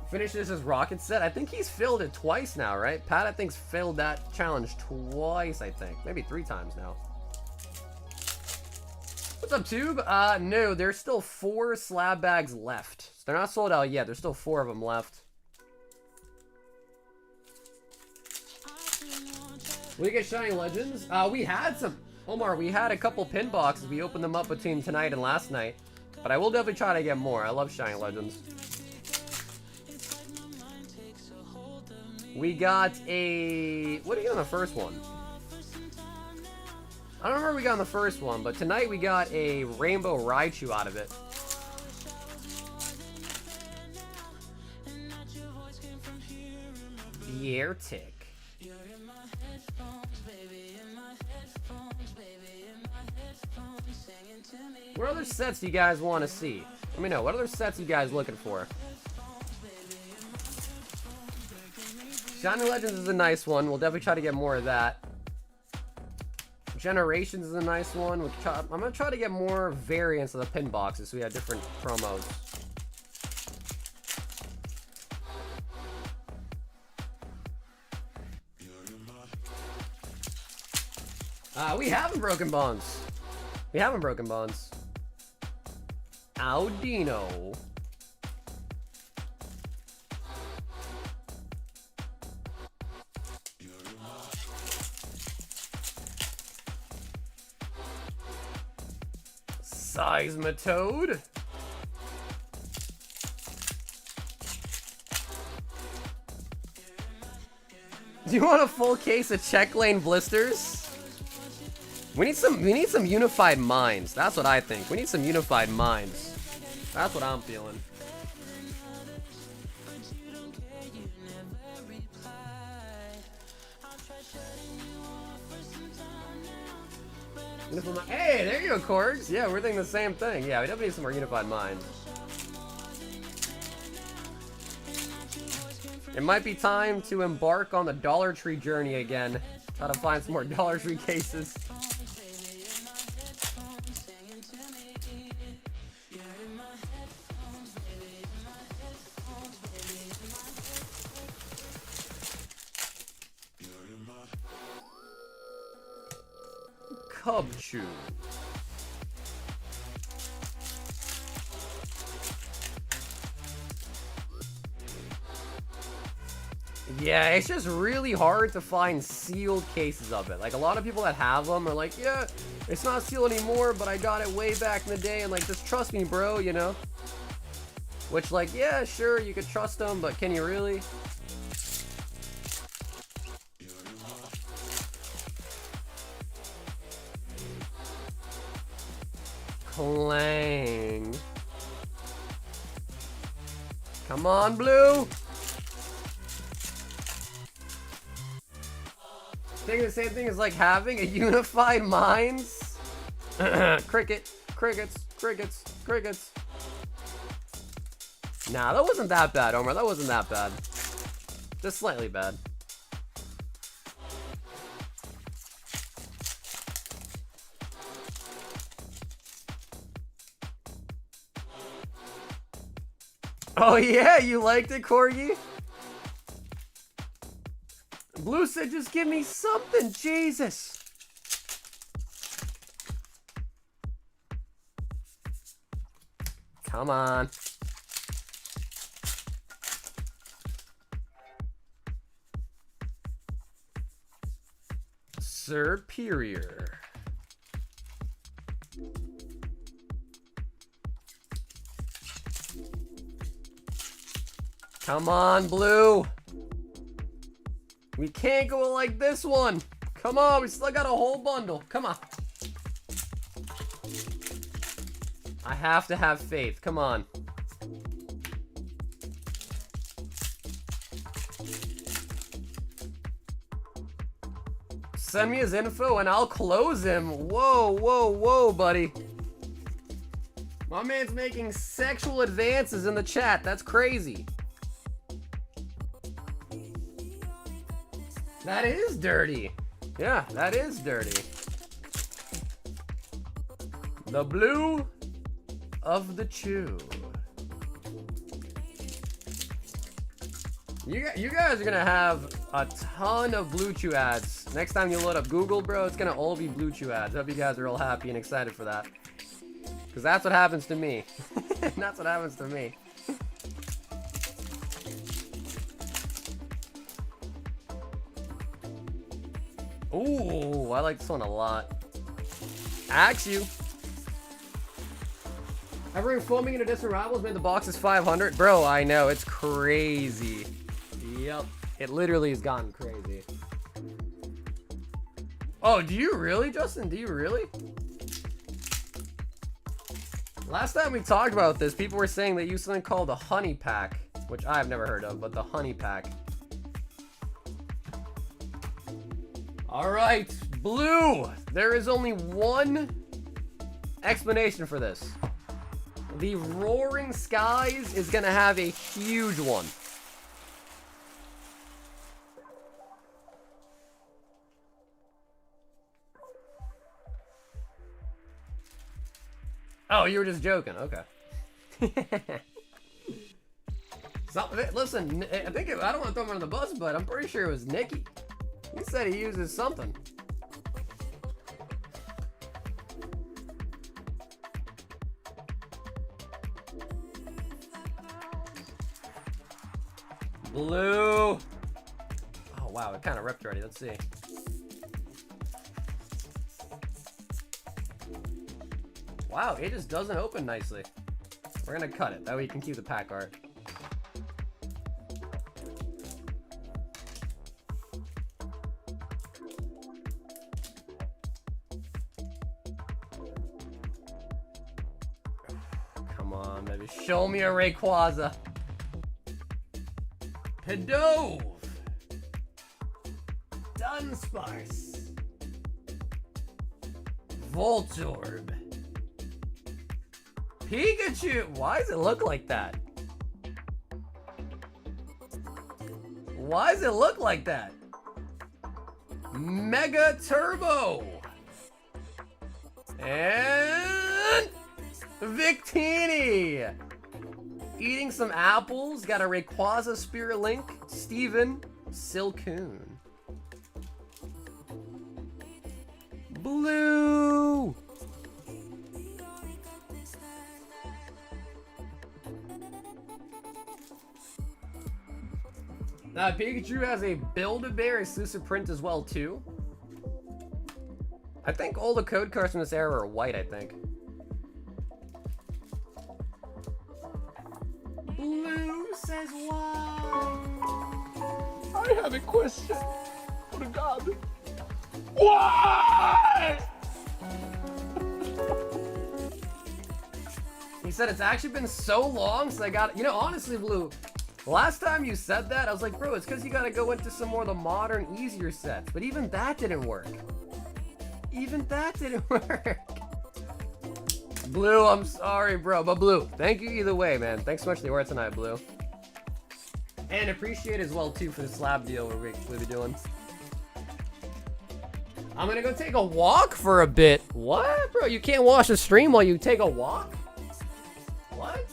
Finish this as Rocket Set. I think he's filled it twice now, right? Pat, I think's failed that challenge twice, I think. Maybe 3 times now. What's up, Tube? No, there's still 4 slab bags left. So they're not sold out yet. There's still 4 of them left. We get Shiny Legends. We had some. Omar, we had a couple pin boxes. We opened them up between tonight and last night. But I will definitely try to get more. I love Shiny Legends. We got a... What did we get on the first one? I don't remember what we got on the first one, but tonight we got a Rainbow Raichu out of it. The Air Tick. What other sets do you guys want to see? Let me know. What other sets you guys looking for? Shiny Legends is a nice one. We'll definitely try to get more of that. Generations is a nice one. I'm going to try to get more variants of the pin boxes so we have different promos. We haven't broken bonds. We haven't broken bonds. Audino. Seismitoad. Do you want a full case of check lane blisters? We need some unified minds. That's what I think. We need some unified minds. That's what I'm feeling. Hey, there you go, Korgs. Yeah, we're thinking the same thing. Yeah, we definitely need some more unified minds. It might be time to embark on the Dollar Tree journey again. Try to find some more Dollar Tree cases. Cubchoo. Yeah, it's just really hard to find sealed cases of it. Like, a lot of people that have them are like, yeah, it's not sealed anymore, but I got it way back in the day, and like, just trust me, bro, you know? Which, like, yeah, sure, you could trust them, but can you really? Clang. Come on, Blue. Thinking the same thing as like having a unified minds. Cricket, crickets, crickets, crickets. Nah, that wasn't that bad, Omar. That wasn't that bad. Just slightly bad. Oh yeah, you liked it, Corgi? Blue said, just give me something, Jesus. Come on. Superior. Come on, Blue. We can't go like this one. Come on, we still got a whole bundle. Come on. I have to have faith. Come on. Send me his info and I'll close him. Whoa, whoa, whoa, buddy. My man's making sexual advances in the chat. That's crazy. That is dirty. Yeah, that is dirty. The blue of the chew. You guys are gonna have a ton of Blue Chew ads. Next time you load up Google, bro, it's gonna all be Blue Chew ads. Hope you guys are all happy and excited for that. Because that's what happens to me. That's what happens to me. Ooh, I like this one a lot. Axe you. Everyone foaming into distant rivals made the boxes 500. Bro, I know, it's crazy. Yep, it literally has gotten crazy. Oh, do you really, Justin? Do you really? Last time we talked about this, people were saying they use something called a honey pack, which I've never heard of, but the honey pack. All right, Blue. There is only one explanation for this. The Roaring Skies is gonna have a huge one. Oh, you were just joking. Okay. So, listen, I think I don't want to throw him under the bus, but I'm pretty sure it was Nikki. He said he uses something. Blue. Oh, wow. It kind of ripped already. Let's see. Wow, it just doesn't open nicely. We're going to cut it. That way you can keep the pack art. Come on, baby. Show me a Rayquaza. Pidove. Dunsparce. Voltorb. Pikachu. Why does it look like that? Why does it look like that? Mega Turbo. And Victini. Eating some apples. Got a Rayquaza Spirit Link. Steven Silcoon. Blue. Pikachu has a Build-A-Bear exclusive print as well, too. I think all the code cards from this era are white, I think. Blue says why? I have a question. Oh my God. Why? He said it's actually been so long since I got it. You know, honestly, Blue, last time you said that, I was like, bro, it's because you got to go into some more of the modern, easier sets. But even that didn't work. Even that didn't work. Blue, I'm sorry, bro. But Blue, thank you either way, man. Thanks so much for the order tonight, Blue. And appreciate as well, too, for the slab deal we'll be doing. I'm going to go take a walk for a bit. What? Bro, you can't watch the stream while you take a walk? What?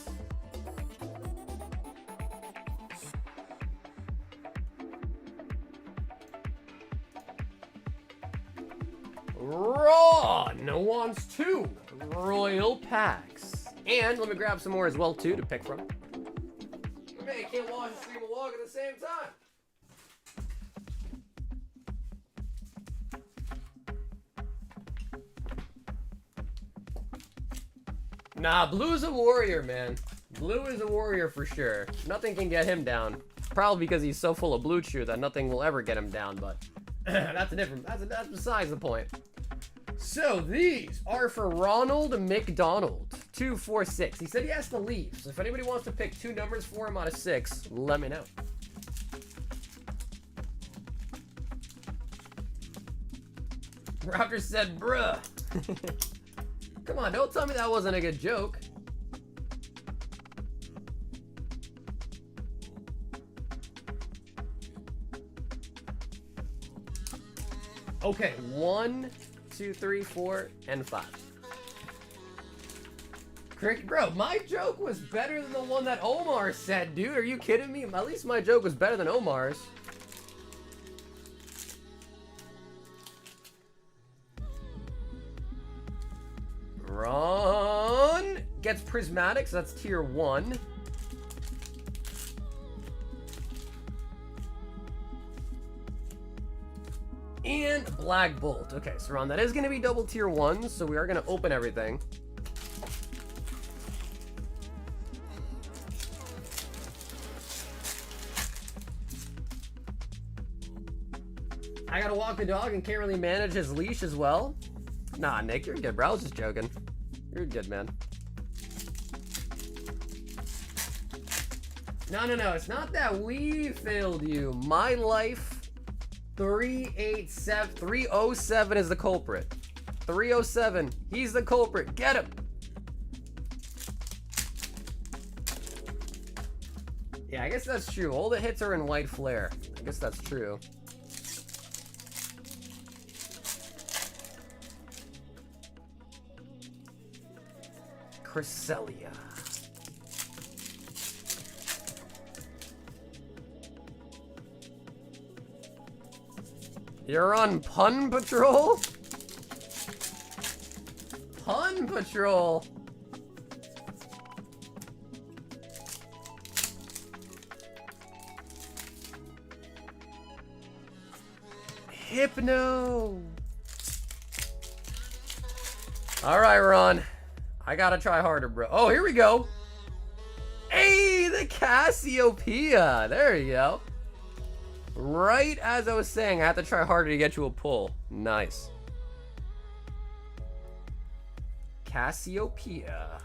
Ron wants 2 Royal Packs. And let me grab some more as well, too, to pick from. Man, you can't watch and stream a walk at the same time. Nah, Blue's a warrior, man. Blue is a warrior for sure. Nothing can get him down. Probably because he's so full of blue chew that nothing will ever get him down, but that's besides the point. So these are for Ronald McDonald, 246. He said he has to leave, so if anybody wants to pick 2 numbers for him out of 6, let me know. Raptor said, bruh. Come on, don't tell me that wasn't a good joke. Okay, 1, 2, 3, 4, and 5. Crick, bro, my joke was better than the one that Omar said, dude. Are you kidding me? At least my joke was better than Omar's. Ron gets Prismatic, so that's tier 1. And Black Bolt. Okay, so Ron, that is going to be double tier 1, so we are going to open everything. I gotta walk the dog and can't really manage his leash as well. Nah, Nick, you're good, bro. I was just joking. You're good, man. No. It's not that we failed you. My life, 307 is the culprit. 307. He's the culprit. Get him. Yeah, I guess that's true. All the hits are in White Flare. I guess that's true. Cresselia. You're on Pun Patrol? Pun Patrol. Hypno. All right, Ron. I gotta try harder, bro. Oh, here we go. Hey, the Cassiopeia. There you go. Right as I was saying, I have to try harder to get you a pull. Nice. Cassiopeia.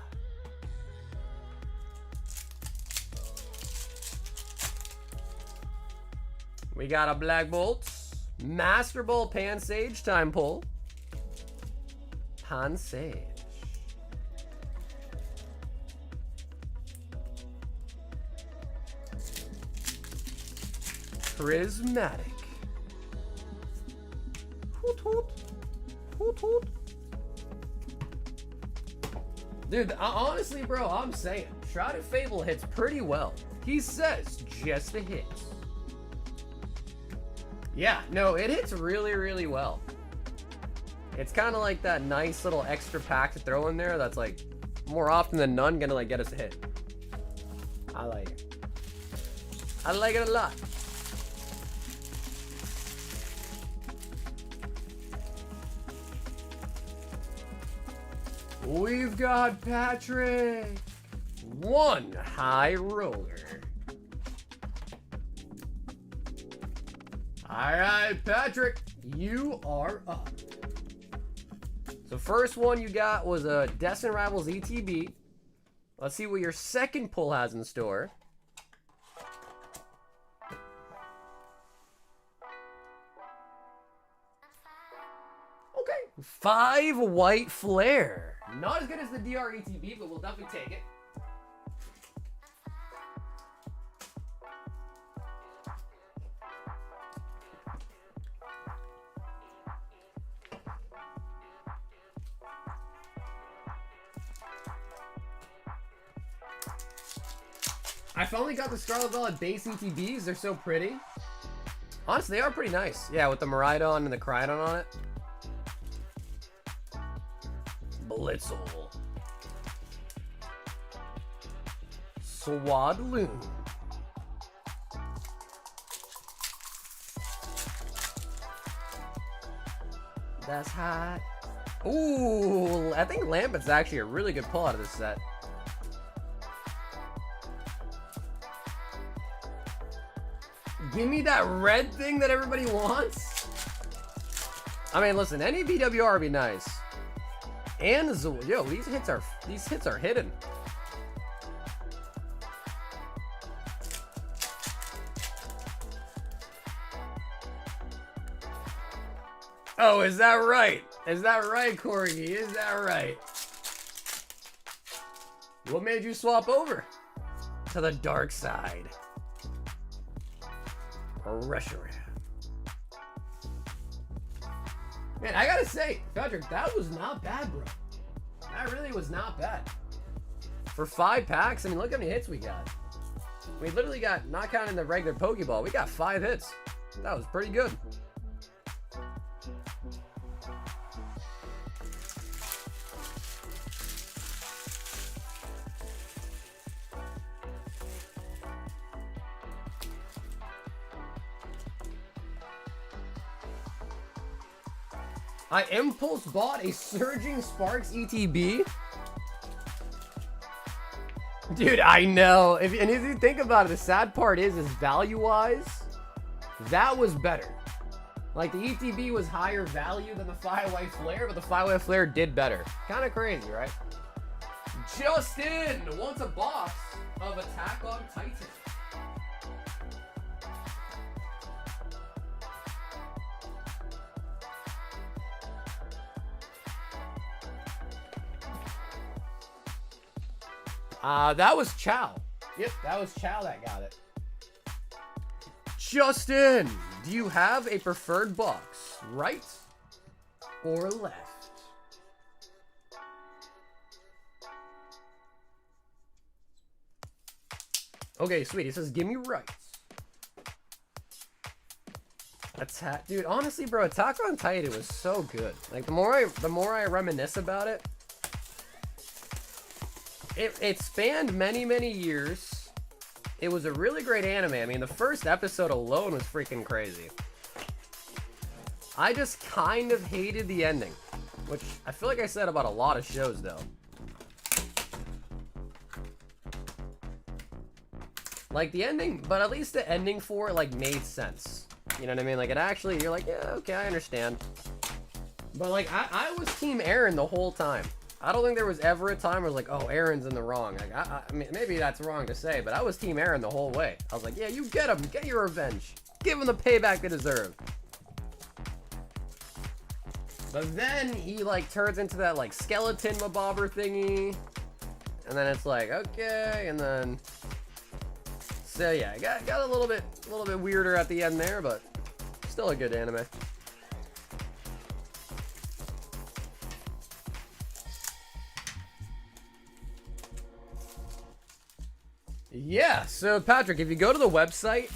We got a Black Bolt. Master Ball Pansage time pull. Pansage. Prismatic. Hoot hoot. Hoot hoot. Dude, honestly, bro, I'm saying Shrouded Fable hits pretty well. He says just a hit. Yeah, no, it hits really, really well. It's kind of like that nice little extra pack to throw in there that's like more often than none gonna like get us a hit. I like it. I like it a lot. We've got Patrick. One high roller. All right, Patrick, you are up. So first one you got was a Destined Rivals ETB. Let's see what your second pull has in store. Okay, 5 White Flare. Not as good as the DR ETB, but we'll definitely take it. I finally got the Scarlet Velvet base ETBs. They're so pretty. Honestly, they are pretty nice. Yeah, with the Maridon and the Crydon on it. Blitzel. Swadloon. That's hot. Ooh, I think Lambett's actually a really good pull out of this set. Give me that red thing that everybody wants. I mean, listen, any BWR would be nice. And Zool, yo, these hits are hidden. Oh, is that right? Is that right, Corgi? Is that right? What made you swap over to the dark side? Pressure. Man, I gotta say, Patrick, that was not bad, bro. That really was not bad. For 5 packs, I mean, look how many hits we got. We literally got, not counting the regular Pokeball, we got 5 hits. That was pretty good. I impulse bought a Surging Sparks ETB. Dude, I know. And if you think about it, the sad part is value-wise, that was better. Like, the ETB was higher value than the White Flare, but the White Flare did better. Kind of crazy, right? Justin wants a box of Attack on Titan. That was Chow. Yep, that was Chow that got it. Justin, do you have a preferred box, right or left? Okay, sweet. He says, give me rights. Attack, dude. Honestly, bro, Attack on Titan was so good. Like, the more I reminisce about it, it spanned many years. It was a really great anime. I mean, the first episode alone was freaking crazy. I just kind of hated the ending, which I feel like I said about a lot of shows, though. Like, the ending, but at least the ending for it, like, made sense. You know what I mean? Like, it actually, you're like, yeah, okay, I understand. But, like, I was Team Aaron the whole time. I don't think there was ever a time where I was like, oh, Aaron's in the wrong. Like, I mean, maybe that's wrong to say, but I was Team Aaron the whole way. I was like, yeah, you get him. Get your revenge. Give him the payback they deserve. But then he, like, turns into that, like, skeleton mabobber thingy. And then it's like, okay, and then... So, yeah, it got a little bit weirder at the end there, but still a good anime. Yeah, so Patrick, if you go to the website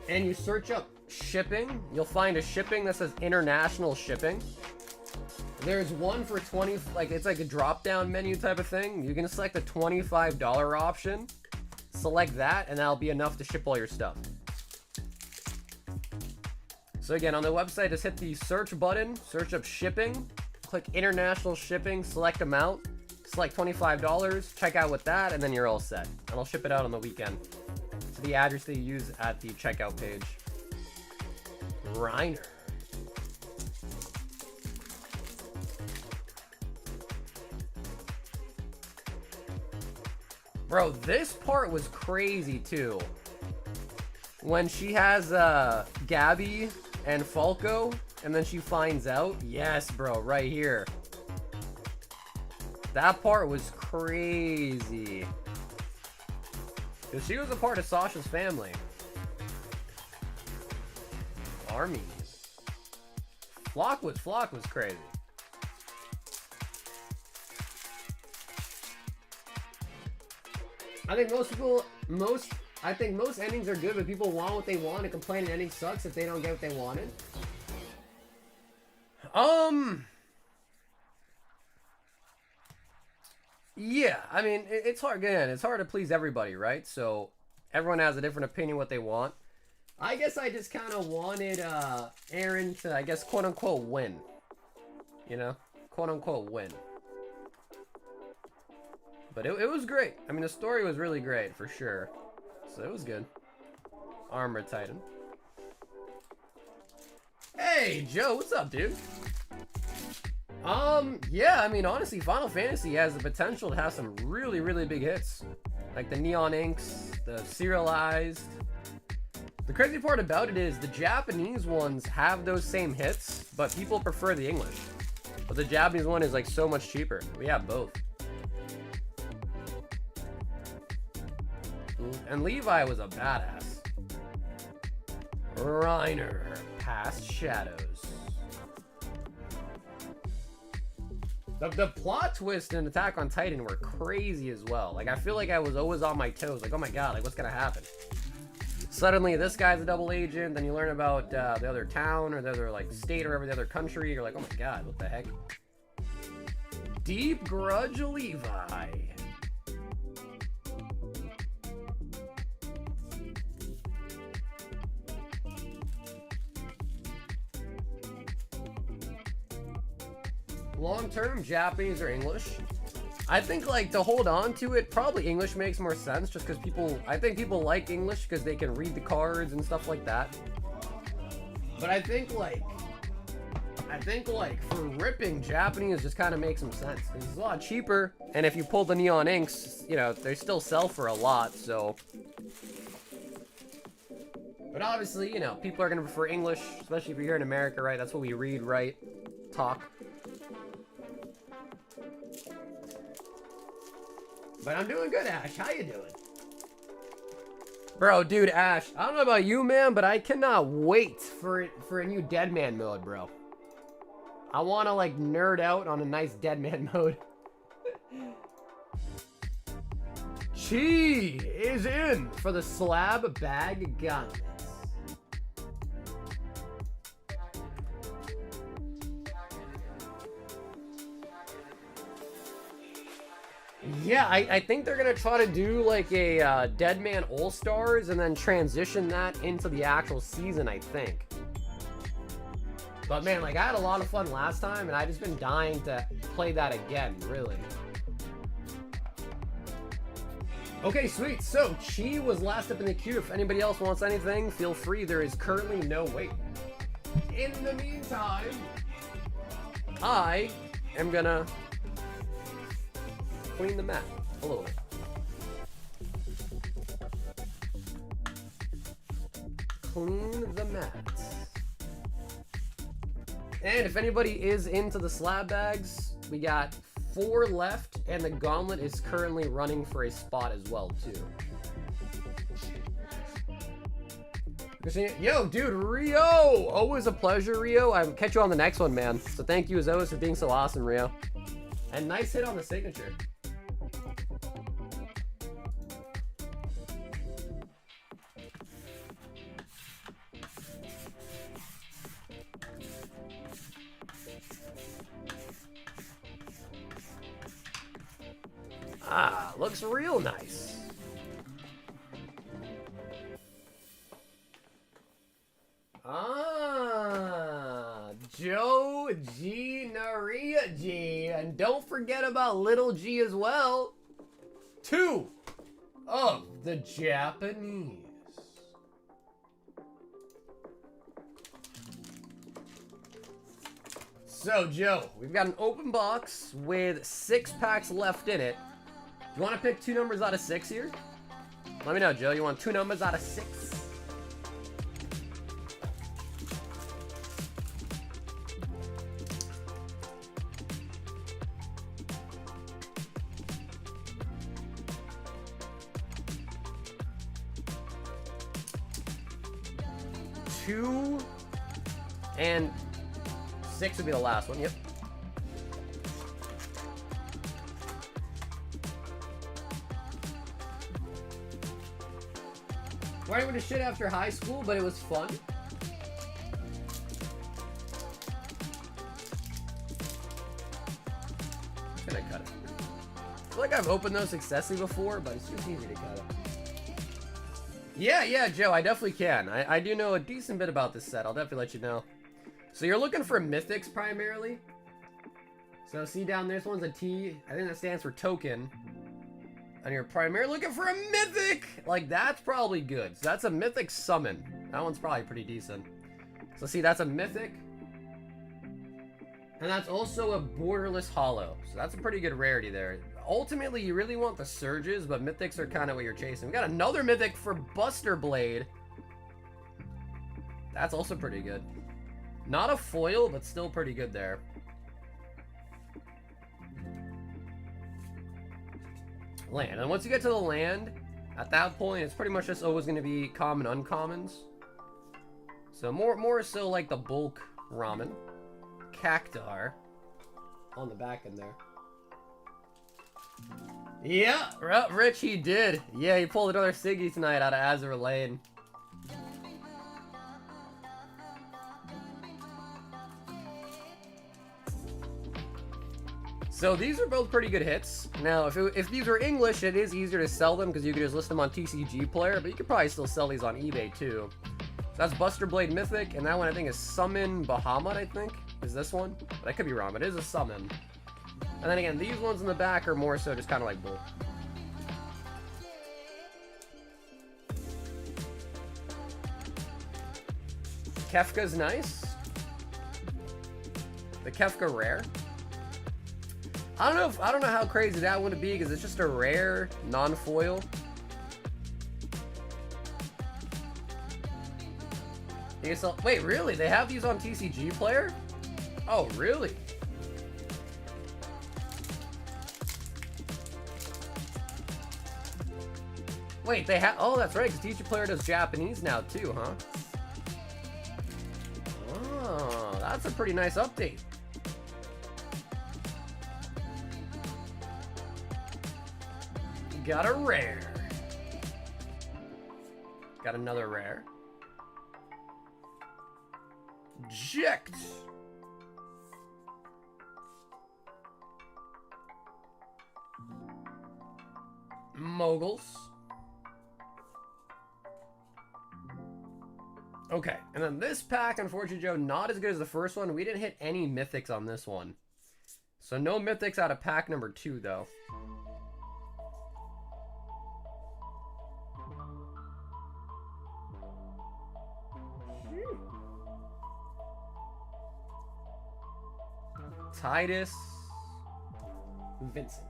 and you search up shipping, you'll find a shipping that says international shipping. There's one for 20, like, it's like a drop-down menu type of thing. You can select the $25 option, select that, and that'll be enough to ship all your stuff. So again, on the website, just hit the search button, search up shipping, click international shipping, select amount, select $25, check out with that, and then you're all set. And I'll ship it out on the weekend to the address that you use at the checkout page. Reiner. Bro, this part was crazy too. When she has Gabby and Falco, and then she finds out. Yes, bro, right here. That part was crazy. Because she was a part of Sasha's family. Army. Flock was crazy. I think most endings are good, but people want what they want and complain an ending sucks if they don't get what they wanted. Yeah, I mean, it's hard. Again, it's hard to please everybody, right? So everyone has a different opinion what they want. I guess I just kind of wanted Aaron to, I guess, quote unquote win. You know, quote unquote win. But it was great. I mean, the story was really great for sure. So it was good. Armor Titan. Hey, Joe, what's up, dude? Yeah, I mean, honestly, Final Fantasy has the potential to have some really, really big hits. Like the Neon Inks, the Serialized. The crazy part about it is the Japanese ones have those same hits, but people prefer the English. But the Japanese one is like so much cheaper. We have both. And Levi was a badass. Reiner, Past Shadows. The plot twist in Attack on Titan were crazy as well. Like, I feel like I was always on my toes. Like, oh my god, like, what's gonna happen? Suddenly, this guy's a double agent. Then you learn about the other town or the other, like, state or whatever, the other country. You're like, oh my god, what the heck? Deep Grudge Levi. Long-term, Japanese or English. I think, like, to hold on to it, probably English makes more sense just because I think people like English because they can read the cards and stuff like that. But I think, like, for ripping, Japanese just kind of makes some sense because it's a lot cheaper. And if you pull the Neon Inks, you know, they still sell for a lot, so. But obviously, you know, people are going to prefer English, especially if you're here in America, right? That's what we read, write, talk. But I'm doing good, Ash. How you doing? Bro, dude, Ash, I don't know about you, man, but I cannot wait for a new Deadman mode, bro. I want to, like, nerd out on a nice Deadman mode. Chi is in for the Slab bag gauntlets. Yeah, I think they're gonna try to do like a Deadman All-Stars and then transition that into the actual season, I think. But man, like, I had a lot of fun last time and I just been dying to play that again, really. Okay, sweet. So Chi was last up in the queue. If anybody else wants anything, feel free. There is currently no wait. In the meantime, I am gonna clean the mat a little bit. Clean the mat. And if anybody is into the slab bags, we got 4 left, and the gauntlet is currently running for a spot as well, too. Yo, dude, Rio! Always a pleasure, Rio. I'll catch you on the next one, man. So thank you as always for being so awesome, Rio. And nice hit on the signature. Ah, looks real nice. Ah, Joe G. Naria G. And don't forget about Little G as well. 2 of the Japanese. So, Joe, we've got an open box with 6 packs left in it. You want to pick 2 numbers out of 6 here? Let me know, Joe. You want 2 numbers out of 6? Two and 6 would be the last one. Yep. I went to shit after high school, but it was fun. Can I cut it? I feel like I've opened those successfully before, but it's just easy to cut. Yeah, Joe, I definitely can. I do know a decent bit about this set. I'll definitely let you know. So you're looking for mythics primarily. So see down this one's a T. I think that stands for token. And you're primarily looking for a mythic. Like, that's probably good. So that's a mythic summon. That one's probably pretty decent. So see, that's a mythic. And that's also a borderless holo. So that's a pretty good rarity there. Ultimately, you really want the surges, but mythics are kind of what you're chasing. We got another mythic for Buster Blade. That's also pretty good. Not a foil, but still pretty good there. Land. And once you get to the land, at that point, it's pretty much just always going to be common uncommons. So more so like the bulk ramen. Cactar on the back end there. Yeah, Rich, he did. Yeah, he pulled another Siggy tonight out of Azure Lane. So these are both pretty good hits. Now, if these were English, it is easier to sell them because you could just list them on TCG Player, but you could probably still sell these on eBay too. So that's Buster Blade Mythic, and that one I think is Summon Bahamut, I think, is this one. But I could be wrong, but it is a summon. And then again, these ones in the back are more so just kind of like bull. Kefka's nice. The Kefka rare. I don't know how crazy that would be because it's just a rare non-foil. Wait, really? They have these on TCG Player? Oh, really? Wait, they have... Oh, that's right, because TCG Player does Japanese now, too, huh? Oh, that's a pretty nice update. Got a rare. Got another rare. Eject. Moguls. Okay, and then this pack, unfortunately, Joe, not as good as the first one. We didn't hit any mythics on this one. So no mythics out of pack number 2, though. Titus Vincent.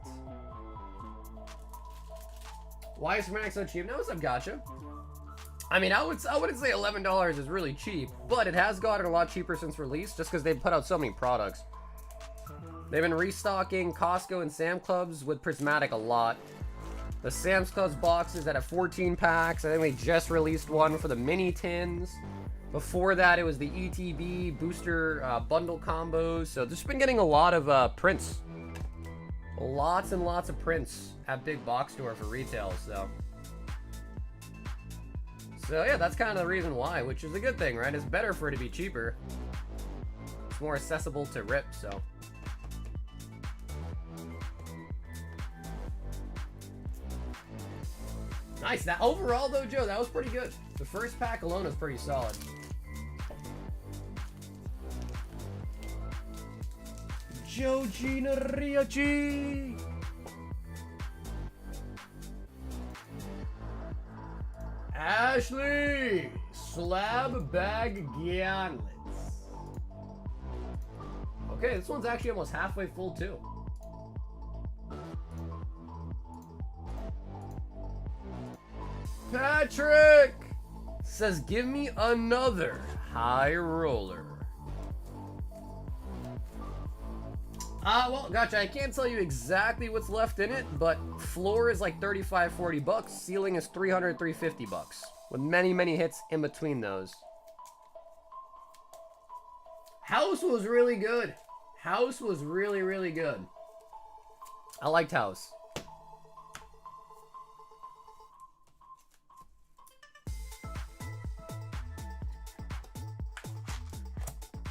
Why is Prismatic so cheap? No, what's up, Gotcha? I mean, I wouldn't say $11 is really cheap, but it has gotten a lot cheaper since release just because they've put out so many products. They've been restocking Costco and Sam Clubs with Prismatic a lot. The Sam's Clubs boxes that have 14 packs. I think they just released one for the mini tins. Before that, it was the ETB booster bundle combos. So just been getting a lot of prints. Lots and lots of prints at Big Box Store for retail, so yeah, that's kind of the reason why, which is a good thing, right? It's better for it to be cheaper. It's more accessible to rip, so. Nice. That overall, though, Joe, that was pretty good. The first pack alone was pretty solid. Joji Nariachi. Ashley. Slab bag gauntlets. Okay, this one's actually almost halfway full too. Patrick says, give me another high roller. Well, gotcha. I can't tell you exactly what's left in it, but floor is like 35, 40 bucks. Ceiling is 300, 350 bucks. With many, many hits in between those. House was really good. House was really, really good. I liked House.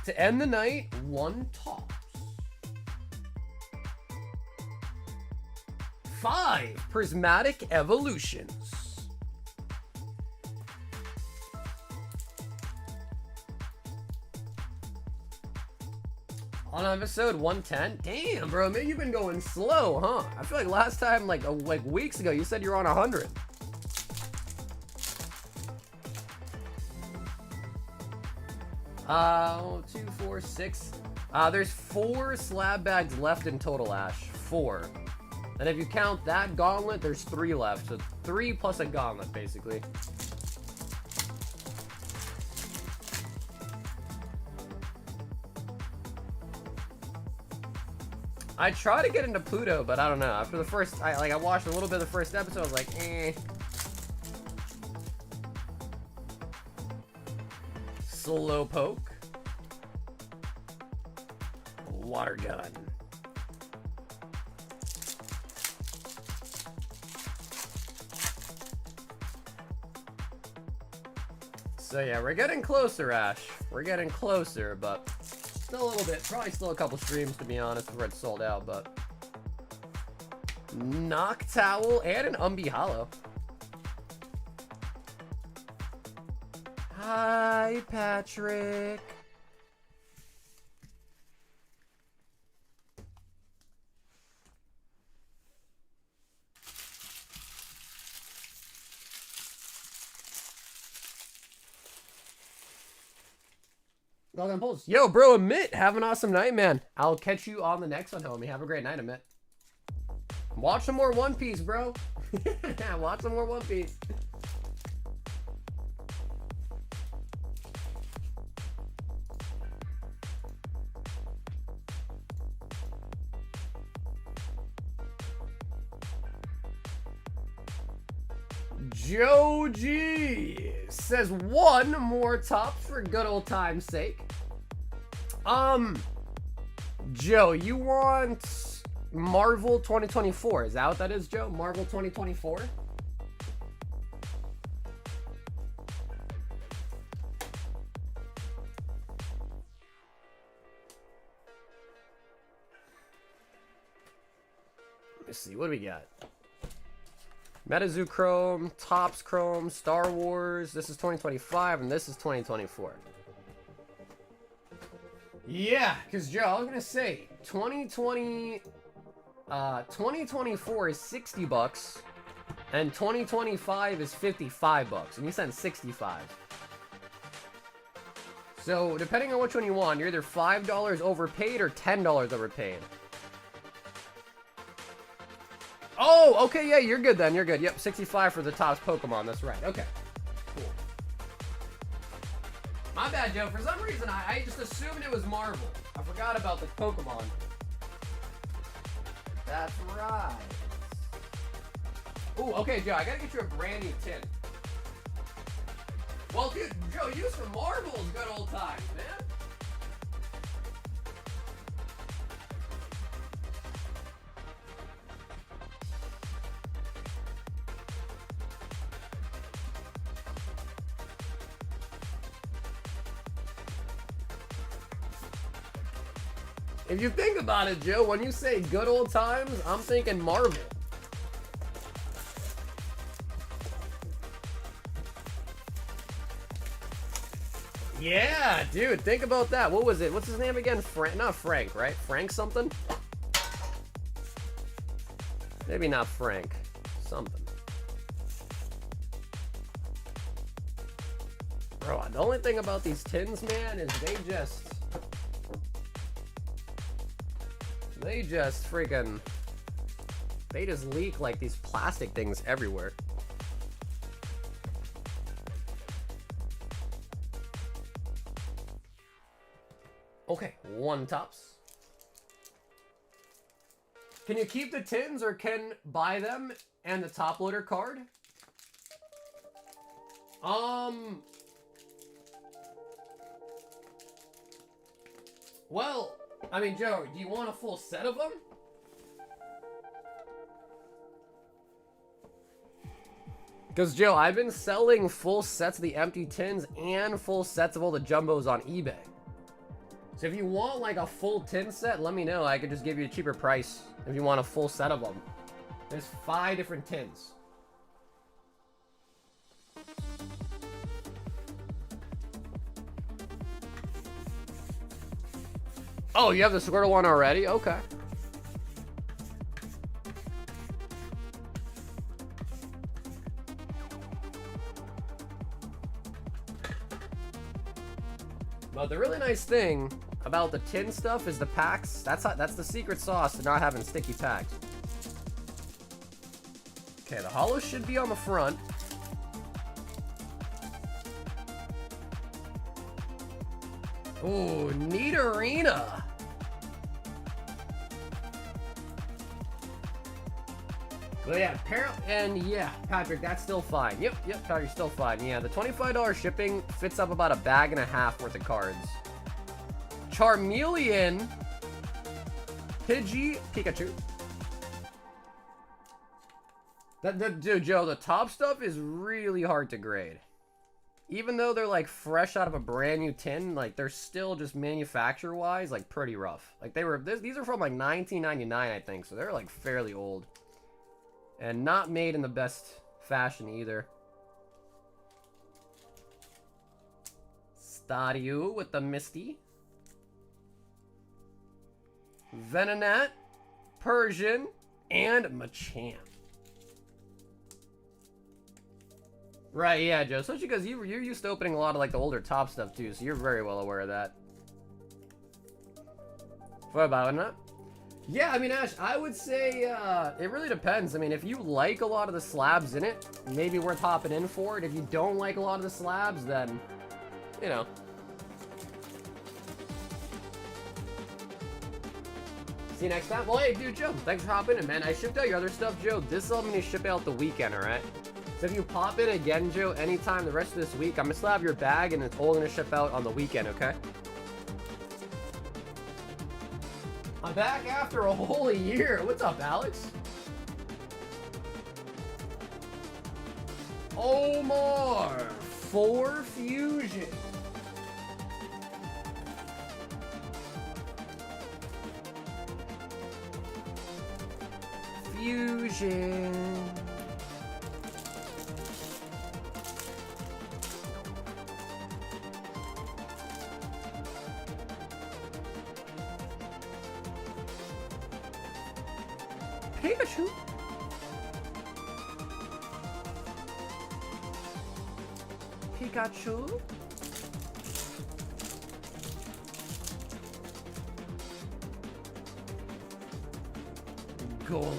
To end the night, one tops. 5 Prismatic Evolutions. On episode 110. Damn, bro, man, you've been going slow, huh? I feel like last time, like weeks ago, you said you were on 100. Two, four, six. There's 4 slab bags left in total, Ash. 4. And if you count that gauntlet, there's 3 left. So 3 plus a gauntlet, basically. I try to get into Pluto, but I don't know. After the first, I watched a little bit of the first episode. I was like, eh. Slowpoke. Water gun. So yeah, we're getting closer, Ash. We're getting closer, but still a little bit. Probably still a couple streams, to be honest, before it's sold out, but... Noctowl and an Umbi Hollow. Hi, Patrick. Golden Pulse. Yo, bro, Amit, have an awesome night, man. I'll catch you on the next one, homie. Have a great night, Amit. Watch some more One Piece, bro. Watch some more One Piece. Joe G says 1 more top for good old time's sake. Joe, you want Marvel 2024? Is that what that is, Joe? Marvel 2024? Let's see, what do we got? Metazoo Chrome, Topps Chrome, Star Wars. This is 2025, and this is 2024. Yeah, because Joe, I was gonna say 2024 is $60, and 2025 is $55, and you sent 65. So depending on which one you want, you're either $5 overpaid or $10 overpaid. Oh, okay, yeah, you're good then. You're good. Yep, 65 for the Topps Pokemon. That's right. Okay. Cool. My bad, Joe. For some reason, I just assumed it was Marvel. I forgot about the Pokemon. That's right. Ooh, okay, Joe. I gotta get you a brand new tin. Well, dude, Joe, use for Marvel's good old times, man. If you think about it, Joe, when you say good old times, I'm thinking Marvel. Yeah, dude, think about that. What was it? What's his name again? Not Frank, right? Frank something? Maybe not Frank. Something. Bro, the only thing about these tins, man, is they just freaking, they just leak like these plastic things everywhere. Okay, 1 Topps. Can you keep the tins or can buy them and the top loader card? Well, I mean, Joe, do you want a full set of them? Because, Joe, I've been selling full sets of the empty tins and full sets of all the jumbos on eBay. So if you want, like, a full tin set, let me know. I could just give you a cheaper price if you want a full set of them. There's 5 different tins. Oh, you have the Squirtle one already? Okay. But the really nice thing about the tin stuff is the packs. That's the secret sauce to not having sticky packs. Okay, the holos should be on the front. Ooh, neat arena. But yeah, yeah, Patrick, that's still fine. Yep, Patrick, still fine. Yeah, the $25 shipping fits up about a bag and a half worth of cards. Charmeleon, Pidgey, Pikachu. Dude, Joe, the top stuff is really hard to grade. Even though they're like fresh out of a brand new tin, like they're still just manufacturer-wise like pretty rough. Like these are from like 1999, I think, so they're like fairly old. And not made in the best fashion either. Staryu with the Misty. Venonat, Persian, and Machamp. Right, yeah, Joe. Especially because you're used to opening a lot of like the older top stuff too, so you're very well aware of that. What about it? Yeah, I mean, Ash, I would say it really depends. I mean, if you like a lot of the slabs in it, maybe worth hopping in for it. If you don't like a lot of the slabs, then, you know. See you next time. Well, hey, dude, Joe, thanks for hopping in, man. I shipped out your other stuff, Joe. This is all I'm going to ship out the weekend, all right? So if you pop in again, Joe, anytime the rest of this week, I'm going to still have your bag, and it's all going to ship out on the weekend, okay? I'm back after a whole year. What's up, Alex? Omar, 4 Fusion. Fusion. Pikachu. Pikachu. Golan.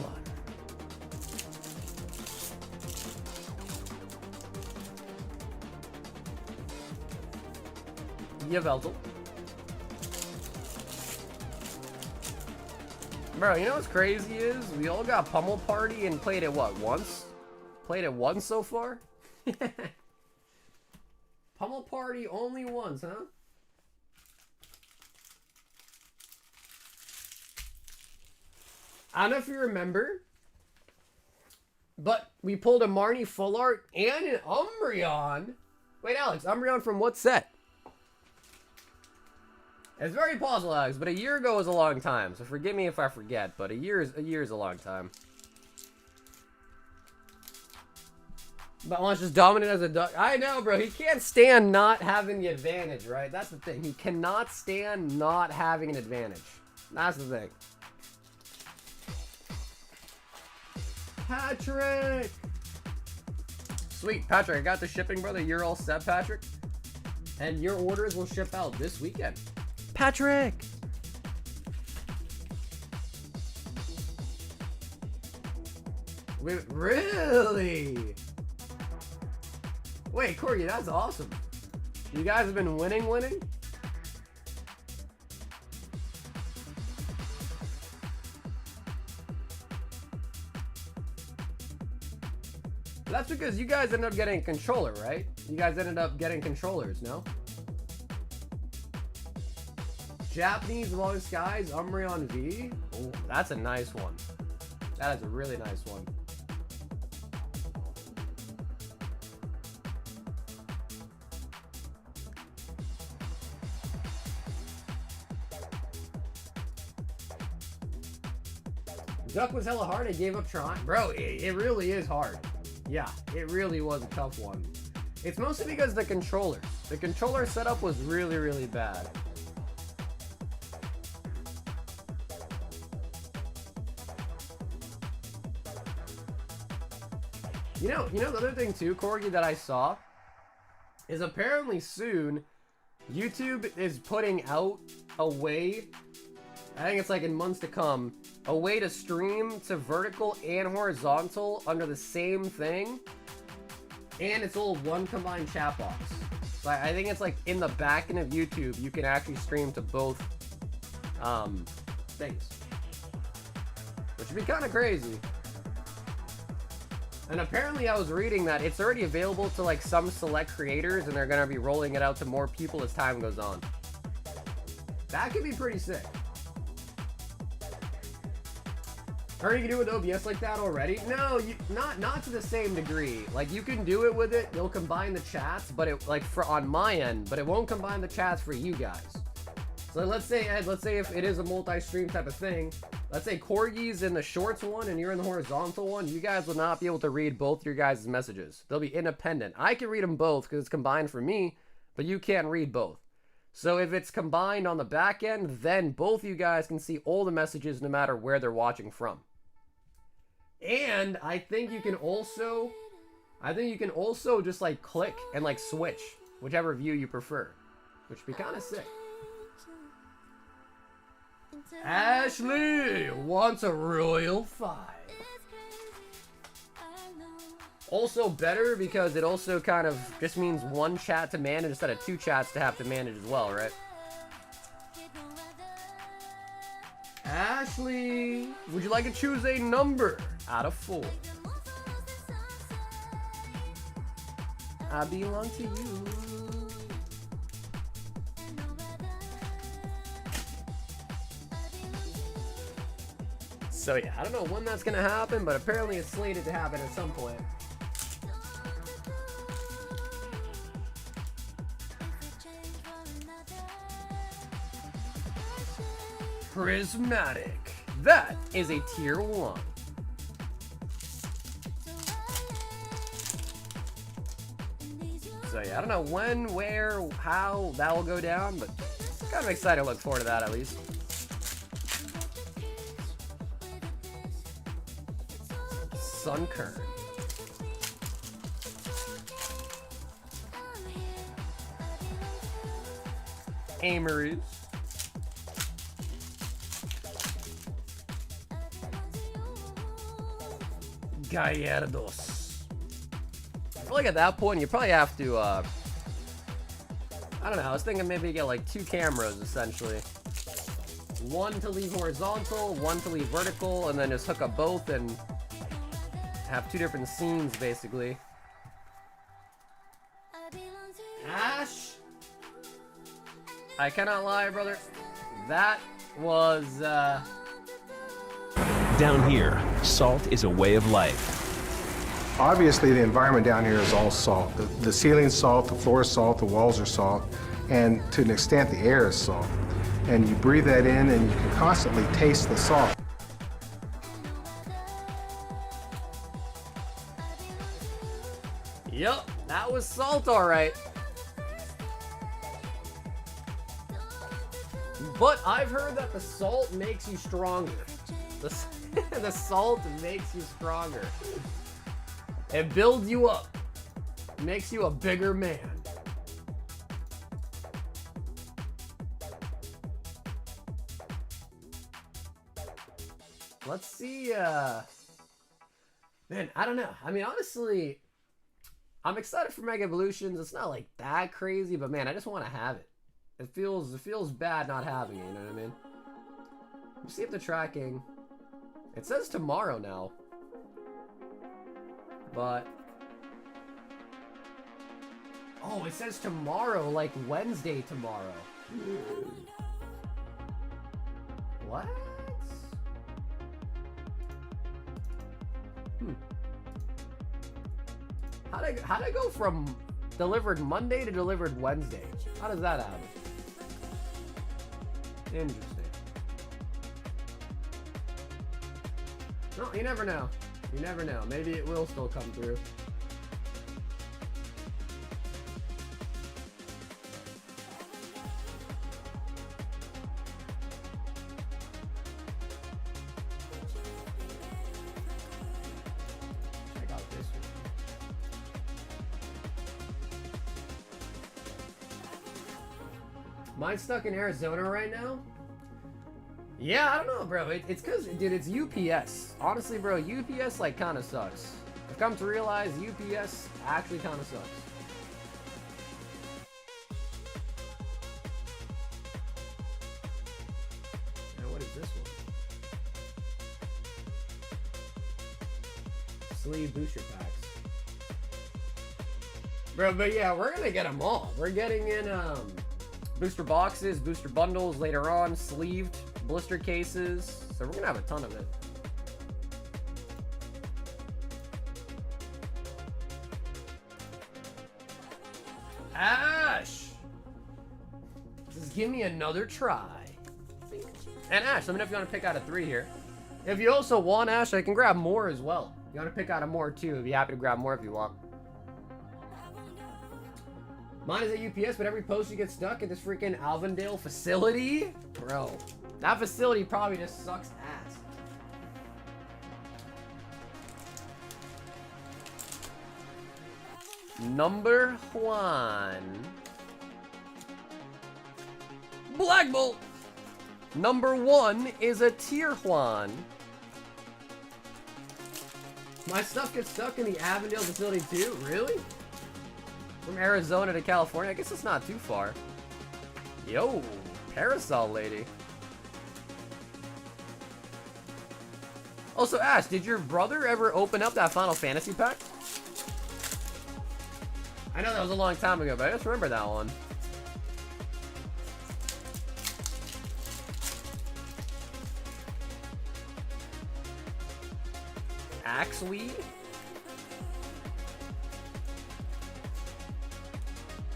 Yveltal. Bro, you know what's crazy is we all got Pummel Party and played it what, once? Played it once so far? Pummel Party only once, huh? I don't know if you remember, but we pulled a Marnie Full Art and an Umbreon. Wait, Alex, Umbreon from what set? It's very possible, Alex, but a year ago was a long time, so forgive me if I forget, but a year is a long time. But wants just dominant as a duck. I know, bro. He can't stand not having the advantage, right? That's the thing. He cannot stand not having an advantage. That's the thing. Patrick! Sweet, Patrick, I got the shipping, brother. You're all set, Patrick. And your orders will ship out this weekend. Patrick! Wait, really? Wait, Corey, that's awesome. You guys have been winning? That's because you guys ended up getting a controller, right? You guys ended up getting controllers, no? Japanese Long Skies, Umbreon V. Oh, that's a nice one. That is a really nice one. Duck was hella hard. I gave up trying. Bro, it really is hard. Yeah, it really was a tough one. It's mostly because the controller. The controller setup was really, really bad. You know the other thing too, Corgi, that I saw is apparently soon YouTube is putting out a way, I think it's like in months to come, a way to stream to vertical and horizontal under the same thing, and it's all one combined chat box. So I think it's like in the back end of YouTube, you can actually stream to both things, which would be kind of crazy. And apparently I was reading that it's already available to like some select creators, and they're going to be rolling it out to more people as time goes on. That could be pretty sick. Are you gonna do it with OBS like that already? No, not to the same degree. Like, you can do it with it. You'll combine the chats, but it like for on my end, but it won't combine the chats for you guys. So let's say, Ed, let's say if it is a multi-stream type of thing, let's say Corgi's in the shorts one and you're in the horizontal one, you guys will not be able to read both your guys' messages. They'll be independent. I can read them both because it's combined for me, but you can't read both. So if it's combined on the back end, then both you guys can see all the messages no matter where they're watching from. And I think you can also just like click and like switch whichever view you prefer, which would be kind of sick. Ashley wants a Royal 5. Also better because it also kind of just means one chat to manage instead of two chats to have to manage as well, right? Ashley, would you like to choose a number out of 4? I belong to you. So yeah, I don't know when that's gonna happen, but apparently it's slated to happen at some point. Prismatic. That is a tier 1. So yeah, I don't know when, where, how that will go down, but kind of excited to look forward to that at least. Sunkern. Amories. Gallardos. I feel like at that point you probably have to I don't know, I was thinking maybe you get like 2 cameras essentially. One to leave horizontal, one to leave vertical, and then just hook up both and have 2 different scenes basically. Ash, I cannot lie, brother. That was Down here, salt is a way of life. Obviously, the environment down here is all salt. The ceiling's salt, the floor is salt, the walls are salt, and to an extent, the air is salt. And you breathe that in, and you can constantly taste the salt. Yup, that was salt, all right. But I've heard that the salt makes you stronger. The salt makes you stronger. It builds you up. Makes you a bigger man. Let's see, man, I don't know. I mean, honestly, I'm excited for Mega Evolutions. It's not like that crazy, but man, I just want to have it. It feels bad not having it, you know what I mean? Let's see if the tracking... It says tomorrow now. But... Oh, it says tomorrow, like Wednesday tomorrow. What? How'd I go from delivered Monday to delivered Wednesday? How does that happen? Interesting. No, you never know. You never know. Maybe it will still come through. Check out this one. Mine's stuck in Arizona right now. Yeah, I don't know, bro. It's because, dude, it's UPS. Honestly, bro, UPS, like, kind of sucks. I've come to realize UPS actually kind of sucks. Now, what is this one? Sleeve booster packs. Bro, but yeah, we're gonna get them all. We're getting in, booster boxes, booster bundles later on, sleeved blister cases, so we're gonna have a ton of it. Ash! Just give me another try. And Ash, let me know if you want to pick out a 3 here. If you also want Ash, I can grab more as well. If you want to pick out a more too, I'd be happy to grab more if you want. Mine is at UPS, but every poster gets stuck at this freaking Alvendale facility. Bro, that facility probably just sucks ass. Number 1. Black Bolt. Number 1 is a Tier 1. My stuff gets stuck in the Avondale facility too? Really? From Arizona to California? I guess it's not too far. Yo, Parasol Lady. Also, Ash, did your brother ever open up that Final Fantasy pack? I know that was a long time ago, but I just remember that one. Axweed?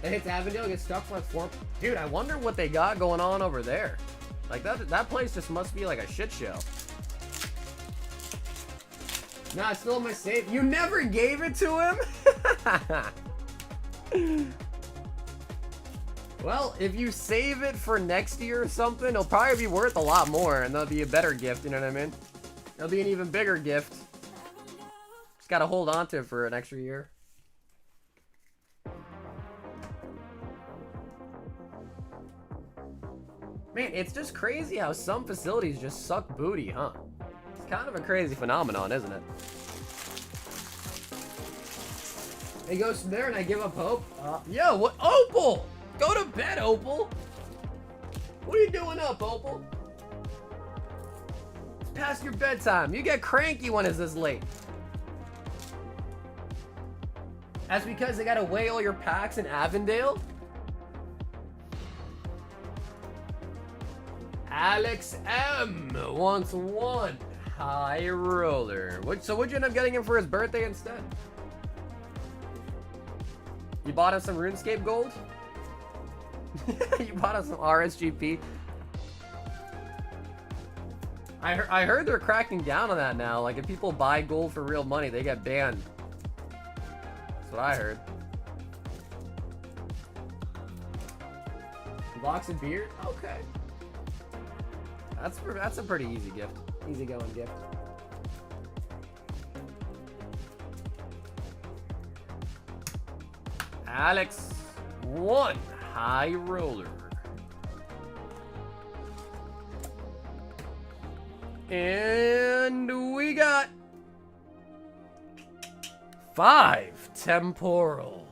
It hits Avondale, gets stuck for like 4. Dude, I wonder what they got going on over there. Like, that place just must be like a shit show. Nah, it's still in my safe. You never gave it to him? Well, if you save it for next year or something, it'll probably be worth a lot more, and that'll be a better gift, you know what I mean? It'll be an even bigger gift. Just gotta hold on to it for an extra year. Man, it's just crazy how some facilities just suck booty, huh? It's kind of a crazy phenomenon, isn't it? It goes from there and I give up hope. Yo, what? Opal! Go to bed, Opal! What are you doing up, Opal? It's past your bedtime. You get cranky when it's this late. That's because they gotta weigh all your packs in Avondale? Alex M wants 1 high roller. So what'd you end up getting him for his birthday instead? You bought him some RuneScape gold? You bought him some RSGP? I heard they're cracking down on that now. Like, if people buy gold for real money, they get banned. That's what I heard. Box of beer? Okay. That's a pretty easy gift. Easy going gift. Alex, 1 high roller. And we got 5 temporal.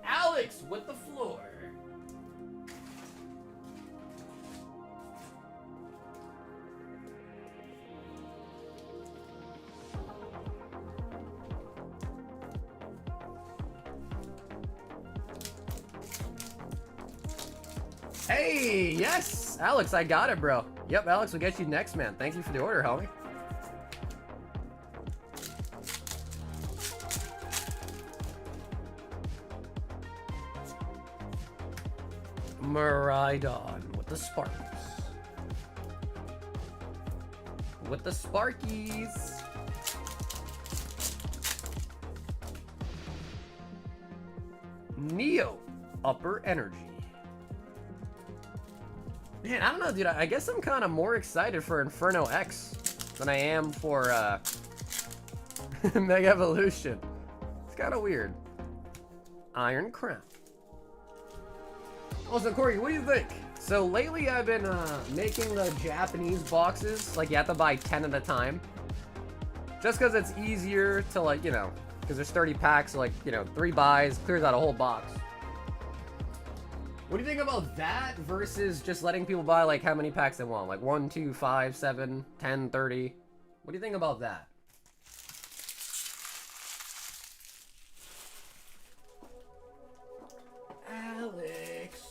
Alex with the floor. Hey, yes, Alex, I got it, bro. Yep, Alex, we'll get you next, man. Thank you for the order, homie. Maridon with the sparks. With the sparkies. Neo, Upper Energy. Man, I don't know, dude. I guess I'm kind of more excited for Inferno X than I am for Mega Evolution. It's kind of weird. Iron Crown. Also, Corey, what do you think? So lately I've been making the Japanese boxes, like you have to buy 10 at a time. Just because it's easier to, like, you know, because there's 30 packs, so like, you know, 3 buys, clears out a whole box. What do you think about that versus just letting people buy, like, how many packs they want? Like 1, 2, 5, 7, 10, 30? What do you think about that? Alex.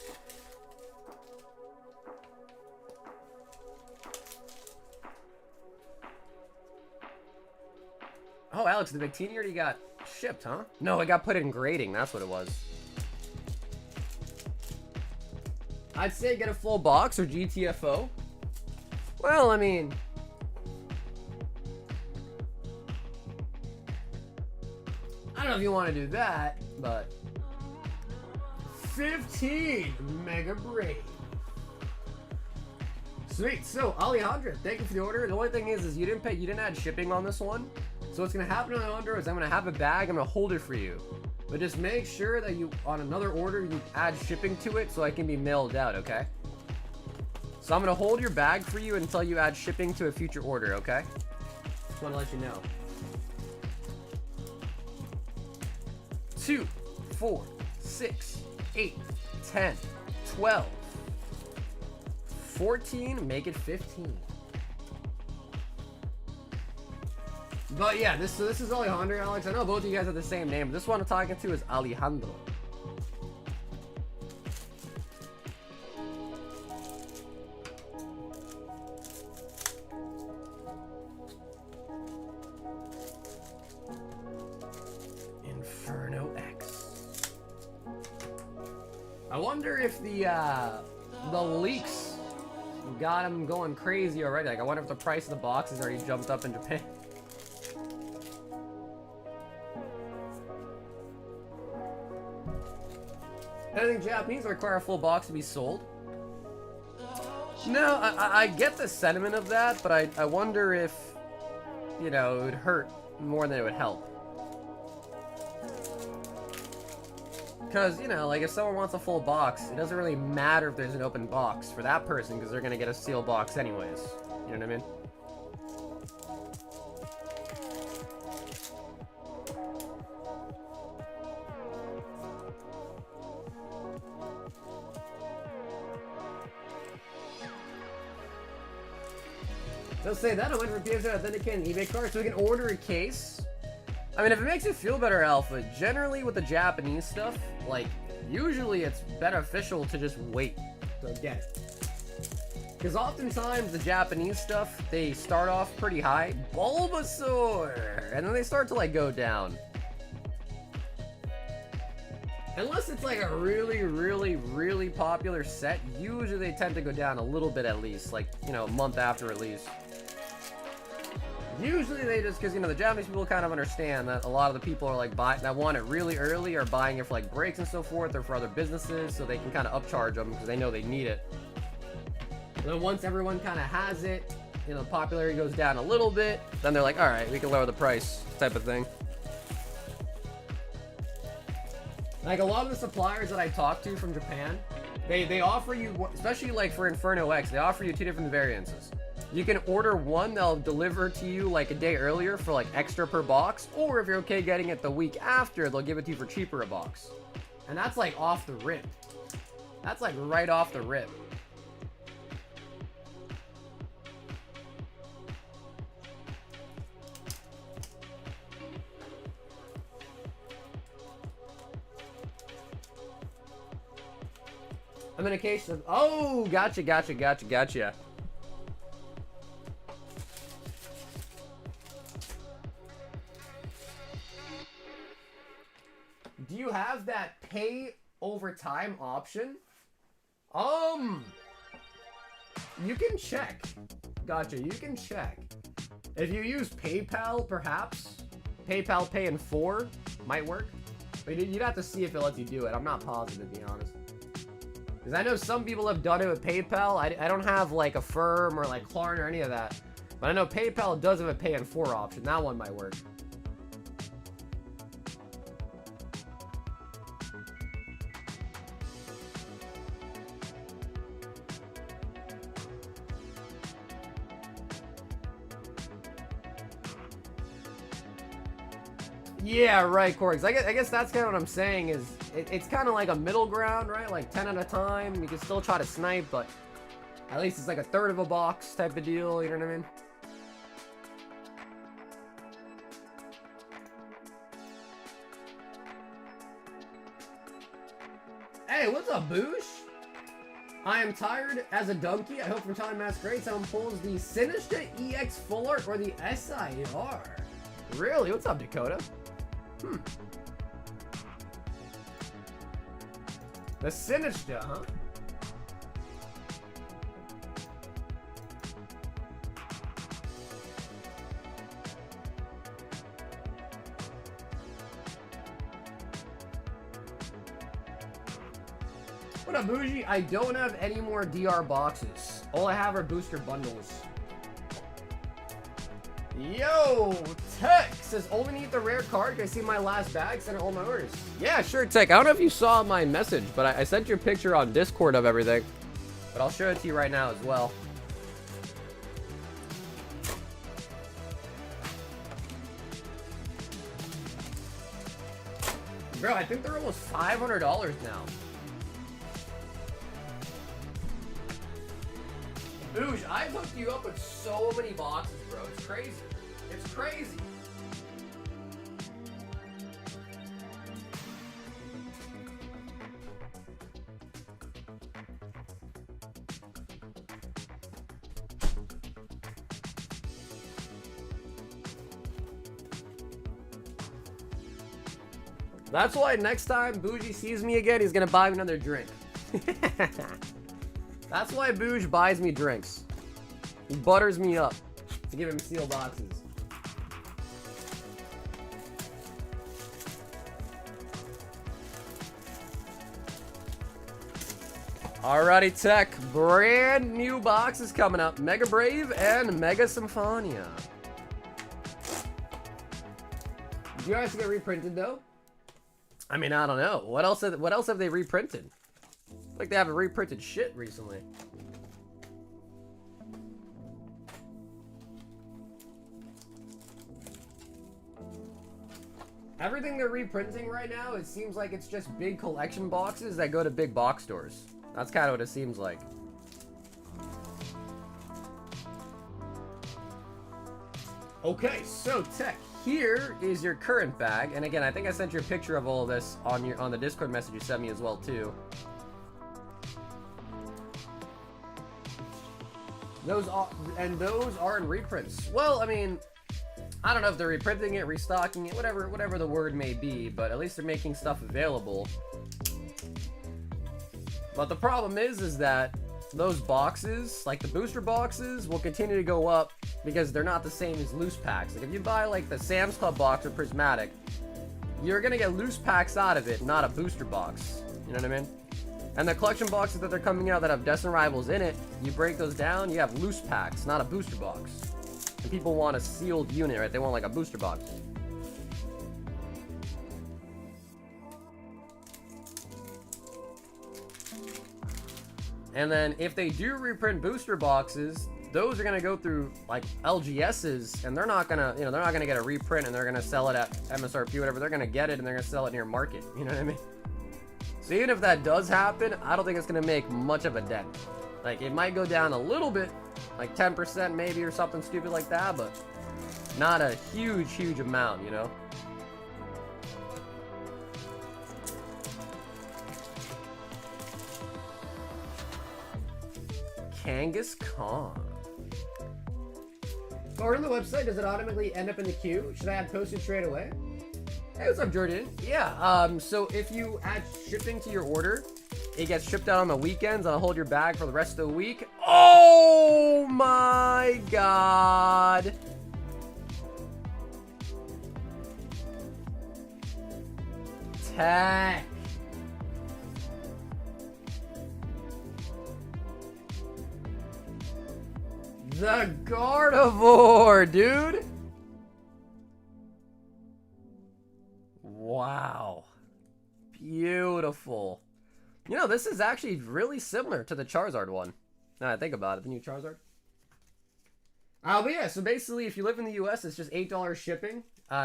Oh, Alex, the Victini already got shipped, huh? No, it got put in grading. That's what it was. I'd say get a full box or GTFO. Well, I mean... I don't know if you want to do that, but... 15 Mega Braid. Sweet. So, Alejandra, thank you for the order. The only thing is you didn't add shipping on this one. So what's gonna happen, Alejandra, is I'm gonna have a bag, I'm gonna hold it for you. But just make sure that you, on another order, you add shipping to it so I can be mailed out, okay? So I'm gonna hold your bag for you until you add shipping to a future order, okay? Just wanna let you know. 2, 4, 6, 8, 10, 12, 14, make it 15. But yeah, this is Alejandro, Alex. I know both of you guys have the same name, but this one I'm talking to is Alejandro. Inferno X. I wonder if the leaks got him going crazy already. Like, I wonder if the price of the box has already jumped up in Japan. Anything Japanese require a full box to be sold? No, I get the sentiment of that, but I wonder if, you know, it would hurt more than it would help. Because, you know, like if someone wants a full box, it doesn't really matter if there's an open box for that person because they're going to get a sealed box anyways. You know what I mean? They'll say that. I went for PSN authenticated eBay card so we can order a case. I mean, if it makes you feel better, Alpha, generally with the Japanese stuff, like, usually it's beneficial to just wait to get it. Because oftentimes the Japanese stuff, they start off pretty high, Bulbasaur, and then they start to, like, go down. Unless it's like a really, really, really popular set, usually they tend to go down a little bit at least, like, you know, a month after release. Usually they just, because, you know, the Japanese people kind of understand that a lot of the people are like that want it really early are buying it for like breaks and so forth or for other businesses, so they can kind of upcharge them because they know they need it. And then once everyone kind of has it, you know, popularity goes down a little bit, then they're like, all right, we can lower the price type of thing. Like a lot of the suppliers that I talk to from Japan, they offer you, especially like for Inferno X, they offer you 2 different variances. You can order one, they'll deliver to you like a day earlier for like extra per box, or if you're okay getting it the week after, they'll give it to you for cheaper a box. And that's like off the rip. That's like right off the rip. I'm in a case of, oh, gotcha. Do you have that pay over time option? You can check. Gotcha, you can check. If you use PayPal, perhaps. PayPal Pay in 4 might work. But you'd have to see if it lets you do it. I'm not positive, to be honest. Because I know some people have done it with PayPal. I don't have like a Firm or like Klarna or any of that. But I know PayPal does have a pay in 4 option. That one might work. Yeah, right, Corks. I guess that's kind of what I'm saying is it's kind of like a middle ground, right? Like 10 at a time. You can still try to snipe, but at least it's like a third of a box type of deal. You know what I mean? Hey, what's up, Boosh? I am tired as a donkey. I hope from Twilight Masquerade someone pulls the Sinister EX Full Art or the SIR. Really? What's up, Dakota? The Sinister, huh? What up, Bougie? I don't have any more DR boxes. All I have are booster bundles. Yo, Tech says only need the rare card. Can I see my last bag? Send all my orders. Yeah, sure, Tech. I don't know if you saw my message, but I sent you a picture on Discord of everything. But I'll show it to you right now as well. Bro, I think they're almost $500 now. Boosh, I've hooked you up with so many boxes, bro. It's crazy. It's crazy. That's why next time Bougie sees me again, he's gonna buy me another drink. That's why Bouge buys me drinks. He butters me up to give him sealed boxes. Alrighty, Tech. Brand new boxes coming up. Mega Brave and Mega Symphonia. Do you guys get reprinted though? I mean, I don't know. What else have they reprinted? Like they haven't reprinted shit recently. Everything they're reprinting right now, it seems like it's just big collection boxes that go to big box stores. That's kind of what it seems like. Okay, so Tech, here is your current bag. And again, I think I sent you a picture of all of this on the Discord message you sent me as well too. Those are in reprints. Well, I mean, I don't know if they're reprinting it, restocking it, whatever the word may be, but at least they're making stuff available. But the problem is that those boxes, like the booster boxes, will continue to go up because they're not the same as loose packs. Like if you buy like the Sam's Club box or Prismatic, you're gonna get loose packs out of it, not a booster box. You know what I mean? And the collection boxes that they're coming out that have Destined Rivals in it, you break those down, you have loose packs, not a booster box. And people want a sealed unit, right? They want like a booster box. And then if they do reprint booster boxes, those are gonna go through like LGSs, and they're not gonna, they're not gonna get a reprint and they're gonna sell it at MSRP or whatever. They're gonna get it and they're gonna sell it near market. You know what I mean? So even if that does happen, I don't think it's gonna make much of a dent. Like it might go down a little bit, like 10% maybe or something stupid like that, but not a huge amount, you know? Kangas Khan. Or on the website, does it automatically end up in the queue? Should I add postage straight away? Hey, what's up, Jordan? Yeah, so if you add shipping to your order, it gets shipped out on the weekends, and I'll hold your bag for the rest of the week. Oh my god! Tech. The Gardevoir, dude. Wow. Beautiful. You know, this is actually really similar to the Charizard one. Now that I think about it, the new Charizard. But yeah, so basically, if you live in the US, it's just $8 shipping.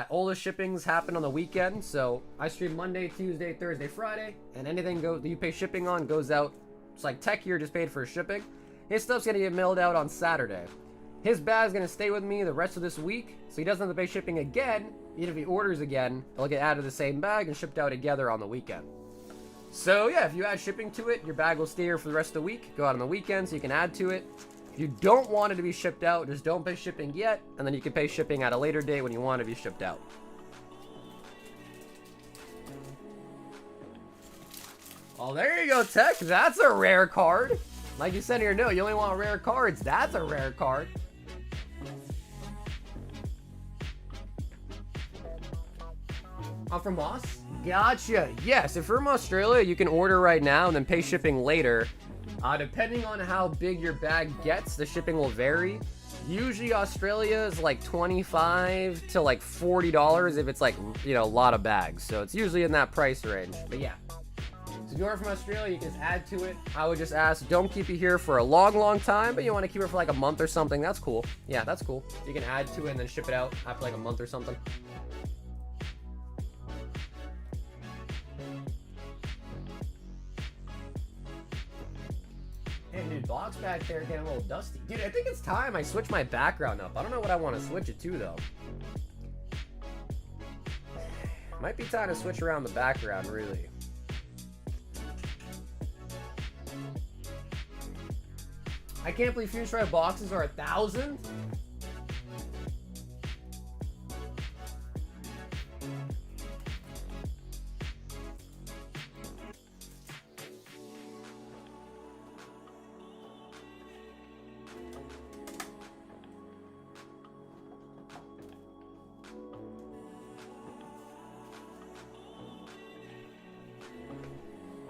All the shippings happen on the weekend, so I stream Monday, Tuesday, Thursday, Friday, and anything that you pay shipping on goes out. It's like Tech here just paid for shipping. His stuff's gonna get mailed out on Saturday. His bag's gonna stay with me the rest of this week, so he doesn't have to pay shipping again. Even if he orders again, it'll get added to the same bag and shipped out together on the weekend. So yeah, if you add shipping to it, your bag will stay here for the rest of the week. Go out on the weekend so you can add to it. If you don't want it to be shipped out, just don't pay shipping yet, and then you can pay shipping at a later date when you want it to be shipped out. Oh, there you go, Tech. That's a rare card. Like you said in your note, you only want rare cards. That's a rare card. I'm from Moss? Gotcha. Yes, if you're from Australia, you can order right now and then pay shipping later. Depending on how big your bag gets, the shipping will vary. Usually Australia is like $25 to like $40 if it's like, you know, a lot of bags. So it's usually in that price range. But yeah. So if you order from Australia, you can just add to it. I would just ask, don't keep it here for a long time, but you want to keep it for like a month or something. That's cool. Yeah, that's cool. You can add to it and then ship it out after like a month or something. Hey, dude, box back there getting a little dusty. Dude, I think it's time I switch my background up. I don't know what I want to switch it to, though. Might be time to switch around the background, really. I can't believe Fusion Strike boxes are 1,000.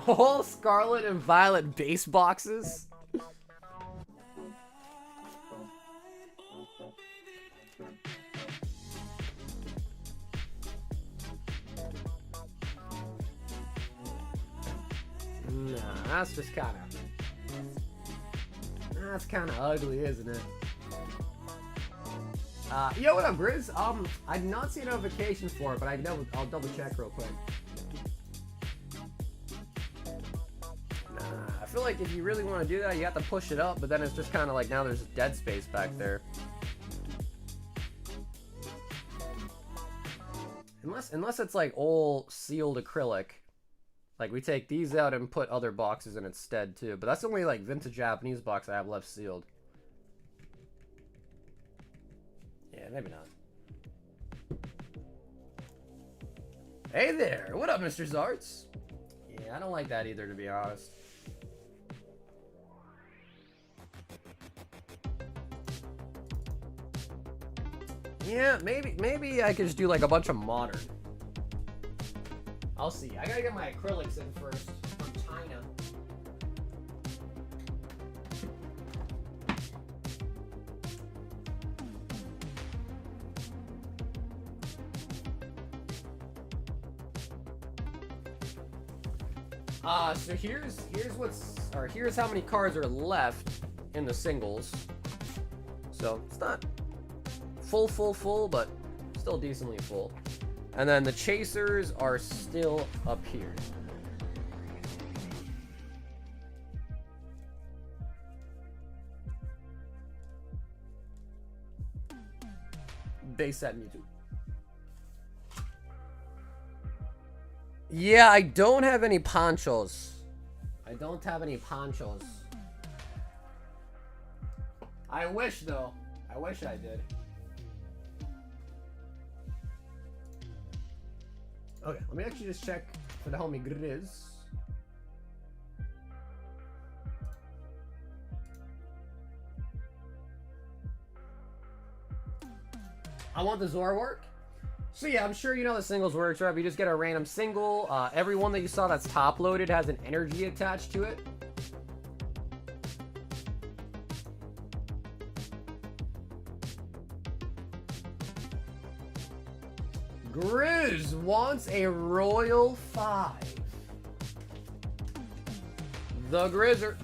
All Scarlet and Violet base boxes? Nah, that's just kind of ugly, isn't it? Yo, what up, Grizz? I did not see a notification for it, but I'll double check real quick. I feel like if you really want to do that, you have to push it up, but then it's just kind of like now there's dead space back there. Unless it's like all sealed acrylic. Like we take these out and put other boxes in instead too. But that's the only like vintage Japanese box I have left sealed. Yeah, maybe not. Hey there, what up, Mr. Zarts? Yeah, I don't like that either, to be honest. Yeah, maybe I could just do like a bunch of modern. I'll see. I gotta get my acrylics in first from China. So here's how many cards are left in the singles. So it's not full, but still decently full. And then the chasers are still up here. Base set Mewtwo. Yeah, I don't have any ponchos. I wish, though. I wish I did. Okay, let me actually just check for the homie Grizz. I want the Zoroark. So yeah, I'm sure you know the singles works, right? You just get a random single. Every one that you saw that's top loaded has an energy attached to it. Grizz wants a Royal 5. The Grizzer.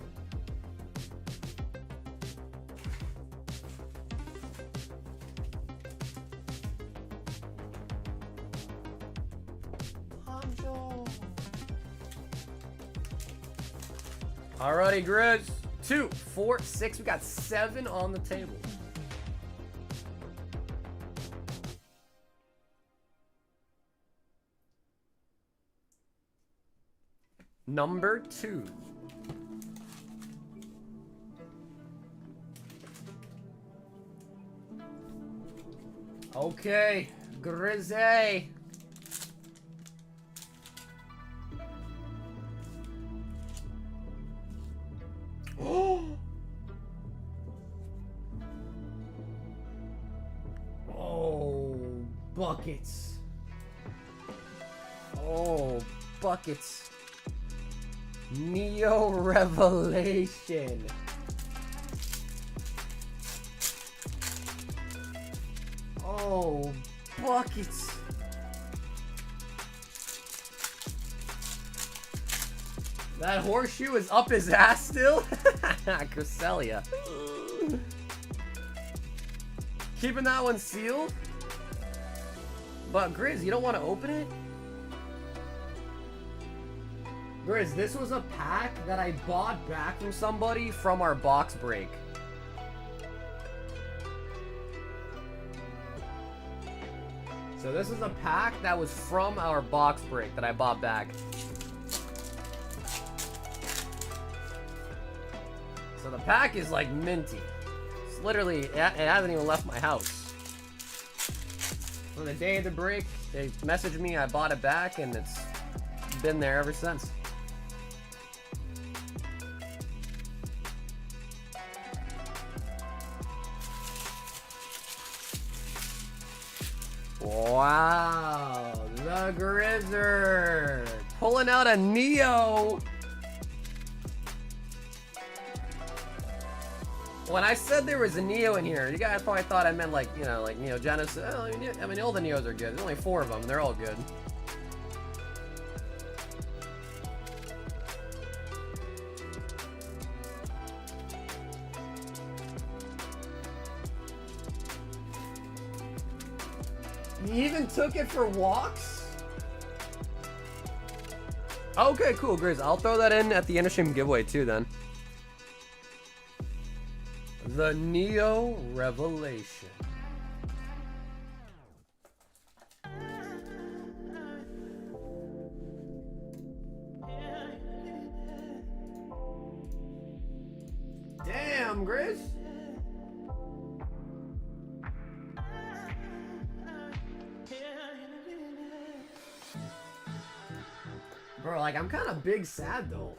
Alrighty, Grizz. 2, 4, 6. We got 7 on the table. Number 2. Okay, Grizzy. Oh, buckets. Oh, buckets. Neo Revelation. Oh, buckets. That horseshoe is up his ass still? Cresselia. Keeping that one sealed? But Grizz, you don't want to open it? Grizz, this was a pack that I bought back from somebody from our box break. So this is a pack that was from our box break that I bought back. So the pack is like minty. It's literally, it hasn't even left my house. On the day of the break, they messaged me, I bought it back, and it's been there ever since. Wow, the Grizzer pulling out a Neo. When I said there was a Neo in here, you guys probably thought I meant like, you know, like Neo Genesis. Oh, I mean, all the Neos are good. There's only 4 of them. They're all good. You even took it for walks? Okay, cool, Grizz. I'll throw that in at the end of stream giveaway too then. The Neo Revelation. Damn, Grizz. Bro, like, I'm kind of big sad though.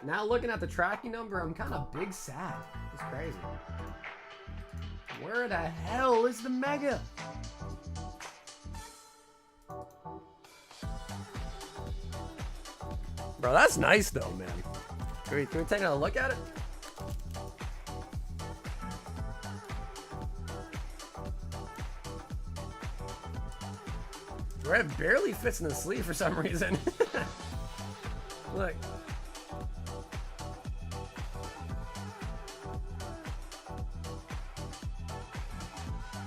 Now looking at the tracking number, I'm kind of big sad. It's crazy. Where the hell is the Mega? Bro, that's nice though, man. Can we take a look at it? Bro, it barely fits in the sleeve for some reason. Look.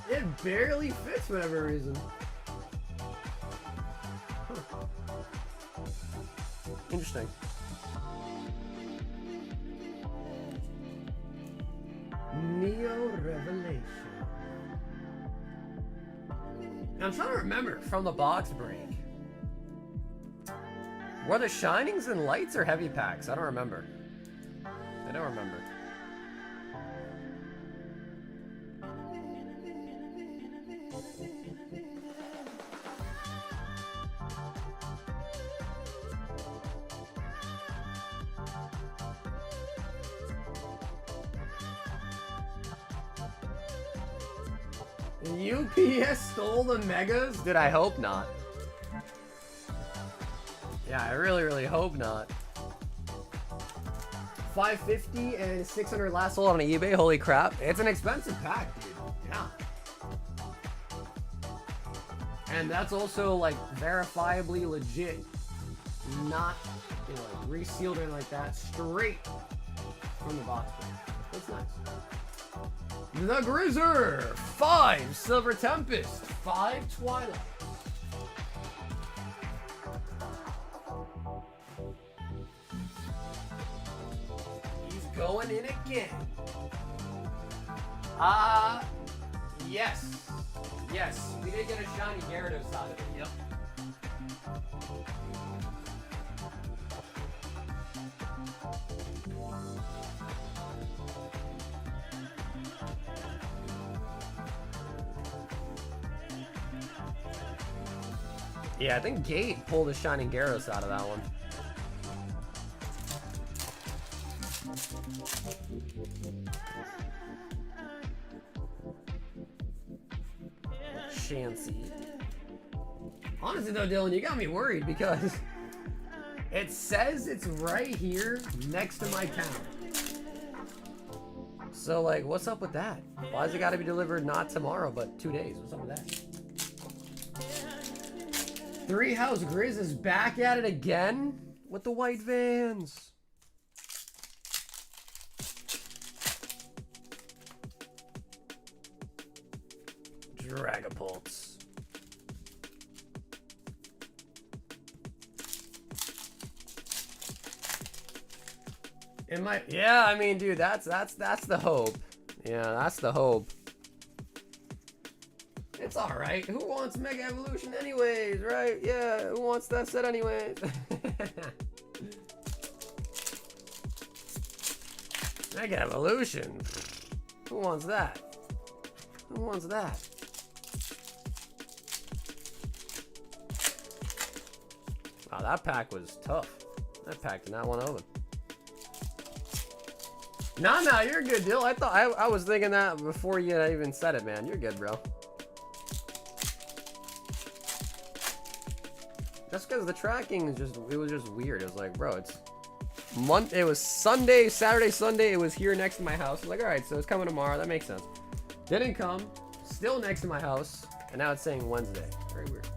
It barely fits for whatever reason. Huh. Interesting. Neo Revelation. I'm trying to remember from the box break. Were the Shinings and Lights or Heavy Packs? I don't remember. I don't remember. UPS stole the megas? Dude, I hope not. Yeah, I really hope not. 550 and 600 last sold on eBay. Holy crap. It's an expensive pack, dude. Yeah. And that's also like verifiably legit. Not, you know, like resealed or anything like that. Straight from the box. That's nice. The Grizzer. 5 Silver Tempest. 5 Twilight. He's going in again. Yes. Yes, we did get a shiny Gyarados out of it. Yep. Yeah, I think Gate pulled a Shining Gyarados out of that one. Chansey. Honestly though, Dylan, you got me worried because it says it's right here next to my town. So like, what's up with that? Why does it gotta be delivered not tomorrow, but 2 days? What's up with that? 3 House Grizz is back at it again with the white vans. Dragapults. It might, yeah, I mean, dude, that's the hope. Yeah, that's the hope. It's alright. Who wants Mega Evolution anyways, right? Yeah, who wants that set anyways? Mega Evolution. Who wants that? Who wants that? Wow, that pack was tough. That pack did not want to open. Nah, you're good, Dill. I thought I was thinking that before you even said it, man. You're good, bro. Just because the tracking is just, it was just weird. It was like, bro, it was Sunday, Saturday, Sunday. It was here next to my house. I was like, all right, so it's coming tomorrow. That makes sense. Didn't come. Still next to my house. And now it's saying Wednesday. Very weird.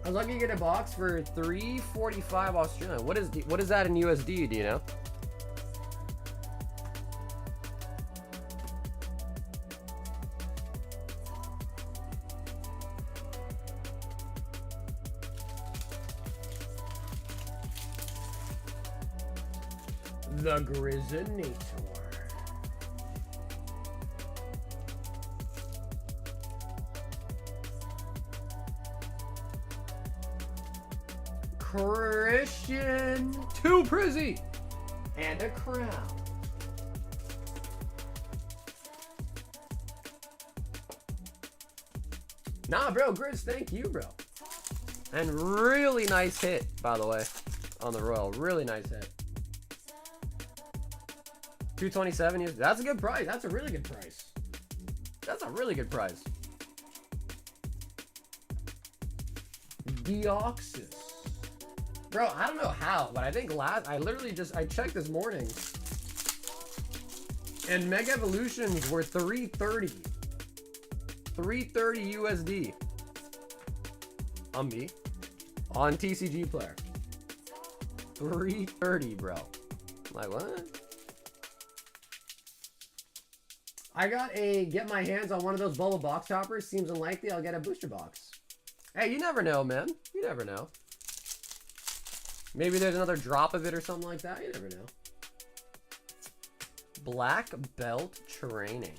I was lucky to get a box for $3.45 Australian. What is that in USD? Do you know? The Grizzinator. Christian. 2 Prizzy. And a crown. Nah, bro, Grizz, thank you, bro. And really nice hit, by the way, on the Royal. Really nice hit. 227. That's a good price. That's a really good price. That's a really good price. Deoxys. Bro, I don't know how, but I think I checked this morning. And Mega Evolutions were 330. 330 USD. Umbi. On TCG Player. 330, bro. Like, what? I get my hands on one of those bubble box toppers. Seems unlikely I'll get a booster box. Hey, you never know, man. You never know. Maybe there's another drop of it or something like that. You never know. Black Belt Training.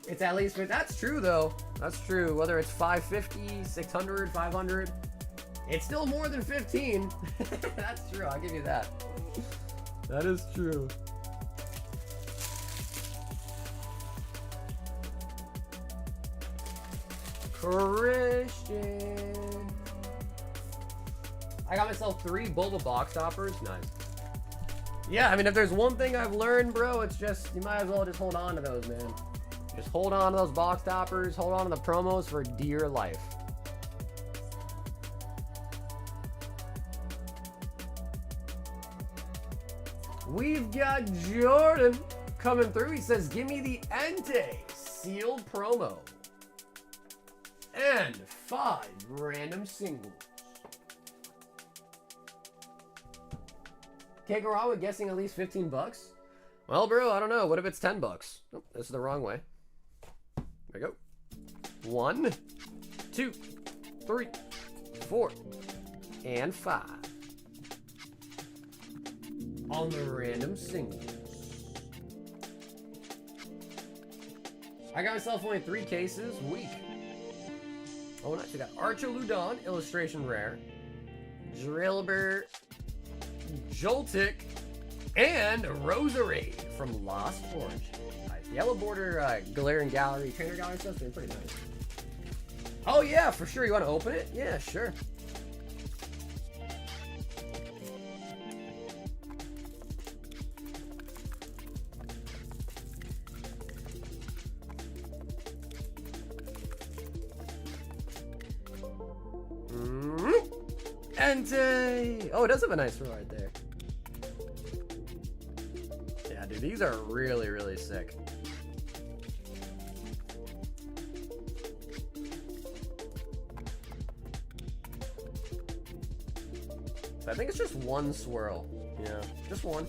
It's at least, that's true though. That's true. Whether it's 550, 600, 500, it's still more than 15. That's true. I'll give you that. That is true. Christian. I got myself 3 Bulba box toppers. Nice. Yeah, I mean, if there's one thing I've learned, bro, it's just, you might as well just hold on to those, man. Just hold on to those box toppers, hold on to the promos for dear life. We've got Jordan coming through. He says, give me the Entei sealed promo. And 5 random singles. Kagurawa guessing at least 15 bucks? Well, bro, I don't know. What if it's 10 bucks? Oh, this is the wrong way. There we go. 1, 2, 3, 4, and 5. On the random singles. I got myself only 3 cases. Weak. Oh, nice. We got Archaludon, illustration rare. Drillbur, Joltik, and Roserade from Lost Origin. Nice. Yellow border, Galarian Gallery, Trainer Gallery stuff's been pretty nice. Oh yeah, for sure. You want to open it? Yeah, sure. Entei! Oh, it does have a nice roll right there. Yeah, dude, these are really, really sick. So I think it's just one swirl. Yeah, just one.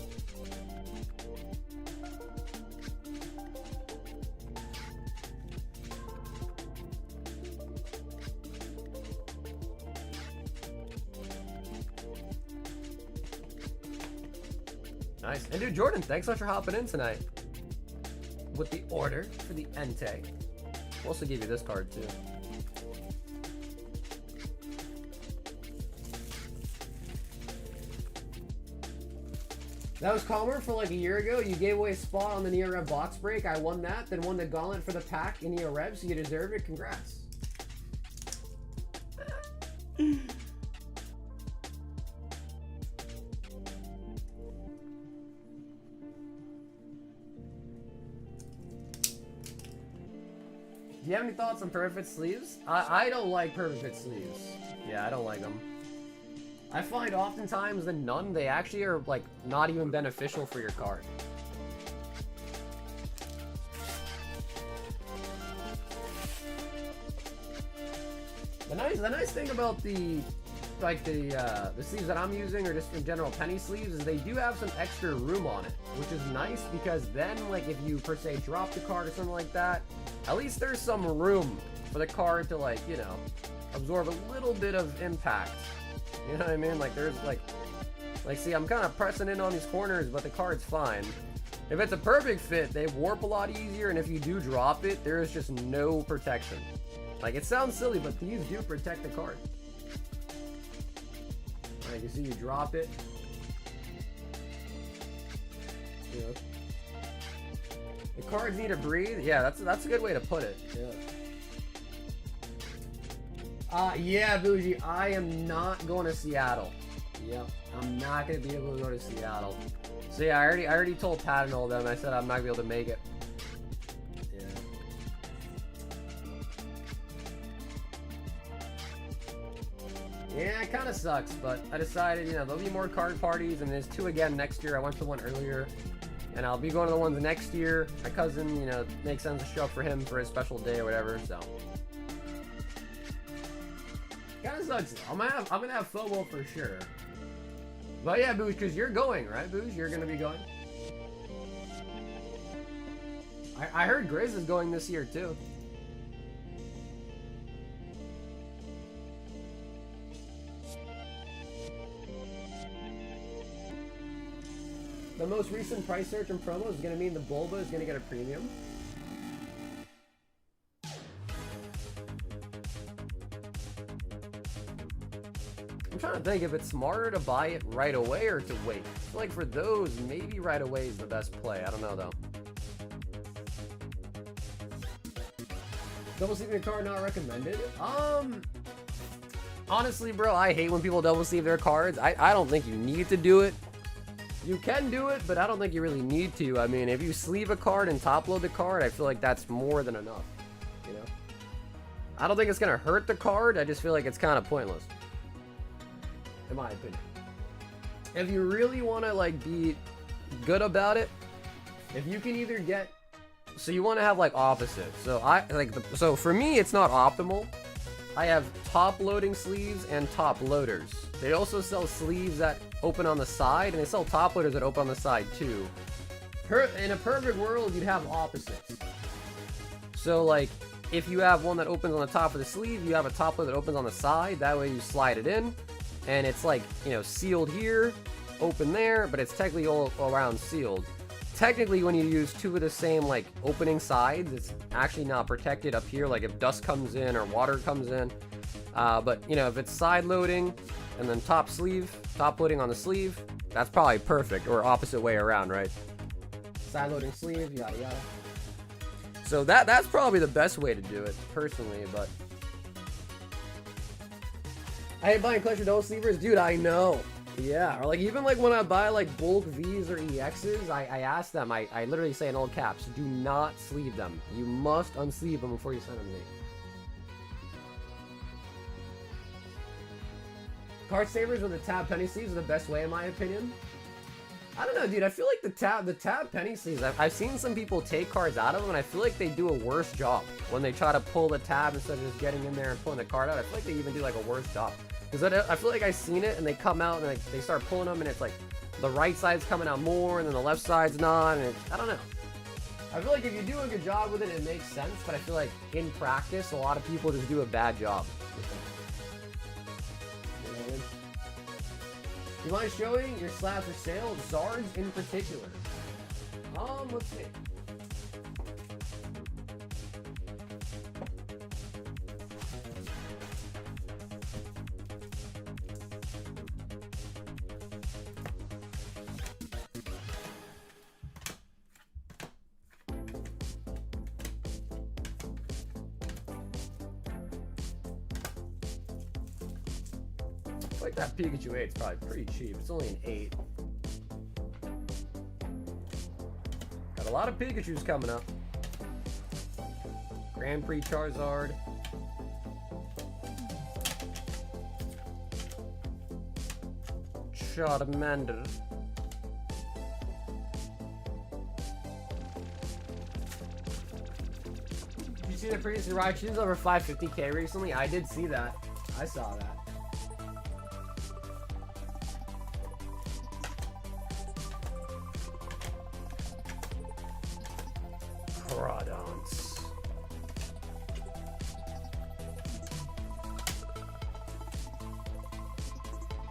Nice. And dude, Jordan, thanks so much for hopping in tonight with the order for the Entei. We'll also give you this card too. That was calmer for like a year ago. You gave away a spot on the Neo Rev box break. I won that, then won the gauntlet for the pack in Neo Rev, so you deserved it. Congrats. Do you have any thoughts on perfect sleeves? I don't like perfect sleeves. Yeah, I don't like them. I find oftentimes the none, they actually are like not even beneficial for your card. The nice thing about the sleeves that I'm using, or just in general penny sleeves, is they do have some extra room on it, which is nice because then like if you per se drop the card or something like that, at least there's some room for the card to like, you know, absorb a little bit of impact. You know what I mean? Like there's like see, I'm kind of pressing in on these corners, but the card's fine. If it's a perfect fit, they warp a lot easier, and if you do drop it, there is just no protection. Like, it sounds silly, but these do protect the card. Alright, you see you drop it. You know. The cards need to breathe. Yeah, that's a good way to put it. Yeah. Yeah, Bougie, I am not going to Seattle. Yep, I'm not going to be able to go to Seattle. So yeah, I already told Pat and all them. I said I'm not going to be able to make it. Yeah, it kind of sucks, but I decided, you know, there'll be more card parties, and there's 2 again next year. I went to one earlier, and I'll be going to the ones next year. My cousin, you know, makes sense to show up for him for his special day or whatever, so. Kind of sucks, though. I'm gonna have FOMO for sure. But yeah, Boosh, because you're going, right, Boosh? You're gonna be going? I heard Grizz is going this year, too. The most recent price search and promo is going to mean the Bulba is going to get a premium. I'm trying to think if it's smarter to buy it right away or to wait. I feel like for those, maybe right away is the best play. I don't know, though. Double sleeving a card not recommended? Honestly, bro, I hate when people double sleeve their cards. I don't think you need to do it. You can do it, but I don't think you really need to. I mean, if you sleeve a card and top load the card, I feel like that's more than enough, you know? I don't think it's gonna hurt the card, I just feel like it's kind of pointless. In my opinion. If you really want to, like, be good about it, if you can either get... So you want to have, like, opposites. So for me, it's not optimal. I have top loading sleeves and top loaders. They also sell sleeves that open on the side, and they sell top loaders that open on the side too. In a perfect world, you'd have opposites. So like, if you have one that opens on the top of the sleeve, you have a top loader that opens on the side. That way you slide it in, and it's like, you know, sealed here, open there, but it's technically all around sealed. Technically, when you use two of the same, like, opening sides, it's actually not protected up here, like if dust comes in or water comes in. But, you know, if it's side loading and then top sleeve, top loading on the sleeve, that's probably perfect, or opposite way around, right? Side loading sleeve, yada yada. So that's probably the best way to do it, personally, but... I hate buying Collector Double Sleevers, dude, I know. Yeah, or like even like when I buy like bulk Vs or EXs, I ask them, I literally say in all caps, do not sleeve them. You must unsleeve them before you send them to me. Card savers with the tab penny sleeves are the best way in my opinion. I don't know, dude, I feel like the tab penny sleeves, I've seen some people take cards out of them, and I feel like they do a worse job when they try to pull the tab instead of just getting in there and pulling the card out. I feel like they even do like a worse job. Because I feel like I've seen it, and they come out, and like, they start pulling them, and it's like, the right side's coming out more, and then the left side's not, and I don't know. I feel like if you do a good job with it, it makes sense, but I feel like, in practice, a lot of people just do a bad job. You know what I mean? You mind showing your slabs for sale? Zards in particular. Let's see. I like that Pikachu 8 is probably pretty cheap. It's only an 8. Got a lot of Pikachus coming up. Grand Prix Charizard. Charmander. Did you see the previous Raichu's over 550k recently? I did see that. I saw that.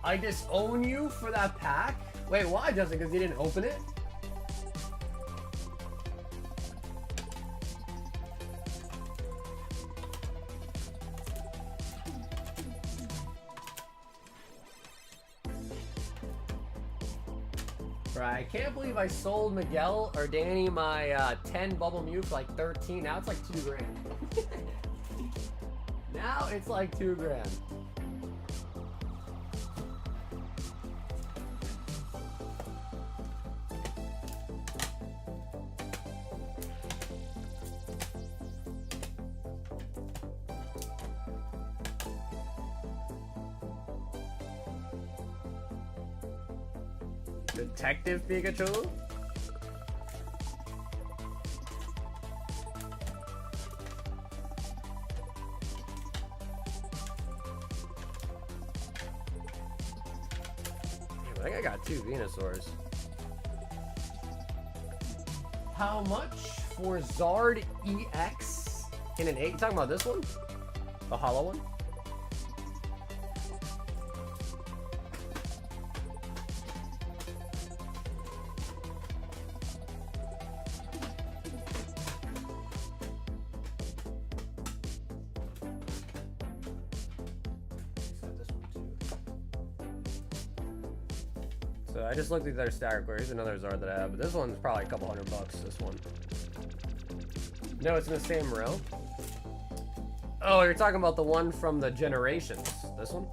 I disown you for that pack? Wait, why, Justin? Because you didn't open it? Right, I can't believe I sold Miguel or Danny my 10 Bubble Mew for like 13. Now it's like 2 grand. Now it's like 2 grand. Detective Pikachu? I think I got 2 Venusaurs. How much for Zard EX in an 8? You talking about this one? The hollow one? So I just looked at their stack query. Here's another Zard that I have, but this one's probably a couple $100, this one. No, it's in the same row. Oh, you're talking about the one from the Generations. This one?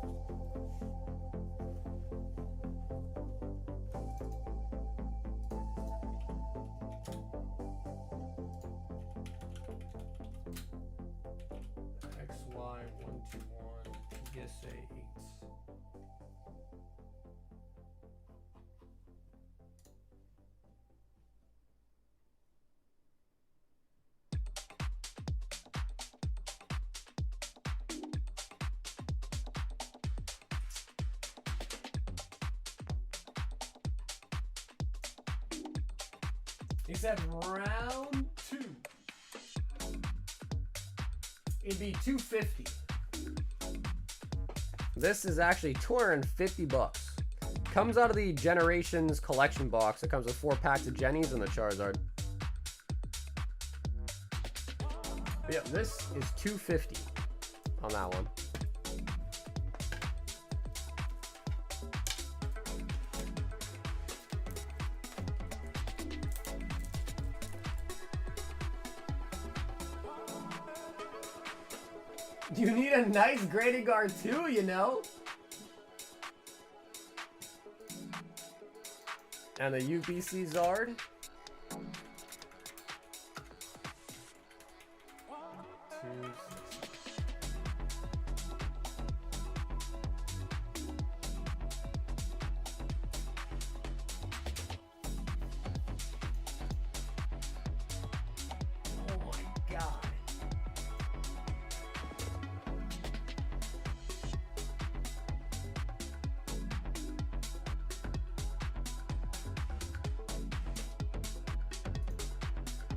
He said round 2. It'd be 250. This is actually 250 bucks. Comes out of the Generations collection box. It comes with 4 packs of Jennies and the Charizard. But yeah, this is 250 on that one. You need a nice graded guard too, you know? And the UBC Zard. Oh my god.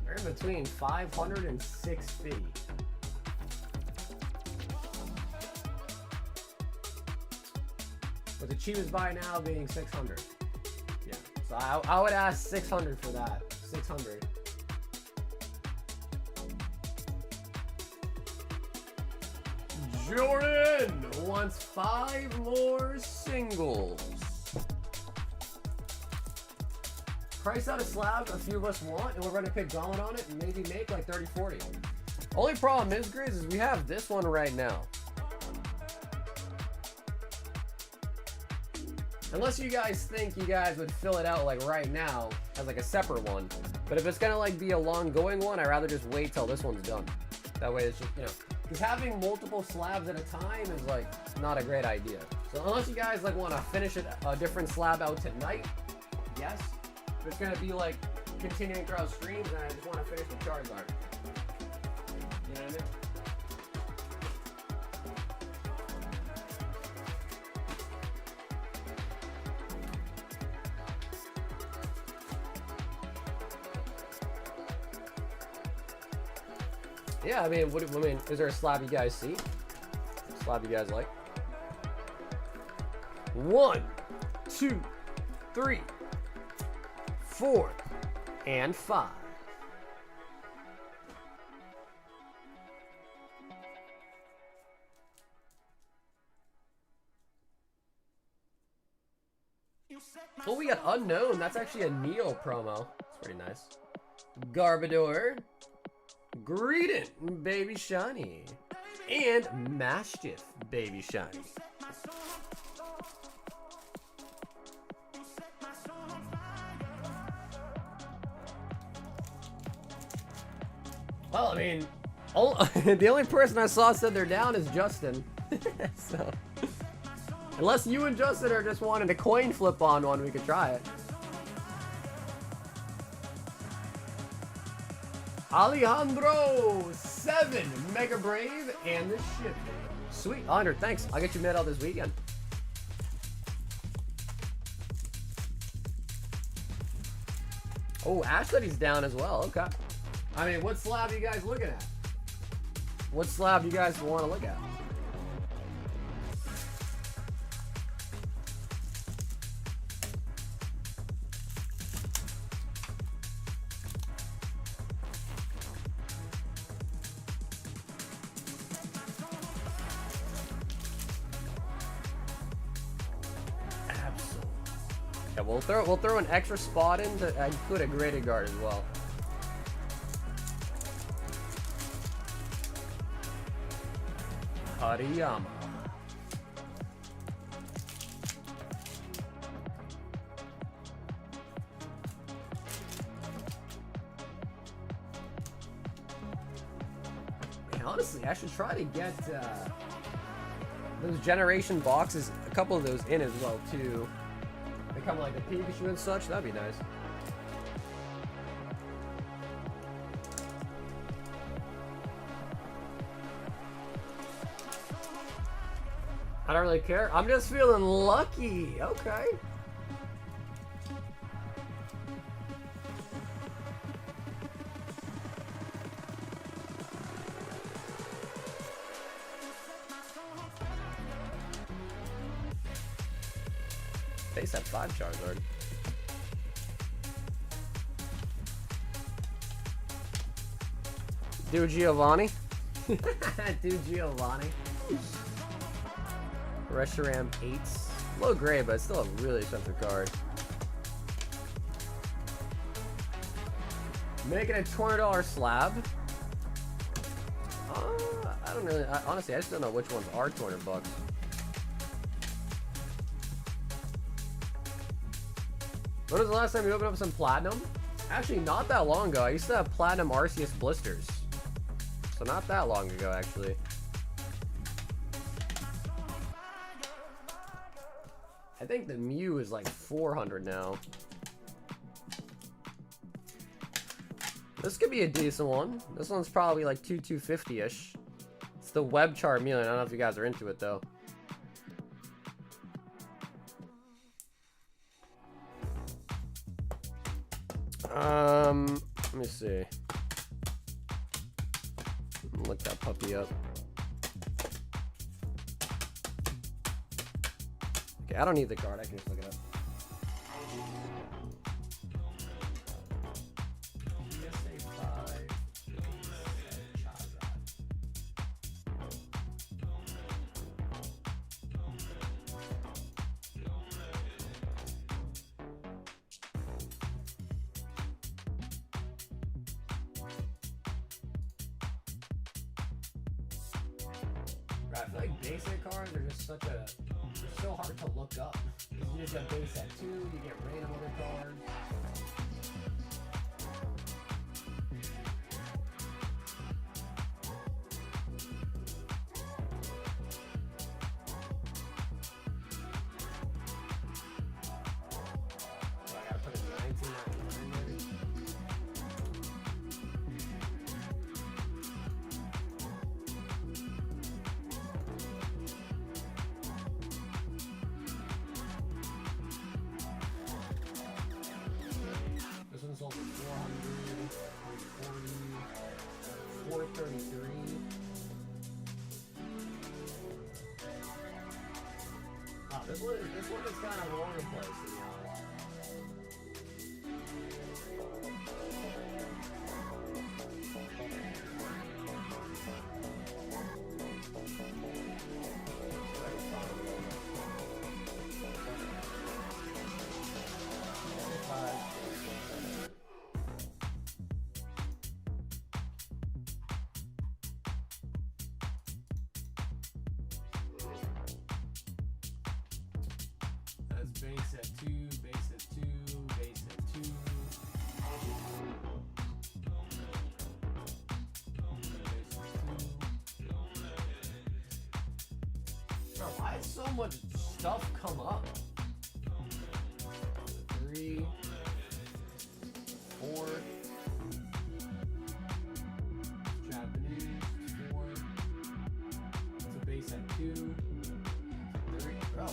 They're in between 500 and 650. With the cheapest buy now being 600. Yeah. So I would ask 600 for that. 600. Jordan wants 5 more singles. Price out a slab a few of us want, and we're going to pick gauntlet on it and maybe make like 30, 40. Only problem is, Grizz, is we have this one right now. Unless you guys think you guys would fill it out like right now as like a separate one. But if it's gonna like be a long going one, I'd rather just wait till this one's done. That way it's just, you know, because having multiple slabs at a time is like not a great idea. So unless you guys like want to finish a different slab out tonight, yes. If it's gonna be like continuing throughout streams, and I just want to finish the Charizard. You know what I mean? Yeah, I mean, is there a slab you guys see? A slab you guys like? 1, 2, 3, 4, and 5. Oh, we got Unknown. That's actually a Neo promo. It's pretty nice. Garbodor. Greedent, Baby Shiny. And Mastiff, Baby Shiny. Well, I mean, the only person I saw said they're down is Justin. So, unless you and Justin are just wanting to coin flip on one, we could try it. Alejandro 7 Mega Brave and the ship. Sweet, 100. Thanks. I'll get you mid out this weekend. Oh, Ash said he's down as well. Okay. I mean, what slab are you guys looking at? What slab do you guys want to look at? Yeah, we'll throw an extra spot in to include a graded guard as well. Hariyama. Man, honestly, I should try to get those generation boxes, a couple of those in as well too. They come like the Pikachu and such. That'd be nice. I don't really care. I'm just feeling lucky. Okay. Base set 5 Charizard. Do Giovanni. Do Giovanni. Reshiram 8s. Low grade, but it's still a really expensive card. Making a $20 slab. I don't really. Honestly, I just don't know which ones are 200 bucks. When was the last time you opened up some platinum? Actually, not that long ago. I used to have platinum Arceus blisters. So not that long ago, actually. I think the Mew is like 400 now. This could be a decent one. This one's probably like 250-ish. It's the Web Charmeleon. I don't know if you guys are into it though. Let me see. Look that puppy up. Okay, I don't need the card. I can just look it up. I feel like basic cards are just such a, they're so hard to look up. You just get base at 2, you get random other cards. So I gotta put a 1999 there. This one sold for 400, 340, 433. Wow, this one is kind of all over the place, to be honest. That's base at 2, base at 2, base at 2. Bro, why is so much stuff come up? 3, 4. Japanese, 4. It's a base at 2. 3. Bro.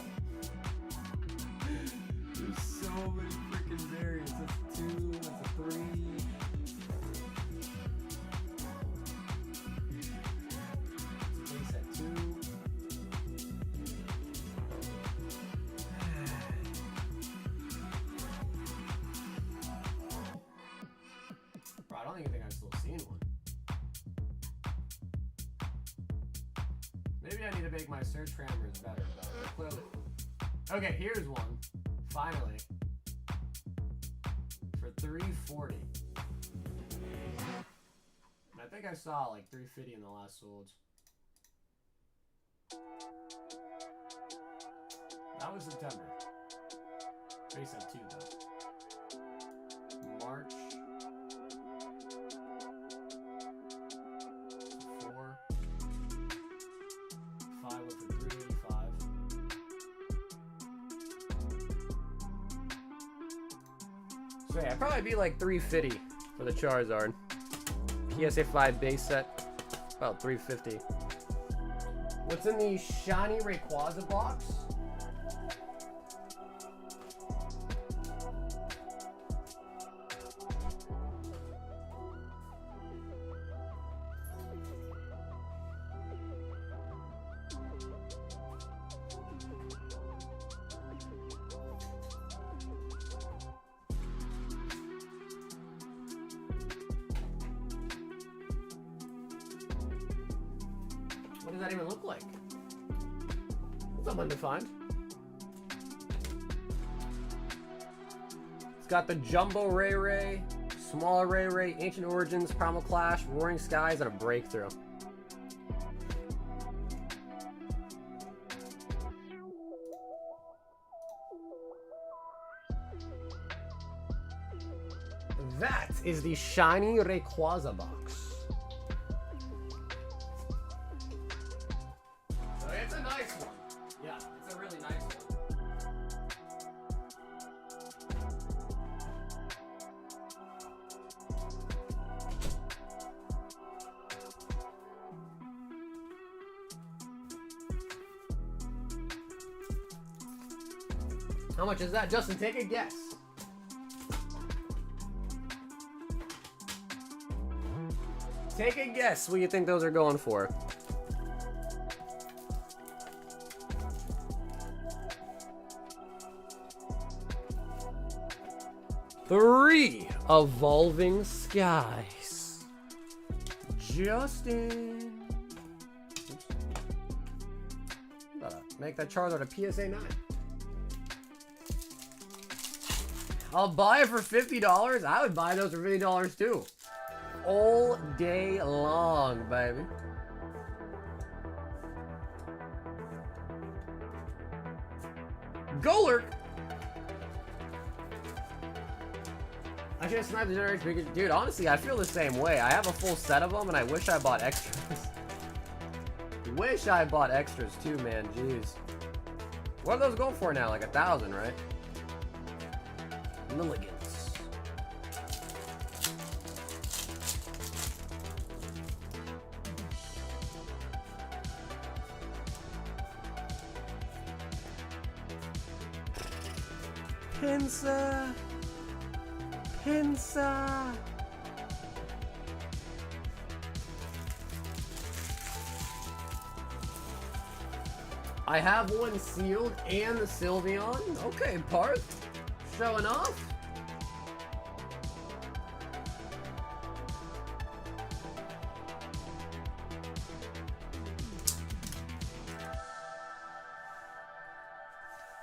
There's so many freaking variants. That's a 2, that's a 3. It's a base at 2. Bro, I don't even think I've still seen one. Maybe I need to make my search parameters better, but clearly. Okay, here's one. Finally. For 340. I think I saw like 350 in the last sold. That was September. Base at 2 though. March. 4. 5 with a 385. So yeah, it'd probably be like 350 for the Charizard. PSA 5 base set, about 350. What's in the shiny Rayquaza box? What does that even look like? It's undefined. It's got the Jumbo Ray, Smaller Ray, Ancient Origins, Primal Clash, Roaring Skies, and a Breakthrough. That is the shiny Rayquaza box. So it's a nice one. Yeah, it's a really nice one. How much is that? Justin, take a guess. Take a guess what you think those are going for. Three Evolving Skies. Justin. Make that Charizard a PSA 9. I'll buy it for $50. I would buy those for $50 too. All day long, baby. Golurk. I should have sniped the generics because, dude, honestly, I feel the same way. I have a full set of them, and I wish I bought extras. Wish I bought extras too, man. Jeez. What are those going for now? Like 1,000, right? Milligans. Pinsa. I have one sealed and the Sylveon. Okay, Parth. Showing off.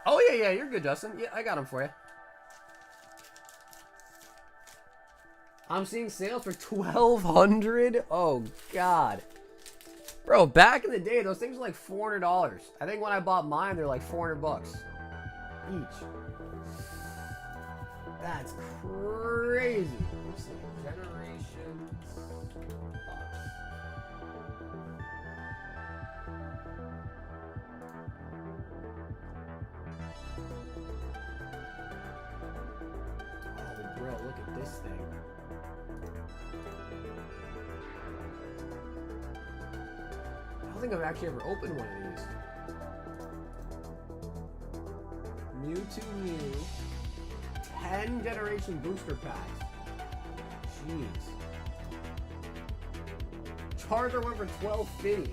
Oh, yeah, you're good, Justin. Yeah, I got them for you. I'm seeing sales for $1,200. Oh, God. Bro, back in the day, those things were like $400. I think when I bought mine, they're like $400 each. That's crazy. Let's see. Generations. Oh, bro, look at this thing. I don't think I've actually ever opened one of these. Mewtwo Mew. 10 generation booster packs. Jeez. Charizard went for $12.50.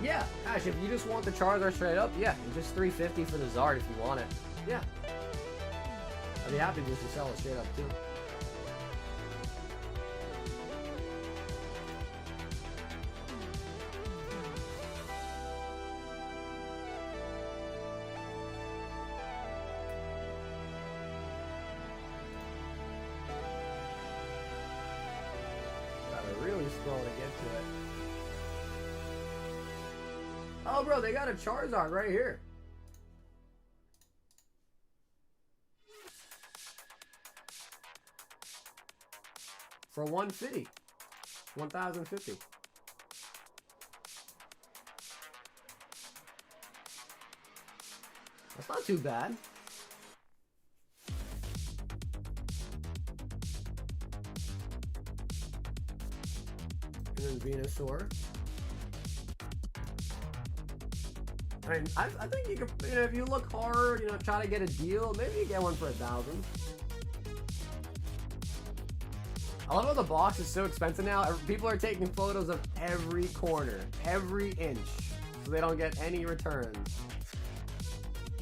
Yeah, Ash, if you just want the Charizard straight up, yeah, just $3.50 for the Zard if you want it. Yeah. I'd be happy just to sell it straight up too. Scroll to get to it. Oh, bro, they got a Charizard right here. For $150. $1,050. That's not too bad. And then Venusaur. I mean, I think you could, you know, if you look hard, you know, try to get a deal, maybe you get one for $1,000. I love how the box is so expensive now. People are taking photos of every corner, every inch, so they don't get any returns.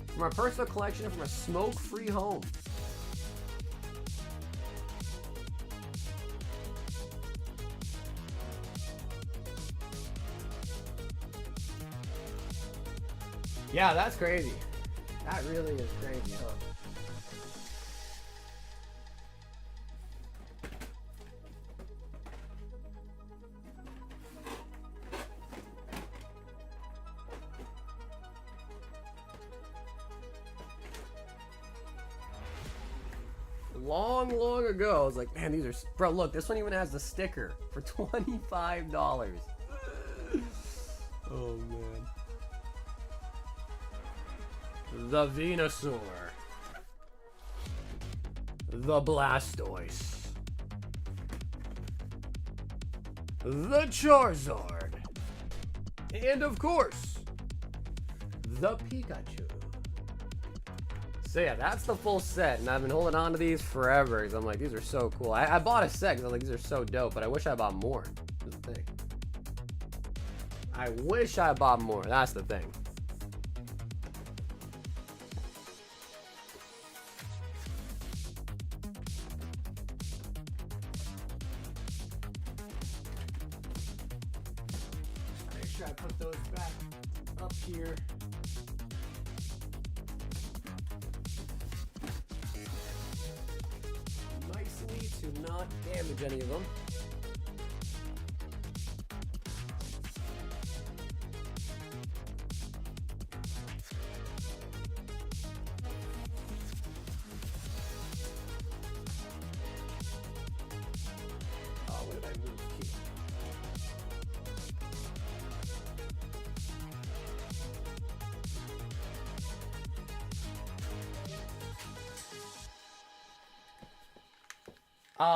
From our personal collection, from a smoke-free home. Yeah, that's crazy. That really is crazy, huh? Long ago, I was like, man, these are... Bro, look, this one even has the sticker for $25. Oh, man. The Venusaur. The Blastoise. The Charizard. And, of course, the Pikachu. So yeah, that's the full set, and I've been holding on to these forever because I'm like, these are so cool. I bought a set because I was like, these are so dope, but I wish I bought more. That's the thing. I wish I bought more. That's the thing. Make sure I put those back up here. To not damage any of them. Oh, where did I move?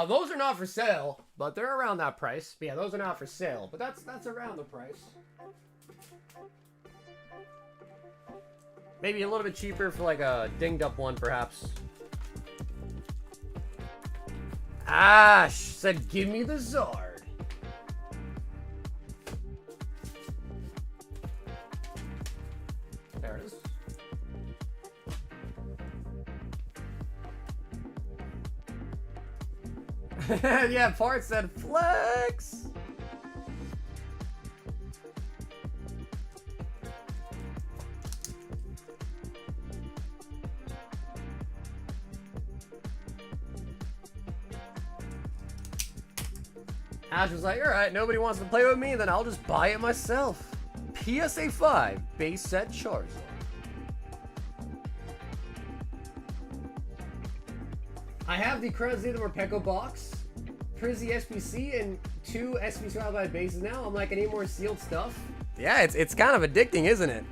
Those are not for sale, but they're around that price. Yeah, those are not for sale, but that's around the price. Maybe a little bit cheaper for like a dinged up one, perhaps. Ash said, "Give me the Zard." There it is. Yeah, Part said flex. Ash was like, all right, nobody wants to play with me, then I'll just buy it myself. PSA 5 base set Charizard. I have the Crazy the Morpeko box, Prizzy SPC, and 2 S&V Twilight bases now. I'm like, I need more sealed stuff. Yeah, it's kind of addicting, isn't it?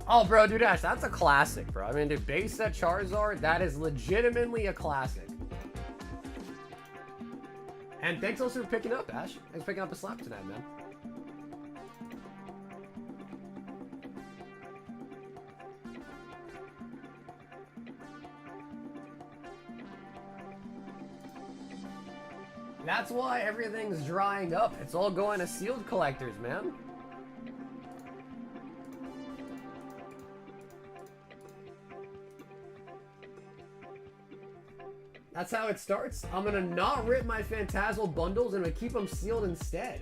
Oh, bro, dude, Ash, that's a classic, bro. I mean, dude, base set Charizard, that is legitimately a classic. And thanks also for picking up, Ash. Thanks for picking up a slab tonight, man. That's why everything's drying up. It's all going to sealed collectors, man. That's how it starts. I'm gonna not rip my Phantasmal bundles and I'm gonna keep them sealed instead.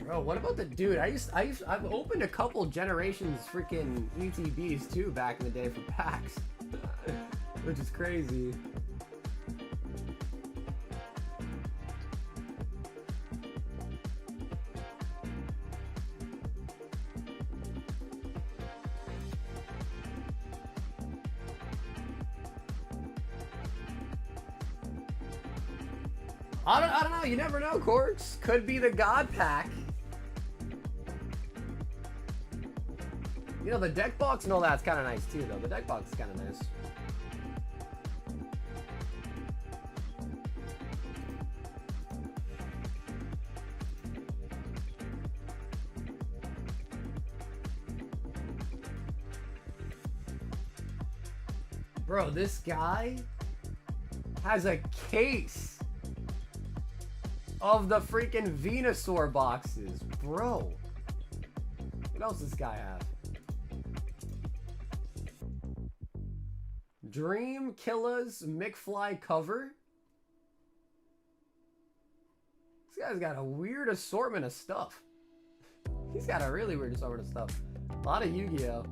Bro, what about the dude? I've opened a couple Generations freaking ETBs too back in the day for packs, which is crazy. I don't know. You never know, Corks. Could be the God Pack. You know, the deck box and all that's kind of nice too, though. The deck box is kind of nice. Bro, this guy has a case of the freaking Venusaur boxes. Bro. What else does this guy have? Dream Killer's McFly cover. This guy's got a weird assortment of stuff. He's got a really weird assortment of stuff. A lot of Yu-Gi-Oh!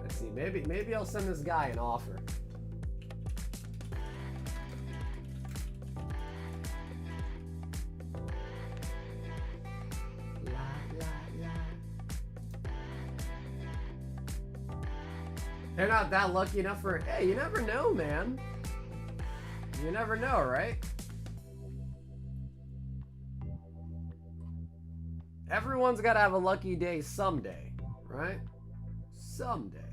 Let's see, maybe I'll send this guy an offer. They're not that lucky enough for, hey, you never know, man. You never know, right? Everyone's got to have a lucky day someday, right? Someday.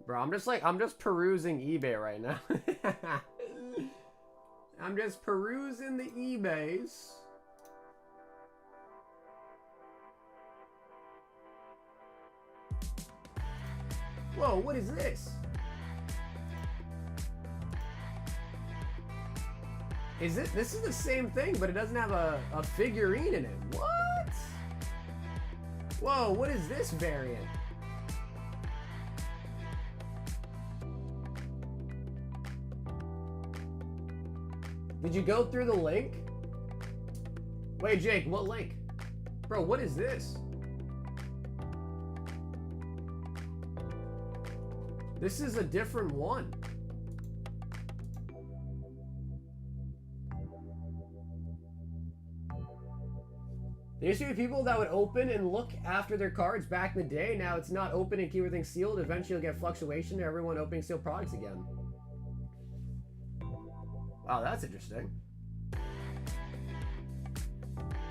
Bro, I'm just perusing eBay right now. I'm just perusing the eBays. Whoa, what is this? This is the same thing, but it doesn't have a figurine in it. What? Whoa, what is this variant? Did you go through the link? Wait, Jake, what link? Bro, what is this? This is a different one. There used to be people that would open and look after their cards back in the day. Now it's not open and keep everything sealed. Eventually you'll get fluctuation to everyone opening sealed products again. Wow, that's interesting.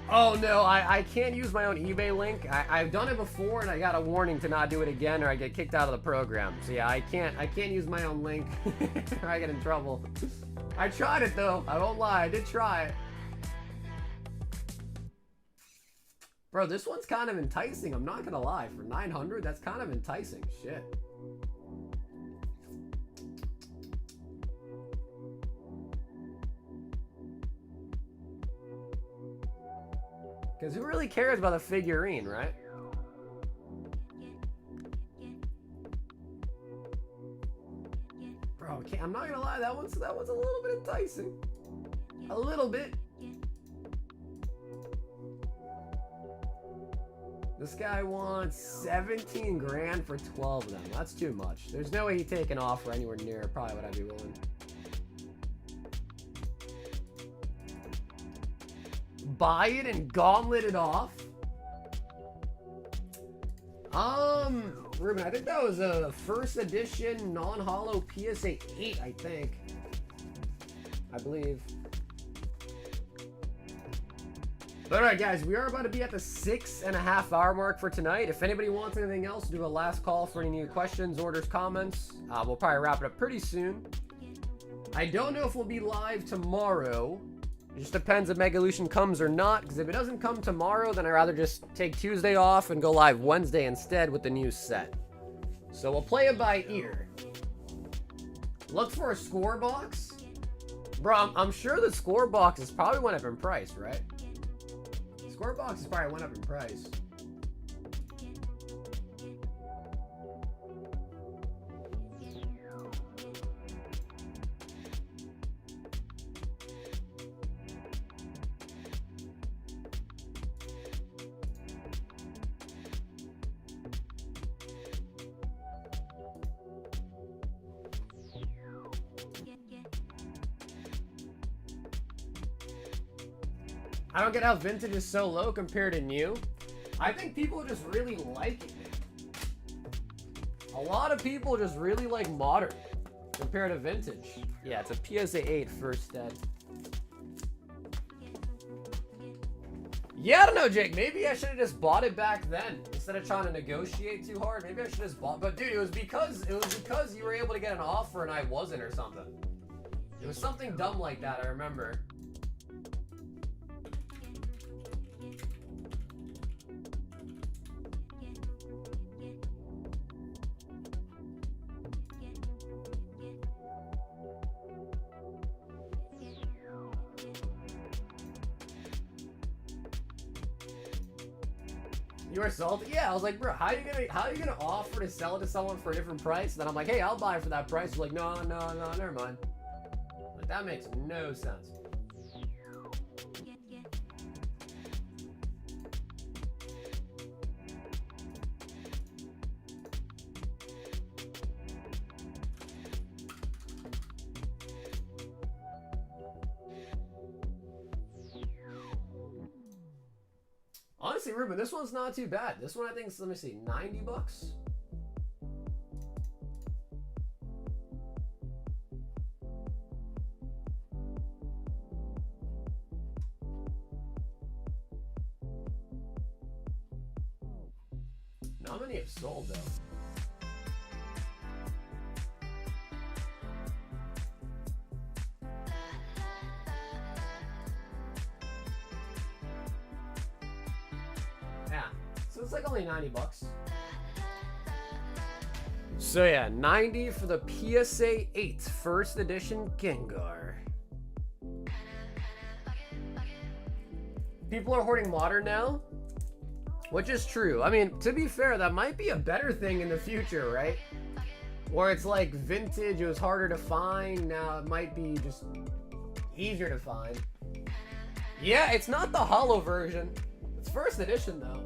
Oh no, I can't use my own eBay link. I've done it before and I got a warning to not do it again or I get kicked out of the program. So yeah, I can't use my own link or I get in trouble. I tried it though, I won't lie, I did try it. Bro, this one's kind of enticing, I'm not gonna lie. For 900, that's kind of enticing, shit. Because who really cares about a figurine, right? Bro, I'm not gonna lie, that one's a little bit enticing. A little bit. This guy wants 17 grand for 12 of them. That's too much. There's no way he'd take an offer anywhere near probably what I'd be willing. Buy it and gauntlet it off. Ruben, I think that was a first edition non-holo PSA 8, I think. I believe. But alright guys, we are about to be at the 6.5 hour mark for tonight. If anybody wants anything else, do a last call for any new questions, orders, comments. We'll probably wrap it up pretty soon. I don't know if we'll be live tomorrow. It just depends if Mega Evolution comes or not, because if it doesn't come tomorrow, then I'd rather just take Tuesday off and go live Wednesday instead with the new set. So we'll play it by ear. Look for a score box. Bro, I'm sure the score box is probably went up in price, right? Score box is probably went up in price. I don't get how vintage is so low compared to new. I think people just really like it. A lot of people just really like modern compared to vintage. Yeah, it's a PSA 8 first set. Yeah, I don't know, Jake. Maybe I should have just bought it back then instead of trying to negotiate too hard. Maybe I should have just bought. But dude, it was because you were able to get an offer and I wasn't, or something. It was something dumb like that. I remember. You were salty? Yeah, I was like, bro, how are you gonna offer to sell it to someone for a different price? And then I'm like, hey, I'll buy it for that price. You're like, no, never mind. Like, that makes no sense. Honestly, Ruben, this one's not too bad. This one I think is, let me see, 90 bucks? Not many have sold, though. Yeah, so it's like only 90 bucks. So yeah, 90 for the PSA 8 first edition Gengar. People are hoarding modern now, which is true. I mean, to be fair, that might be a better thing in the future, right? Where it's like vintage, it was harder to find. Now it might be just easier to find. Yeah, it's not the holo version. It's first edition though.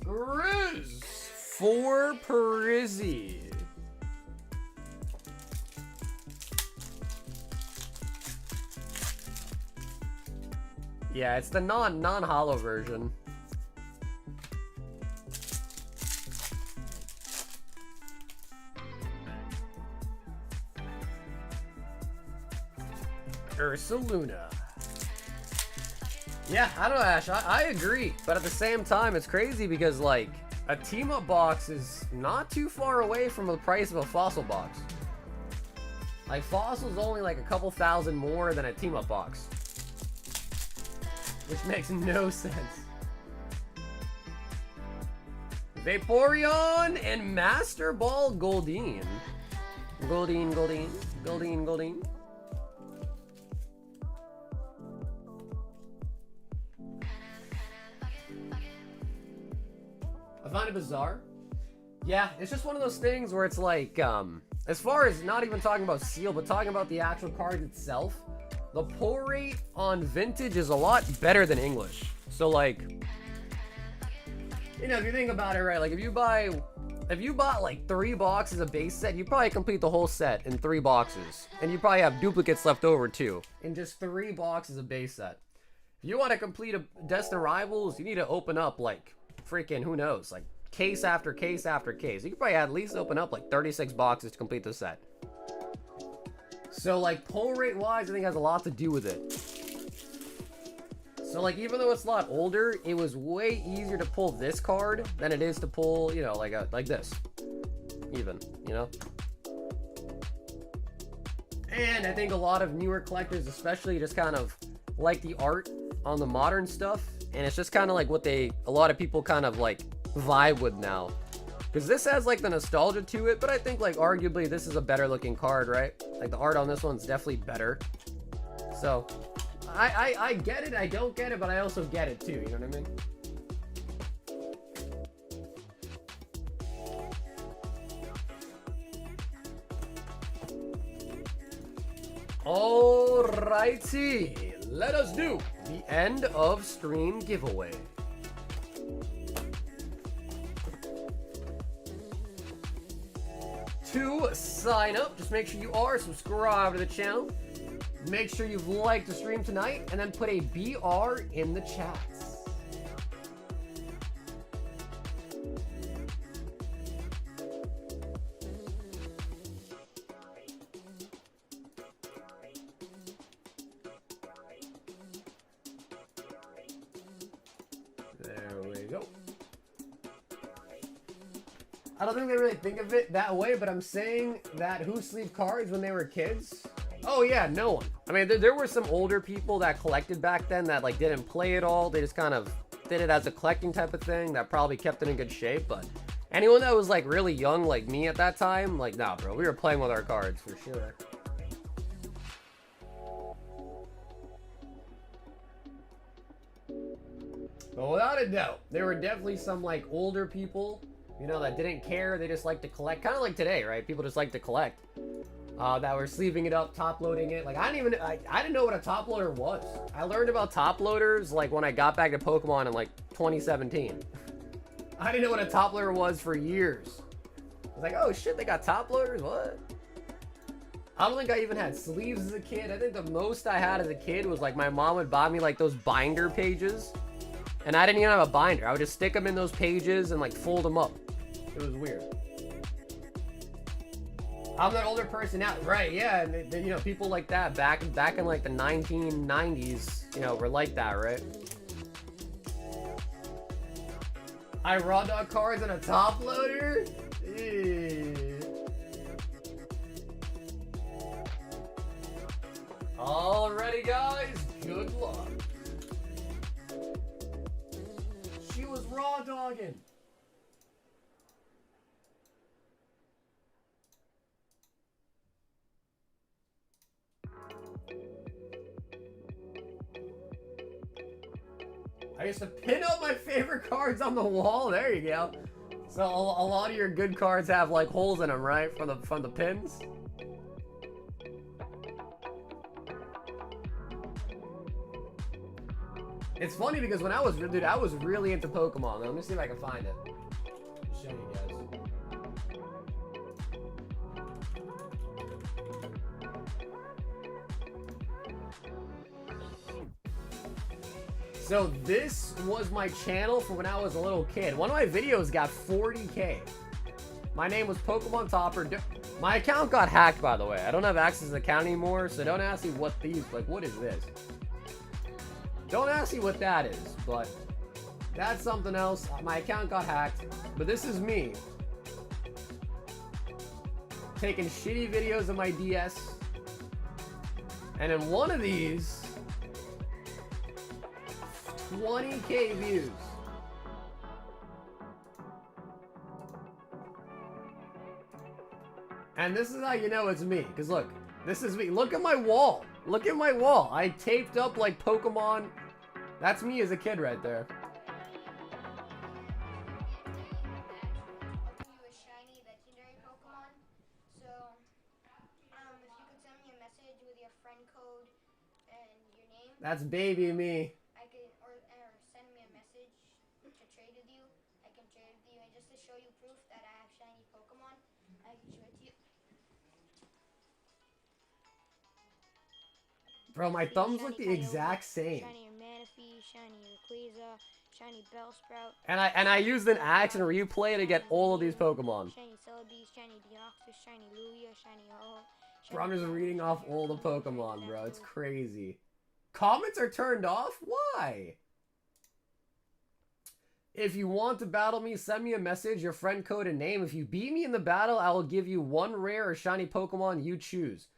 Grizz for Parizzi. Yeah, it's the non-holo version. Ursaluna. Yeah, I don't know, Ash. I agree. But at the same time, it's crazy because, like, a team-up box is not too far away from the price of a fossil box. Like, fossil's only like a couple thousand more than a team-up box. Which makes no sense. Vaporeon and Master Ball Goldeen. Goldeen. I find it bizarre. Yeah, it's just one of those things where it's like, as far as not even talking about seal, but talking about the actual card itself, the pull rate on vintage is a lot better than English. So like, you know, if you think about it, right, like if you bought like 3 boxes of base set, you probably complete the whole set in 3 boxes. And you probably have duplicates left over too, in just 3 boxes of base set. If you want to complete a Destined Rivals, you need to open up like freaking, who knows, like case after case after case. You could probably at least open up like 36 boxes to complete the set. So like pull rate wise, I think has a lot to do with it. So like even though it's a lot older, it was way easier to pull this card than it is to pull, you know, like this. Even, you know? And I think a lot of newer collectors especially just kind of like the art on the modern stuff, and it's just kind of like what a lot of people kind of like vibe with now. Because this has like the nostalgia to it, but I think like arguably this is a better looking card, right? Like the art on this one's definitely better. So I get it, I don't get it, but I also get it too, you know what I mean? Alrighty, let us do the end of stream giveaway. To sign up, just make sure you are subscribed to the channel. Make sure you've liked the stream tonight, and then put a BR in the chats. go. I don't think they really think of it that way, but I'm saying that who sleeved cards when they were kids? Oh yeah, no one. I mean, there were some older people that collected back then that like didn't play at all. They just kind of did it as a collecting type of thing that probably kept it in good shape. But anyone that was like really young like me at that time, like, nah, bro, we were playing with our cards for sure. But without a doubt, there were definitely some like older people, you know, that didn't care. They just like to collect, kind of like today, right? People just like to collect. That were sleeving it up, top loading it. Like I didn't know what a top loader was. I learned about top loaders like when I got back to Pokemon in like 2017. I didn't know what a top loader was for years. I was like, oh shit, they got top loaders? What? I don't think I even had sleeves as a kid. I think the most I had as a kid was like my mom would buy me like those binder pages. And I didn't even have a binder. I would just stick them in those pages and like fold them up. It was weird. I'm that older person now, right? Yeah, and you know, people like that back in like the 1990s, you know, were like that, right? I raw dog cards on a top loader. Alrighty, guys, good luck. She was raw dogging. I used to pin up my favorite cards on the wall. There you go. So a lot of your good cards have like holes in them, right? From the pins. It's funny because when I was really into Pokemon. Let me see if I can find it. Show you guys. So this was my channel from when I was a little kid. One of my videos got 40K. My name was Pokemon Topper. My account got hacked, by the way. I don't have access to the account anymore, so don't ask me what these, like, what is this? Don't ask me what that is, but that's something else. My account got hacked, but this is me. Taking shitty videos of my DS. And in one of these, 20K views. And this is how you know it's me. Because look, this is me. Look at my wall. Look at my wall. I taped up like Pokemon. That's me as a kid right there. That's baby me. Bro, my thumbs look the exact same. And I used an action replay to get all of these Pokemon. Bro, I'm just reading off all the Pokemon, bro. It's crazy. Comments are turned off? Why? If you want to battle me, send me a message, your friend code and name. If you beat me in the battle, I will give you one rare or shiny Pokemon you choose.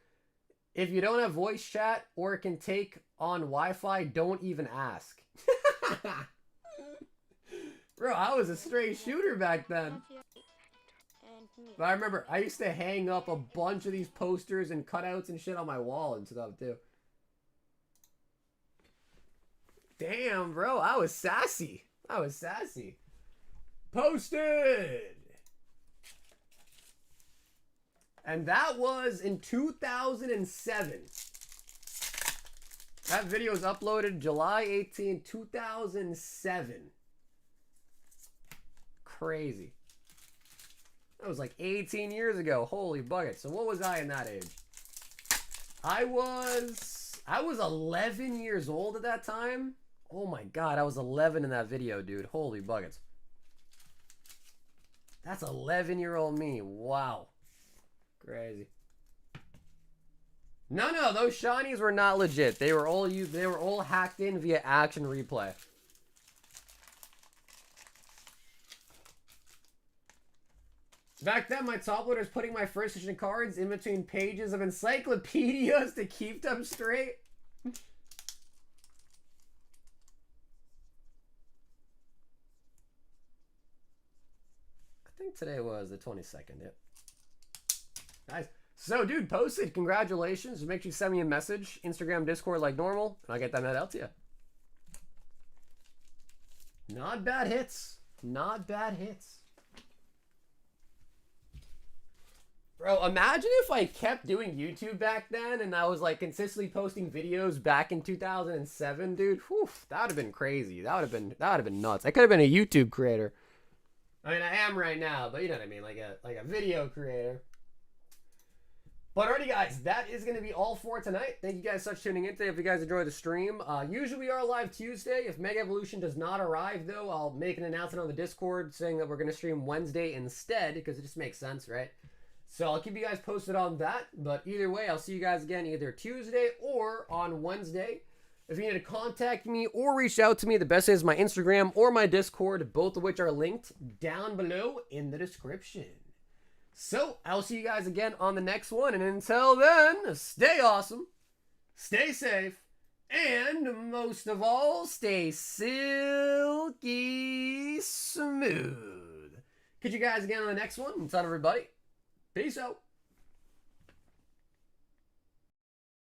If you don't have voice chat or can take on Wi-Fi, don't even ask. Bro, I was a straight shooter back then. But I remember I used to hang up a bunch of these posters and cutouts and shit on my wall and stuff too. Damn, bro, I was sassy. I was sassy. Posted! And that was in 2007. That video was uploaded July 18, 2007. Crazy. That was like 18 years ago. Holy bucket. So what was I in that age? I was 11 years old at that time. Oh my god, I was 11 in that video, dude. Holy buckets. That's 11-year-old me. Wow. Crazy. No, those shinies were not legit. They were all hacked in via action replay. Back then, my top loader was putting my first edition cards in between pages of encyclopedias to keep them straight. I think today was the 22nd, yep. Nice. So, dude, posted. Congratulations. Just make sure you send me a message, Instagram, Discord like normal, and I'll get that out to you. Not bad hits. Not bad hits. Bro, imagine if I kept doing YouTube back then and I was like consistently posting videos back in 2007, dude. Whew, that would have been crazy. That would have been nuts. I could have been a YouTube creator. I mean, I am right now, but you know what I mean, like a video creator. But alrighty, guys, that is going to be all for tonight. Thank you guys so much for tuning in today. If you guys enjoyed the stream, usually we are live Tuesday. If Mega Evolution does not arrive, though, I'll make an announcement on the Discord saying that we're going to stream Wednesday instead, because it just makes sense, right? So I'll keep you guys posted on that. But either way, I'll see you guys again either Tuesday or on Wednesday. If you need to contact me or reach out to me, the best is my Instagram or my Discord, both of which are linked down below in the description. So, I'll see you guys again on the next one. And until then, stay awesome, stay safe, and most of all, stay silky smooth. Catch you guys again on the next one. Until then, everybody, peace out.